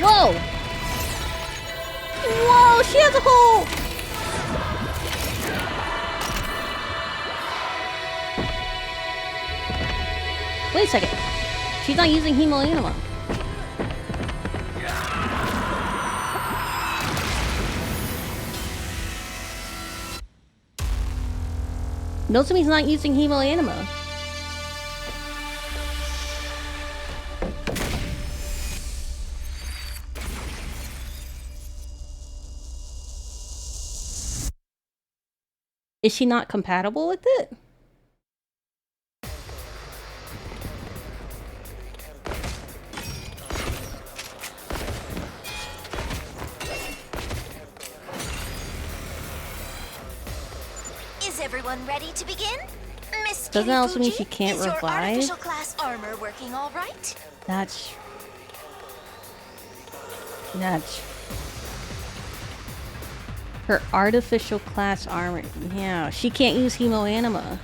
Whoa! Whoa, she has a whole... Wait a second. She's not using Hemo Anima. Nozomi's not using Hemo Anima. Is she not compatible with it? Is everyone ready to begin? Miss Doesn't that also mean Kirifuji, she can't is your revive? artificial class armor working all right? That's her artificial class armor. Yeah, she can't use Hemo Anima.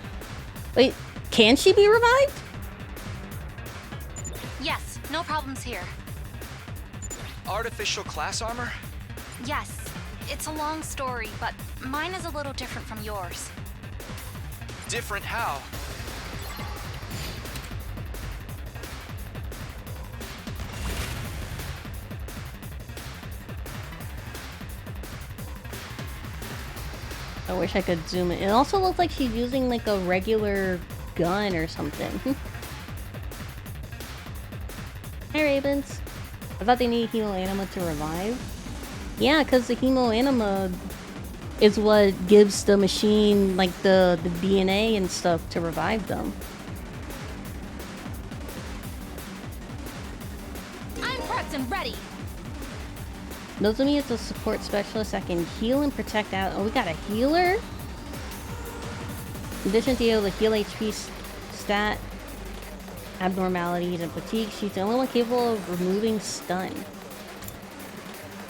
Wait, can she be revived? Yes, no problems here. Artificial class armor? Yes, it's a long story, but mine is a little different from yours. Different how? I wish I could zoom in. It also looks like she's using like a regular gun or something. Hi, Ravens. I thought they needed Hemo Anima to revive. Yeah, because the Hemo Anima is what gives the machine like the DNA and stuff to revive them. I'm prepped and ready. Nozomi is a support specialist that can heal and protect out. Oh, we got a healer? In addition to able to heal HP stat abnormalities and fatigue, she's the only one capable of removing stun.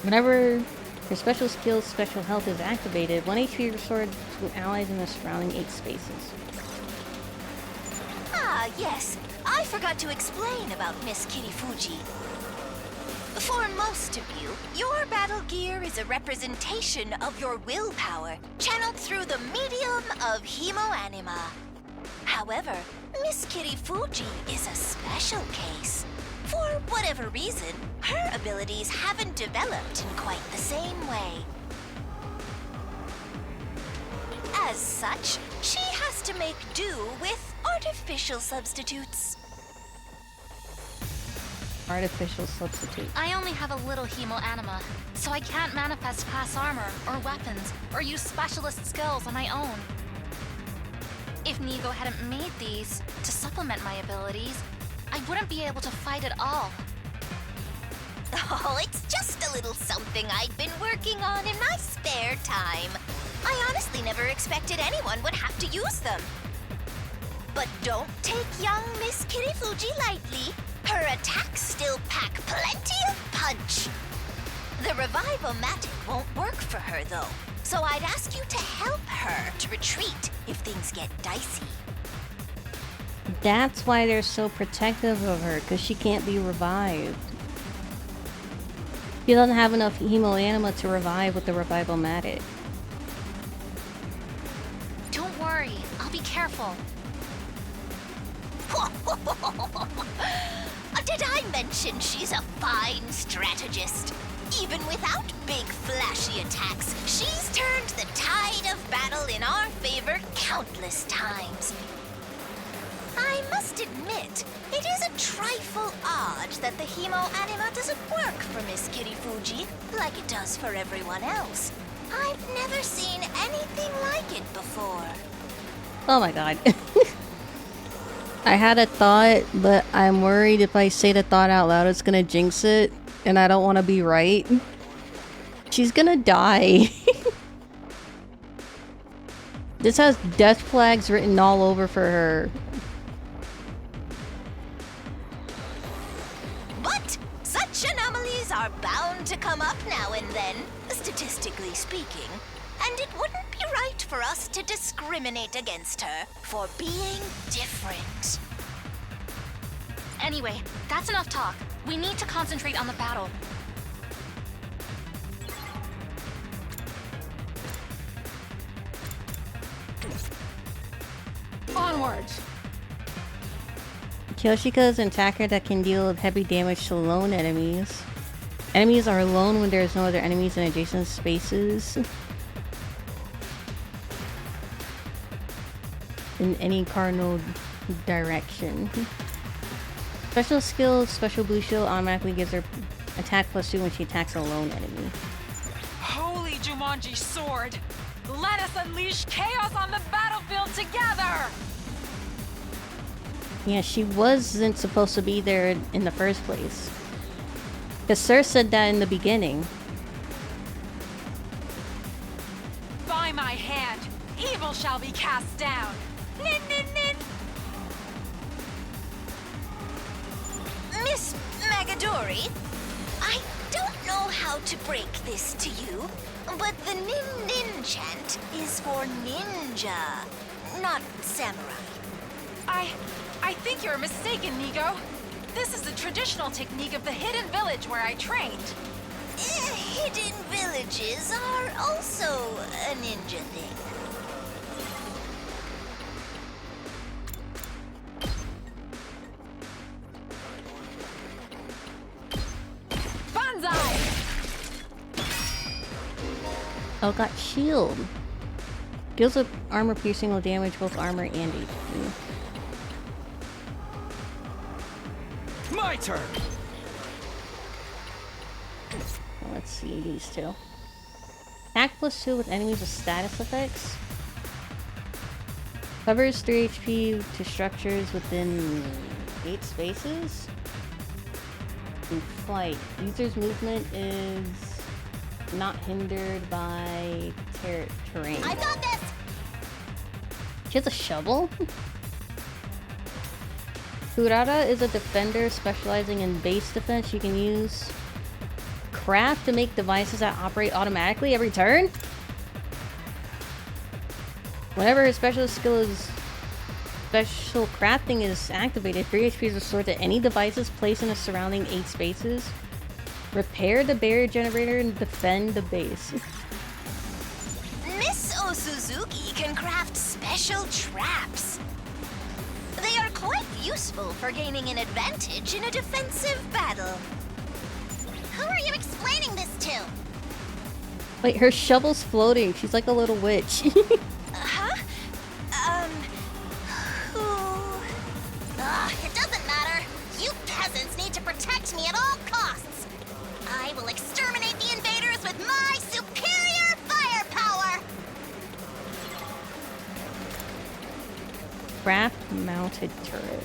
Whenever her special skill, special health is activated, 1 HP restored to allies in the surrounding 8 spaces. Ah, yes. I forgot to explain about Miss Kirifuji. For most of you, your battle gear is a representation of your willpower, channeled through the medium of Hemo Anima. However, Miss Kirifuji is a special case. For whatever reason, her abilities haven't developed in quite the same way. As such, she has to make do with artificial substitutes. Artificial substitute. I only have a little Hemo Anima, so I can't manifest class armor or weapons or use specialist skills on my own. If Nigo hadn't made these to supplement my abilities, I wouldn't be able to fight at all. Oh, it's just a little something I'd been working on in my spare time. I honestly never expected anyone would have to use them. But don't take young Miss Kirifuji lightly. Her attacks still pack plenty of punch. The Revival-matic won't work for her, though. So I'd ask you to help her to retreat if things get dicey. That's why they're so protective of her, because she can't be revived. She doesn't have enough hemoanima to revive with the Revival-matic. Don't worry, I'll be careful. Did I mention she's a fine strategist? Even without big flashy attacks, she's turned the tide of battle in our favor countless times. I must admit, it is a trifle odd that the hemoanima doesn't work for Miss Kirifuji like it does for everyone else. I've never seen anything like it before. Oh my god. I had a thought, but I'm worried if I say the thought out loud, it's gonna jinx it, and I don't want to be right. She's gonna die. This has death flags written all over for her. But such anomalies are bound to come up now and then, statistically speaking. And it wouldn't be right for us to discriminate against her for being different. Anyway, that's enough talk. We need to concentrate on the battle. Onward! Kyoshika is an attacker that can deal heavy damage to lone enemies. Enemies are alone when there is no other enemies in adjacent spaces. In any cardinal direction. Special skill, Special Blue Shield automatically gives her attack +2 when she attacks a lone enemy. Holy Jumanji sword! Let us unleash chaos on the battlefield together! Yeah, she wasn't supposed to be there in the first place. Because Sir said that in the beginning. By my hand, evil shall be cast down. Nin, nin, nin. Miss Magadori, I don't know how to break this to you, but the Nin Nin chant is for ninja, not samurai. I think you're mistaken, Nigo. This is the traditional technique of the hidden village where I trained. Hidden villages are also a ninja thing. Banzai! Oh, got shield. Deals with armor piercing will damage both armor and HP. My turn! Well, let's see these two. Attack +2 with enemies with status effects. Covers 3 HP to structures within 8 spaces. In flight. User's movement is not hindered by terrain. I got this! She has a shovel? Kurata is a defender specializing in base defense. She can use craft to make devices that operate automatically every turn. Whenever her special skill is special crafting is activated, 3 HP is restored to any devices placed in the surrounding 8 spaces. Repair the barrier generator and defend the base. Miss Osuzuki can craft special traps. They are quite useful for gaining an advantage in a defensive battle. Who are you explaining this to? Wait, her shovel's floating. She's like a little witch. Huh? Who? It doesn't matter. You peasants need to protect me at all costs. I will exterminate the invaders with my superior firepower. Craft mounted turret.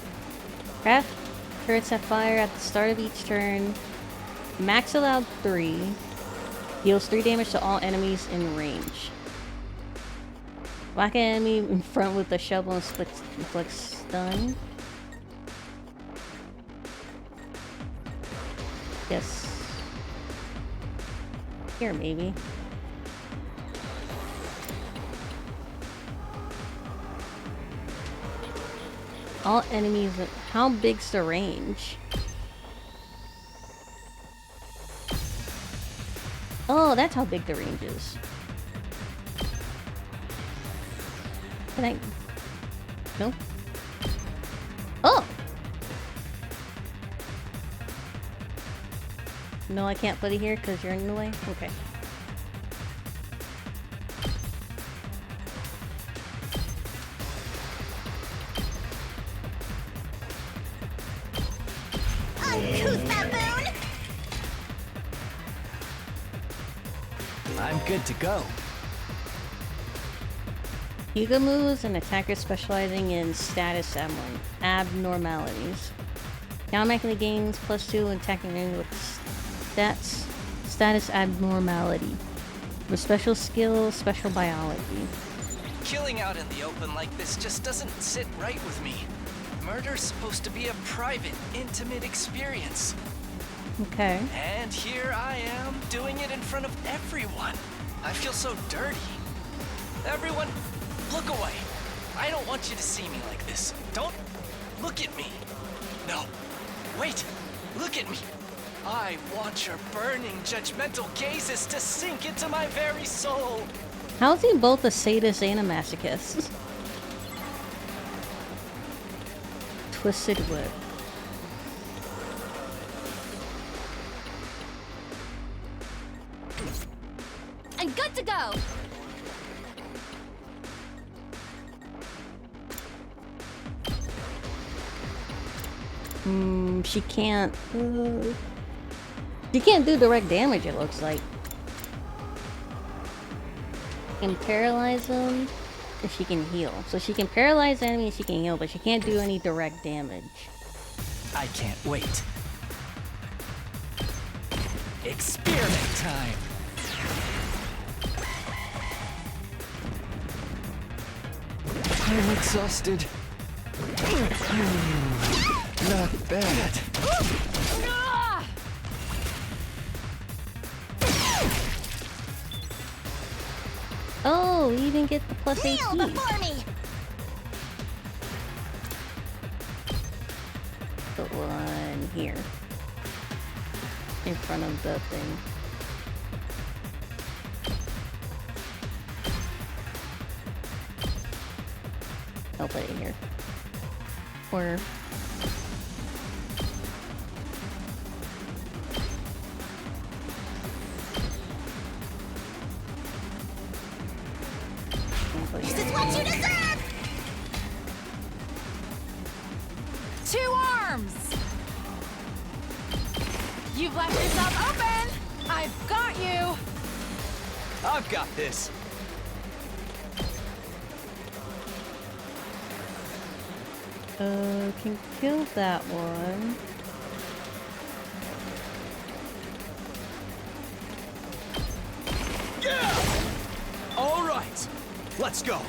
Craft turrets that fire at the start of each turn. Max allowed 3. Deals 3 damage to all enemies in range. Whack an enemy in front with the shovel and inflicts stun. Yes. Here, maybe. All enemies. How big's the range? Oh, that's how big the range is. Can I? No. Oh. No, I can't put it here because you're in the way. Okay. Uncouth baboon! I'm good to go. Hyuga moves, an attacker specializing in status abnormalities. He automatically gains +2 when attacking enemies with status abnormality. With special skill, special biology. Killing out in the open like this just doesn't sit right with me. Murder's supposed to be a private, intimate experience. Okay. And here I am, doing it in front of everyone. I feel so dirty. Everyone, look away. I don't want you to see me like this. Don't look at me. No, wait, look at me. I want your burning, judgmental gazes to sink into my very soul. How is he both a sadist and a masochist? Twisted Whip. I'm good to go. She can't. She can't do direct damage, it looks like. Can paralyze them, and she can heal. So she can paralyze enemies, she can heal, but she can't do any direct damage. I can't wait. Experiment time. I'm exhausted. Not bad. Oh, you even get the plus Kneel AP. before me! The one here. In front of the thing. I'll put it here. Or... This is what you deserve! 2 arms! You've left yourself open! I've got you! I've got this. Can kill that one. Yeah! All right, let's go.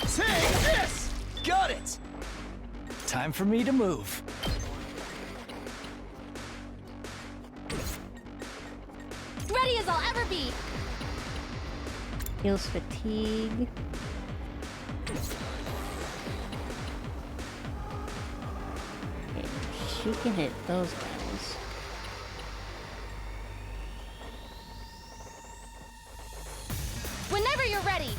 Take this! Got it! Time for me to move. Ready as I'll ever be. Heals fatigue. Okay, she can hit those guys. Whenever you're ready.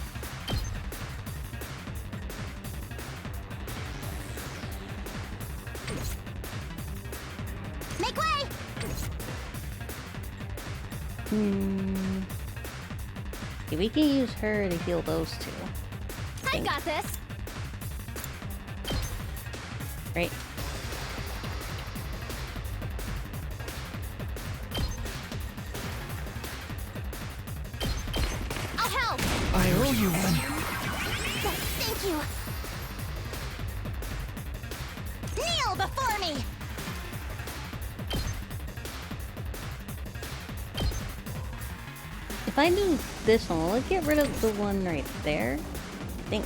Make way! Okay, we can use her to heal those two. I got this. Right. I'll help. I owe you one. Thank you. Kneel before me! If I do this one, will it get rid of the one right there? I think.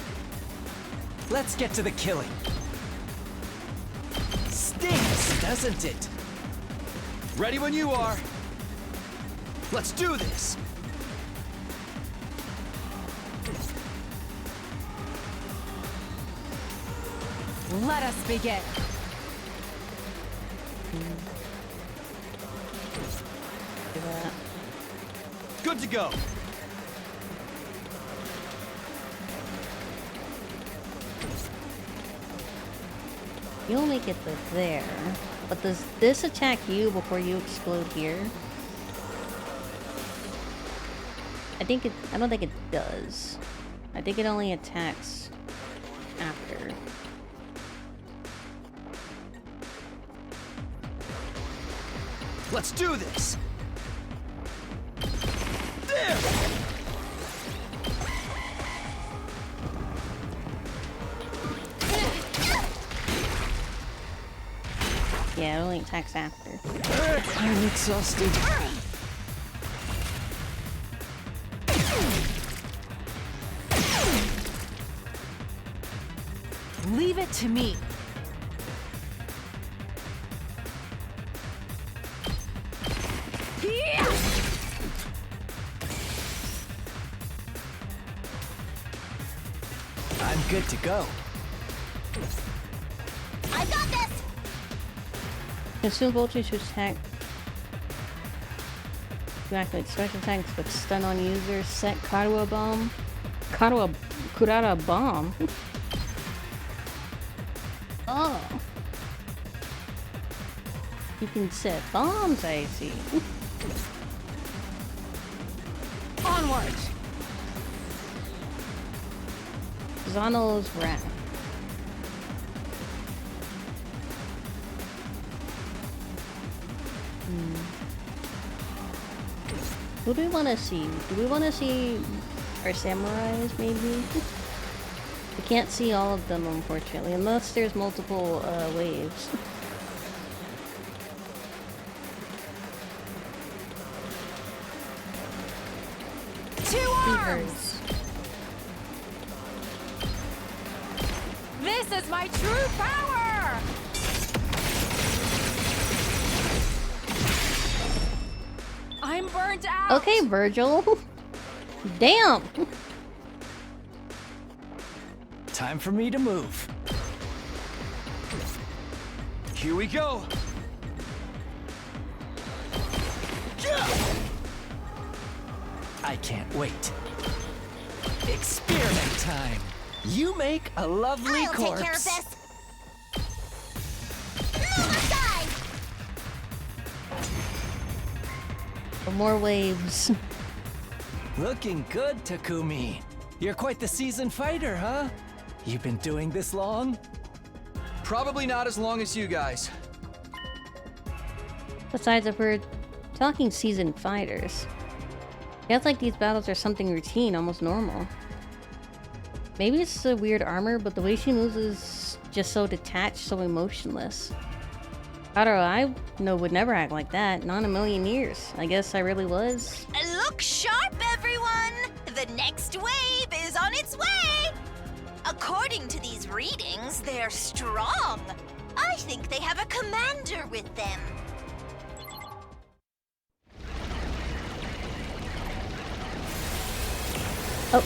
Let's get to the killing. Stings, doesn't it? Ready when you are. Let's do this. Let us begin. Good to go. You'll make it to there. But does this attack you before you explode here? I don't think it does. I think it only attacks after. Let's do this. There. Yeah, it only attacks after. I'm exhausted. Leave it to me. I'm good to go. I got this! Consume voltage to attack. To activate special attacks but stun on users. Set Kurara bomb. Kurara bomb. Oh. You can set bombs, I see. Onward! Zano's Wrath. Who do we want to see? Do we want to see our samurais, maybe? We can't see all of them, unfortunately, unless there's multiple waves. Two arms! This is my true power! I'm burnt out! Okay, Virgil. Damn! Time for me to move. Here we go. I can't wait. Experiment time. You make a lovely I'll corpse. take care of this. Move aside! For more waves. Looking good, Takumi. You're quite the seasoned fighter, huh? You've been doing this long? Probably not as long as you guys. Besides, if we're talking seasoned fighters, it feels like these battles are something routine, almost normal. Maybe it's the weird armor, but the way she moves is just so detached, so emotionless. I would never act like that. Not in a million years. I guess I really was. Look sharp, everyone! The next wave is on its way! According to these readings, they're strong. I think they have a commander with them. Oh.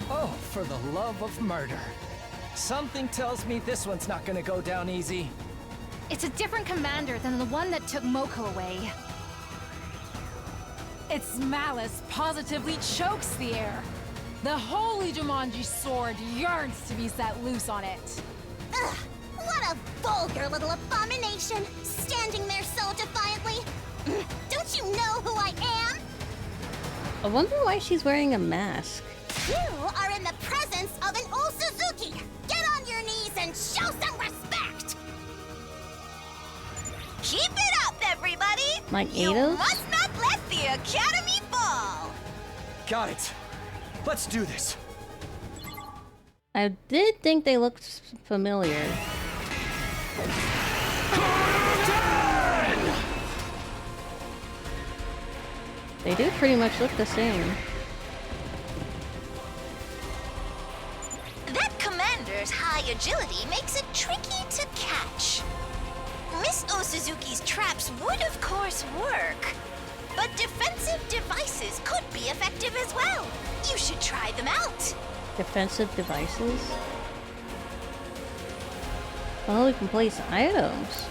Oh, for the love of murder. Something tells me this one's not gonna go down easy. It's a different commander than the one that took Moko away. Its malice positively chokes the air. The holy Jumanji sword yearns to be set loose on it. Ugh, what a vulgar little abomination, standing there so defiantly. Don't you know who I I wonder why she's wearing a mask. You are in the presence of an old Suzuki! Get on your knees and show some respect! Keep it up, everybody! Like You Eidos? must not let the Academy fall! Got it. Let's do this. I did think they looked familiar. They do pretty much look the same. That commander's high agility makes it tricky to catch. Miss Osuzuki's traps would of course work, but defensive devices could be effective as well. You should try them out. Defensive devices? Oh, we can place items.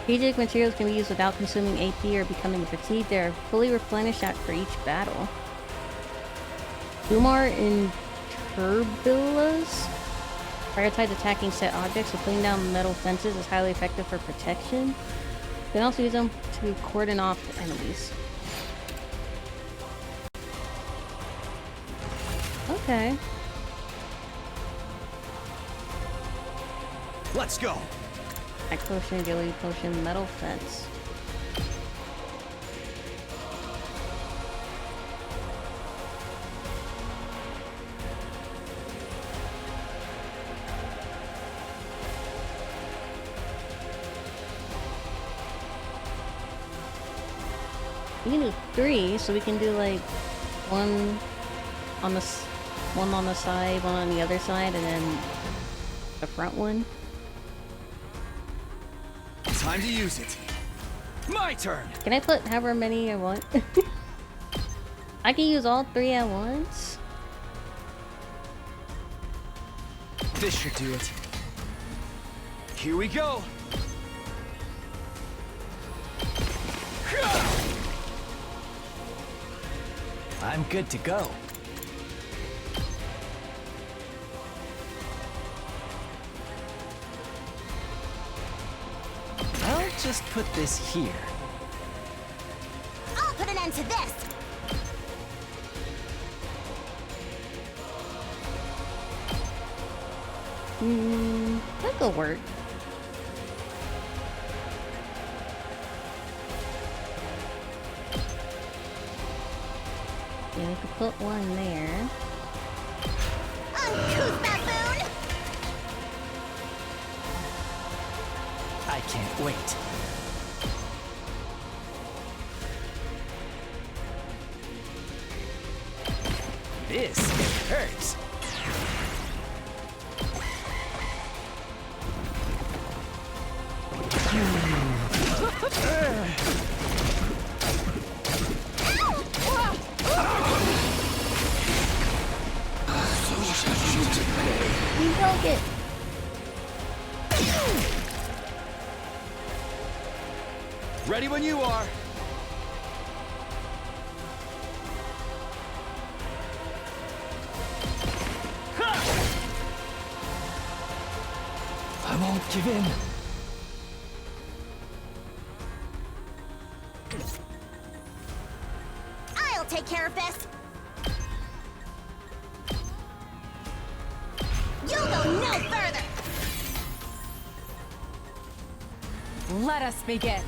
Strategic materials can be used without consuming AP or becoming fatigued. They are fully replenished for each battle. Kumar in Turbilas? Prioritize attacking set objects, so putting down metal fences is highly effective for protection. You can also use them to cordon off enemies. Okay. Let's go. Axe potion, agility potion, metal fence. We can do 3, so we can do like one on the side, one on the other side, and then the front one. Time to use it. My turn. Can I put however many I want? I can use all 3 at once. This should do it. Here we go. I'm good to go. I'll just put this here. I'll put an end to this! That'll work. Yeah, we could put one there. Uncouth baboon! I can't wait. This hurts. We broke it. Ready when you are. I won't give in. I'll take care of this! You'll go no further! Let us begin.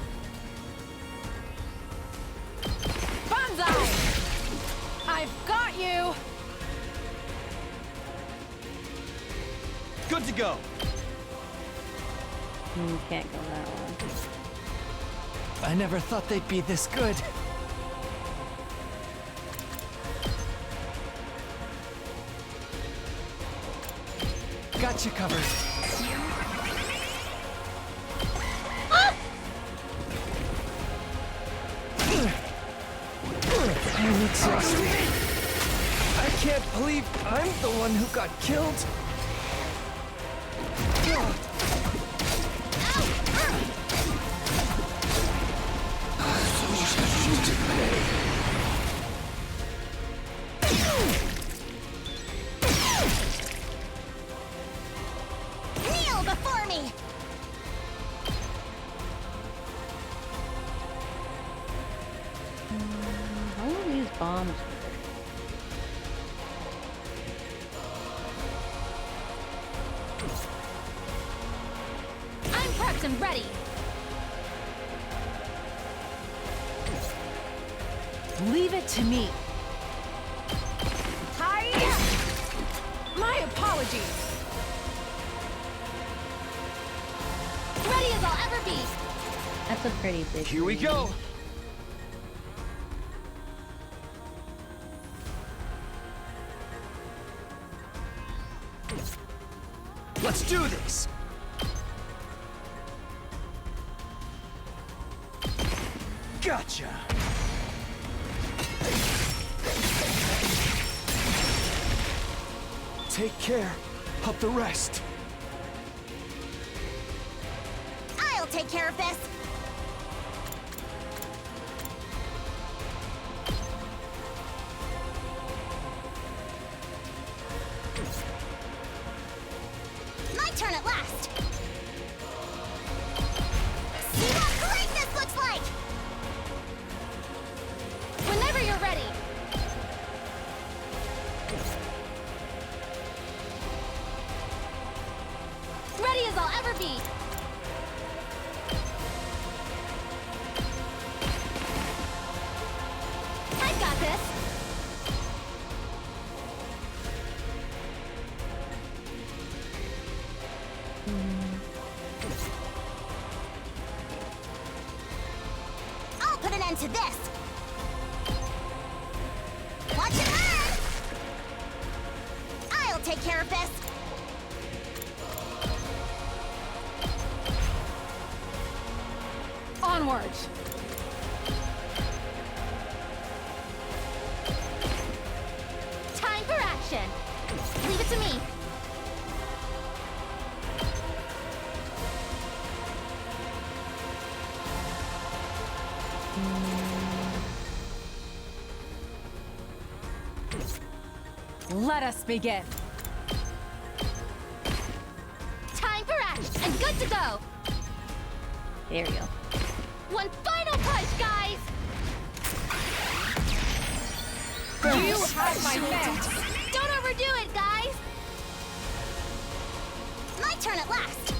Banzai! I've got you! Good to go. Can't go that one. I never thought they'd be this good. Got you covered. I'm exhausted. I can't believe I'm the one who got killed. Kneel before me! I want to use bombs work. I'm prepped and ready. Leave it to me. Hi! My apologies. Ready as I'll ever be. That's a pretty big Here we ring. go. Let's do this. Gotcha. Take care of the rest. I'll take care of this. My turn at last. See what great this looks like! Whenever you're ready. Ready as I'll ever be. I've got this. I'll put an end to this. Watch and learn! I'll take care of this. Onward. Time for action. Leave it to me. Let us begin. Time for action and good to go. There you go. One final push, guys. You have my thanks. Don't overdo it, guys. My turn at last.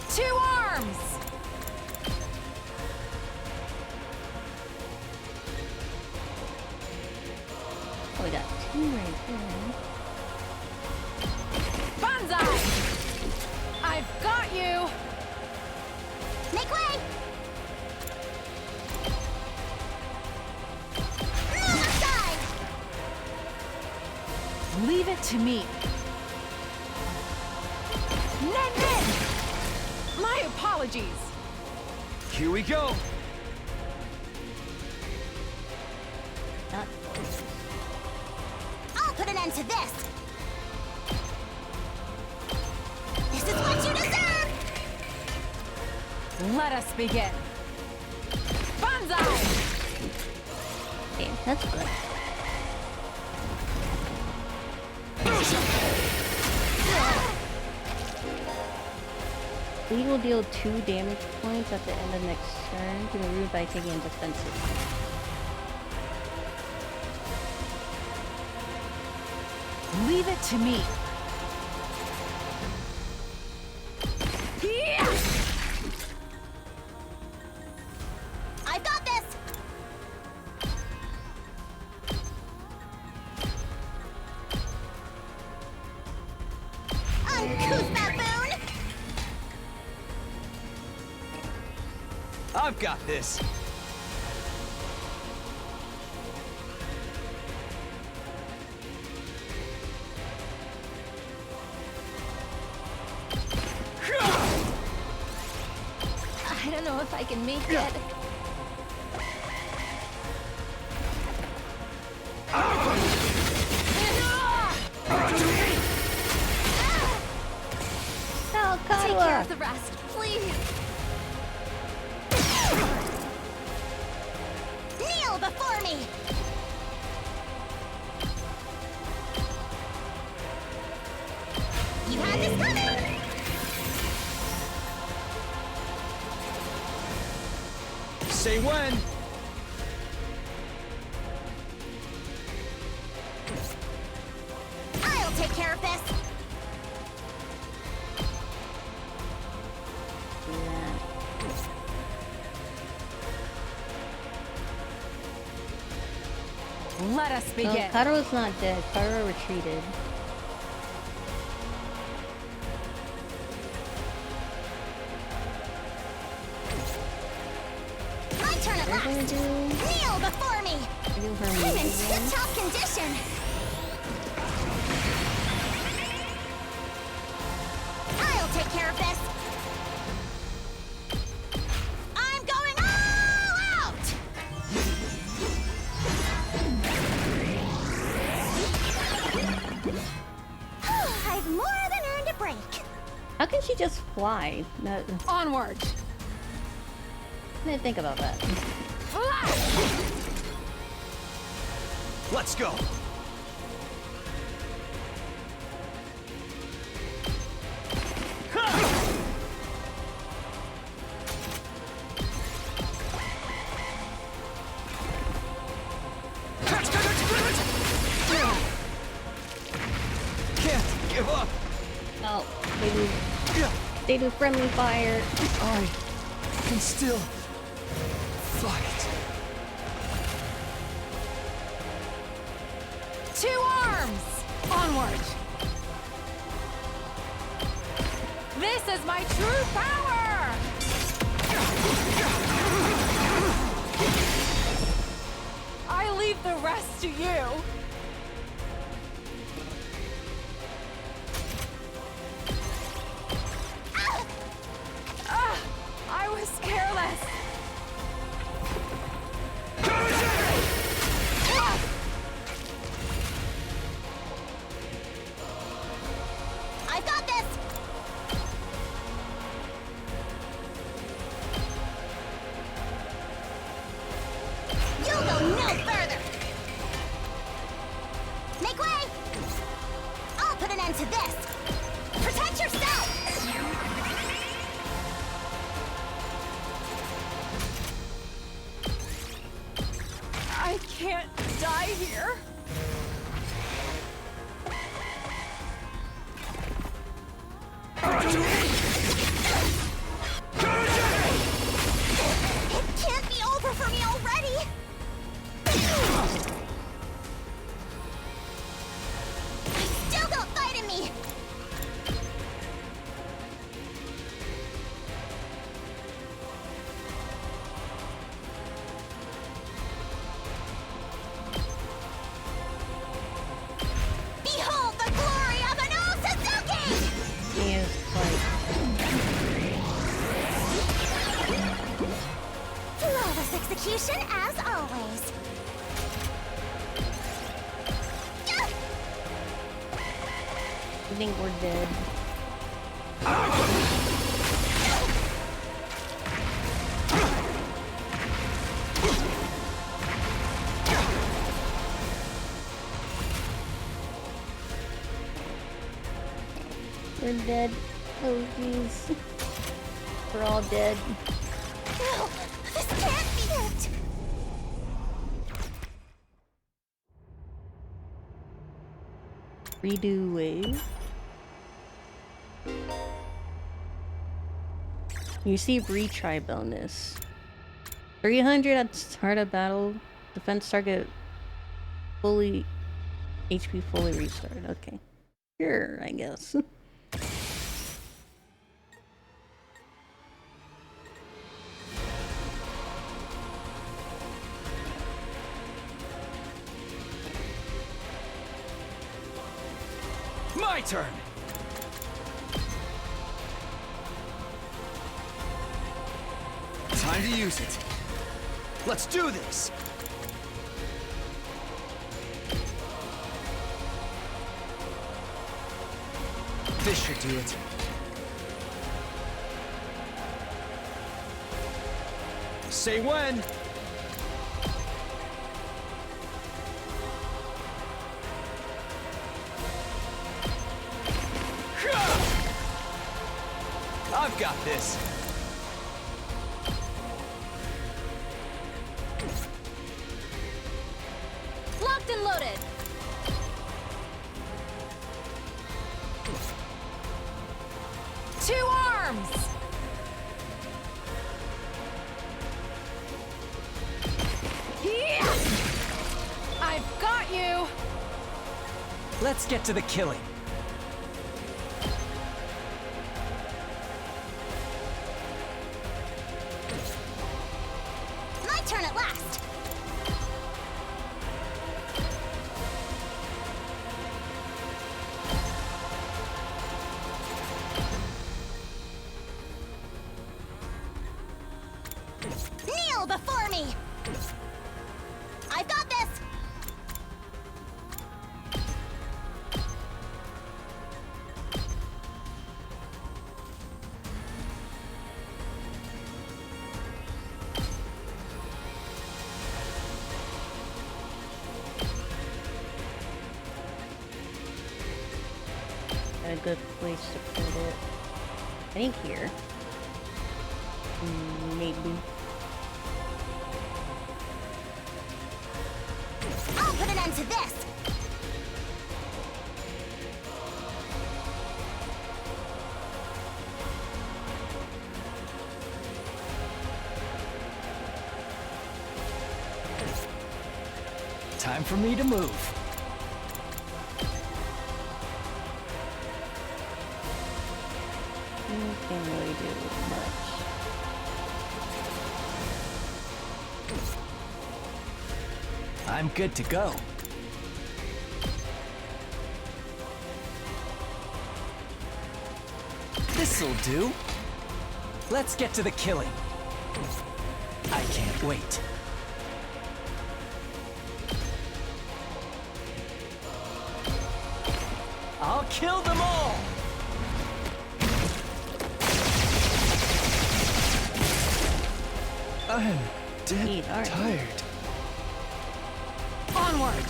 Two arms. Oh, we got two right there. Banzai. I've got you. Make way! Move aside! Leave it to me. Nen! My apologies. Here we go. Not I'll put an end to this. This is what you deserve! Let us begin. Banzai! okay, that's good. We will deal 2 damage points at the end of next turn to the root by taking a defensive. Leave it to me. I've got this! Uncouth baboon! I've got this. I don't know if I can make it. Take care of the rest, please. Kneel before me! Say when. I'll take care of this. Let us begin. No, Karo's not dead. Karo retreated. My turn at last. Kneel before me. I'm in tip-top condition. I'll take care of this. I'm going all out. I've more than earned a break. How can she just fly? No, Onward. I didn't think about that. Let's go. Can't give up. Oh, they do friendly fire. I can still fight. Two arms. Onward. This is my true power. I leave the rest to you. I was careless. I've got this. You'll go no further. Make way. I'll put an end to this. Protect yourself. I can't die here. It can't be over for me already. Still don't fight in me. Behold the glory of an Osazuki! He is quite. Flawless execution as always. I think we're dead. We're dead. Oh jeez. We're all dead. No, this can't be it. Redo wave. You receive retry bonus. 300 at the start of battle. Defense target fully HP fully restarted. Okay. Sure, I guess. My turn. Time to use it. Let's do this. This should do it. Say when. I've got this. you! Let's get to the killing. My turn at last. Kneel before me! I've got this! A good place to put it. I think here. Maybe. I'll put an end to this! Time for me to move. Can't really do much. I'm good to go. This'll do. Let's get to the killing. I can't wait. I'll kill them all! I'm dead tired. Onward!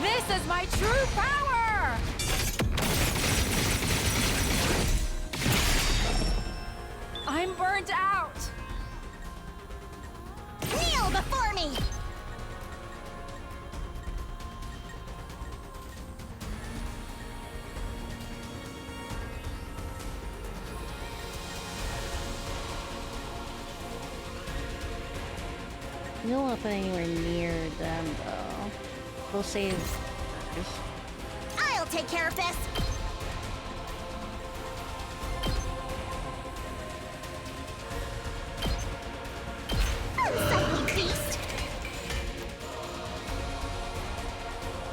This is my true power! I'm burnt out! Kneel before me! You don't want to put anywhere near them, though. We'll save hers. I'll take care of this! Unsightly beast!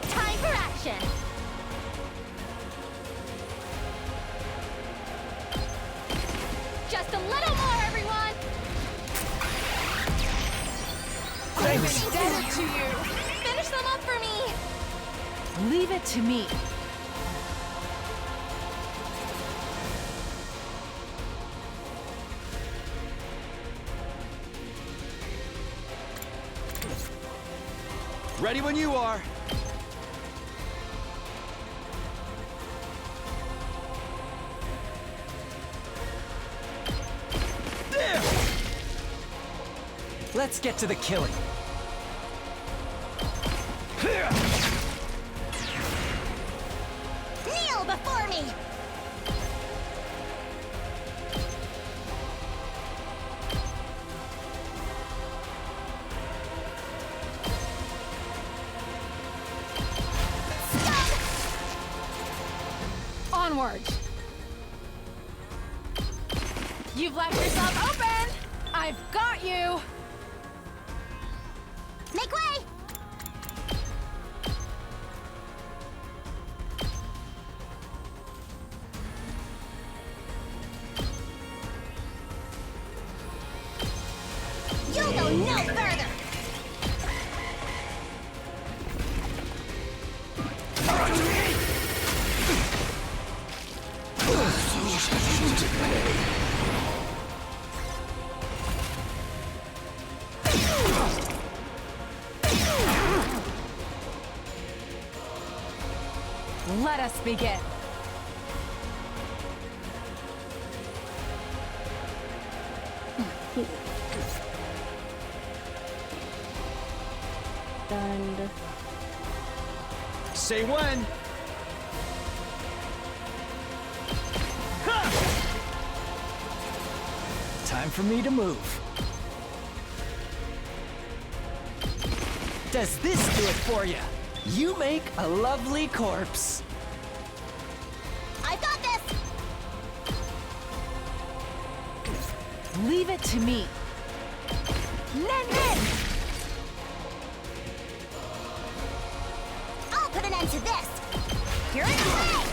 Time for action! Just a little more, everyone! I'm indebted to you! Finish them up for me! Leave it to me. Ready when you are. There! Let's get to the killing. Kneel before me! Onward! You've left yourself open! I've got you! Make way! You'll go no further! Let us begin. Stunned. Say when. Time for me to move. Does this do it for you? You make a lovely corpse. I've got this! Leave it to me. Nen Nen! I'll put an end to this! You're in the way!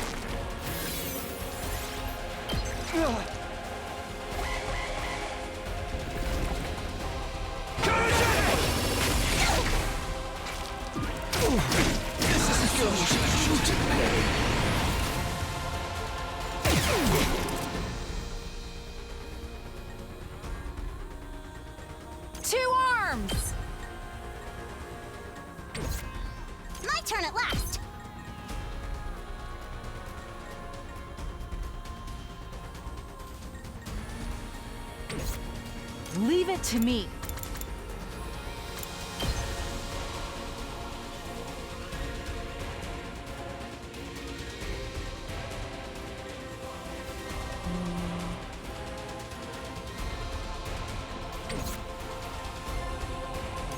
This isn't good. Two arms! My turn at last! Leave it to me.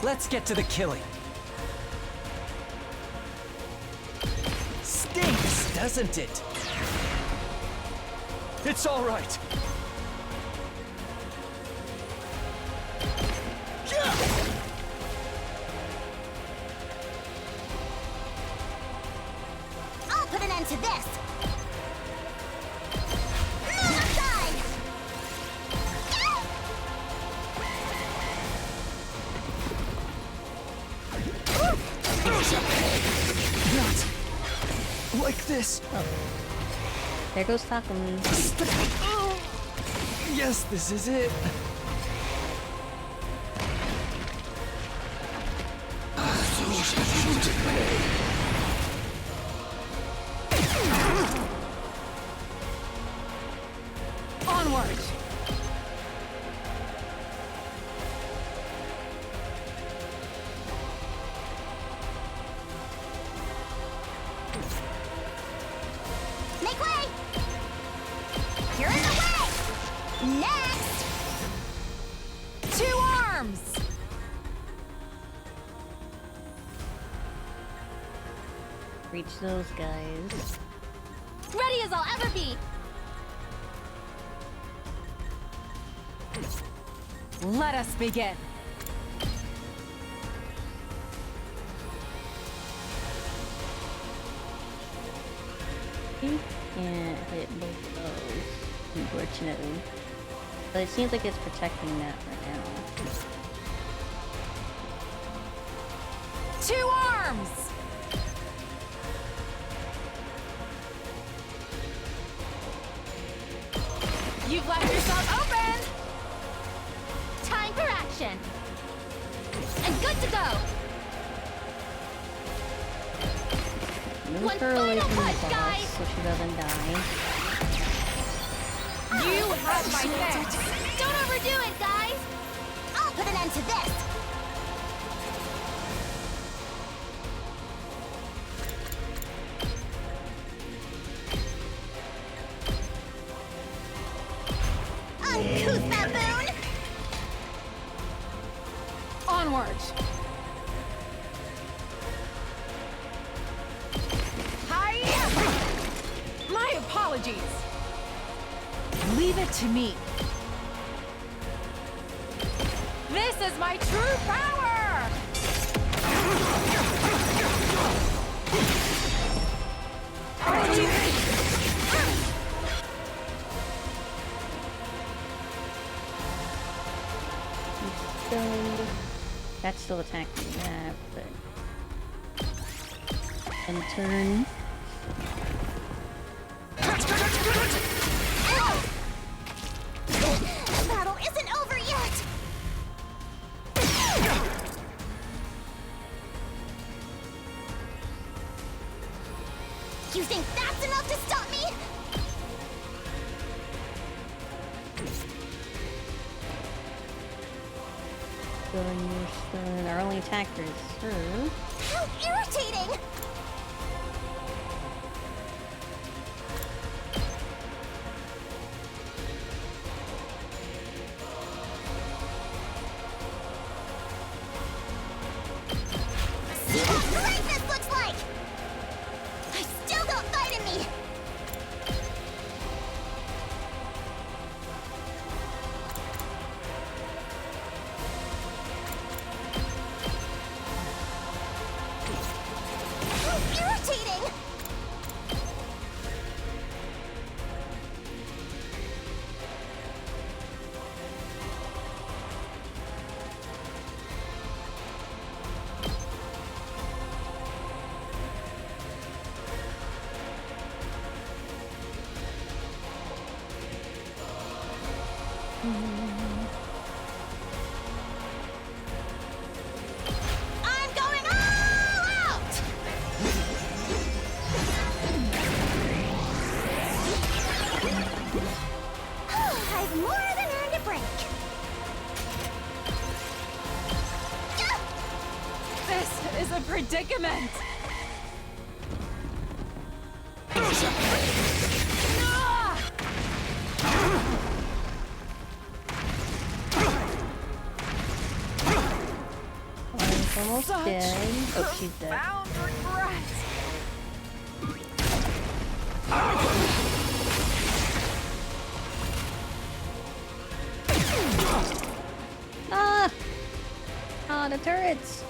Let's get to the killing. Stinks, doesn't it? It's all right. I'll put an end to this! Move aside! Not like this. There goes Takumi. Yes, this is it. Onward! Make way! You're in the way! Next! Two arms! Reach those guys. Ready as I'll ever be! Let us begin. You can't hit both of those, unfortunately. But it seems like it's protecting that right now. Two arms! You've left yourself open! Time for action! And good to go! Move One her away final from the push, boss guys! so she doesn't die. You have my thanks! Don't overdo it, guys! I'll put an end to this! Uncouth baboon! Onward! Hi! My apologies! Leave it to me. This is my true power! Stunned. That's still attacking that, but... And turn. The battle isn't over yet! You think that's enough to stop me? Stun, stun. Our only attacker is her. How irritating! See how great this looks like! I still got fight in me! How irritating! I'm going all out! I've more than earned a break. This is a predicament. One's almost dead. Oh, she's dead. Profound regret. Ah! Ah, the turrets!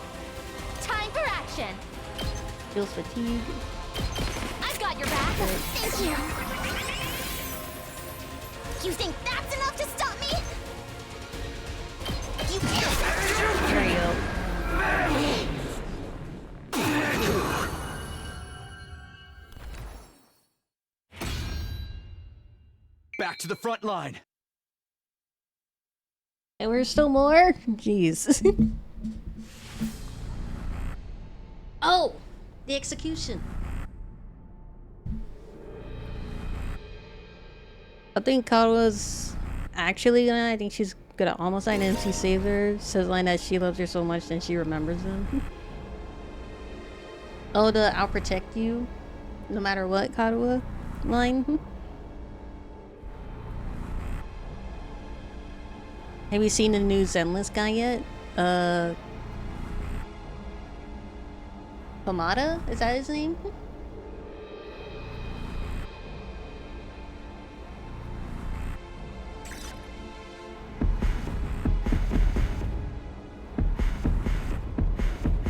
Time for action. Feels fatigue. I've got your back. Thank you. You think that's enough to stop me? You can't. There you go. Back to the front line. And we're still more? Jeez. Oh! The execution. I think Kawa's actually gonna, I think she's gonna almost line MC save her. Says line that she loves her so much then she remembers him. Oh, the I'll protect you no matter what Kawa line. Have you seen the new Zenless guy yet? Hamada? Is that his name?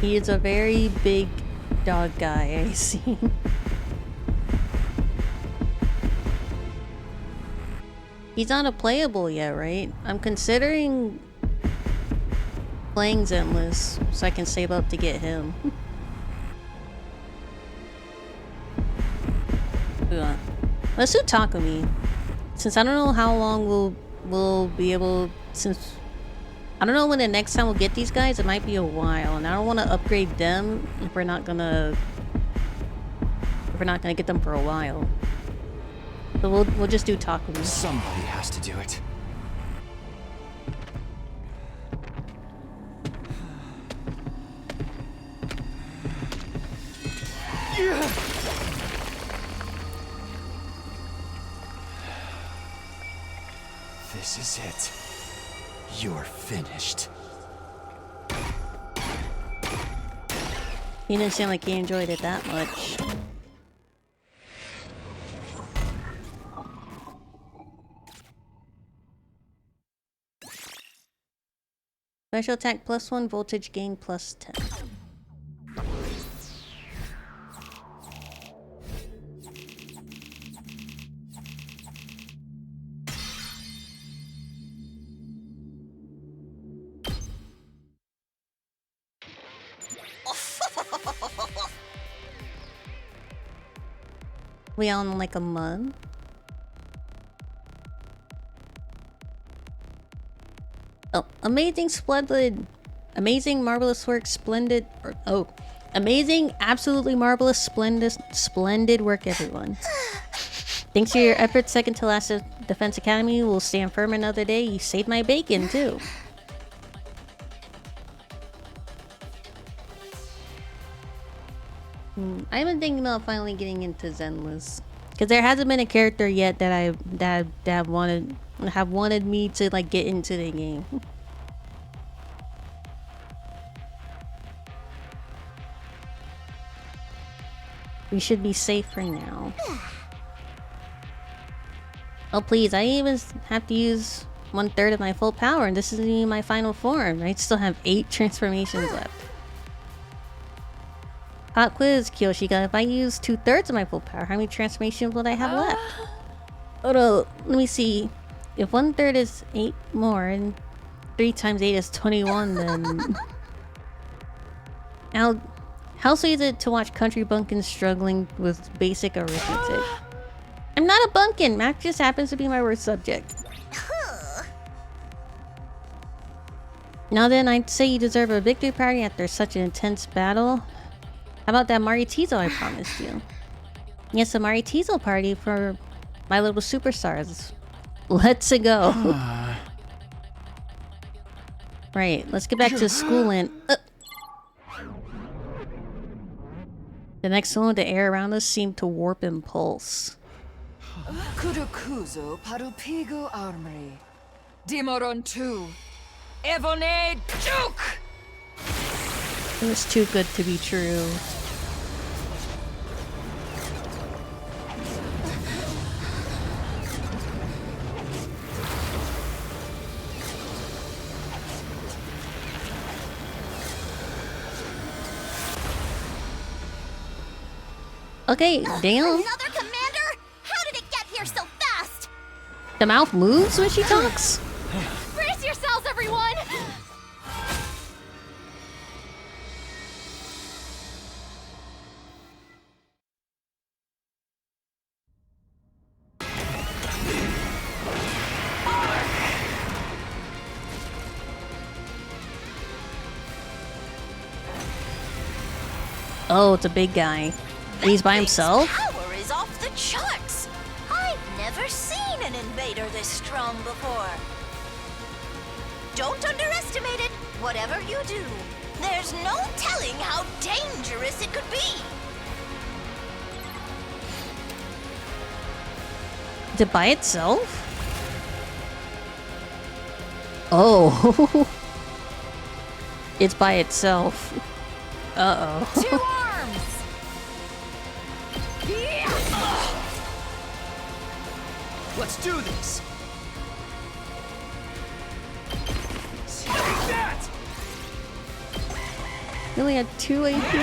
He is a very big dog guy, I see. He's not a playable yet, right? I'm considering playing Zenless so I can save up to get him. Yeah. Let's do Takumi. Since I don't know how long we'll be able, since I don't know when the next time we'll get these guys, it might be a while, and I don't want to upgrade them if we're not gonna get them for a while. So we'll just do Takumi. Somebody has to do it. This is it. You're finished. He didn't seem like he enjoyed it that much. Special attack +1, voltage gain +10. We on like a month? Oh, amazing, splendid, amazing, marvelous work, splendid, amazing, absolutely marvelous, splendid work, everyone. Thanks to your efforts, second to last Defense Academy will stand firm another day. You saved my bacon, too. I've been thinking about finally getting into Zenless, because there hasn't been a character yet that have wanted me to like get into the game. We should be safe for now. Oh please, I even have to use 1/3 of my full power, and this isn't even my final form. I still have 8 transformations left. Hot quiz, Kyoshika. If I use 2/3 of my full power, how many transformations would I have left? Hold on, let me see. If 1/3 is 8 more, and 3 times 8 is 21, then... How sweet is it to watch country bumpkins struggling with basic arithmetic? I'm not a bumpkin. Math just happens to be my worst subject. Now then, I'd say you deserve a victory party after such an intense battle. How about that Maritizo I promised you? Yes, a Maritizo party for my little superstars. Let's go. Right, let's get back to school and... The next moment, the air around us seemed to warp and pulse. Kurukuzo Parupigo Armory. Dimoron 2. Evone Duke! It was too good to be true. Okay, damn. Another commander? How did it get here so fast? The mouth moves when she talks? Brace yourselves, everyone! Oh, it's a big guy. And he's by himself? Power is off the charts. I've never seen an invader this strong before. Don't underestimate it, whatever you do. There's no telling how dangerous it could be. Is it by itself? Oh. It's by itself. Uh-oh. 2 arms! Let's do this! Take that! He only had 2 AP?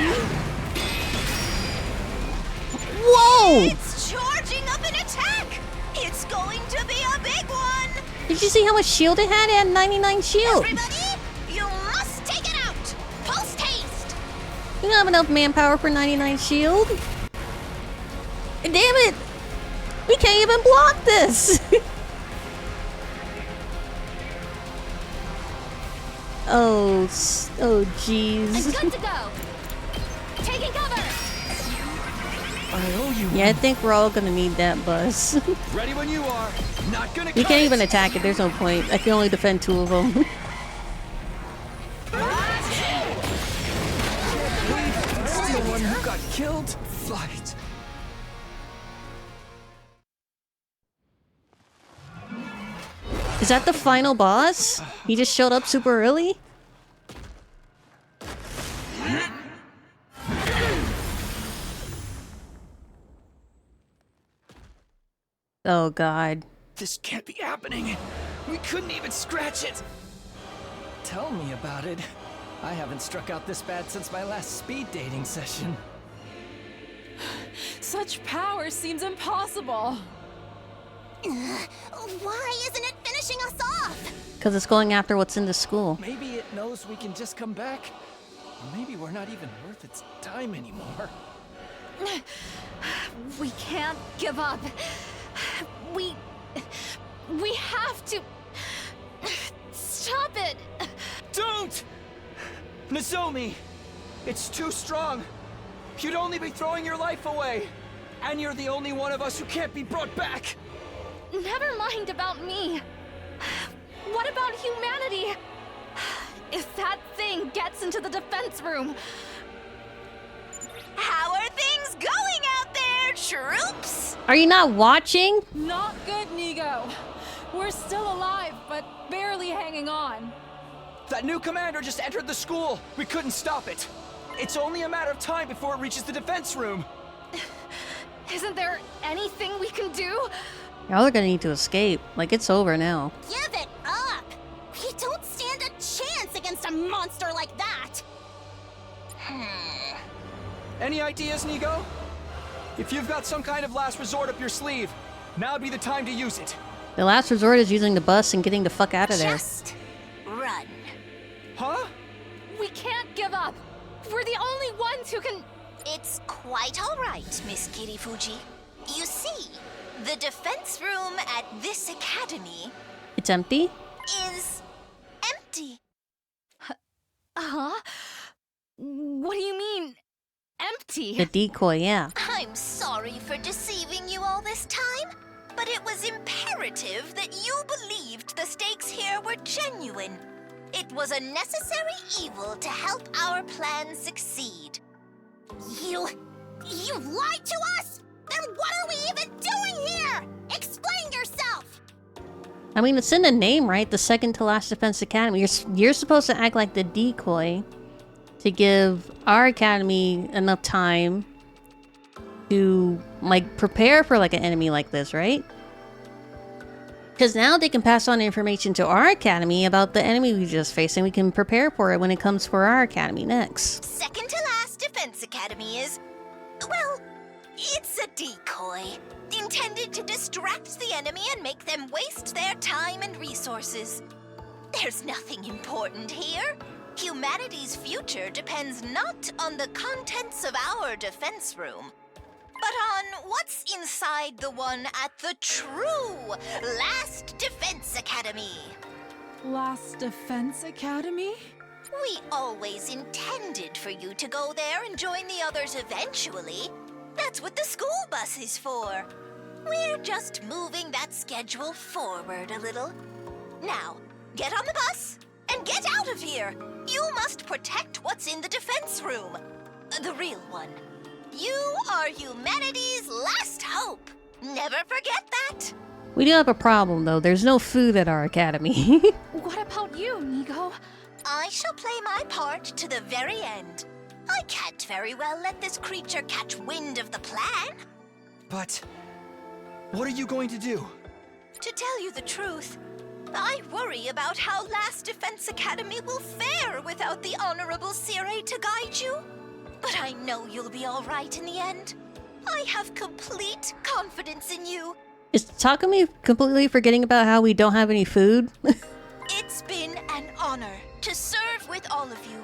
Whoa! It's charging up an attack! It's going to be a big one! Did you see how much shield it had? It had 99 shield. Everybody, you must take it out! Post haste! You don't have enough manpower for 99 shield. Damn it! We can't even block this! Oh jeez. I'm good to go. Taking cover. I owe you. Yeah, I think we're all gonna need that bus. Ready when you are. Not gonna. You can't even attack it. There's no point. I can only defend 2 of them. Still one who got killed. Fight. Is that the final boss? He just showed up super early? Oh god. This can't be happening. We couldn't even scratch it. Tell me about it. I haven't struck out this bad since my last speed dating session. Such power seems impossible. Why isn't it finishing us off? Because it's going after what's in the school. Maybe it knows we can just come back. Or maybe we're not even worth its time anymore. We can't give up. We have to stop it. Don't! Nozomi! It's too strong. You'd only be throwing your life away. And you're the only one of us who can't be brought back. Never mind about me. What about humanity? If that thing gets into the defense room... How are things going out there, troops? Are you not watching? Not good, Nigo. We're still alive, but barely hanging on. That new commander just entered the school. We couldn't stop it. It's only a matter of time before it reaches the defense room. Isn't there anything we can do? Y'all are gonna need to escape. Like, it's over now. Give it up! We don't stand a chance against a monster like that! Any ideas, Nigo? If you've got some kind of last resort up your sleeve, now'd be the time to use it. The last resort is using the bus and getting the fuck out of there. Just run. Huh? We can't give up. We're the only ones who can... It's quite all right, Miss Kirifuji. You see, the defense room at this academy It's empty? is empty. Huh? What do you mean, empty? The decoy, yeah. I'm sorry for deceiving you all this time, but it was imperative that you believed the stakes here were genuine. It was a necessary evil to help our plan succeed. You lied to us? Then what are we even doing here? Explain yourself! I mean, it's in the name, right? The second to last defense academy. You're supposed to act like the decoy to give our academy enough time to, like, prepare for, like, an enemy like this, right? Because now they can pass on information to our academy about the enemy we just faced, and we can prepare for it when it comes for our academy next. Second to last defense academy is, well, it's a decoy. Intended to distract the enemy and make them waste their time and resources. There's nothing important here. Humanity's future depends not on the contents of our defense room, but on what's inside the one at the true Last Defense Academy. Last Defense Academy? We always intended for you to go there and join the others eventually. That's what the school bus is for. We're just moving that schedule forward a little. Now, get on the bus and get out of here. You must protect what's in the defense room. The real one. You are humanity's last hope. Never forget that. We do have a problem, though. There's no food at our academy. What about you, Nigo? I shall play my part to the very end. I can't very well let this creature catch wind of the plan. But what are you going to do? To tell you the truth, I worry about how Last Defense Academy will fare without the Honorable Sirei to guide you. But I know you'll be all right in the end. I have complete confidence in you. Is Takumi completely forgetting about how we don't have any food? It's been an honor to serve with all of you.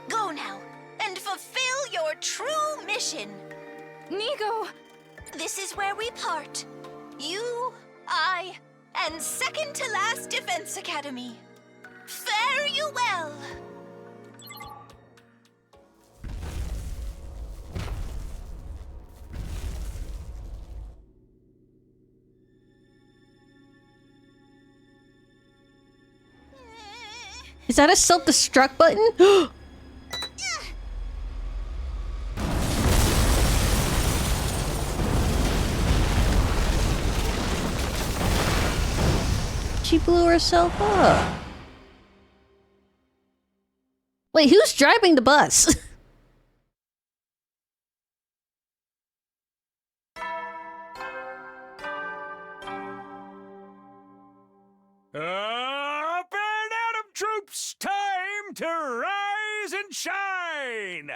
Go now and fulfill your true mission. Nigo! This is where we part. You, I, and second to last Defense Academy. Fare you well. Is that a self-destruct button? She blew herself up. Wait, who's driving the bus? Up and Atom troops, time to rise and shine!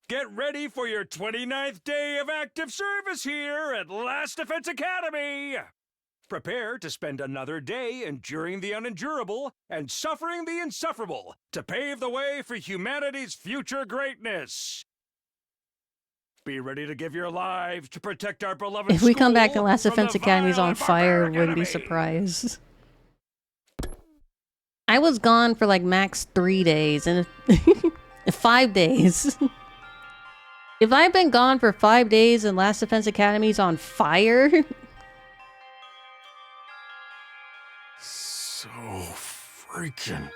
Get ready for your 29th day of active service here at Last Defense Academy! Prepare to spend another day enduring the unendurable and suffering the insufferable to pave the way for humanity's future greatness. Be ready to give your lives to protect our beloved If we come back to school Last from Defense the Academy's vile on and fire, barbaric wouldn't be enemy. surprised. I was gone for like max 3 days and 5 days. If I've been gone for 5 days and Last Defense Academy's on fire. So freaking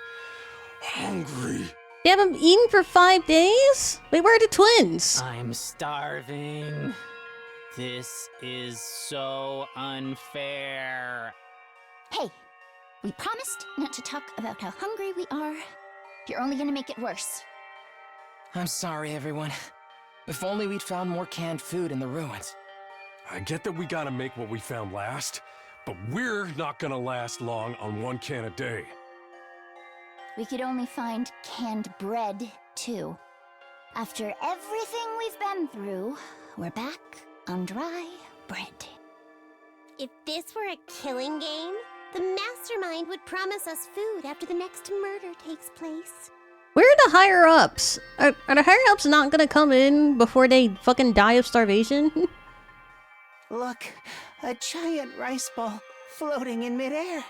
hungry. They haven't eaten for 5 days? Wait, where are the twins? I'm starving. This is so unfair. Hey, we promised not to talk about how hungry we are. You're only gonna make it worse. I'm sorry, everyone. If only we'd found more canned food in the ruins. I get that we gotta make what we found last, but we're not gonna last long on 1 can a day. We could only find canned bread, too. After everything we've been through, we're back on dry bread. If this were a killing game, the mastermind would promise us food after the next murder takes place. Where are the higher ups? Are the higher ups not gonna come in before they fucking die of starvation? Look, a giant rice ball floating in midair.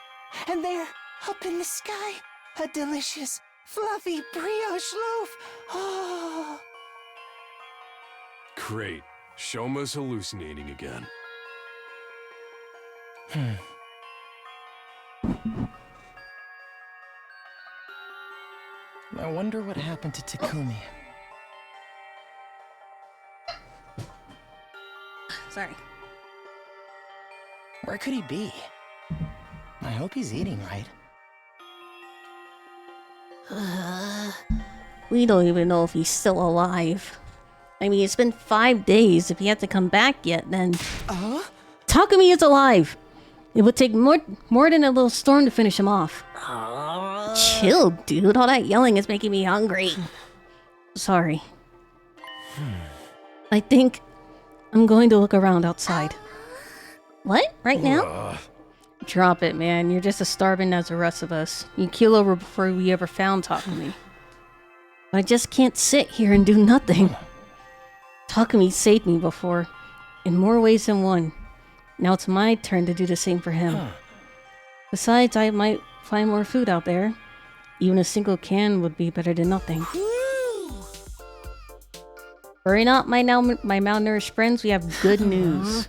And there, up in the sky, a delicious, fluffy brioche loaf. Oh. Great. Shoma's hallucinating again. I wonder what happened to Takumi. Sorry. Where could he be? I hope he's eating right. We don't even know if he's still alive. I mean, it's been 5 days. If he hasn't come back yet, then... Takumi is alive! It would take more than a little storm to finish him off. Chill, dude. All that yelling is making me hungry. Sorry. I think I'm going to look around outside. What? Right now? Drop it, man. You're just as starving as the rest of us. You keel over before we ever found Takumi. But I just can't sit here and do nothing. Takumi saved me before, in more ways than one. Now it's my turn to do the same for him. Besides, I might find more food out there. Even a single can would be better than nothing. Worry not, my malnourished friends. We have good news.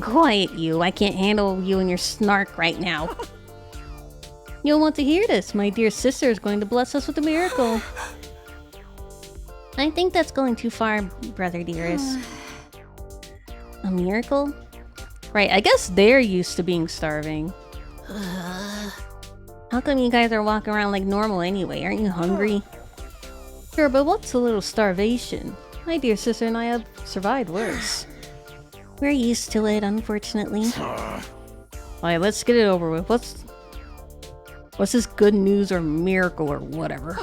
Quiet, you. I can't handle you and your snark right now. You'll want to hear this. My dear sister is going to bless us with a miracle. I think that's going too far, brother dearest. A miracle? Right, I guess they're used to being starving. How come you guys are walking around like normal anyway? Aren't you hungry? Sure, but what's a little starvation? My dear sister and I have survived worse. We're used to it, unfortunately. Alright, let's get it over with. What's this good news or miracle or whatever?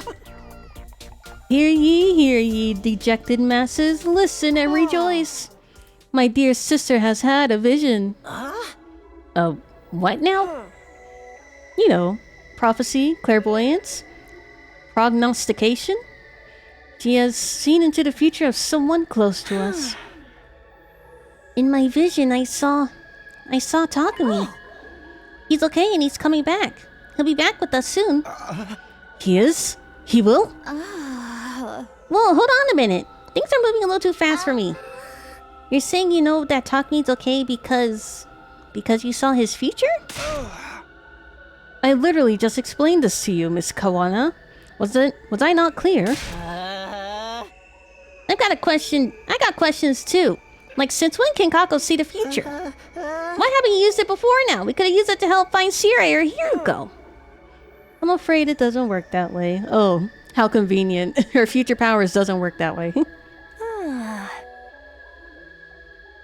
Hear ye, dejected masses. Listen and rejoice. My dear sister has had a vision. What now? You know, prophecy, clairvoyance, prognostication. She has seen into the future of someone close to us. In my vision, I saw Takumi. He's okay and he's coming back. He'll be back with us soon. He is? He will? Well, hold on a minute. Things are moving a little too fast for me. You're saying you know that Takumi's okay because you saw his future? I literally just explained this to you, Miss Kawana. Was I not clear? I got questions too. Like, since when can Kako see the future? Why haven't you used it before now? We could have used it to help find Shirai or Hiruko. I'm afraid it doesn't work that way. Oh, how convenient. Her future powers doesn't work that way.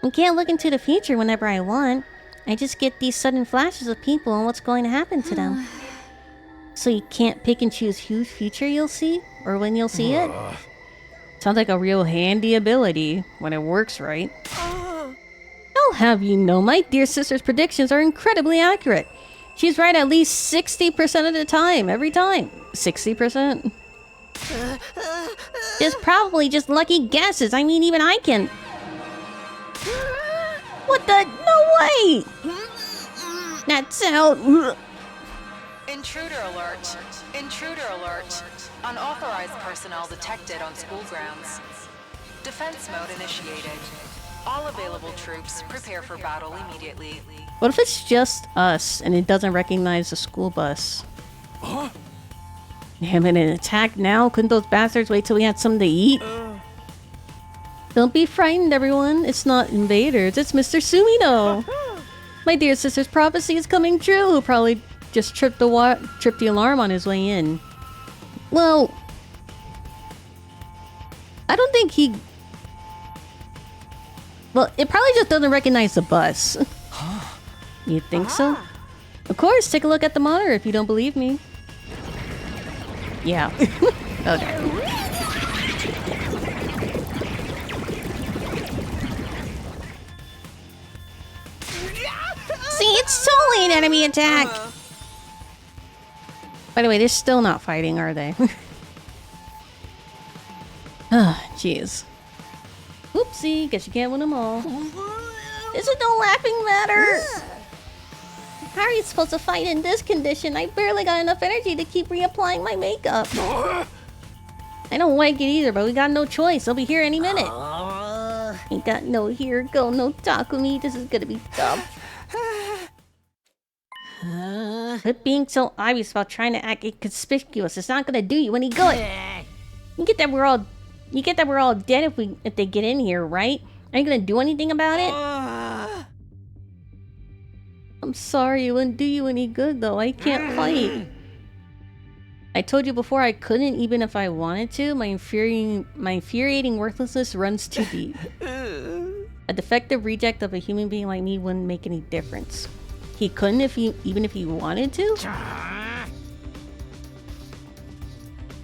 I can't look into the future whenever I want. I just get these sudden flashes of people and what's going to happen to them. So you can't pick and choose whose future you'll see? Or when you'll see it? Sounds like a real handy ability when it works right. I'll have you know, my dear sister's predictions are incredibly accurate. She's right at least 60% of the time, every time. 60%? It's probably just lucky guesses. I mean, even I can... What the? No way! That sound... Intruder alert. Intruder alert. Unauthorized personnel detected on school grounds. Defense mode initiated. All available troops prepare for battle immediately. What if it's just us and it doesn't recognize the school bus? Damn it, an attack now? Couldn't those bastards wait till we had something to eat? Don't be frightened, everyone. It's not invaders, it's Mr. Sumino. My dear sister's prophecy is coming true. Who probably just tripped the alarm on his way in. Well, I don't think he... Well, it probably just doesn't recognize the bus. You think so? Of course, take a look at the monitor if you don't believe me. Yeah. Okay. See, it's totally an enemy attack! By the way, they're still not fighting, are they? Ah, jeez. Oopsie, guess you can't win them all. This is no laughing matter! How are you supposed to fight in this condition? I barely got enough energy to keep reapplying my makeup. I don't like it either, but we got no choice. They'll be here any minute. Ain't got no Hiruko, no Takumi. This is gonna be tough. Quit being so obvious about trying to act inconspicuous. It's not gonna do you any good. You get that we're all dead if they get in here, right? Are you gonna do anything about it? I'm sorry, it wouldn't do you any good though. I can't fight. I told you before I couldn't even if I wanted to. My infuriating worthlessness runs too deep. A defective reject of a human being like me wouldn't make any difference. He couldn't even if he wanted to?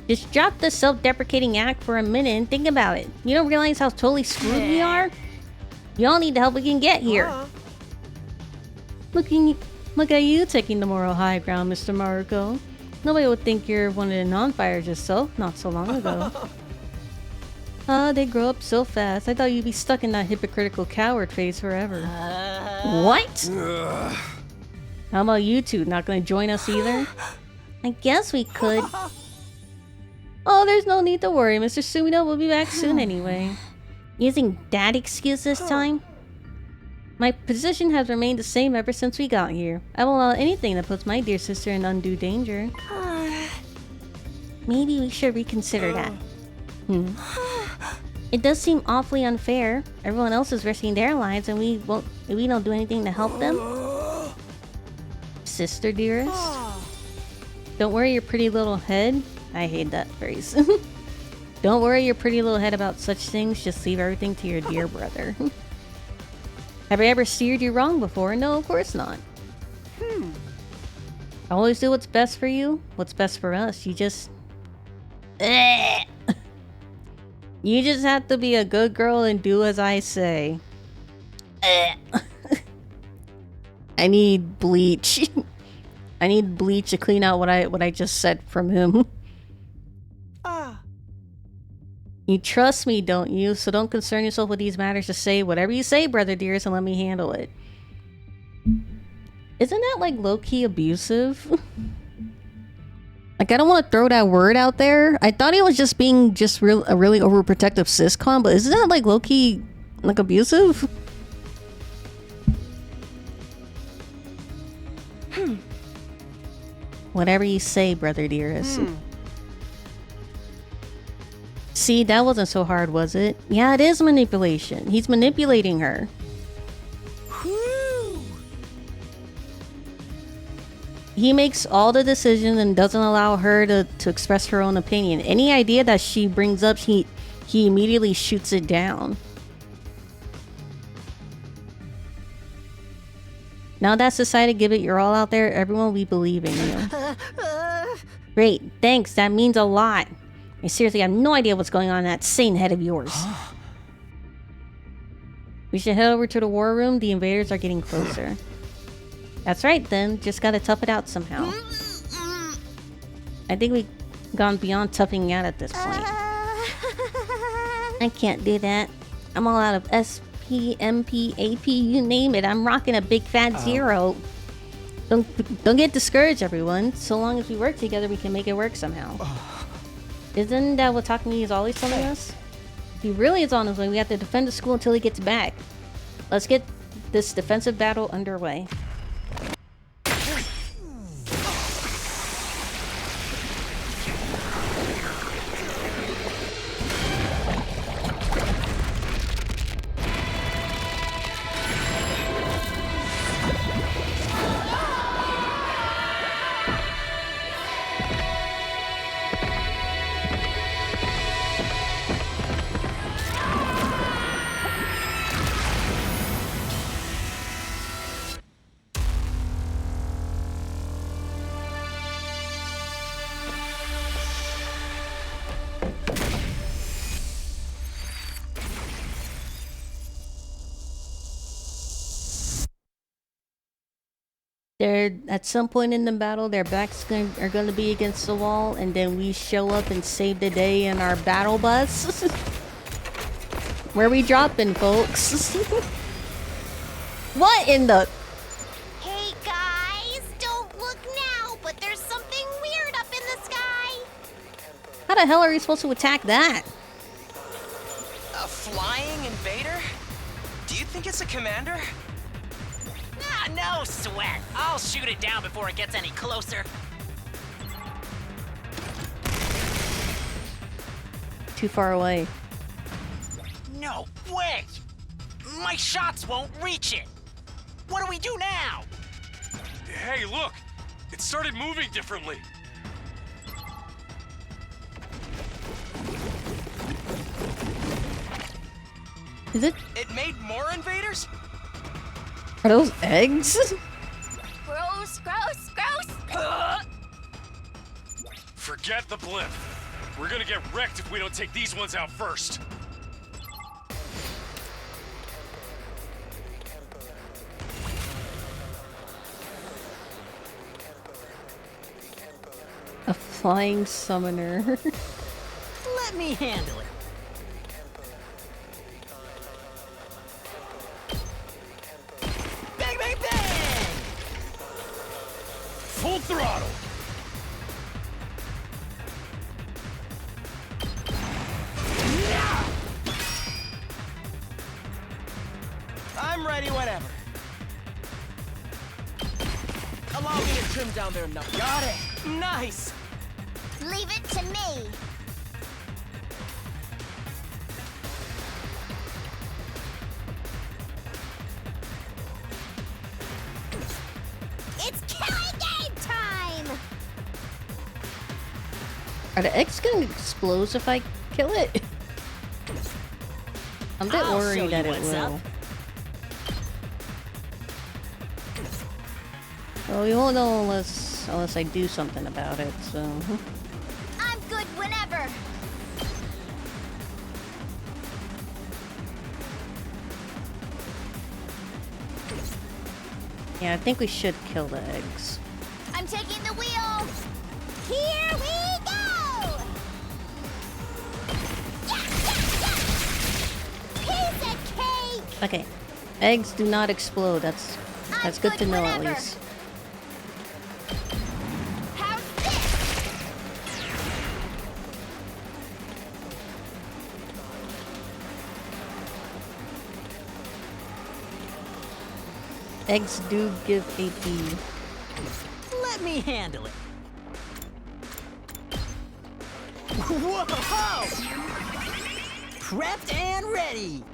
Just drop the self-deprecating act for a minute and think about it. You don't realize how totally screwed we are? We all need the help we can get here. Look at you taking the moral high ground, Mr. Maruko. Nobody would think you're one of the non-fires yourself not so long ago. They grow up so fast. I thought you'd be stuck in that hypocritical coward phase forever. What? How about you two? Not gonna join us either? I guess we could. Oh, there's no need to worry. Mr. Sumino will be back soon anyway. Using that excuse this time? My position has remained the same ever since we got here. I won't allow anything that puts my dear sister in undue danger. Maybe we should reconsider that. It does seem awfully unfair. Everyone else is risking their lives and we don't do anything to help them. Sister dearest? Don't worry your pretty little head. I hate that phrase. Don't worry your pretty little head about such things. Just leave everything to your dear brother. Have I ever steered you wrong before? No, of course not. I always do what's best for you, what's best for us. You just have to be a good girl and do as I say. I need bleach. I need bleach to clean out what I just said from him. You trust me, don't you? So don't concern yourself with these matters. Just say whatever you say, brother dearest, and let me handle it. Isn't that like low-key abusive? Like, I don't want to throw that word out there. I thought he was just being a really overprotective siscon, but isn't that like low-key like abusive? Whatever you say, brother dearest. See, that wasn't so hard, was it? Yeah, it is manipulation. He's manipulating her. He makes all the decisions and doesn't allow her to express her own opinion. Any idea that she brings up, he immediately shoots it down. Now that's decided, give it your all out there. Everyone will be believing you. Great, thanks. That means a lot. I seriously have no idea what's going on in that sane head of yours. We should head over to the war room. The invaders are getting closer. That's right then. Just gotta tough it out somehow. I think we've gone beyond toughing out at this point. I can't do that. I'm all out of SP, MP, AP, you name it. I'm rocking a big fat 0. Don't get discouraged, everyone. So long as we work together, we can make it work somehow. Isn't that what Takumi is always telling us? If he really is on his way, we have to defend the school until he gets back. Let's get this defensive battle underway. they're at some point in the battle, their backs are gonna be against the wall, and then we show up and save the day in our battle bus. Where we dropping, folks? What in the? Hey guys, don't look now, but there's something weird up in the sky. How the hell are we supposed to attack that? A flying invader? Do you think it's a commander? Ah, no sweat. I'll shoot it down before it gets any closer. Too far away. No way! My shots won't reach it! What do we do now? Hey, look! It started moving differently. Is it? It made more invaders? Are those eggs? Gross, gross, gross! Forget the blimp. We're gonna get wrecked if we don't take these ones out first. A flying summoner. Let me handle it. Bang, bang, bang! Full throttle! I'm ready whenever. Allow me to trim down their numbers. Got it. Nice. Leave it to me. It's killing game time! Are the eggs gonna explode if I kill it? I'm a bit I'll show worried you that it what's will. up. Well, we won't know unless I do something about it, so... I'm good whenever. Yeah, I think we should kill the eggs. I'm taking the wheel. Here we go! Piece of cake! Okay. Eggs do not explode. That's good to know at least. Eggs do give AP. Let me handle it. Whoa! Prepped and ready.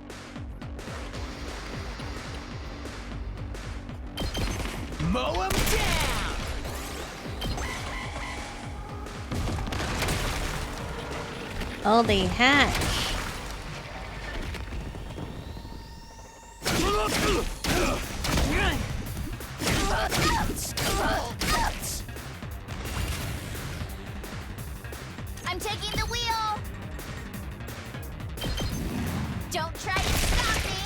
Mow 'em down. Oh, they hatch. I'm taking the wheel. Don't try to stop me.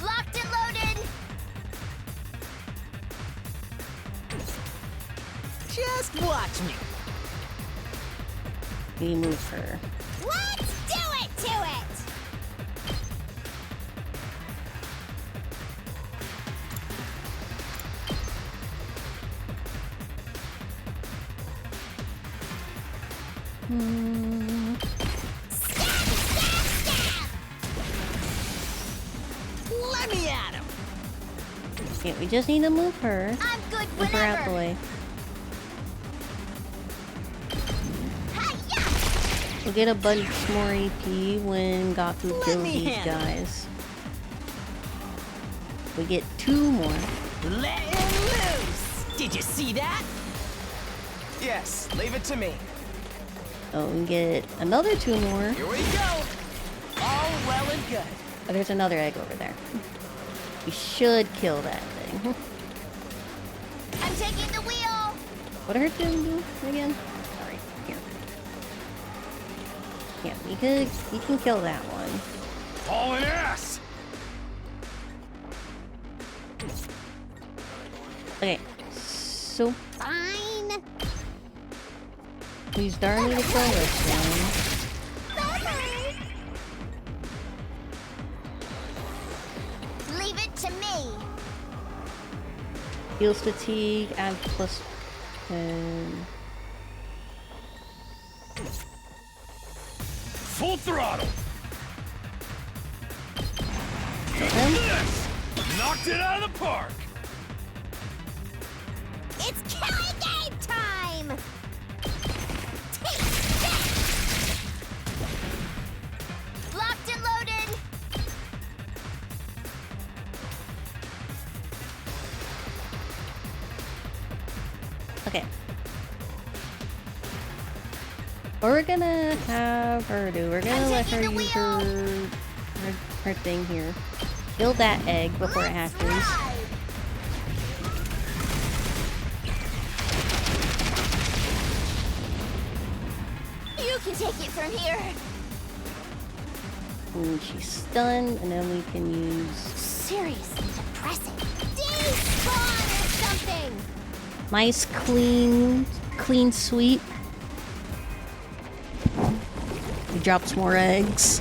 Locked and loaded. Just watch me. We move her. Let's do it to it. Let me at him. Yeah, we just need to move her. I'm good Move her out the whenever. way. We'll get a bunch more AP when Gaku kills me these handle it. guys. We get 2 more. Let him loose. Did you see that? Yes, leave it to me. Oh, we get another 2 more. Here we go. All well and good. Oh, there's another egg over there. We should kill that thing. I'm taking the wheel. What did her thing do again? Sorry, here. Yeah, we can kill that one. Hauling ass! Okay, so Fine. we start need to kill this one. Leave it to me. Heals fatigue, add plus 10. Full throttle! This! Knocked it out of the park! It's killing game time! Take that! Locked and loaded! Okay. What we're gonna have her do, we're gonna let her use her thing here. Build that egg before it hatches. You can take it from here. And she's stunned, and then we can use Seriously depressing. Despawn or something! nice clean sweep. He drops more eggs.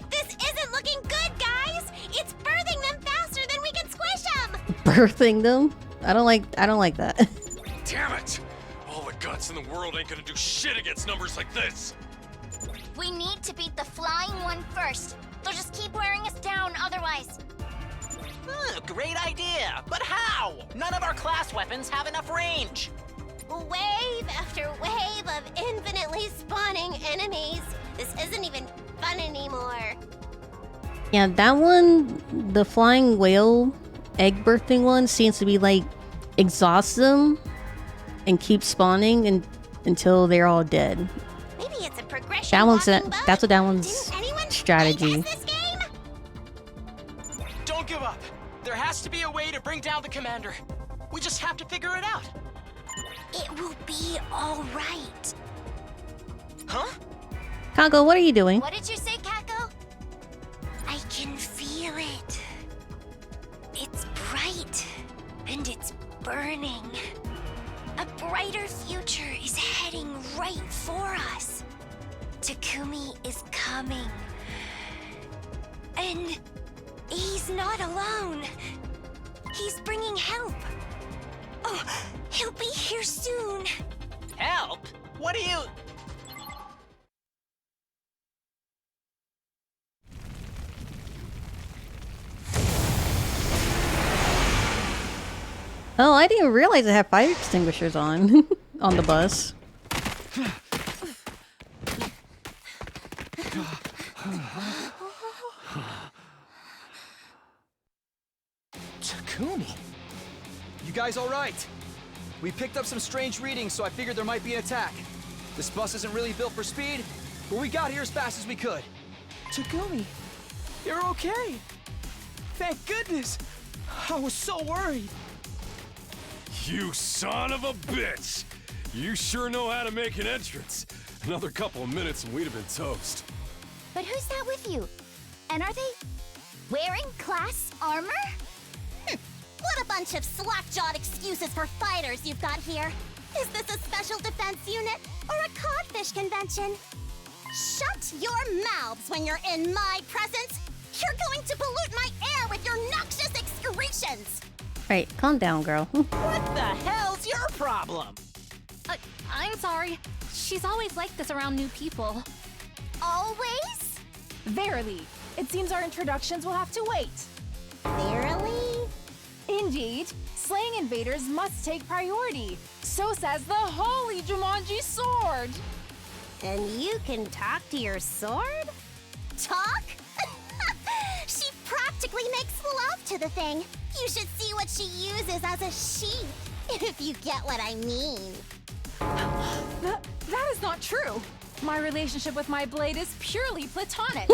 This isn't looking good, guys! It's birthing them faster than we can squish them! Birthing them? I don't like that. Damn it! All the guts in the world ain't gonna do shit against numbers like this. We need to beat the flying one first. They'll just keep wearing us down otherwise. Great idea, but how? None of our class weapons have enough range. Wave after wave of infinitely spawning enemies. This isn't even fun anymore. Yeah, that one, the flying whale egg birthing one, seems to be like exhaust them and keep spawning until they're all dead. Maybe it's a progression. That one's walking that's bug. what that one's strategy. Don't give up. There has to be a way to bring down the commander. We just have to figure it out. It will be all right. Huh? Kako, what are you doing? What did you say, Kako? I can feel it. It's bright and it's burning. A brighter future is heading right for us. Takumi is coming. And he's not alone. He's bringing help. Oh, he'll be here soon. Help? What do you... Oh, I didn't realize it had fire extinguishers on on the bus. Takumi. You guys all right? We picked up some strange readings, so I figured there might be an attack. This bus isn't really built for speed, but we got here as fast as we could. Takumi, you're okay. Thank goodness. I was so worried. You son of a bitch! You sure know how to make an entrance. Another couple of minutes and we'd have been toast. But who's that with you? And are they wearing class armor? What a bunch of slack-jawed excuses for fighters you've got here. Is this a special defense unit or a codfish convention? Shut your mouths when you're in my presence. You're going to pollute my air with your noxious excretions. Right, calm down, girl. What the hell's your problem? I'm sorry. She's always like this around new people. Always? Verily. It seems our introductions will have to wait. Verily? Indeed. Slaying invaders must take priority. So says the holy Jumanji sword. And you can talk to your sword? Talk? She practically makes love to the thing. You should see what she uses as a sheath, if you get what I mean. That is not true. My relationship with my blade is purely platonic.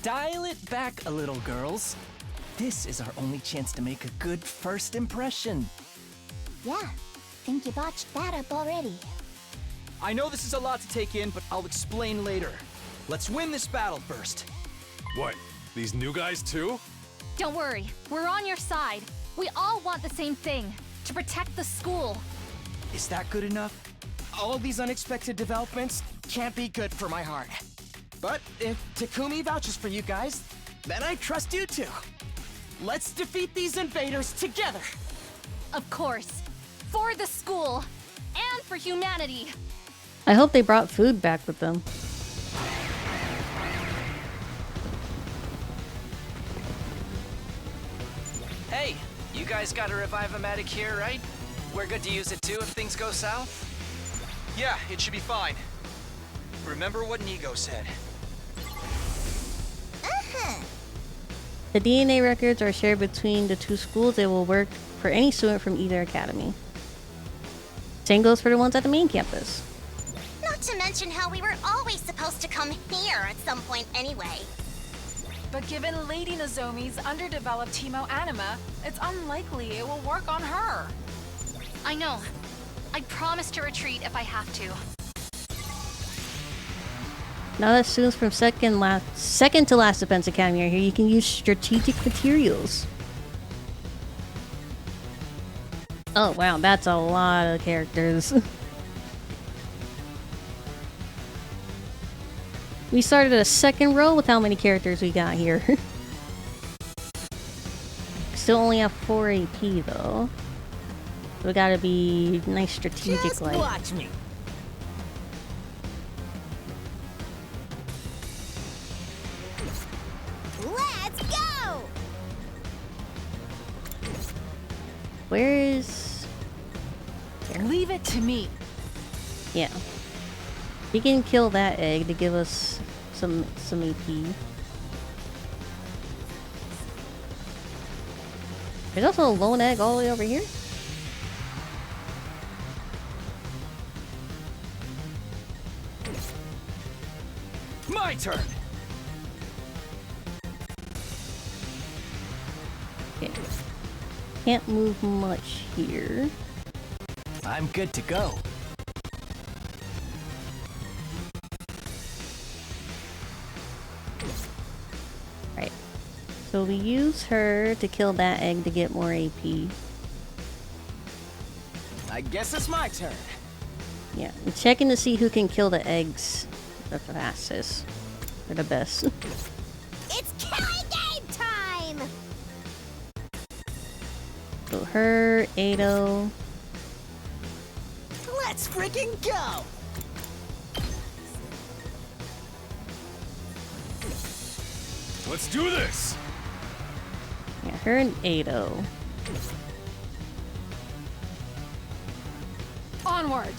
Dial it back a little, girls. This is our only chance to make a good first impression. Yeah, think you botched that up already. I know this is a lot to take in, but I'll explain later. Let's win this battle first. What? These new guys too? Don't worry, we're on your side. We all want the same thing, to protect the school. Is that good enough? All of these unexpected developments can't be good for my heart. But if Takumi vouches for you guys, then I trust you too. Let's defeat these invaders together! Of course. For the school. And for humanity. I hope they brought food back with them. Hey, you guys got a Revive-O-Matic here, right? We're good to use it too if things go south? Yeah, it should be fine. Remember what Nigo said. The DNA records are shared between the two schools. They will work for any student from either academy. Same goes for the ones at the main campus. Not to mention how we were always supposed to come here at some point anyway. But given Lady Nozomi's underdeveloped hemo-anima, it's unlikely it will work on her. I know. I promise to retreat if I have to. Now that students from second to last Defense Academy are here, you can use strategic materials. Oh wow, that's a lot of characters. We started a second row with how many characters we got here. Still only have 4 AP though. We gotta be nice strategic. Just like. watch me. Let's go! Where is... There. Leave it to me. Yeah. We can kill that egg to give us some AP. There's also a lone egg all the way over here. My turn! Okay. Can't move much here. I'm good to go. Right. So we use her to kill that egg to get more AP. I guess it's my turn. Yeah, I'm checking to see who can kill the eggs the fastest. Or the best. It's killing game time! So her, Ado. Let's freaking go! Let's do this! Yeah, her and Ado. Onward!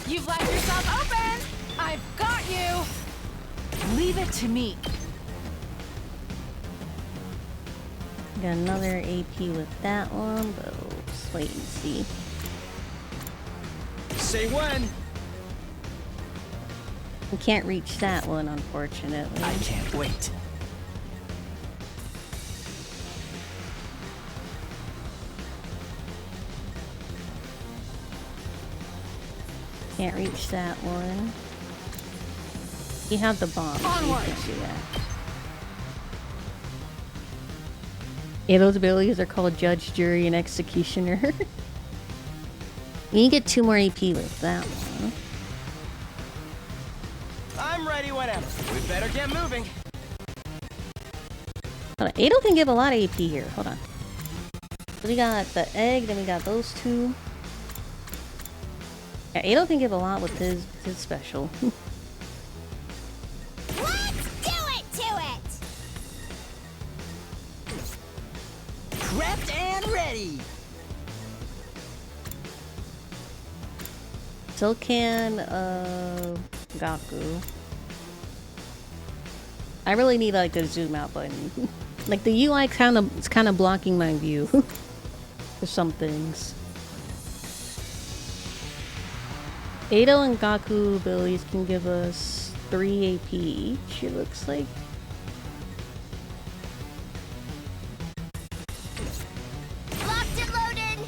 You've left yourself open! I've got you! Leave it to me. Got another AP with that one, but we'll just wait and see. Say when! We can't reach that one, unfortunately. I can't wait. Can't reach that one. You have the bomb. So you can do that. Yeah, those abilities are called Judge, Jury, and Executioner. You can get 2 more AP with that one. I'm ready whenever. We better get moving. Hold on. Ado can give a lot of AP here. Hold on. So we got the egg, then we got those 2. Yeah, Ado can give a lot with his special. Let's do it to it! Prepped and ready! So can Gaku. I really need like the zoom out button. Like the UI it's kind of blocking my view for some things. Ado and Gaku abilities can give us 3 AP each, it looks like. Locked and loaded!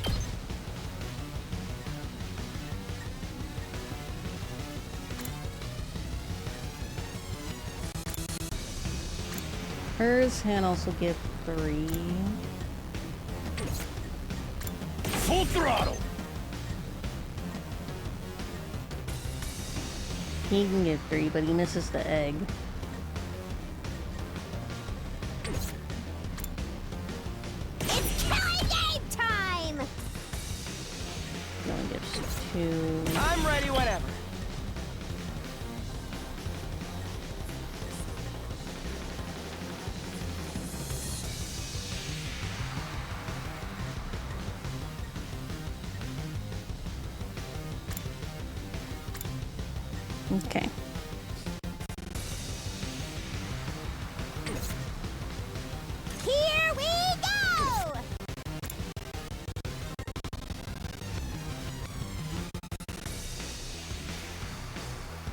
hers can also get 3. Full throttle! He can get 3, but he misses the egg. It's killing game time! He only gets 2. I'm ready whenever. Okay. Here we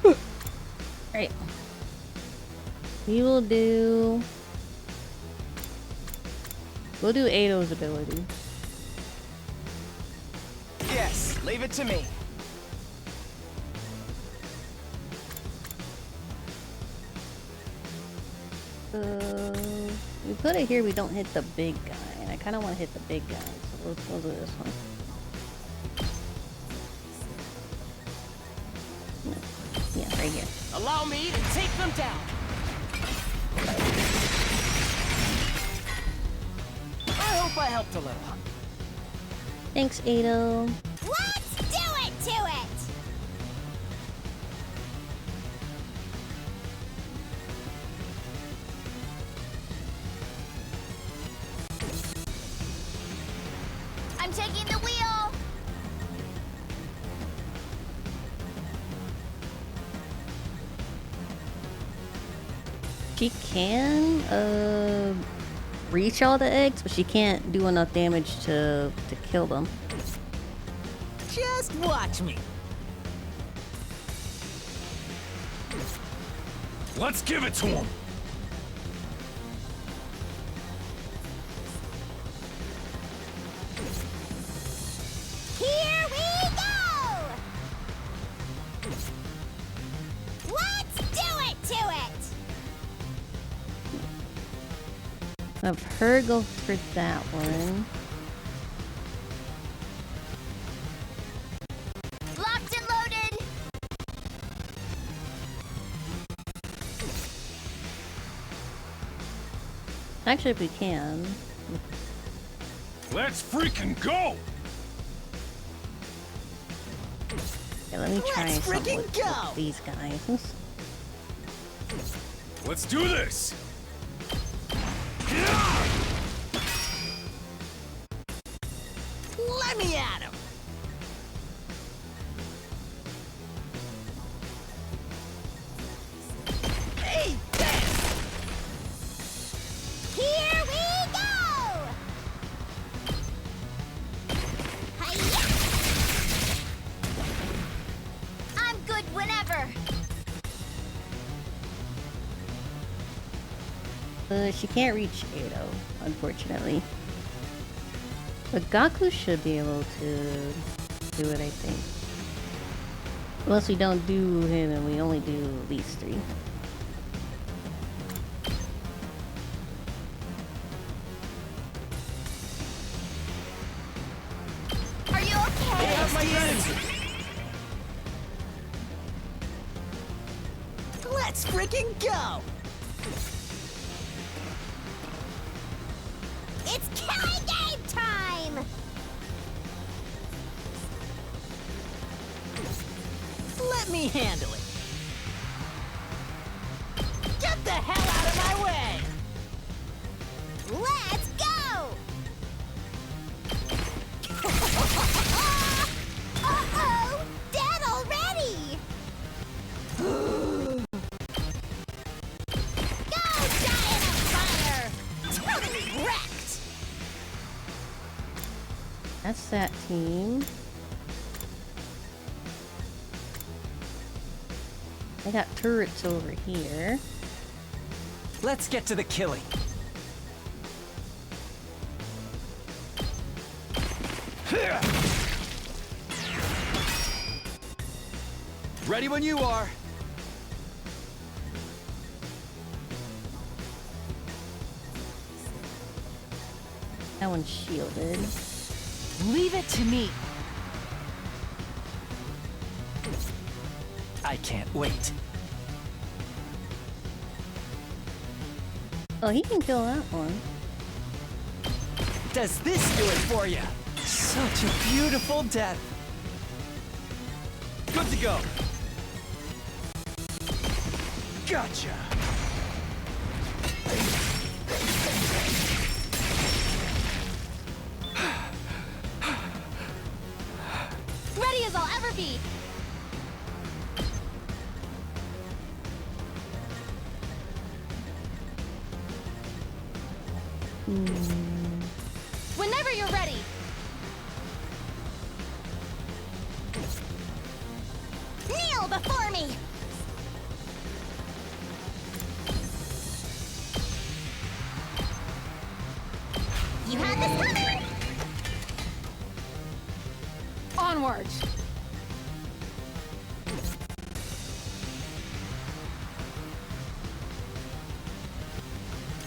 go! Right. We will do... We'll do Ado's ability. Yes, leave it to me. We put it here, we don't hit the big guy, and I kind of want to hit the big guy, so we'll do this one. No. Yeah, right here. Allow me to take them down. I hope I helped a little. Thanks, Ado. Let's do it to it! I'm taking the wheel. She can, reach all the eggs, but she can't do enough damage to kill them. Just watch me. Let's give it to him! Here we go! Let's do it to it! Have her go for that one. Locked and loaded. Actually, if we can. Let's freaking go! Yeah, let me try Let's something freaking with go! these guys. Let's do this! Let me at him. Hey, Here we go! Hi-ya! I'm good whenever. She can't reach Ado, unfortunately. But Gaku should be able to do it, I think. Unless we don't do him and we only do these 3. Are you okay? They have my gratitude. Let's freaking go! It's killing game time! Let me handle it. Get the hell out of my way! Let's go! Uh-oh! Dead already! Go, Giant of Fire! Totally wrecked! That's that team. I got turrets over here. Let's get to the killing. Ready when you are. That one's shielded. Leave it to me. I can't wait. Oh, he can kill that one. Does this do it for you? Such a beautiful death. Good to go. Gotcha. Ready as I'll ever be. Whenever you're ready. Kneel before me! You had this covered! Onward.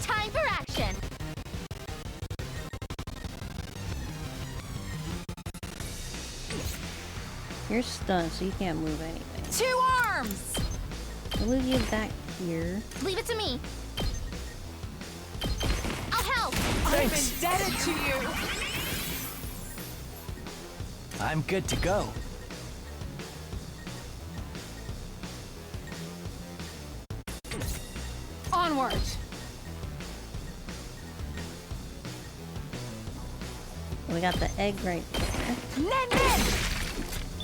Time for action. You're stunned, so you can't move anything. 2 arms! I'll move you back here. Leave it to me. I'll help. I'm indebted to you. I'm good to go. Onward. We got the egg right there. Nen!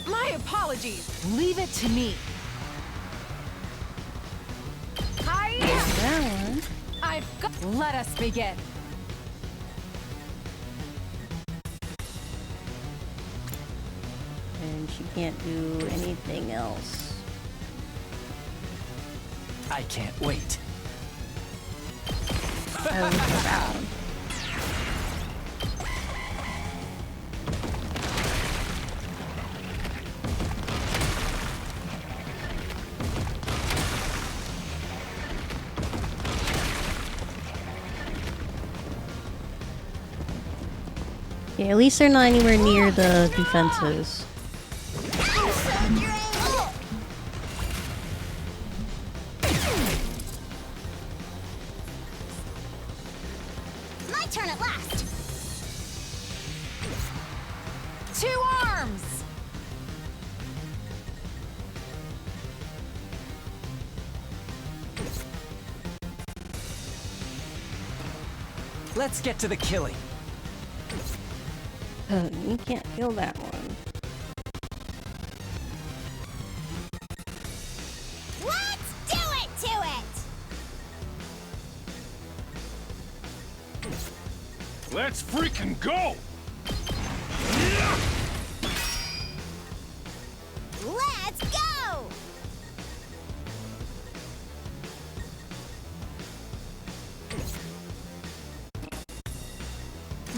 My apologies. Leave it to me. Hiya! That one. I've got. Let us begin. And she can't do anything else. I can't wait. I was proud. Yeah, at least they're not anywhere near the defenses. My turn at last! 2 arms! Let's get to the killing. You can't kill that one. Let's do it to it! Let's freaking go! Let's go!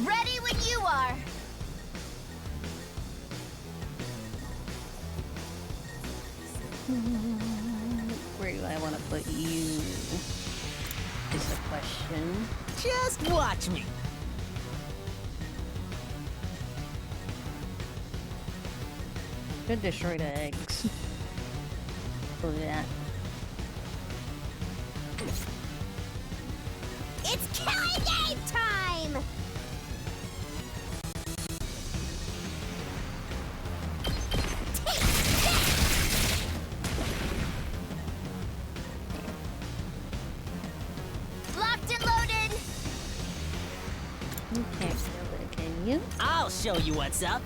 Ready when you are. Where do I want to put you? Is a question. Just watch me. Could destroy the eggs. Do that. It's killing game time! Locked and loaded. You can't kill it, can you? I'll show you what's up.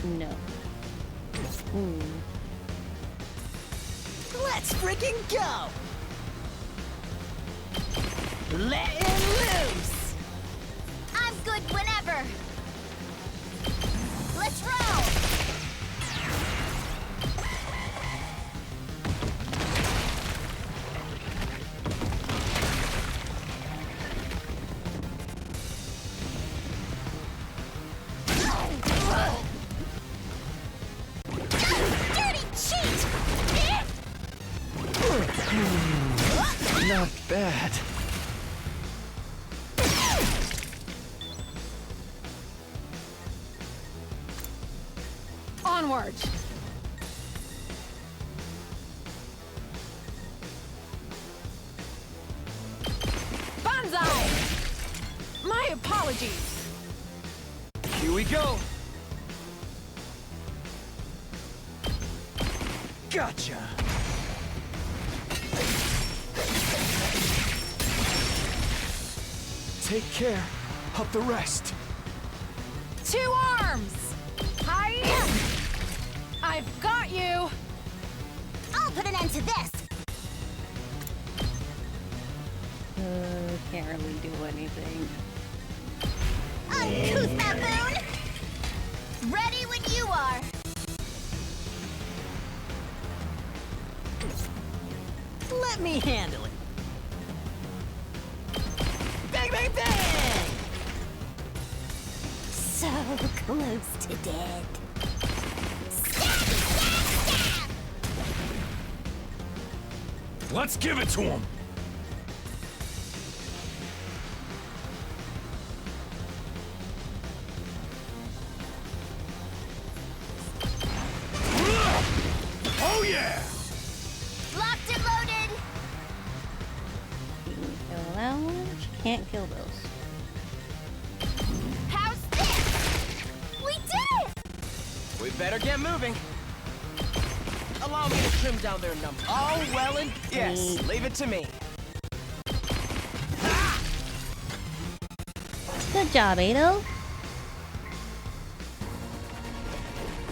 No. Let's freaking go! Letting loose! I'm good whenever. Let's roll. Dirty cheat! Not bad. Onward! Banzai! My apologies! Here we go! Gotcha! Take care of the rest. 2 arms! Hiya! I've got you! I'll put an end to this! Can't really do anything. Uncouth baboon! Ready when you are! Let me handle it. Bang, bang, bang! So close to dead. Let's give it to him. Oh yeah! Locked and loaded! You can kill that one, but you can't kill those. How's this? We did it! We better get moving. Allow me to trim down their number. All well and yes, leave it to me. Good job, Ado.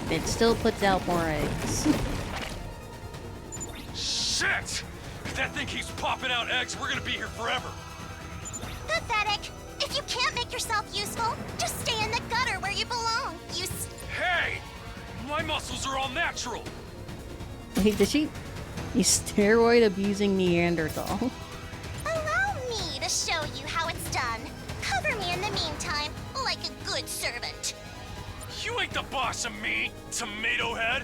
It still puts out more eggs. Shit! If that thing keeps popping out eggs, we're gonna be here forever. Pathetic. If you can't make yourself useful, just stay in the gutter where you belong. Hey! My muscles are all natural. Wait, did she? You steroid abusing Neanderthal. Allow me to show you how it's done. Cover me in the meantime, like a good servant. You ain't the boss of me, tomato head.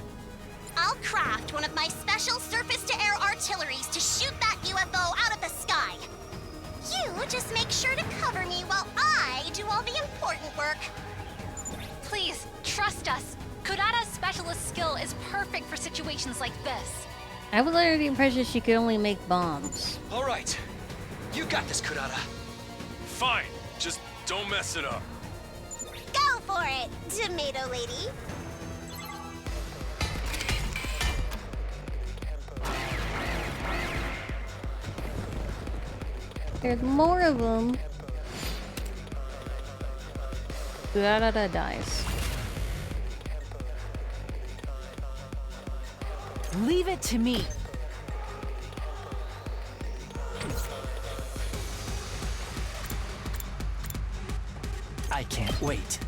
I'll craft one of my special surface-to-air artilleries to shoot that UFO out of the sky. You just make sure to cover me while I do all the important work. Please, trust us. Kurata's specialist skill is perfect for situations like this. I was under the impression she could only make bombs. All right. You got this, Kurata. Fine. Just don't mess it up. Go for it, tomato lady. There's more of them. Kurata dies. Leave it to me. I can't wait.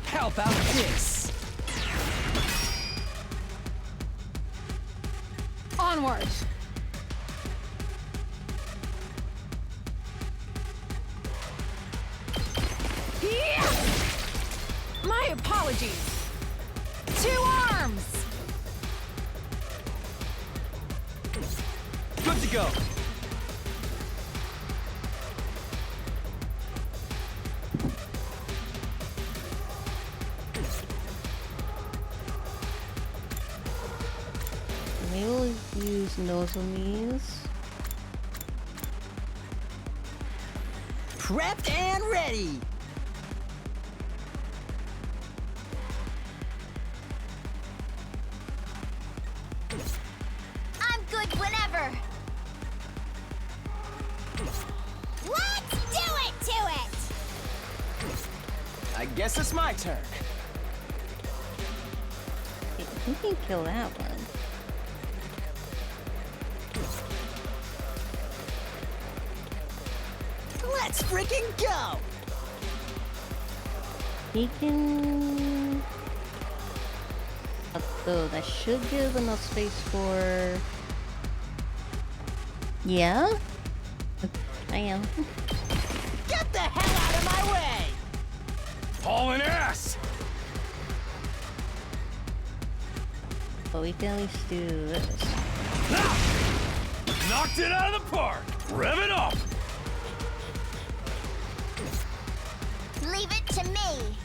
How about this? Onward! Yeah! My apologies! 2 arms! Good to go. We will use Nozomis. Prepped and ready! I'm good whenever. Let's do it to it! I guess it's my turn. You can kill that one. Let's freaking go! He can... Oh, that should give enough space for... Yeah? I am. Get the hell out of my way! Hauling ass! But we can at least do this. Knocked it out of the park! Rev it up! Leave it to me.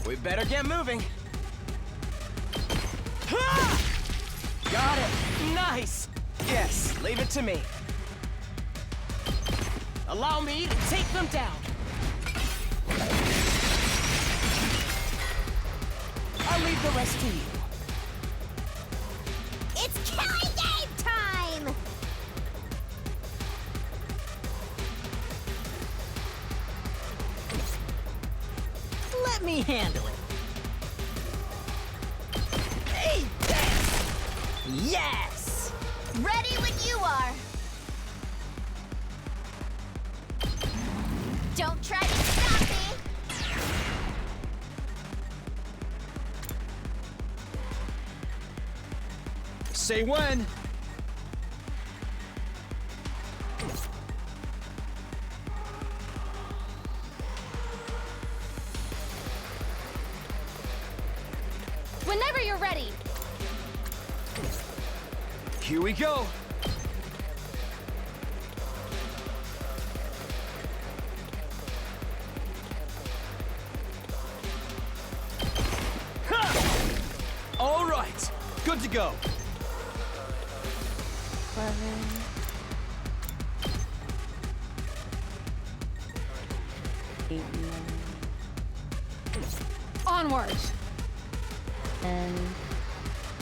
We better get moving. Ha! Got it. Nice. Yes, leave it to me. Allow me to take them down. I'll leave the rest to you. It's killing game time! Let me handle it. Hey, yes! Ready when you are. Don't try to stop me. Say when. Whenever you're ready. Here we go. Ha! All right, good to go. 11. 8, 9. Onward. 10.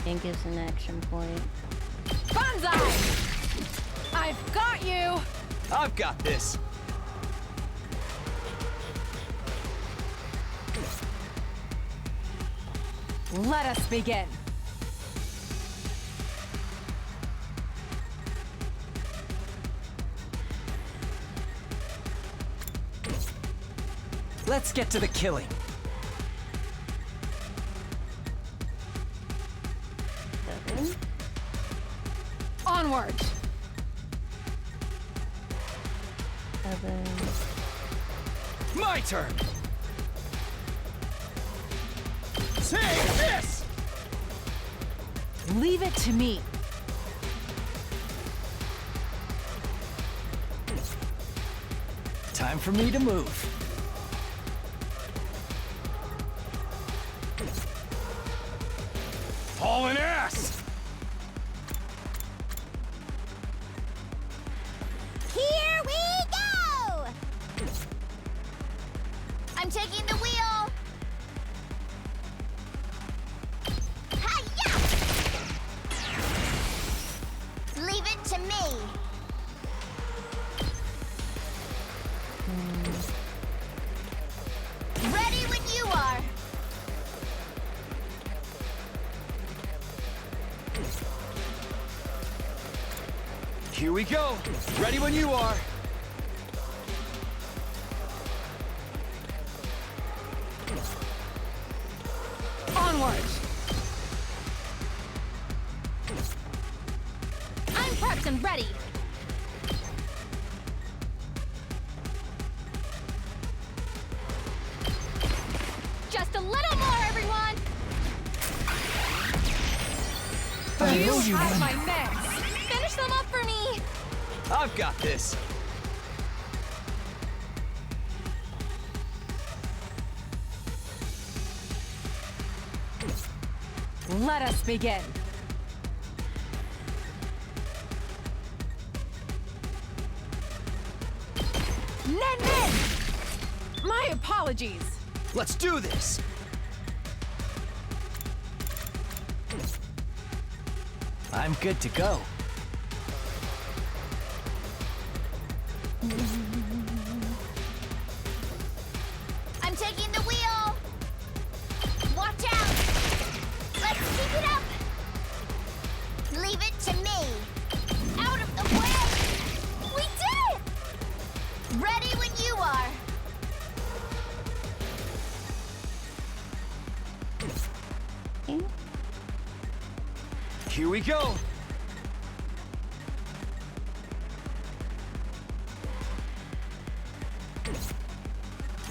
And gives an action point. Banzai! I've got you. I've got this. Let us begin. Let's get to the killing. 7. Onward. 7. My turn. Take this! Leave it to me. Time for me to move. Hauling ass! Here we go! I'm taking the wheel. Hi-ya! Leave it to me. Ready when you are. Here we go. Ready when you are. Onward. I'm prepped and ready. Just a little more, everyone. You have my meds. Finish them up for me. I've got this. Let us begin. Nen! My apologies. Let's do this. I'm good to go. I'm taking the wheel. Watch out. Let's keep it up. Leave it to me. Out of the way. We did it. Ready when you are. Here we go.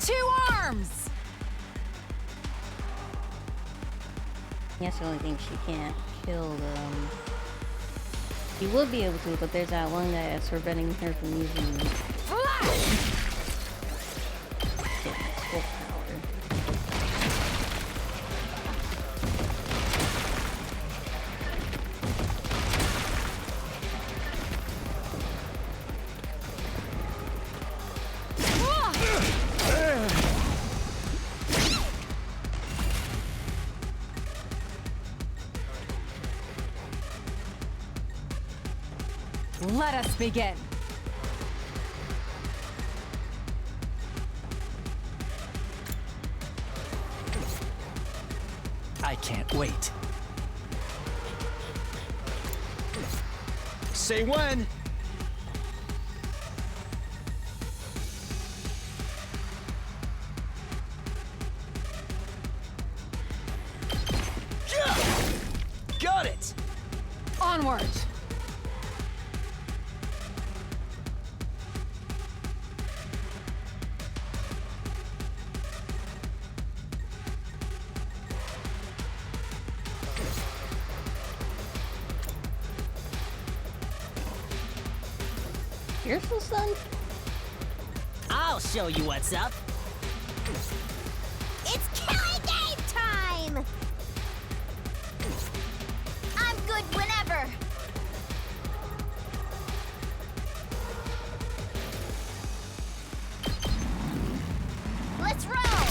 Two arms. That's the only thing she can't. killed. You would be able to, but there's that one guy that's preventing her from using full power. Let us begin. I can't wait. Say when. Got it. Onward. You're still stunned? I'll show you what's up. It's killing game time! I'm good whenever. Let's roll!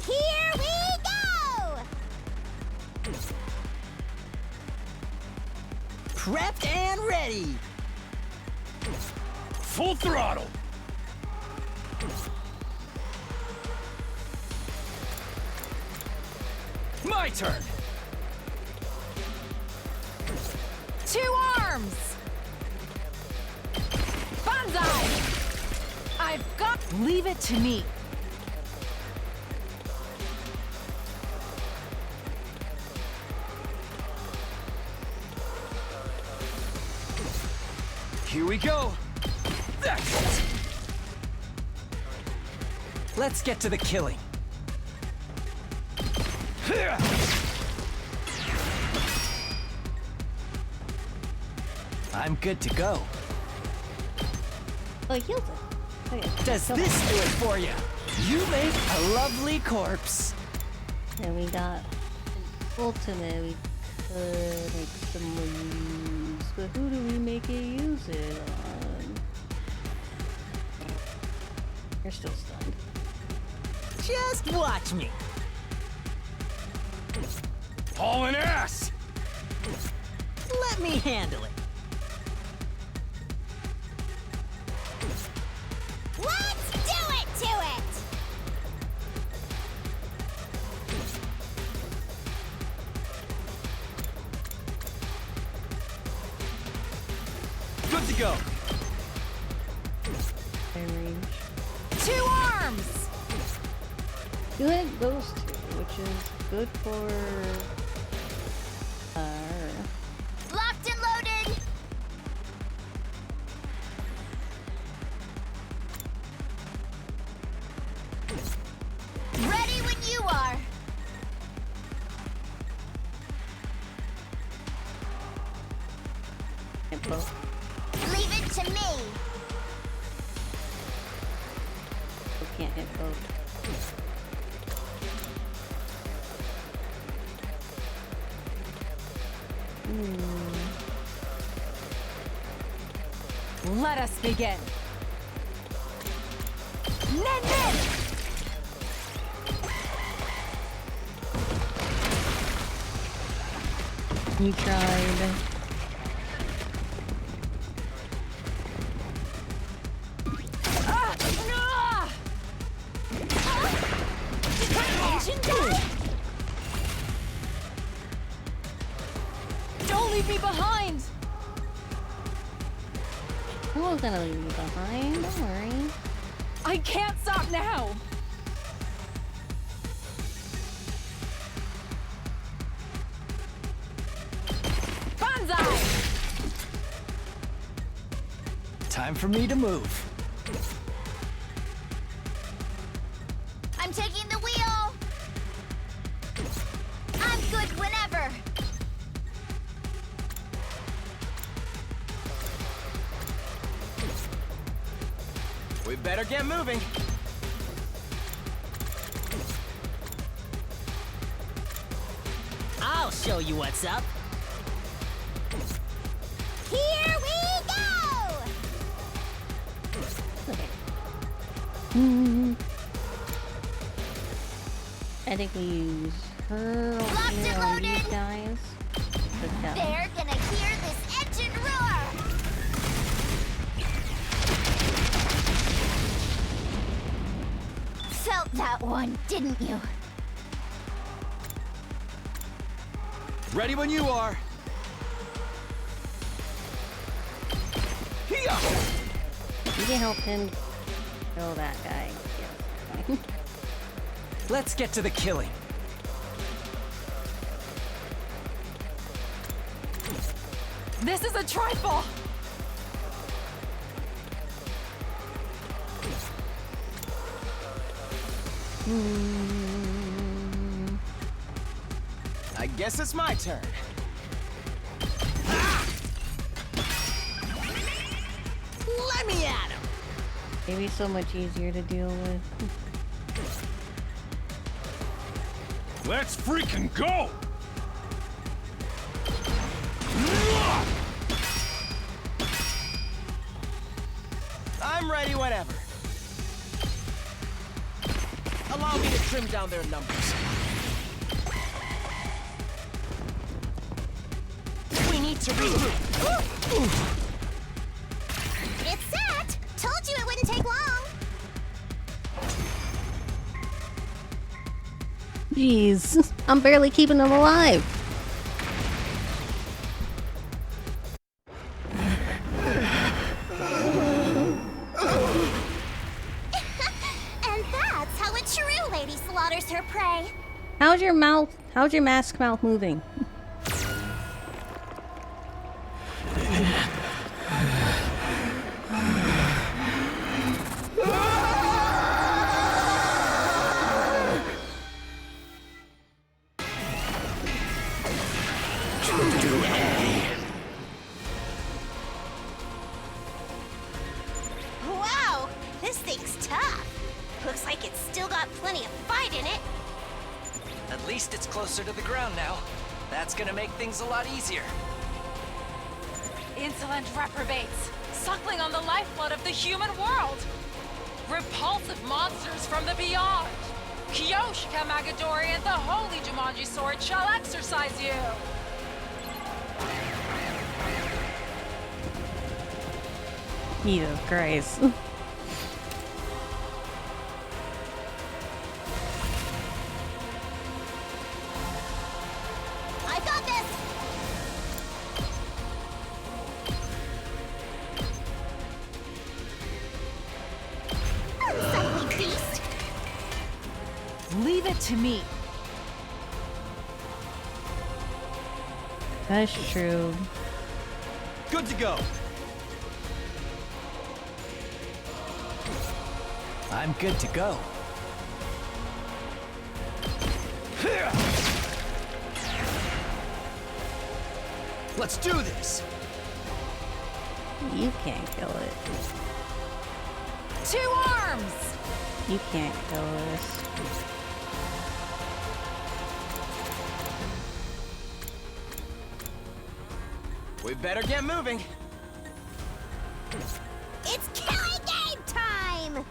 Here we go! Prepped and ready. Full throttle. My turn. Two arms. Banzai. I've got. Leave it to me. Here we go. That's it. Let's get to the killing. I'm good to go. Oh, he healed it. Okay. Does this do it for you? You make a lovely corpse. And we got an ultimate. We could make some moves, but who do we make it use it on? You're still stunned. Just watch me. Hauling ass! Let me handle it. Let's do it to it! Good to go. Range. Two arms. You hit those two, which is good for Locked and loaded! Ready when you are! Leave it to me! we can't hit both. Let us begin. Nen nen. You tried. Don't leave me behind. I was gonna leave you behind, don't worry. I can't stop now. Banzai! Time for me to move. I'm taking the wheel! We better get moving. I'll show you what's up. Here we go! I think we use her here on these guys. They're gonna hear this engine roar! Felt that one, didn't you? Ready when you are. You can help him kill that guy. Yeah. Let's get to the killing. This is a trifle! I guess it's my turn. Let me at him! It'd be so much easier to deal with. Let's freaking go! I'm ready whenever. Allow me to trim down their numbers. We need to regroup. It's set! Told you it wouldn't take long! Jeez, I'm barely keeping them alive. And that's how a true lady slaughters her prey. How's your mask mouth moving? Wow, this thing's tough. Looks like it's still got plenty of fight in it. At least it's closer to the ground now. That's gonna make things a lot easier. Insolent reprobates, suckling on the lifeblood of the human world. Repulsive monsters from the beyond. Kyoshika Magadori and the Holy Jumanji Sword shall exercise you. Jesus Christ. I got this! Unsightly beast! Leave it to me. That's true. Good to go. I'm good to go. Let's do this. You can't kill it. 2 arms! You can't kill this. We better get moving. It's killing game time!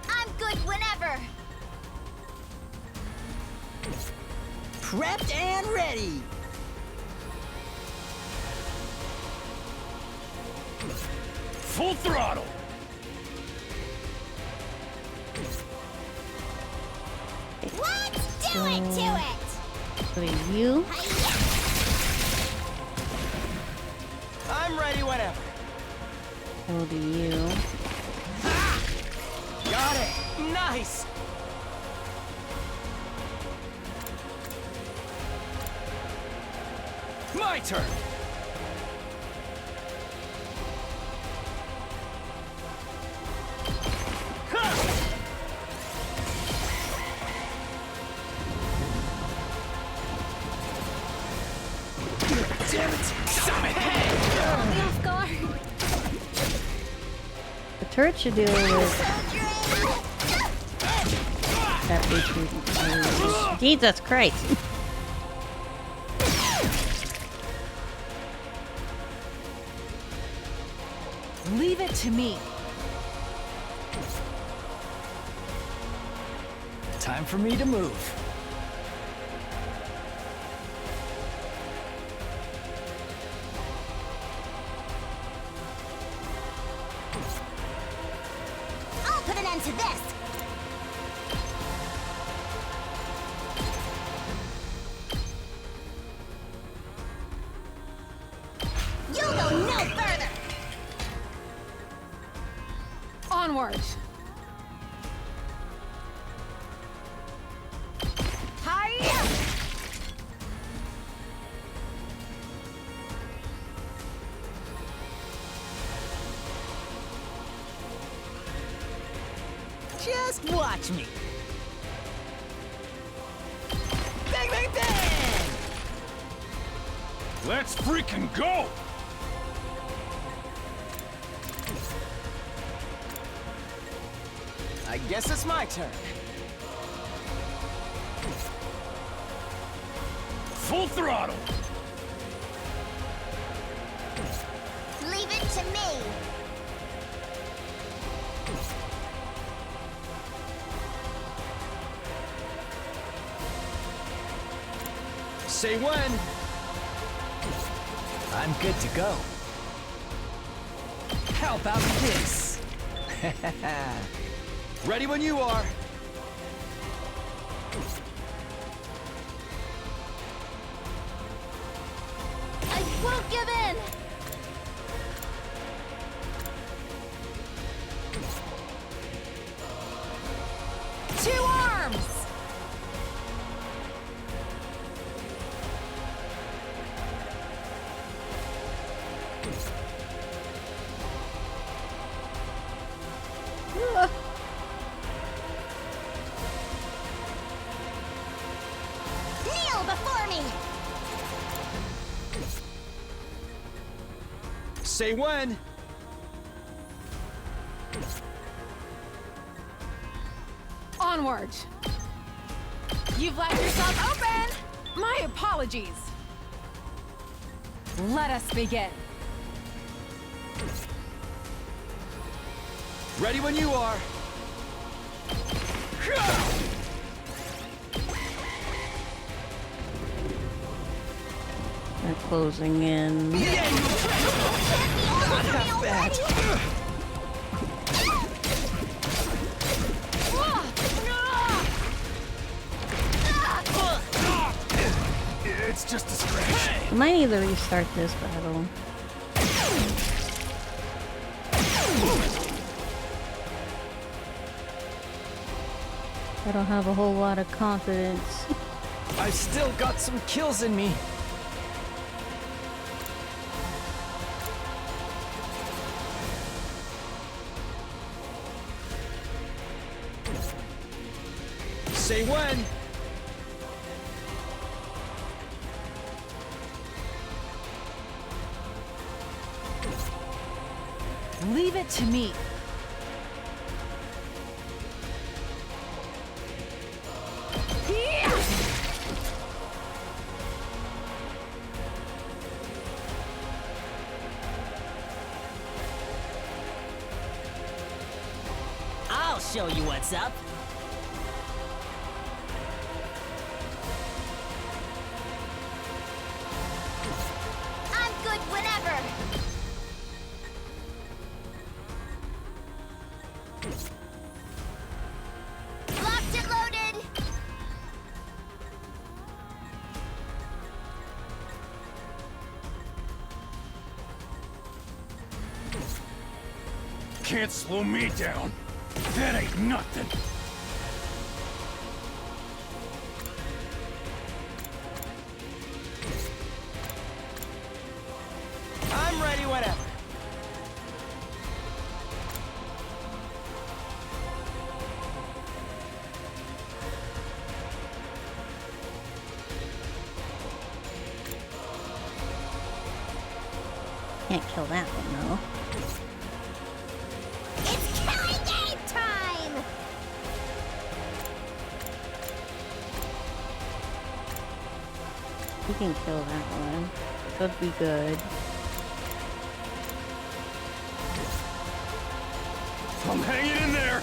I'm good whenever. Prepped and ready! Full throttle! Let's do it to it! So you? I'm ready whenever. Will be you. Got it. Nice. My turn. Damn it! Stop it! Hey! caught me off guard. The turret should deal with that HP. Jesus Christ. Leave it to me. Time for me to move. I'll put an end to this. You'll go no further. Onward. Hi. Just watch me. Bang, bang, bang! Let's freaking go! I guess it's my turn. Full throttle! Leave it to me. Say when. I'm good to go. How about this? Ready when you are. I won't give in. Two arms. Kneel before me. Say when. Onward. You've left yourself open. My apologies. Let us begin. Ready when you are. They're closing in. Not bad. It's just a scratch. I might need to restart this battle. I don't have a whole lot of confidence. I've still got some kills in me. Say when. Leave it to me. I'll show you what's up. I'm good whenever. Locked and loaded. Can't slow me down. That ain't nothing. I'm ready whenever. Can't kill that one though. It's killing game time! You can kill that one. Should be good. I'm hanging in there!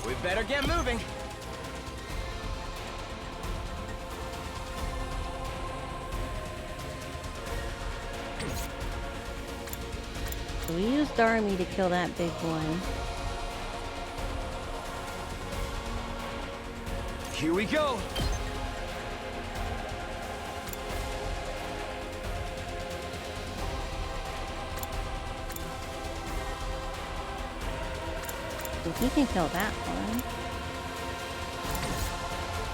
We better get moving. So we used Army to kill that big one. Here we go. So he can kill that one.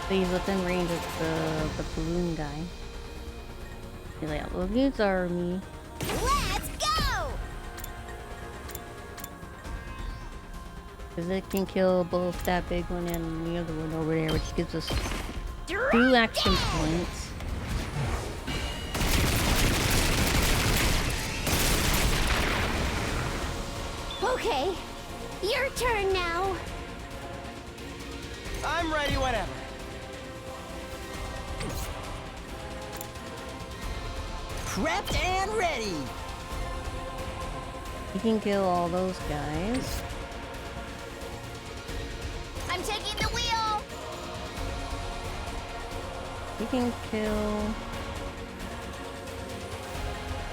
So he's within range of the balloon guy. He's like, we'll use Army. Let's go! Because it can kill both that big one and the other one over there, which gives us 2 action points. Okay, your turn now. I'm ready whenever. Prepped and ready! You can kill all those guys. I'm taking the wheel. You can kill...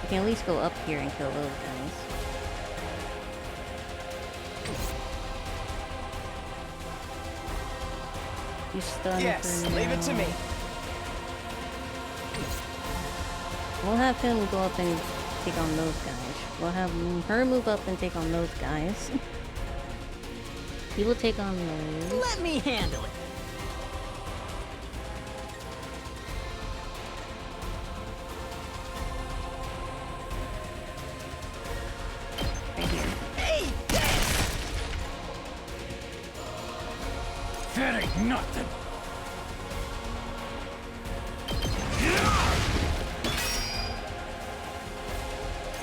You can at least go up here and kill those guys. You stun Yes, for leave it to now. me. We'll have him go up and take on those guys. We'll have her move up and take on those guys. He will take on those. Let me handle it. Right here. Hey, That ain't nothing.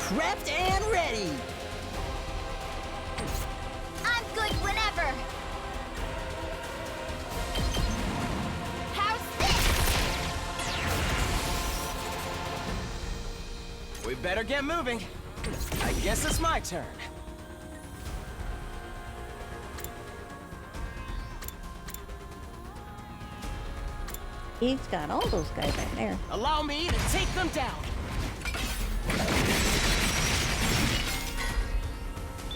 prepped and ready! I'm good whenever. How's this? We better get moving. I guess it's my turn. He's got all those guys right there. Allow me to take them down.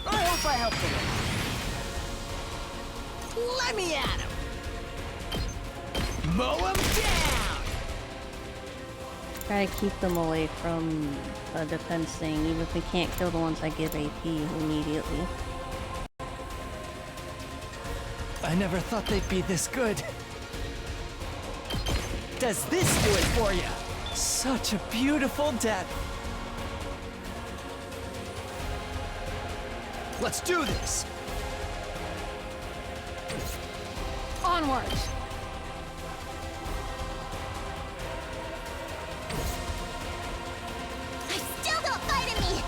I hope I helped a little. Let me at him! Mow him down! Try to keep them away from the defense thing, even if we can't kill the ones that give AP immediately. I never thought they'd be this good. Does this do it for you? Such a beautiful death. Let's do this. Onward! I still got fight in me.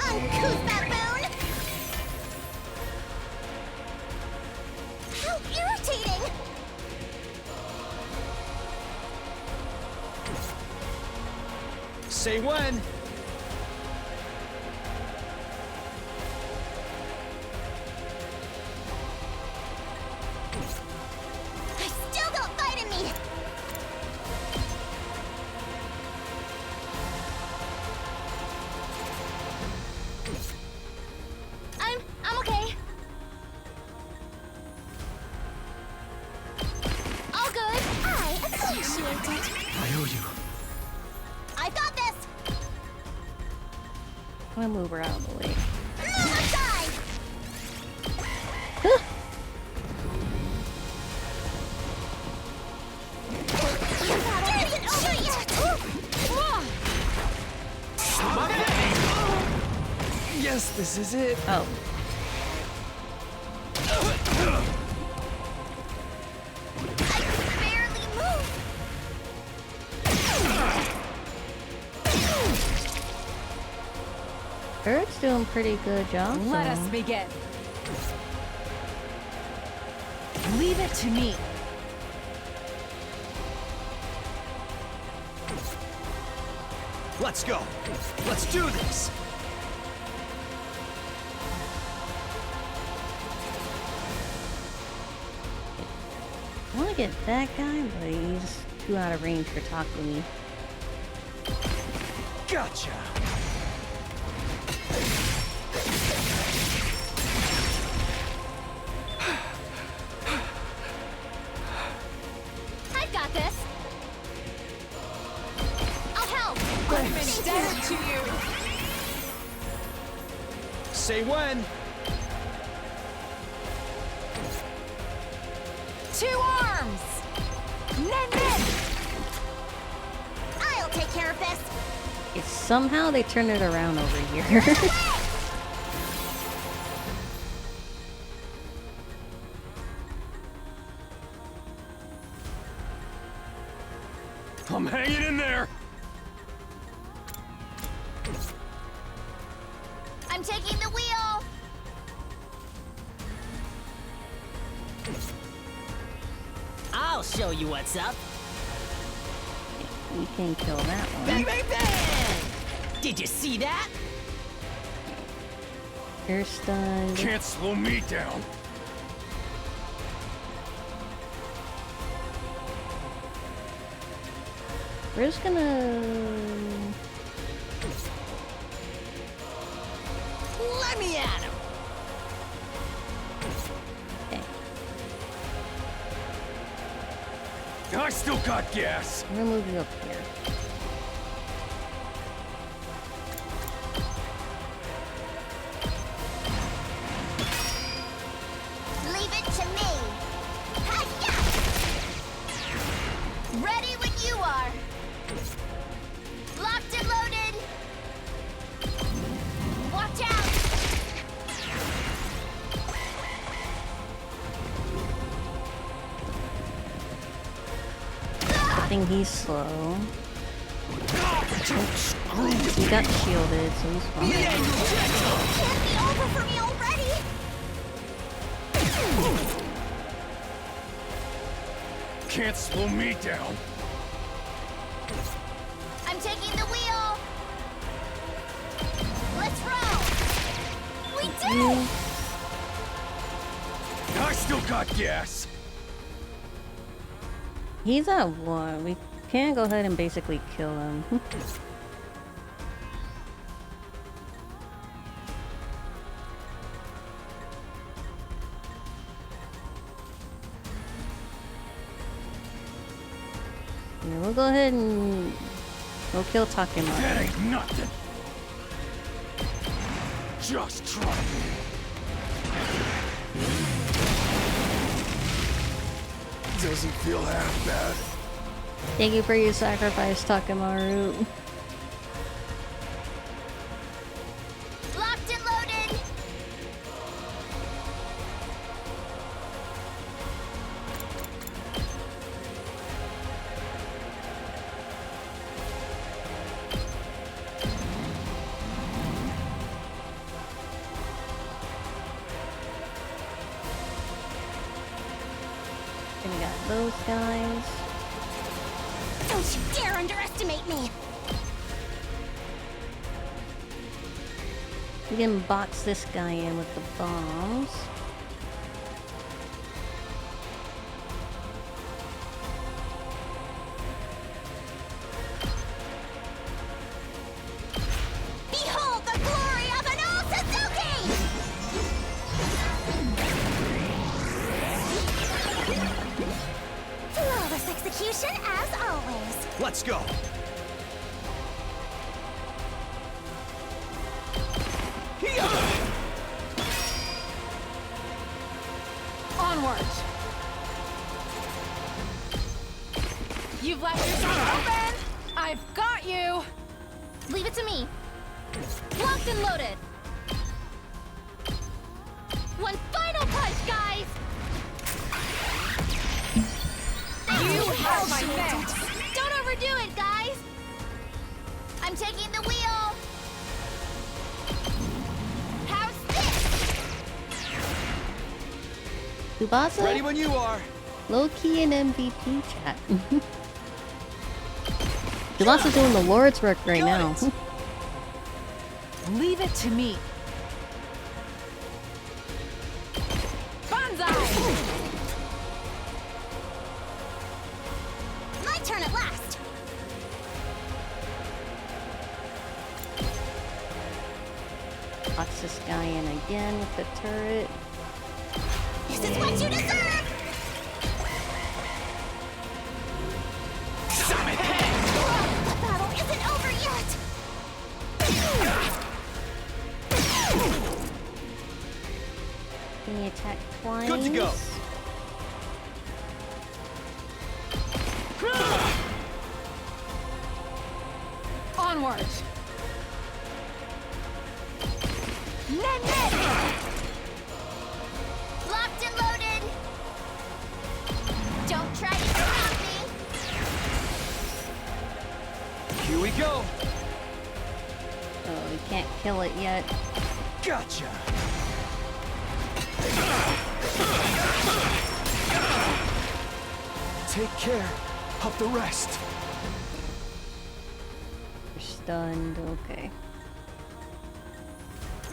Uncouth baboon! How irritating! Say when. I still got fight in me. I'm okay. All good. I appreciate it. I owe you. I got this. I'm gonna move her out of the way. Move aside. This is it. Oh. Barely move. Eric's doing pretty good job. Let so- us begin. Leave it to me. Let's go. Let's do this. I want to get that guy, but he's too out of range for Takumi. Gotcha. I've got this. I'll help. I'm indebted to you. Say when. 2 arms. Nen. I'll take care of this. It's somehow they turned it around over here. I'm hanging in there. I'm taking the wheel. I'll show you what's up. You can't kill that one. Bang, bang, bang! Did you see that? You're stunned. Can't slow me down. We're just gonna... Let me at him. I still got gas. I'm gonna move you up here. Leave it to me. Hi-ya! Ready when you are. Locked and loaded. Watch out. I think he's slow. He got shielded, so he's fine. Can't be over for me already. Can't slow me down. I'm taking the wheel. Let's roll. We did it. I still got gas. He's at 1. We can go ahead and basically kill him. Yeah, we'll go ahead and we'll kill Takuma. That ain't nothing. Just try me. Doesn't feel half bad. Thank you for your sacrifice, Takemaru. Locked and loaded. And we got those guys. Don't you dare underestimate me. We can box this guy in with the bombs. Behold the glory of an Osazuki! Flawless execution as always. Let's go. Onward. You've left yourself open. I've got you. Leave it to me. Locked and loaded. my neck! Don't overdo it, guys! I'm taking the wheel! How's this? Tsubasa? Ready when you are. Low key in MVP chat. Tsubasa's doing the Lord's work right now. Leave it to me. Banzai! My turn at last. Locks this guy in again with the turret. This is what you deserve! The battle isn't over yet! Can you attack twice? Good to go. Onward! Net! Locked and loaded! Don't try to stop me! Here we go. Oh, we can't kill it yet. Gotcha. Take care of the rest. You're stunned, okay.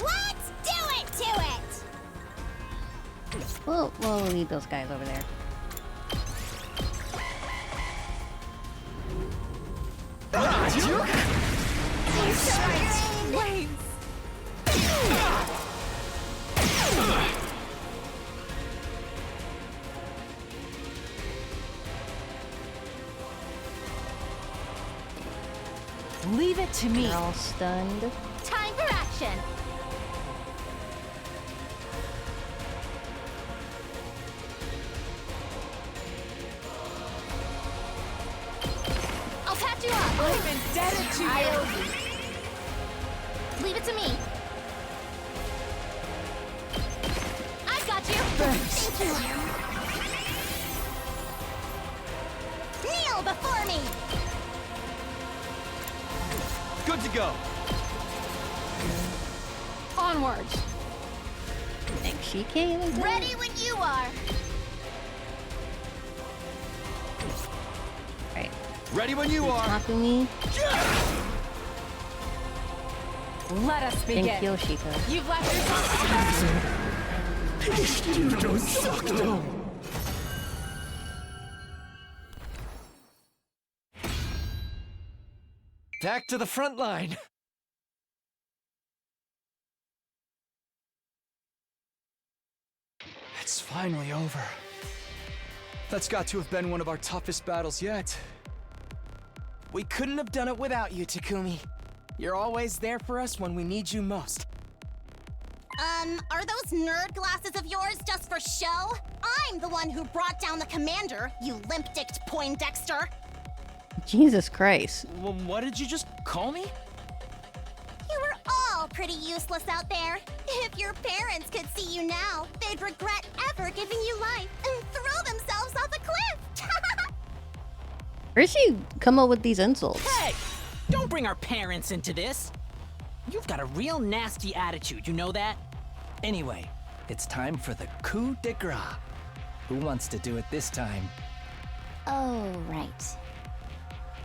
Let's do it to it! Well, we'll leave those guys over there. Wait! Leave it to me. They're all stunned. Time for action! I'll patch you up! I'm indebted to I you. owe you. Leave it to me. I've got you. Thanks. Thank you. Kneel before me! Good to go. Onward! Think she came? Ready when you are. Right. Ready when you are. Top of me. Let us begin. Thank Yoshiko. You've left yourself You don't suck, no. Back to the front line. It's finally over. That's got to have been one of our toughest battles yet. We couldn't have done it without you, Takumi. You're always there for us when we need you most. Are those nerd glasses of yours just for show? I'm the one who brought down the commander, you limp-dicked Poindexter. Jesus Christ. Well, what did you just call me? You were all pretty useless out there. If your parents could see you now, they'd regret ever giving you life and throw themselves off a cliff. Where'd she come up with these insults? Hey! Don't bring our parents into this! You've got a real nasty attitude, you know that? Anyway, it's time for the coup de grace. Who wants to do it this time? Oh, right.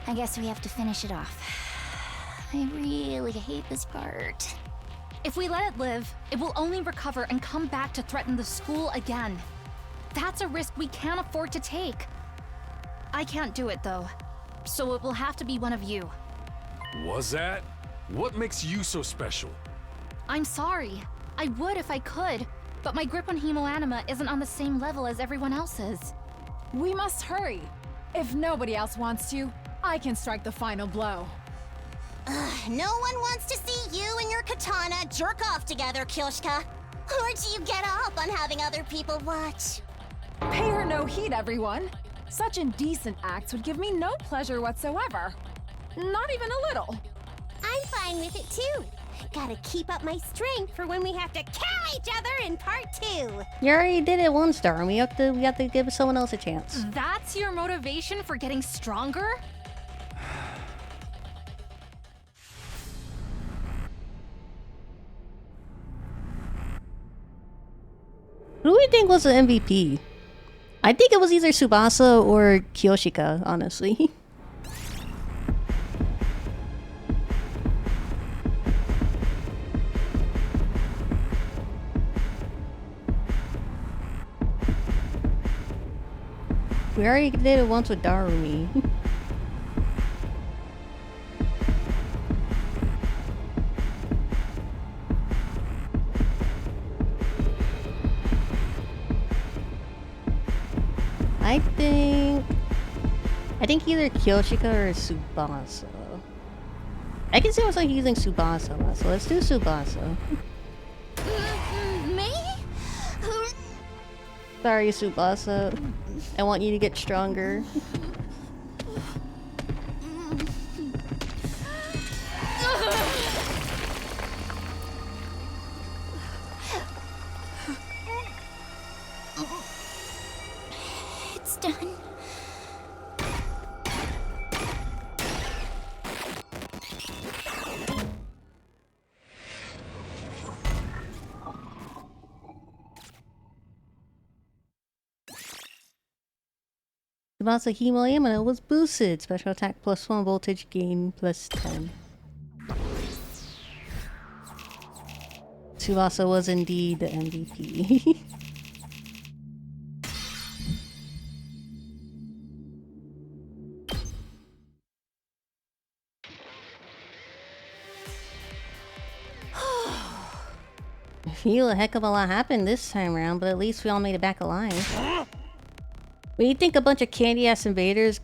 I guess we have to finish it off. I really hate this part. If we let it live, it will only recover and come back to threaten the school again. That's a risk we can't afford to take. I can't do it though, so it will have to be one of you. Was that? What makes you so special? I'm sorry. I would if I could, but my grip on Hemoanima isn't on the same level as everyone else's. We must hurry. If nobody else wants to, I can strike the final blow. No one wants to see you and your katana jerk off together, Kyoshika. Or do you get off on having other people watch? Pay her no heed, everyone. Such indecent acts would give me no pleasure whatsoever. Not even a little. I'm fine with it too. Gotta keep up my strength for when we have to kill each other in part 2. You already did it 1 star, and we have to give someone else a chance. That's your motivation for getting stronger? Who do you think was the MVP? I think it was either Tsubasa or Kyoshika, honestly. We already did it once with Darumi. I think either Kyoshika or Tsubasa. I can see myself using Tsubasa, so let's do Tsubasa. Me? Sorry, Tsubasa. I want you to get stronger. It's done. Tsubasa Himo Yamano was boosted. Special attack +1, voltage gain +10. Tsubasa was indeed the MVP. I feel a heck of a lot happened this time around, but at least we all made it back alive. When you think a bunch of candy-ass invaders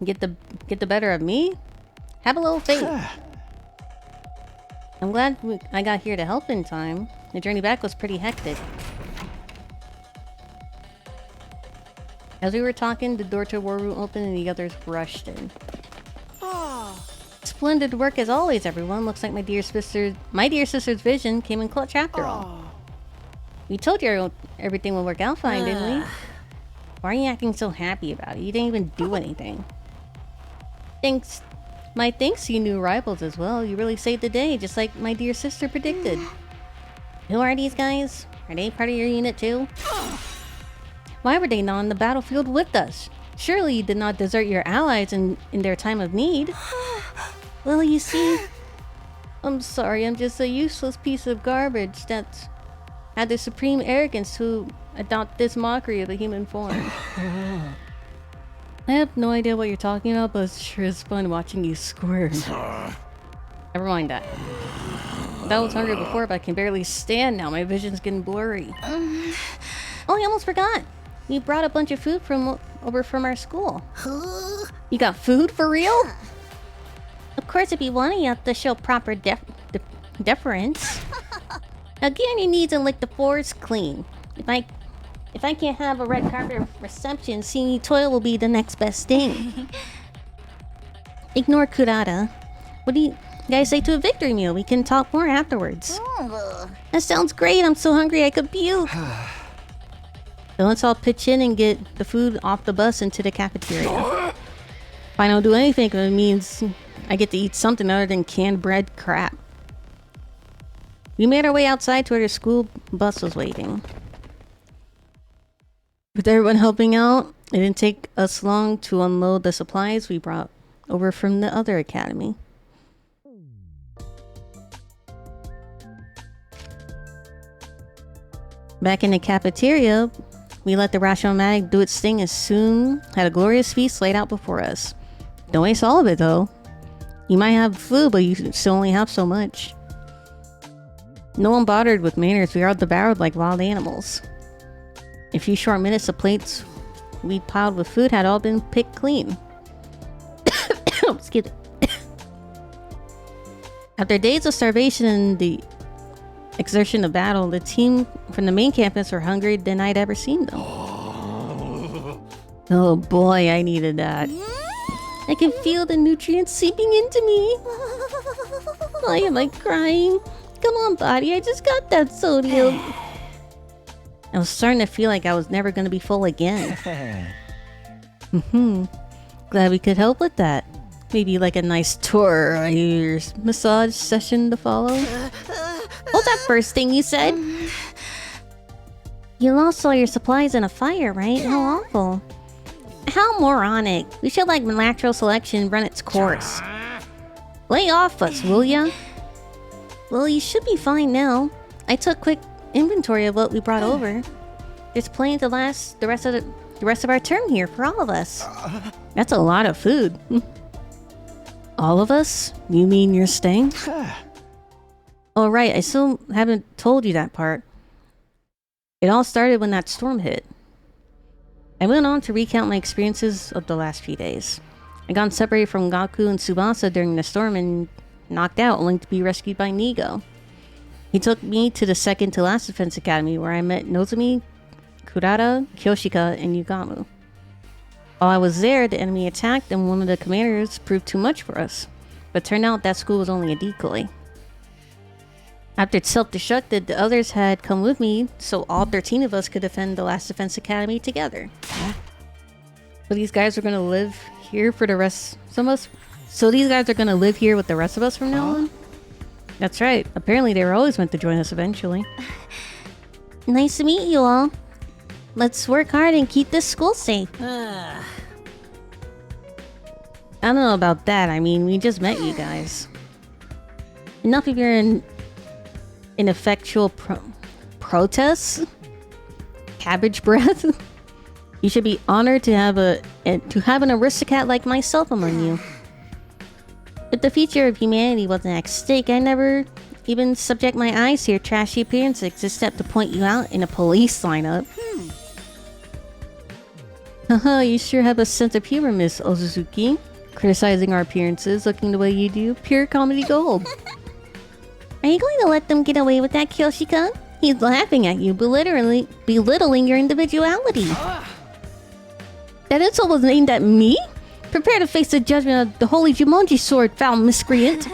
get the better of me, have a little faith. I'm glad I got here to help in time. The journey back was pretty hectic. As we were talking, the door to the war room opened and the others rushed in. Splendid work as always, everyone. Looks like my dear sister's vision came in clutch after all. We told you everything would work out fine, didn't we? Why are you acting so happy about it? You didn't even do anything. My thanks to you new rivals as well. You really saved the day, just like my dear sister predicted. Who are these guys? Are they part of your unit too? Why were they not on the battlefield with us? Surely you did not desert your allies in their time of need. Well, you see, I'm sorry, I'm just a useless piece of garbage that's had the supreme arrogance to adopt this mockery of the human form. I have no idea what you're talking about, but it sure is fun watching you squirm. Never mind that. I was hungry before, but I can barely stand now. My vision's getting blurry. Oh, I almost forgot. We brought a bunch of food over from our school. You got food for real? Of course, if you want it, you have to show proper deference. Now get on your knees and lick the floors clean. If I can't have a red carpet reception, seeing you toil will be the next best thing. Ignore Kurata. What do you guys say to a victory meal? We can talk more afterwards. That sounds great. I'm so hungry I could puke. So let's all pitch in and get the food off the bus into the cafeteria. If I don't do anything, it means I get to eat something other than canned bread crap. We made our way outside to where the school bus was waiting. With everyone helping out, it didn't take us long to unload the supplies we brought over from the other academy. Back in the cafeteria, we let the Rationomatic do its thing and soon had a glorious feast laid out before us. Don't waste all of it though. You might have food, but you still only have so much. No one bothered with manners. We all devoured like wild animals. In a few short minutes, the plates we piled with food had all been picked clean. Excuse me. After days of starvation and the exertion of battle, the team from the main campus were hungrier than I'd ever seen them. Oh boy, I needed that. I can feel the nutrients seeping into me. Why am I crying? Come on, body, I just got that sodium. I was starting to feel like I was never going to be full again. Glad we could help with that. Maybe like a nice tour or your massage session to follow. What's that first thing you said? You lost all your supplies in a fire, right? How awful. How moronic. We should let natural selection run its course. Lay off us, will ya? Well, you should be fine now. I took quick inventory of what we brought over. There's plenty to last the rest of our term here for all of us. That's a lot of food. All of us? You mean you're staying? Oh right, I still haven't told you that part. It all started when that storm hit. I went on to recount my experiences of the last few days. I got separated from Gaku and Tsubasa during the storm and knocked out, only to be rescued by Nigo. He took me to the second to last defense academy where I met Nozomi, Kurata, Kyoshika, and Yugamu. While I was there, the enemy attacked and one of the commanders proved too much for us, but turned out that school was only a decoy. After it self-destructed, the others had come with me so all 13 of us could defend the last defense academy together. So these guys are gonna live here for the rest of us? So these guys are gonna live here with the rest of us from now on? That's right. Apparently they were always meant to join us eventually. Nice to meet you all. Let's work hard and keep this school safe. I don't know about that. I mean, we just met you guys. Enough of your ineffectual protests? Cabbage breath? You should be honored to have an aristocrat like myself among you. If the future of humanity wasn't at stake, I never even subject my eyes to your trashy appearances except to point you out in a police lineup. Haha, you sure have a sense of humor, Miss Ozuzuki. Criticizing our appearances, looking the way you do, pure comedy gold. Are you going to let them get away with that, Kyoshika? He's laughing at you, belittling your individuality. That insult was aimed at me? Prepare to face the judgment of the holy Jumonji sword, foul miscreant.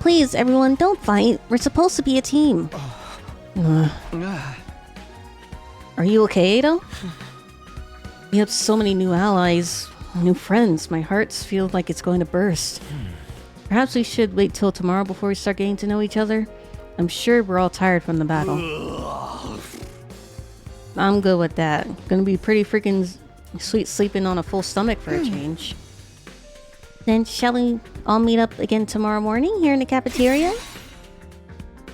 Please, everyone, don't fight. We're supposed to be a team. Are you okay, Ado? We have so many new allies, new friends. My heart feels like it's going to burst. Perhaps we should wait till tomorrow before we start getting to know each other. I'm sure we're all tired from the battle. I'm good with that. Gonna be pretty freaking sweet sleeping on a full stomach for a change. Then shall we all meet up again tomorrow morning here in the cafeteria?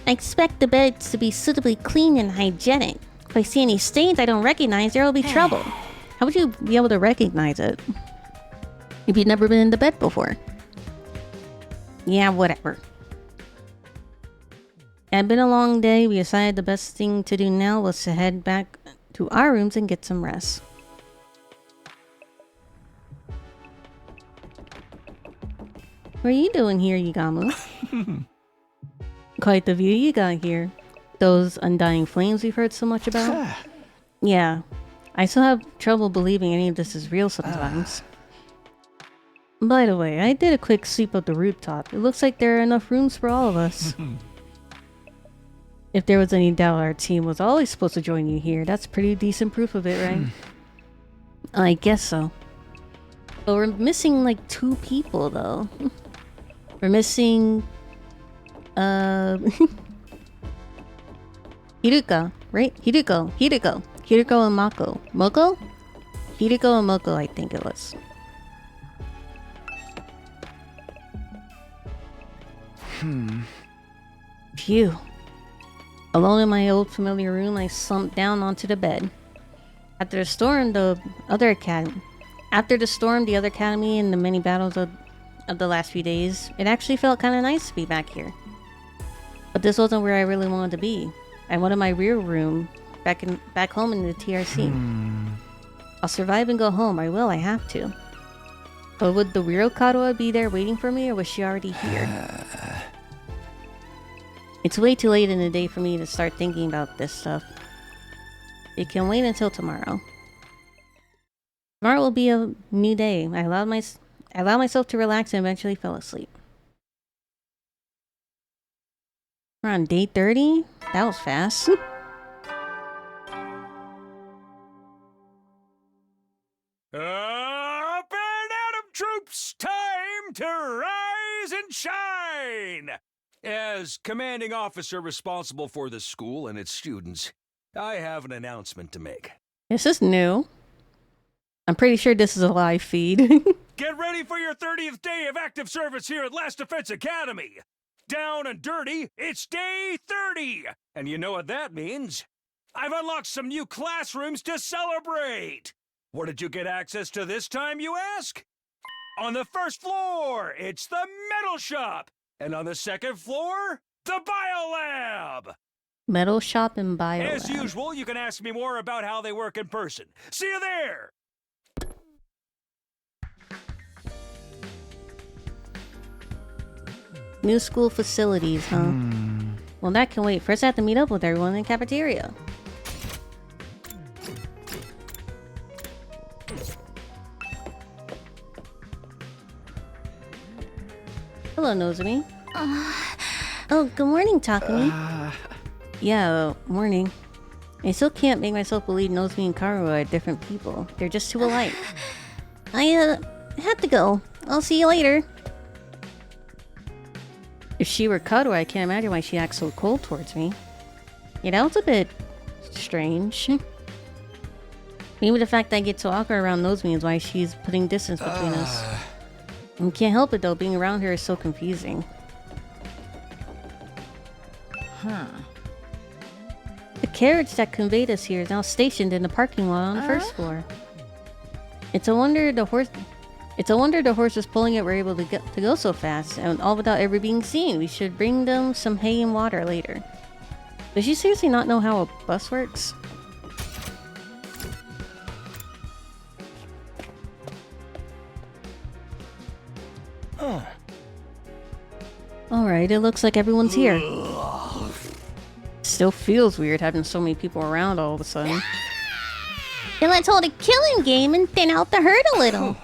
I expect the beds to be suitably clean and hygienic. If I see any stains I don't recognize, there will be trouble. How would you be able to recognize it if you've never been in the bed before? Yeah, whatever. It had been a long day. We decided the best thing to do now was to head back to our rooms and get some rest. What are you doing here, Yugamu? Quite the view you got here. Those undying flames we've heard so much about. Yeah, I still have trouble believing any of this is real sometimes. By the way, I did a quick sweep of the rooftop. It looks like there are enough rooms for all of us. If there was any doubt our team was always supposed to join you here, that's pretty decent proof of it, right? I guess so. But we're missing like 2 people though. We're missing Hiruka, right? Hiruko and Mako. Hiruko and Mako, I think it was. Phew. Alone in my old familiar room, I slumped down onto the bed. After the storm, the other academy, and the many battles of the last few days, it actually felt kind of nice to be back here. But this wasn't where I really wanted to be. I wanted my real room, back home in the TRC. I'll survive and go home. I have to. But would the real Kadoa be there waiting for me, or was she already here? It's way too late in the day for me to start thinking about this stuff. It can wait until tomorrow. Tomorrow will be a new day. I allowed myself to relax and eventually fell asleep. We're on day 30? That was fast. Up and Atom troops, time to rise and shine! As commanding officer responsible for the school and its students, I have an announcement to make. This is new. I'm pretty sure this is a live feed. Get ready for your 30th day of active service here at Last Defense Academy! Down and dirty, it's day 30! And you know what that means? I've unlocked some new classrooms to celebrate! What did you get access to this time, you ask? On the first floor, it's the metal shop! And on the second floor, the biolab! Metal shop and bio. As usual, you can ask me more about how they work in person. See you there! New school facilities, huh? Well, that can wait. First, I have to meet up with everyone in the cafeteria. Hello, Nozomi. Oh, good morning, Takumi. Yeah, morning. I still can't make myself believe Nozomi and Karu are different people. They're just too alike. I have to go. I'll see you later. If she were Karu, I can't imagine why she acts so cold towards me. Yeah, that was a bit strange. Maybe the fact that I get so awkward around Nozomi is why she's putting distance between us. I can't help it though, being around her is so confusing. Huh. The carriage that conveyed us here is now stationed in the parking lot on the first floor. It's a wonder the horses pulling it were able to go so fast, and all without ever being seen. We should bring them some hay and water later. Does she seriously not know how a bus works? Alright, it looks like everyone's here. Still feels weird having so many people around all of a sudden. Then let's hold a killing game and thin out the herd a little.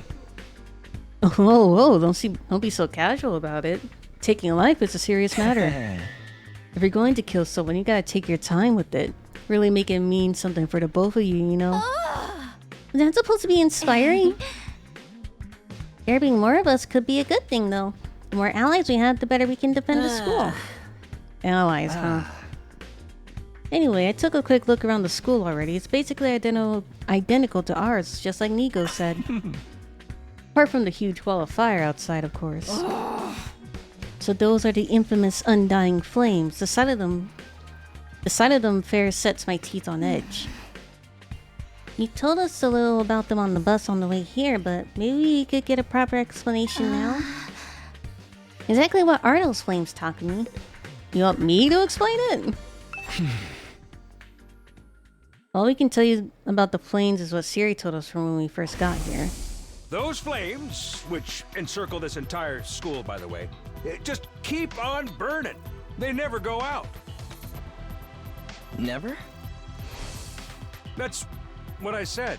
Whoa, don't be so casual about it. Taking a life is a serious matter. If you're going to kill someone, you gotta take your time with it. Really make it mean something for the both of you, you know? That's supposed to be inspiring. There being more of us could be a good thing, though. The more allies we have, the better we can defend the school. Allies, huh? Anyway, I took a quick look around the school already. It's basically identical to ours, just like Nigo said. Apart from the huge wall of fire outside, of course. So those are the infamous undying flames. The sight of them fair sets my teeth on edge. You told us a little about them on the bus on the way here, but maybe we could get a proper explanation now. Exactly what are those flames, Takumi? You want me to explain it? All we can tell you about the flames is what Siri told us from when we first got here. Those flames, which encircle this entire school, by the way, just keep on burning. They never go out. Never? That's what I said.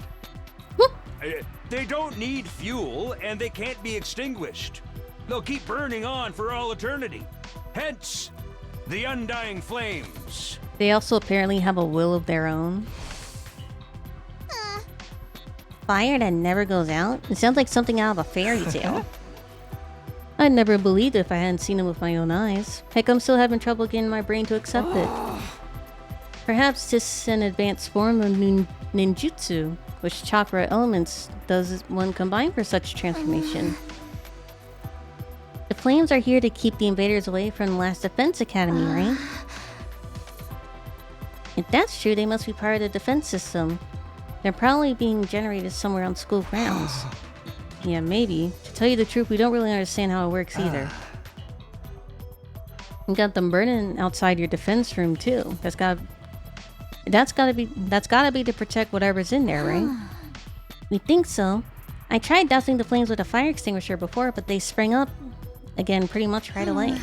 They don't need fuel, and they can't be extinguished. They'll keep burning on for all eternity. Hence, the undying flames. They also apparently have a will of their own. Fire that never goes out? It sounds like something out of a fairy tale. I'd never believed it if I hadn't seen it with my own eyes. Heck, I'm still having trouble getting my brain to accept it. Perhaps this is an advanced form of ninjutsu, which chakra elements does one combine for such transformation. The flames are here to keep the invaders away from the Last Defense Academy, right? If that's true, they must be part of the defense system. They're probably being generated somewhere on school grounds. Yeah, maybe. To tell you the truth, we don't really understand how it works either. You got them burning outside your defense room too. That's gotta be to protect whatever's in there, right? We think so. I tried dousing the flames with a fire extinguisher before, but they sprang up again pretty much right away.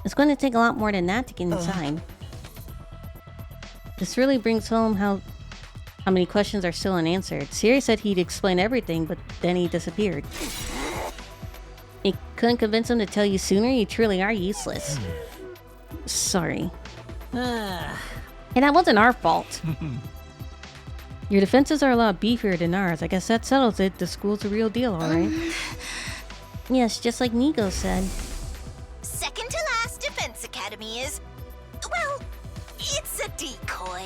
It's going to take a lot more than that to get inside. This really brings home how many questions are still unanswered. Siri said he'd explain everything, but then he disappeared. You couldn't convince him to tell you sooner? You truly are useless. Sorry. And that wasn't our fault. Your defenses are a lot beefier than ours. I guess that settles it. The school's a real deal, alright? Yes, just like Nigo said. Second to last Defense Academy is, well, it's a decoy.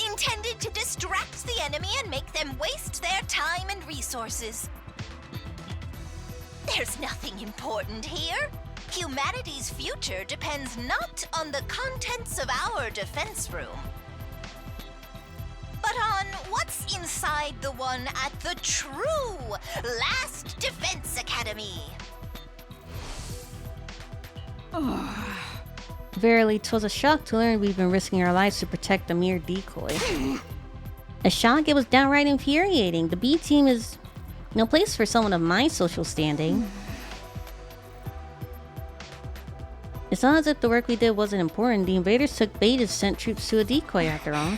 Intended to distract the enemy and make them waste their time and resources. There's nothing important here. Humanity's future depends not on the contents of our defense room, but on what's inside the one at the true Last Defense Academy. Verily, 'twas a shock to learn we've been risking our lives to protect a mere decoy. A shock, it was downright infuriating. The B team is no place for someone of my social standing. It's not as if the work we did wasn't important. The invaders took bait and sent troops to a decoy after all.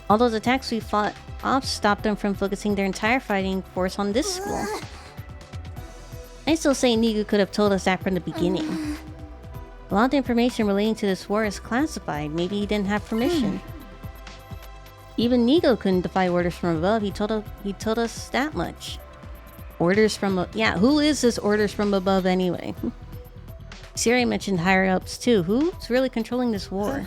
All those attacks we fought off stopped them from focusing their entire fighting force on this school. I still say Nigu could have told us that from the beginning. A lot of the information relating to this war is classified. Maybe he didn't have permission. Even Nigo couldn't defy orders from above. He told us that much. Orders from yeah, who is this orders from above anyway? Siri mentioned higher-ups too. Who's really controlling this war?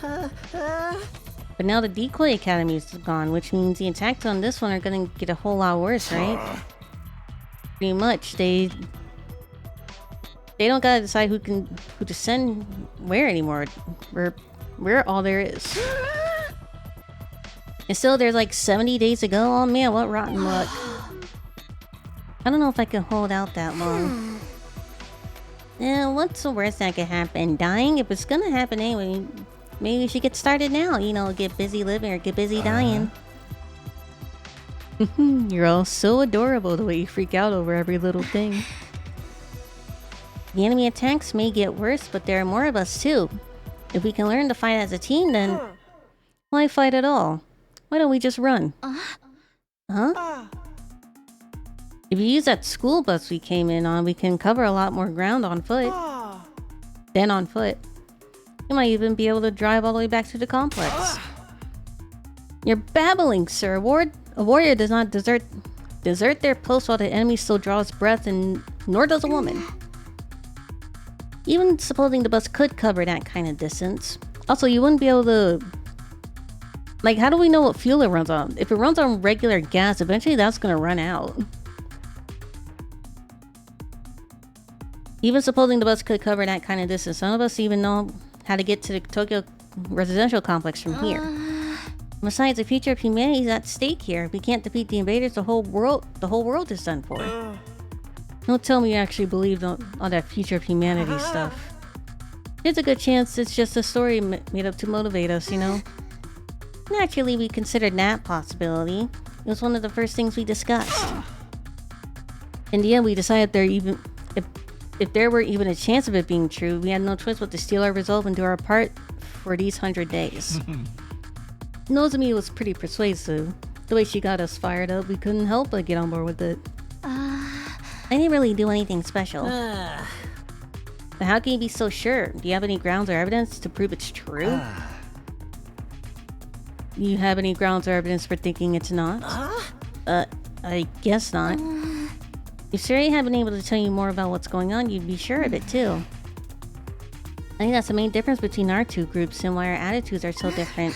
But now the Decoy Academy is gone, which means the attacks on this one are gonna get a whole lot worse, right? Pretty much. They don't gotta decide who to send where anymore. We're all there is. And still, there's like 70 days to go. Oh man, what rotten luck. I don't know if I can hold out that long. Yeah, what's the worst that could happen? Dying? If it's gonna happen anyway, maybe we should get started now. You know, get busy living or get busy dying. You're all so adorable the way you freak out over every little thing. The enemy attacks may get worse, but there are more of us too. If we can learn to fight as a team, then why fight at all? Why don't we just run? Huh? If you use that school bus we came in on, we can cover a lot more ground on foot. Than on foot. You might even be able to drive all the way back to the complex. You're babbling, sir. A warrior does not desert their post while the enemy still draws breath, and nor does a woman. Even supposing the bus could cover that kind of distance. Also, you wouldn't be able to... Like, how do we know what fuel it runs on? If it runs on regular gas, eventually that's gonna run out. Even supposing the bus could cover that kind of distance, none of us even know how to get to the Tokyo residential complex from here. Besides, the future of humanity is at stake here. If we can't defeat the invaders, the whole world is done for. Don't tell me you actually believed on that future of humanity stuff. There's a good chance it's just a story made up to motivate us, you know? Naturally, we considered that possibility. It was one of the first things we discussed. In the end, we decided if there were even a chance of it being true, we had no choice but to steel our resolve and do our part for these 100 days. Nozomi was pretty persuasive. The way she got us fired up, we couldn't help but get on board with it. I didn't really do anything special. But how can you be so sure? Do you have any grounds or evidence to prove it's true? You have any grounds or evidence for thinking it's not? I guess not. If Siri had been able to tell you more about what's going on, you'd be sure of it too. I think that's the main difference between our two groups and why our attitudes are so different.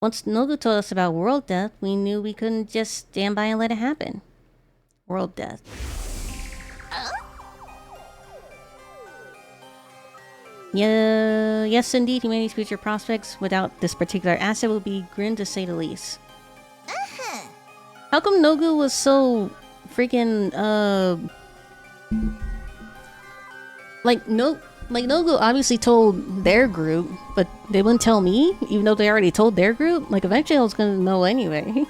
Once Nogu told us about world death, we knew we couldn't just stand by and let it happen. World death. Yeah, yes indeed, humanity's future prospects without this particular asset will be grim to say the least. How come Nogu was so freaking Nogu obviously told their group, but they wouldn't tell me, even though they already told their group? Like, eventually I was gonna know anyway.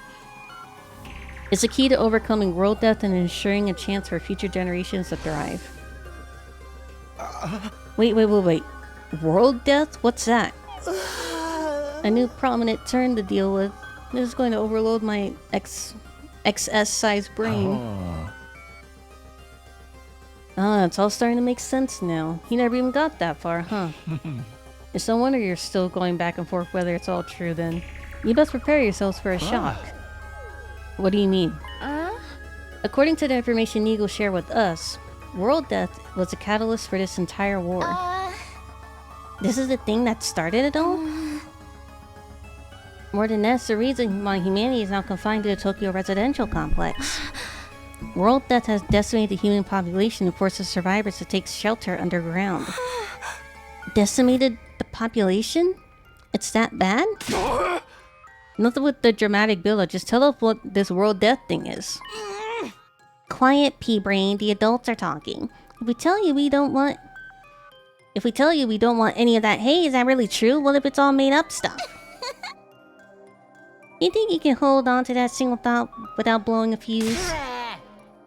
It's the key to overcoming world death and ensuring a chance for future generations to thrive. Wait. World death? What's that? A new prominent turn to deal with. This is going to overload my XS-sized brain. Ah, it's all starting to make sense now. You never even got that far, huh? It's no wonder you're still going back and forth whether it's all true then. You best prepare yourselves for a shock. What do you mean? According to the information Eagle shared with us, world death was the catalyst for this entire war. This is the thing that started it all? More than that's the reason why humanity is now confined to the Tokyo residential complex. World death has decimated the human population and forced the survivors to take shelter underground. Decimated the population? It's that bad? Nothing with the dramatic build-up, just tell us what this world death thing is. Quiet, P-brain, the adults are talking. If we tell you we don't want any of that, hey, is that really true? What if it's all made up stuff? You think you can hold on to that single thought without blowing a fuse?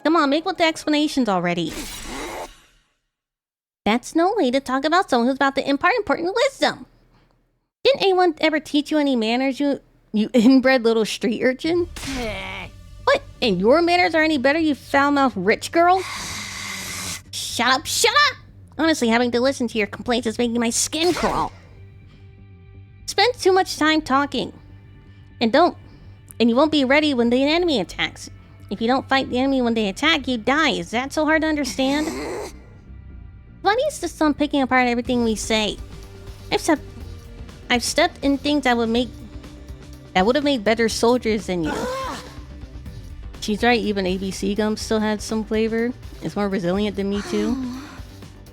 Come on, make with the explanations already. That's no way to talk about someone who's about to impart important wisdom. Didn't anyone ever teach you any manners, you inbred little street urchin? What? And your manners are any better, you foul-mouthed rich girl? Shut up, shut up! Honestly, having to listen to your complaints is making my skin crawl. Spend too much time talking. And you won't be ready when the enemy attacks. If you don't fight the enemy when they attack, you die. Is that so hard to understand? Why do you insist on picking apart everything we say? I've stepped in things that would have made better soldiers than you. She's right, even ABC gum still had some flavor. It's more resilient than me too.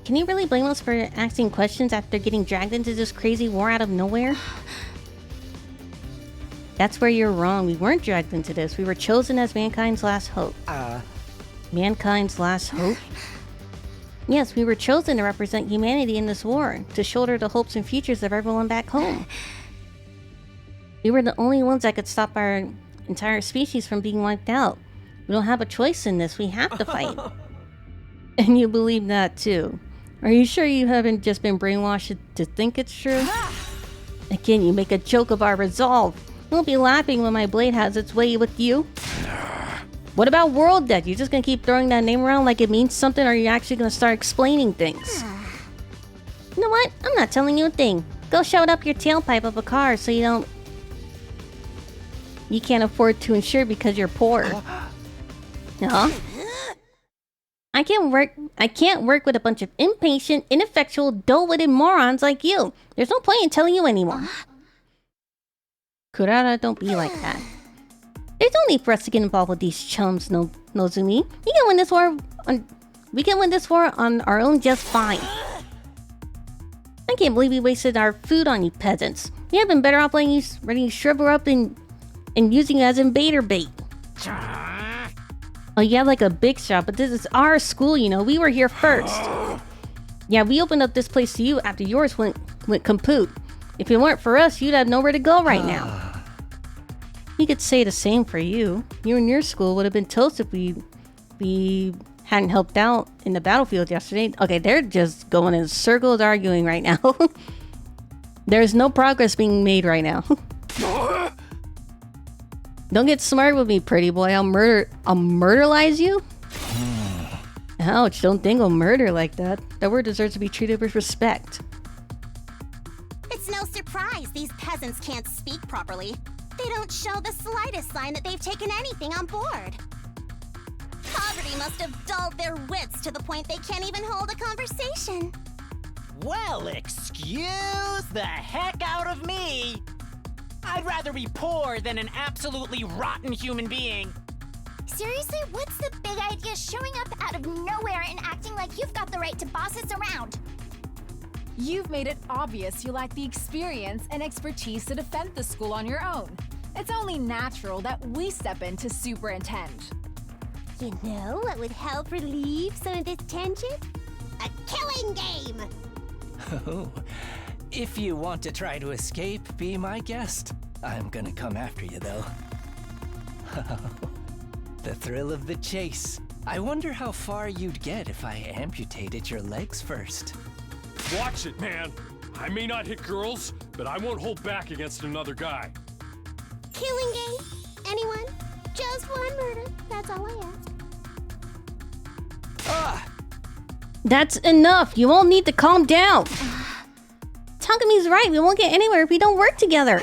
Can you really blame us for asking questions after getting dragged into this crazy war out of nowhere? That's where you're wrong. We weren't dragged into this. We were chosen as mankind's last hope. Mankind's last hope? Yes, we were chosen to represent humanity in this war, to shoulder the hopes and futures of everyone back home. We were the only ones that could stop our entire species from being wiped out. We don't have a choice in this. We have to fight. And you believe that too. Are you sure you haven't just been brainwashed to think it's true? Again, you make a joke of our resolve. You won't be laughing when my blade has its way with you. What about world death? You just gonna keep throwing that name around like it means something, or are you actually gonna start explaining things? You know what? I'm not telling you a thing. Go shove it up your tailpipe of a car so you can't afford to insure because you're poor. Huh? I can't work with a bunch of impatient, ineffectual, dull-witted morons like you. There's no point in telling you anymore. Kurara, don't be like that. There's no need for us to get involved with these chums, Nozumi. We can win this war on our own just fine. I can't believe we wasted our food on you peasants. We have been better off letting you shrivel up and using you as invader bait. Oh, you have like a big shot, but this is our school, you know. We were here first. Yeah, we opened up this place to you after yours went kaput. If it weren't for us, you'd have nowhere to go right now. You could say the same for you. You and your school would have been toast if we hadn't helped out in the battlefield yesterday. Okay, they're just going in circles arguing right now. There's no progress being made right now. Don't get smart with me, pretty boy. I'll murderlize you? Ouch, don't dingle murder like that. That word deserves to be treated with respect. It's no surprise these peasants can't speak properly. They don't show the slightest sign that they've taken anything on board. Poverty must have dulled their wits to the point they can't even hold a conversation. Well, excuse the heck out of me! I'd rather be poor than an absolutely rotten human being. Seriously, what's the big idea showing up out of nowhere and acting like you've got the right to boss us around? You've made it obvious you lack the experience and expertise to defend the school on your own. It's only natural that we step in to superintend. You know what would help relieve some of this tension? A killing game! Oh, if you want to try to escape, be my guest. I'm gonna come after you, though. The thrill of the chase. I wonder how far you'd get if I amputated your legs first. Watch it, man. I may not hit girls, but I won't hold back against another guy. Killing game? Anyone? Just one murder. That's all I ask. That's enough. You all need to calm down. Takami's right. We won't get anywhere if we don't work together.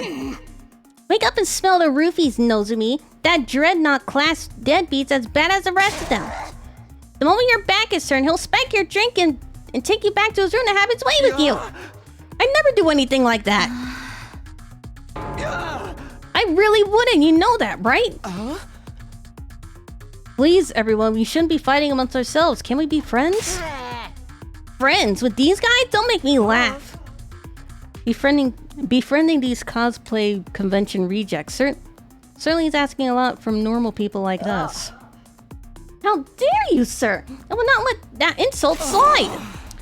Wake up and smell the roofies, Nozomi. That dreadnought class deadbeat's as bad as the rest of them. The moment your back is turned, he'll spike your drink and take you back to his room to have its way with you. I never do anything like that. I really wouldn't. You know that, right? Please, everyone. We shouldn't be fighting amongst ourselves. Can we be friends? Friends with these guys? Don't make me laugh. Befriending these cosplay convention rejects certainly is asking a lot from normal people like us. How dare you, sir? I will not let that insult slide.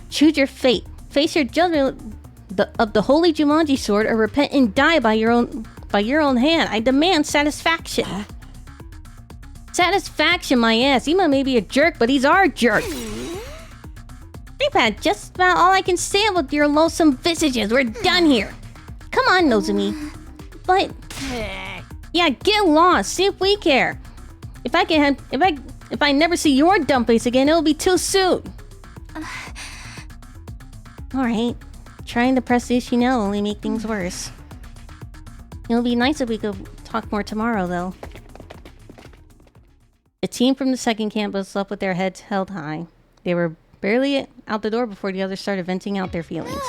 Choose your fate. Face your judgment of the holy Jumanji sword, or repent and die by your own hand. I demand satisfaction. Satisfaction, my ass. Ima may be a jerk, but he's our jerk. I've had just about all I can stand with your loathsome visages. We're done here. Come on, Nozomi. But yeah, get lost. See if we care. If I never see your dumb face again, it'll be too soon. Alright. Trying to press the issue now will only make things worse. It'll be nice if we could talk more tomorrow, though. A team from the second campus slept with their heads held high. They were barely out the door before the others started venting out their feelings.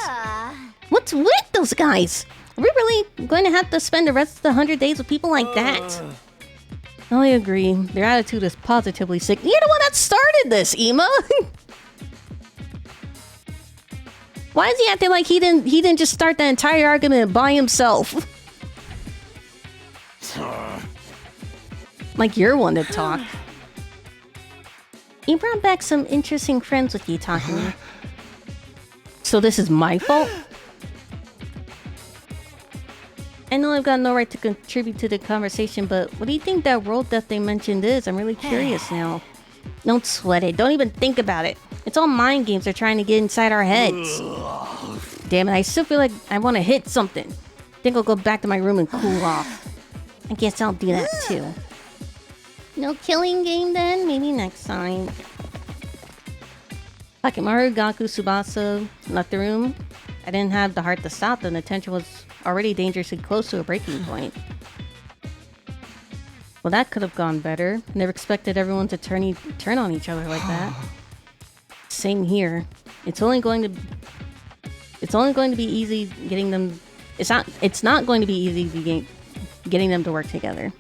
What's with those guys? Are we really going to have to spend the rest of the 100 days with people like that? I agree. Their attitude is positively sick. You're the one that started this, Ima! Why is he acting like he didn't just start the entire argument by himself? Like you're one to talk. You brought back some interesting friends with you, Takumi. So this is my fault? I know I've got no right to contribute to the conversation, but what do you think that world death they mentioned is? I'm really curious now. Don't sweat it. Don't even think about it. It's all mind games they're trying to get inside our heads. Damn it, I still feel like I want to hit something. Think I'll go back to my room and cool off. I guess I'll do that too. No killing game then? Maybe next time. Hakimaru, Gaku, Tsubasa left the room. I didn't have the heart to stop them. The tension was already dangerously close to a breaking point. Well, that could have gone better. Never expected everyone to turn on each other like that. Same here. It's only going to be easy getting them. It's not going to be easy getting them to work together.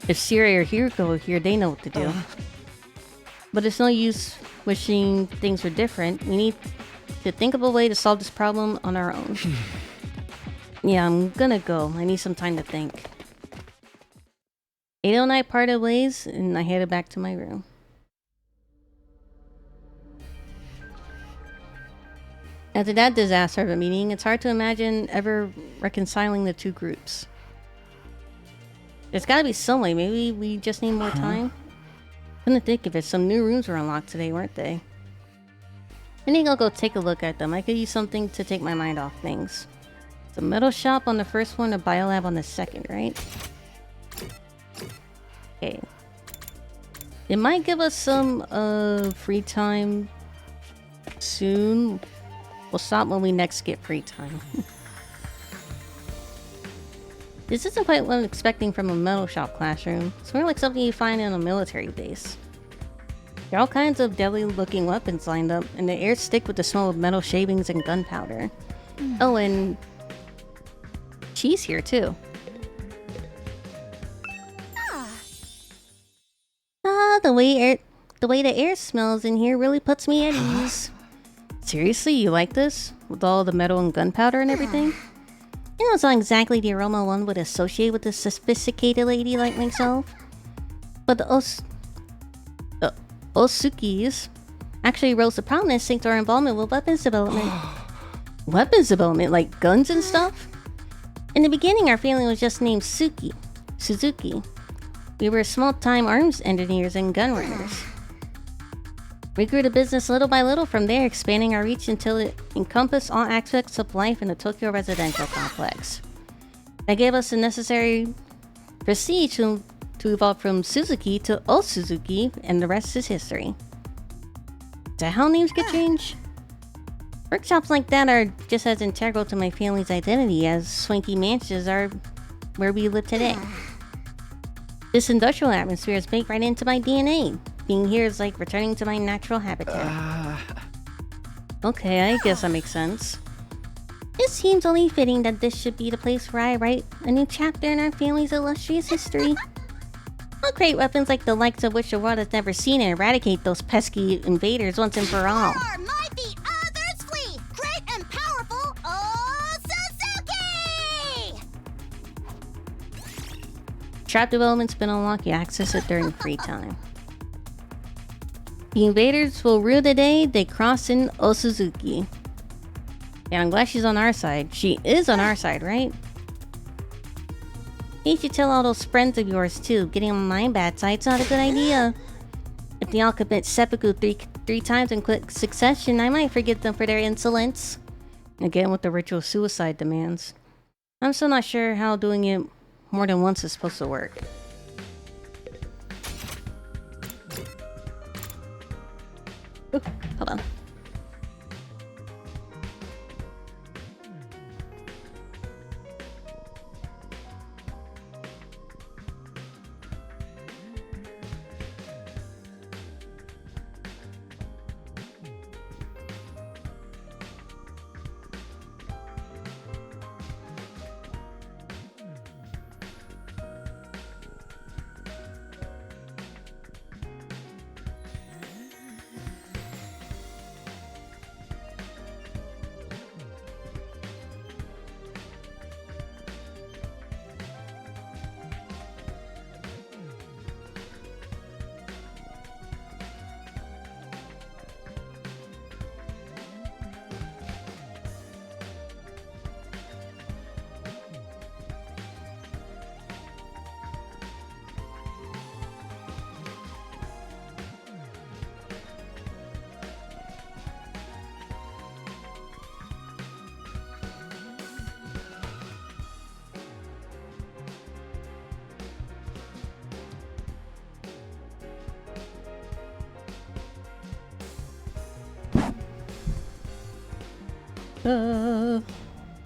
If Siri or Hiruko are here, they know what to do. But it's no use wishing things were different. We need to think of a way to solve this problem on our own. Yeah, I'm gonna go. I need some time to think. 809 parted ways, and I headed back to my room. After that disaster of a meeting, it's hard to imagine ever reconciling the two groups. There's gotta be some way. Maybe we just need more time? Couldn't think of it. Some new rooms were unlocked today, weren't they? I think I'll go take a look at them. I could use something to take my mind off things. It's a metal shop on the first one, a biolab on the second, right? Okay. It might give us some free time soon. We'll stop when we next get free time. This isn't quite what I'm expecting from a metal shop classroom. It's more like something you find in a military base. There are all kinds of deadly looking weapons lined up, and the air thick with the smell of metal shavings and gunpowder. Oh, and she's here too. The way the air smells in here really puts me at ease. Seriously, you like this? With all the metal and gunpowder and everything? You know, it's not exactly the aroma one would associate with a sophisticated lady like myself. But the Osukis actually rose to prominence thanks to our involvement with weapons development. Weapons development? Like guns and stuff? In the beginning, our family was just named Suzuki. We were small-time arms engineers and gun runners. We grew the business little by little from there, expanding our reach until it encompassed all aspects of life in the Tokyo residential complex. That gave us the necessary prestige to evolve from Suzuki to Osuzuki, and the rest is history. that how names get changed? Workshops like that are just as integral to my family's identity as swanky mansions are where we live today. This industrial atmosphere is baked right into my DNA. Being here is like returning to my natural habitat. Okay, I guess that makes sense. It seems only fitting that this should be the place where I write a new chapter in our family's illustrious history. I'll create weapons like the likes of which the world has never seen and eradicate those pesky invaders once and for all. Might the others flee! Great and powerful Suzuki! Trap development's been unlocked. You access it during free time. The invaders will rue the day they cross in Osuzuki. Yeah, I'm glad she's on our side. She is on our side, right? You should tell all those friends of yours too. Getting on my bad side's not a good idea. If they all commit seppuku three times in quick succession, I might forgive them for their insolence. Again with the ritual suicide demands. I'm still not sure how doing it more than once is supposed to work. Ooh, hold on.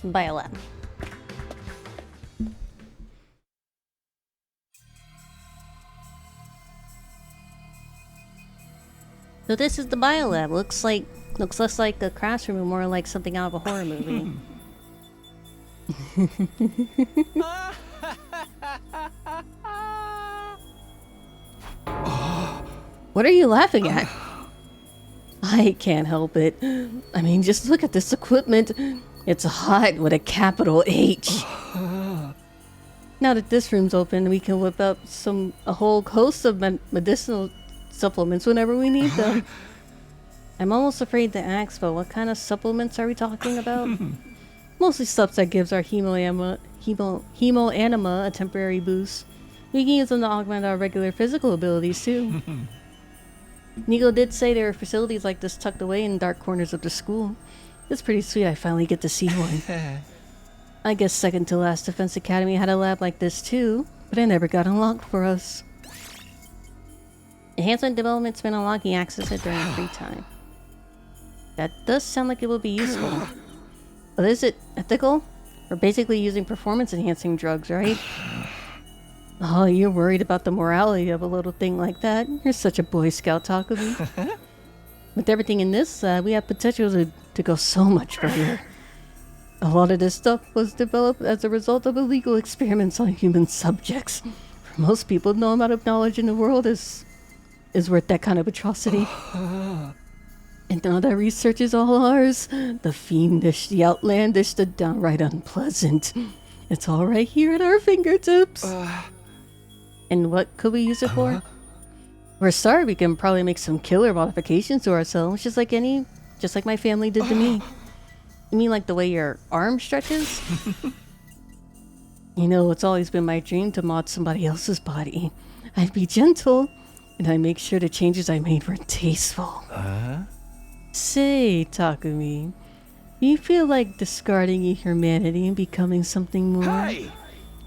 Biolab. So this is the biolab. Looks less like a classroom and more like something out of a horror movie. What are you laughing at? I can't help it. I mean, just look at this equipment. It's hot with a capital H. Now that this room's open, we can whip up a whole host of medicinal supplements whenever we need them. I'm almost afraid to ask, but what kind of supplements are we talking about? Mostly stuff that gives our hemoanima a temporary boost. We can use them to augment our regular physical abilities too. Nico did say there are facilities like this tucked away in dark corners of the school. It's pretty sweet I finally get to see one. I guess second to last Defense Academy had a lab like this too, but it never got unlocked for us. Enhancement development's been unlocking access it during free time. That does sound like it will be useful. But is it ethical? We're basically using performance enhancing drugs, right? Oh, you're worried about the morality of a little thing like that. You're such a Boy Scout, Takumi. With everything in this lab, we have potential to go so much further. A lot of this stuff was developed as a result of illegal experiments on human subjects. For most people, no amount of knowledge in the world is worth that kind of atrocity. And now that research is all ours, the fiendish, the outlandish, the downright unpleasant. It's all right here at our fingertips. And what could we use it for? We're sorry, we can probably make some killer modifications to ourselves, just like my family did to me. You mean like the way your arm stretches? You know, it's always been my dream to mod somebody else's body. I'd be gentle, and I'd make sure the changes I made were tasteful. Say, Takumi, do you feel like discarding your humanity and becoming something more? Hey!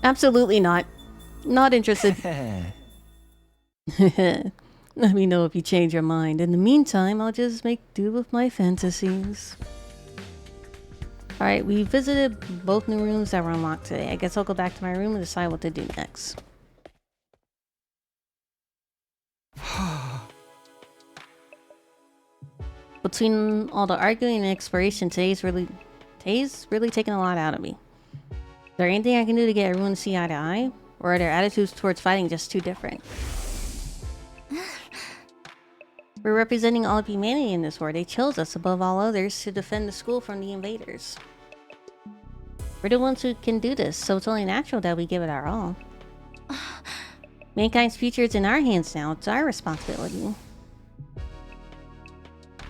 Absolutely not. Not interested. Let me know if you change your mind. In the meantime, I'll just make do with my fantasies. Alright, we visited both new rooms that were unlocked today. I guess I'll go back to my room and decide what to do next. Between all the arguing and exploration, today's really taking a lot out of me. Is there anything I can do to get everyone to see eye to eye? Or are their attitudes towards fighting just too different? We're representing all of humanity in this war. They chose us above all others to defend the school from the invaders. We're the ones who can do this, so it's only natural that we give it our all. Mankind's future is in our hands now. It's our responsibility.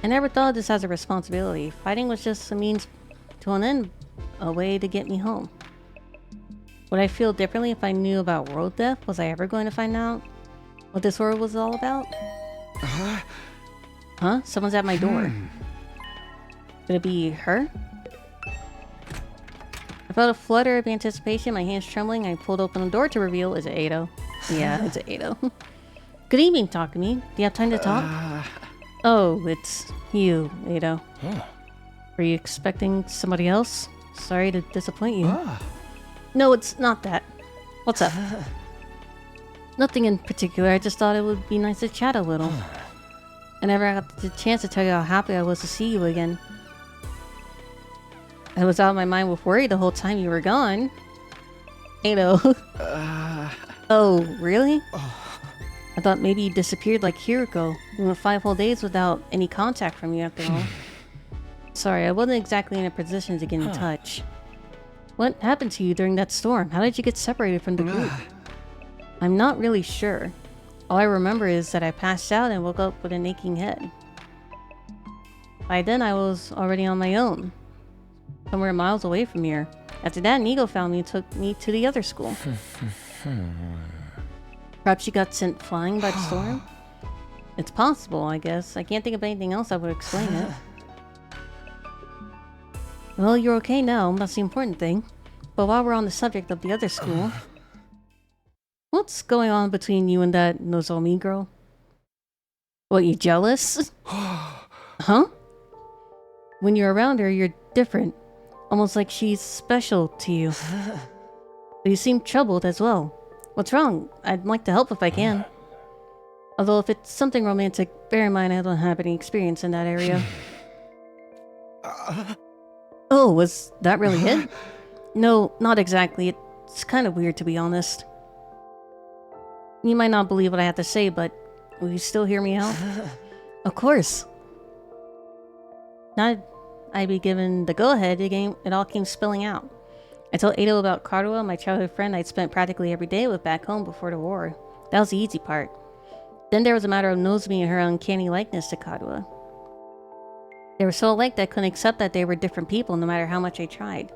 I never thought of this as a responsibility. Fighting was just a means to an end, a way to get me home. Would I feel differently if I knew about world death? Was I ever going to find out what this war was all about? Huh? Someone's at my door. Could it be her? I felt a flutter of anticipation, my hands trembling. I pulled open the door to reveal, is it Ado? Yeah, it's Ado. Good evening, talk to me. Do you have time to talk? Oh, it's you, Ado. Were you expecting somebody else? Sorry to disappoint you. No, it's not that. What's up? Nothing in particular. I just thought it would be nice to chat a little. I never got the chance to tell you how happy I was to see you again. I was out of my mind with worry the whole time you were gone. Ado. Oh, really? I thought maybe you disappeared like Hiruko. We went 5 whole days without any contact from you after all. Sorry, I wasn't exactly in a position to get in touch. What happened to you during that storm? How did you get separated from the group? I'm not really sure. All I remember is that I passed out and woke up with an aching head. By then I was already on my own, somewhere miles away from here. After that, Nigo found me and took me to the other school. Perhaps you got sent flying by the storm? It's possible, I guess. I can't think of anything else that would explain it. Well, you're okay now, that's the important thing. But while we're on the subject of the other school, what's going on between you and that Nozomi girl? What, you jealous? Huh? When you're around her, you're different. Almost like she's special to you. But you seem troubled as well. What's wrong? I'd like to help if I can. Although if it's something romantic, bear in mind I don't have any experience in that area. Oh, was that really it? No, not exactly. It's kind of weird, to be honest. You might not believe what I have to say, but will you still hear me out? Of course. Now I'd be given the go-ahead, it all came spilling out. I told Ado about Karuo, my childhood friend I'd spent practically every day with back home before the war. That was the easy part. Then there was a matter of Nozomi and her uncanny likeness to Karuo. They were so alike that I couldn't accept that they were different people no matter how much I tried.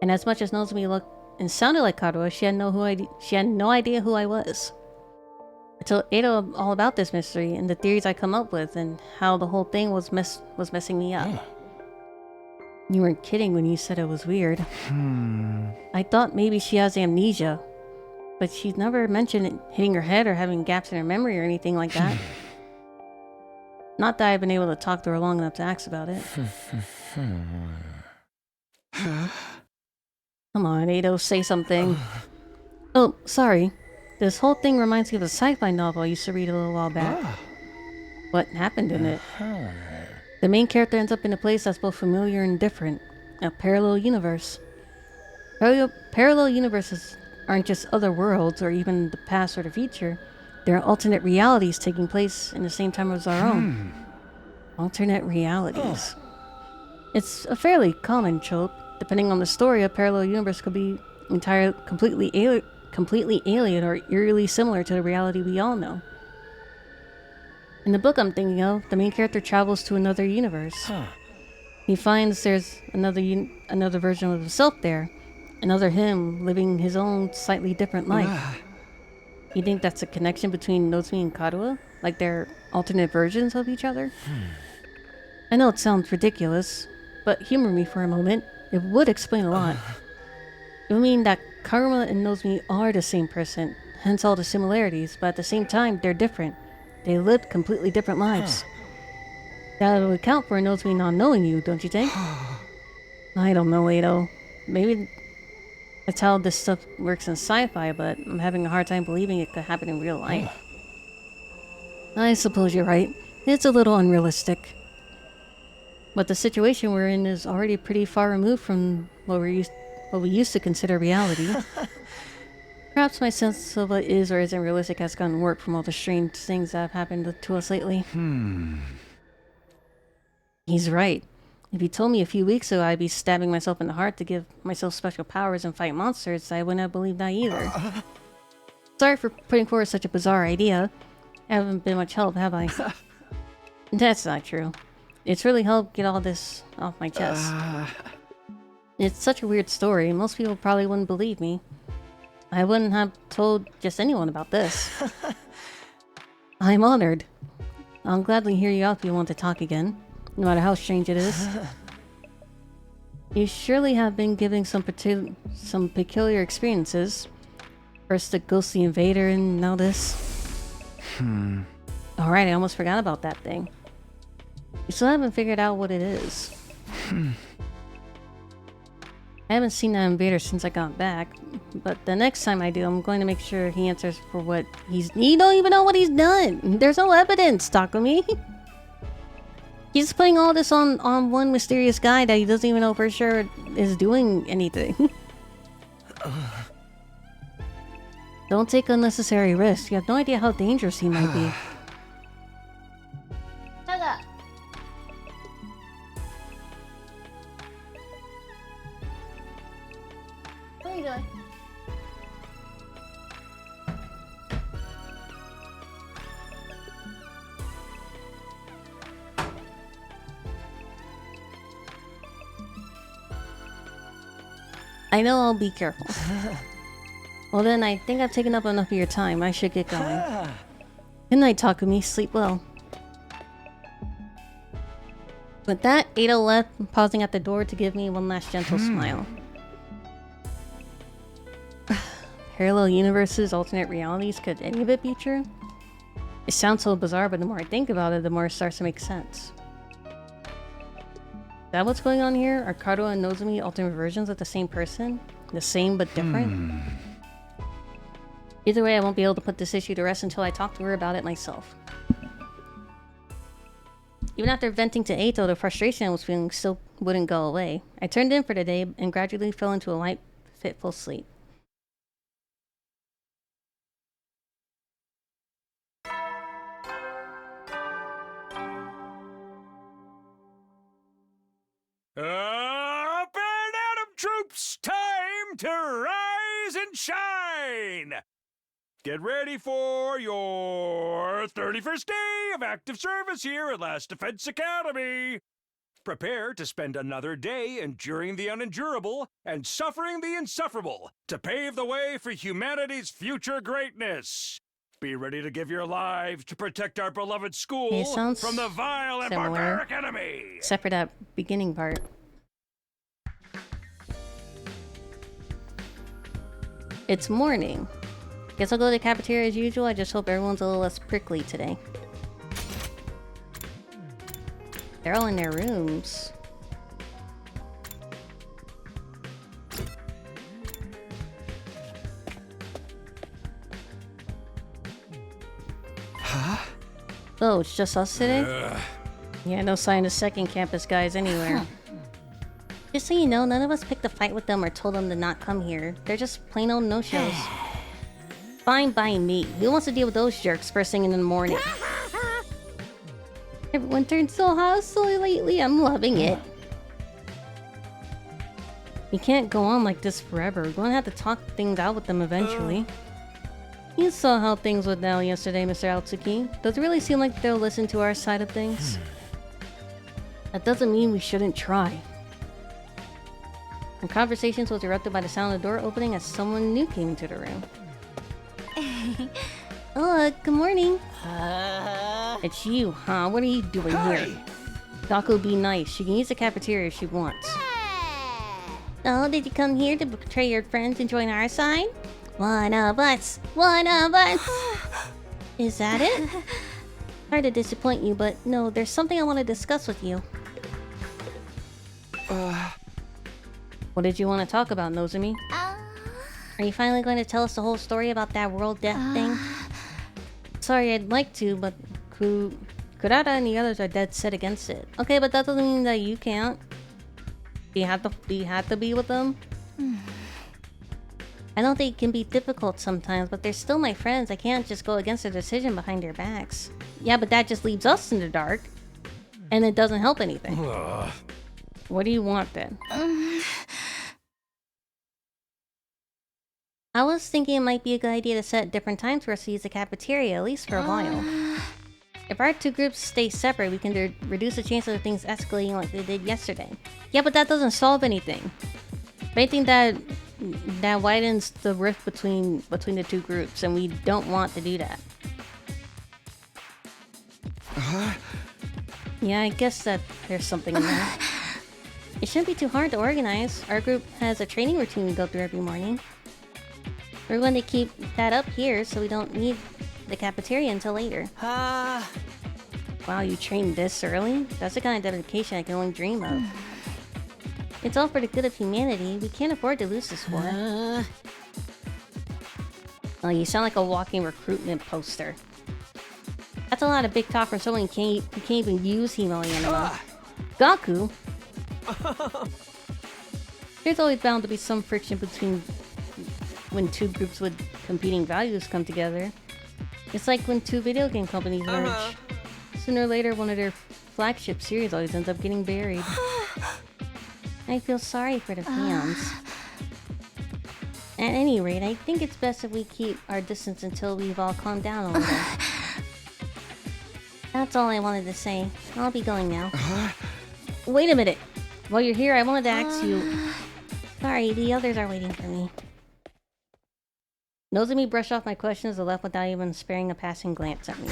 And as much as Nozomi looked and sounded like Karuo, she had no idea who I was. I told Ado all about this mystery and the theories I come up with and how the whole thing was messing me up. You weren't kidding when you said it was weird. I thought maybe she has amnesia, but she's never mentioned it hitting her head or having gaps in her memory or anything like that. Not that I've been able to talk to her long enough to ask about it. Come on, Ado, say something. Oh, sorry. This whole thing reminds me of a sci-fi novel I used to read a little while back. What happened in it? The main character ends up in a place that's both familiar and different. A parallel universe. Parallel universes aren't just other worlds or even the past or the future. There are alternate realities taking place in the same time as our own. Alternate realities. It's a fairly common trope. Depending on the story, a parallel universe could be completely alien or eerily similar to the reality we all know. In the book I'm thinking of, the main character travels to another universe. He finds there's another version of himself there, another him living his own slightly different life. You think that's a connection between Nozomi and Karuo? Like they're alternate versions of each other? I know it sounds ridiculous, but humor me for a moment. It would explain a lot. It would mean that Karuo and Nozomi are the same person, hence all the similarities, but at the same time, they're different. They lived completely different lives. That would account for Nozomi not knowing you, don't you think? I don't know, Ado. Maybe that's how this stuff works in sci-fi, but I'm having a hard time believing it could happen in real life. I suppose you're right. It's a little unrealistic. But the situation we're in is already pretty far removed from what we used to consider reality. Perhaps my sense of what is or isn't realistic has gotten warped from all the strange things that have happened to us lately. He's right. If you told me a few weeks ago I'd be stabbing myself in the heart to give myself special powers and fight monsters, I wouldn't have believed that either. Sorry for putting forward such a bizarre idea. I haven't been much help, have I? That's not true. It's really helped get all this off my chest. It's such a weird story. Most people probably wouldn't believe me. I wouldn't have told just anyone about this. I'm honored. I'll gladly hear you out if you want to talk again, no matter how strange it is. You surely have been giving some peculiar experiences. First the ghostly invader and now this. Alright, I almost forgot about that thing. You still haven't figured out what it is. I haven't seen that invader since I got back, but the next time I do, I'm going to make sure he answers for what he don't even know what he's done. There's no evidence, Takumi. He's putting all this on one mysterious guy that he doesn't even know for sure is doing anything. Don't take unnecessary risks. You have no idea how dangerous he might be. Shut up. What are you doing? I know I'll be careful. Well then, I think I've taken up enough of your time. I should get going. Good night, Takumi. Sleep well. With that, Ada left, pausing at the door to give me one last gentle smile. Parallel universes, alternate realities, could any of it be true? It sounds so bizarre, but the more I think about it, the more it starts to make sense. Is that what's going on here? Are Kato and Nozomi alternate versions of the same person? The same but different? Either way, I won't be able to put this issue to rest until I talk to her about it myself. Even after venting to Eito, the frustration I was feeling still wouldn't go away. I turned in for the day and gradually fell into a light, fitful sleep. Up and Atom troops! Time to rise and shine! Get ready for your 31st day of active service here at Last Defense Academy! Prepare to spend another day enduring the unendurable and suffering the insufferable to pave the way for humanity's future greatness. Be ready to give your lives to protect our beloved school from the vile and barbaric enemy! Except for that beginning part. It's morning. Guess I'll go to the cafeteria as usual. I just hope everyone's a little less prickly today. They're all in their rooms. Huh? Oh, it's just us today? Yeah, no sign of second campus guys anywhere. Just so you know, none of us picked a fight with them or told them to not come here. They're just plain old no-shows. Fine by me. Who wants to deal with those jerks first thing in the morning? Everyone turned so hostile lately. I'm loving it. You can't go on like this forever. We're going to have to talk things out with them eventually. You saw how things went down yesterday, Mr. Altsuki. Does it really seem like they'll listen to our side of things? That doesn't mean we shouldn't try. Our conversations was interrupted by the sound of the door opening as someone new came into the room. Good morning. It's you, huh? What are you doing here? Dako, be nice. She can use the cafeteria if she wants. Oh, did you come here to betray your friends and join our side? One of us. One of us. Is that it? Sorry to disappoint you, but no, there's something I want to discuss with you. What did you want to talk about, Nozomi? Are you finally going to tell us the whole story about that world death thing? Sorry, I'd like to, but Kurata and the others are dead set against it. Okay, but that doesn't mean that you can't. Do you have to be with them? I know they can be difficult sometimes, but they're still my friends. I can't just go against their decision behind their backs. Yeah, but that just leaves us in the dark. And it doesn't help anything. What do you want then? I was thinking it might be a good idea to set different times for us to use the cafeteria, at least for a while. If our two groups stay separate, we can reduce the chance of things escalating like they did yesterday. Yeah, but that doesn't solve anything. If anything, that widens the rift between the two groups, and we don't want to do that. Yeah, I guess that there's something in there. It shouldn't be too hard to organize. Our group has a training routine we go through every morning. We're going to keep that up here so we don't need the cafeteria until later. Wow, you trained this early? That's the kind of dedication I can only dream of. It's all for the good of humanity. We can't afford to lose this war. Oh, you sound like a walking recruitment poster. That's a lot of big talk from someone who can't even use Himo anymore. Gaku? There's always bound to be some friction between when two groups with competing values come together. It's like when two video game companies merge. Sooner or later, one of their flagship series always ends up getting buried. I feel sorry for the fans. At any rate, I think it's best if we keep our distance until we've all calmed down a little. That's all I wanted to say. I'll be going now. Wait a minute. While you're here, I wanted to ask you... Sorry, the others are waiting for me. Nozomi brushed off my questions and left without even sparing a passing glance at me.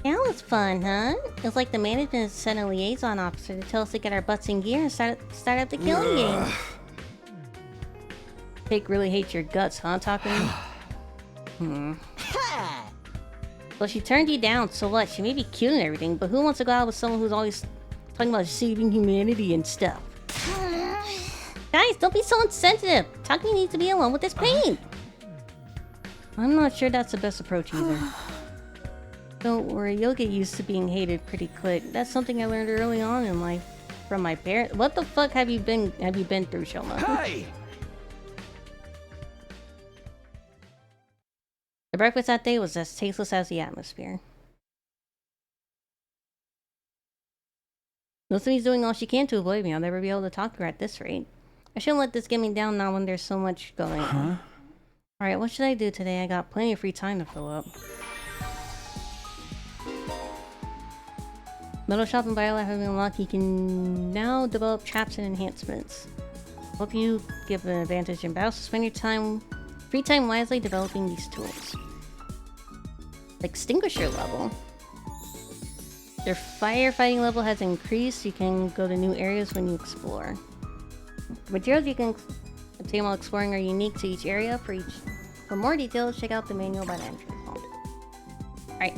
That was fun, huh? It was like the management sent a liaison officer to tell us to get our butts in gear and start up the killing game. Pig really hates your guts, huh, Takumi? Well, she turned you down, so what? She may be cute and everything, but who wants to go out with someone who's always talking about saving humanity and stuff? Guys, don't be so insensitive. Takumi needs to be alone with his pain. I'm not sure that's the best approach either. Don't worry, you'll get used to being hated pretty quick. That's something I learned early on in life from my parents. What the fuck have you been through, Shoma? Hey! The breakfast that day was as tasteless as the atmosphere. Nozomi's doing all she can to avoid me. I'll never be able to talk to her at this rate. I shouldn't let this get me down now when there's so much going on. Alright, what should I do today? I got plenty of free time to fill up. Metal Shop and Biolab have been unlocked. You can now develop traps and enhancements. Help you give an advantage in battle, so spend your free time wisely developing these tools. Extinguisher level. Their firefighting level has increased. You can go to new areas when you explore. The materials you can obtain while exploring are unique to each area. For more details, check out the manual by the entry point. Alright,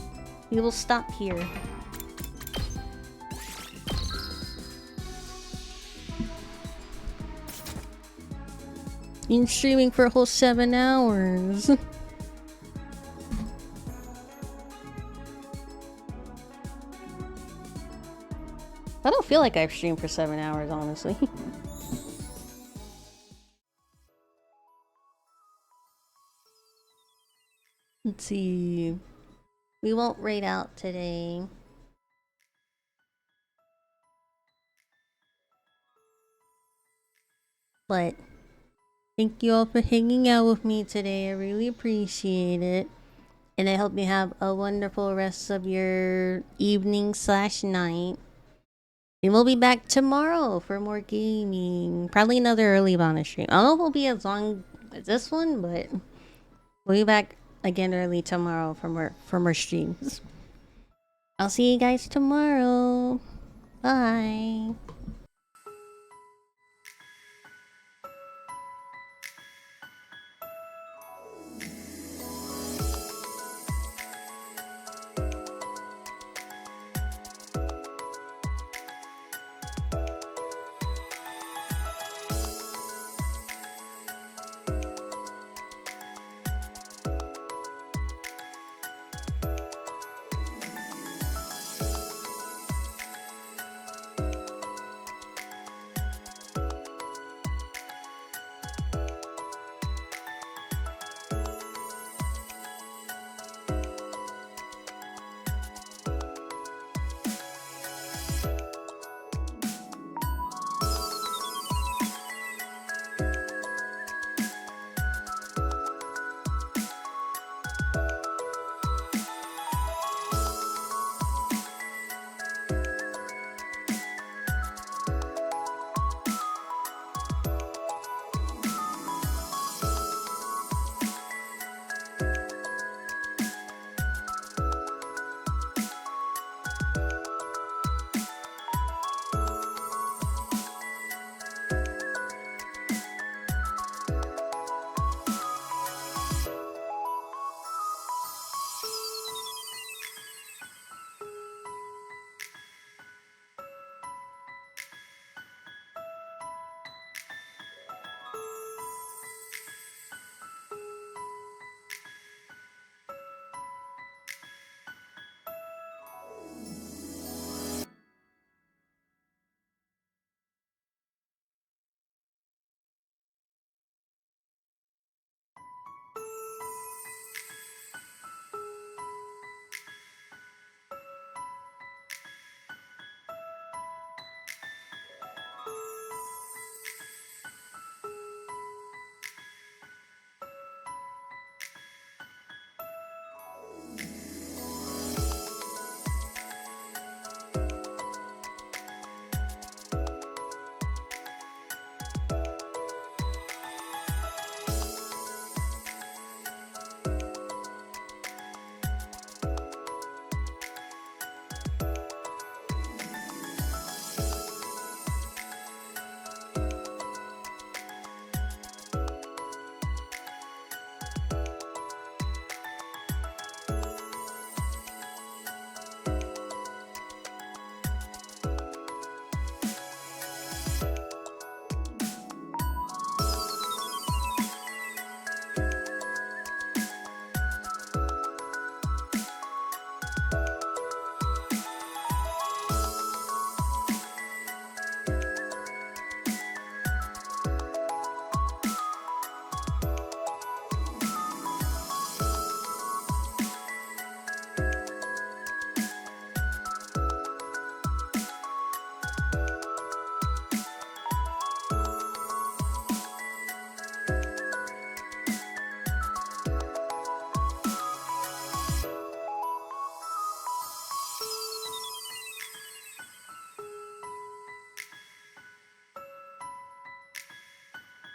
we will stop here. Been streaming for a whole 7 hours. I don't feel like I've streamed for 7 hours, honestly. Let's see. We won't raid out today. But thank you all for hanging out with me today. I really appreciate it. And I hope you have a wonderful rest of your evening/night. And we'll be back tomorrow for more gaming. Probably another early bonus stream. I don't know if it'll be as long as this one, but we'll be back again early tomorrow for more streams. I'll see you guys tomorrow. Bye.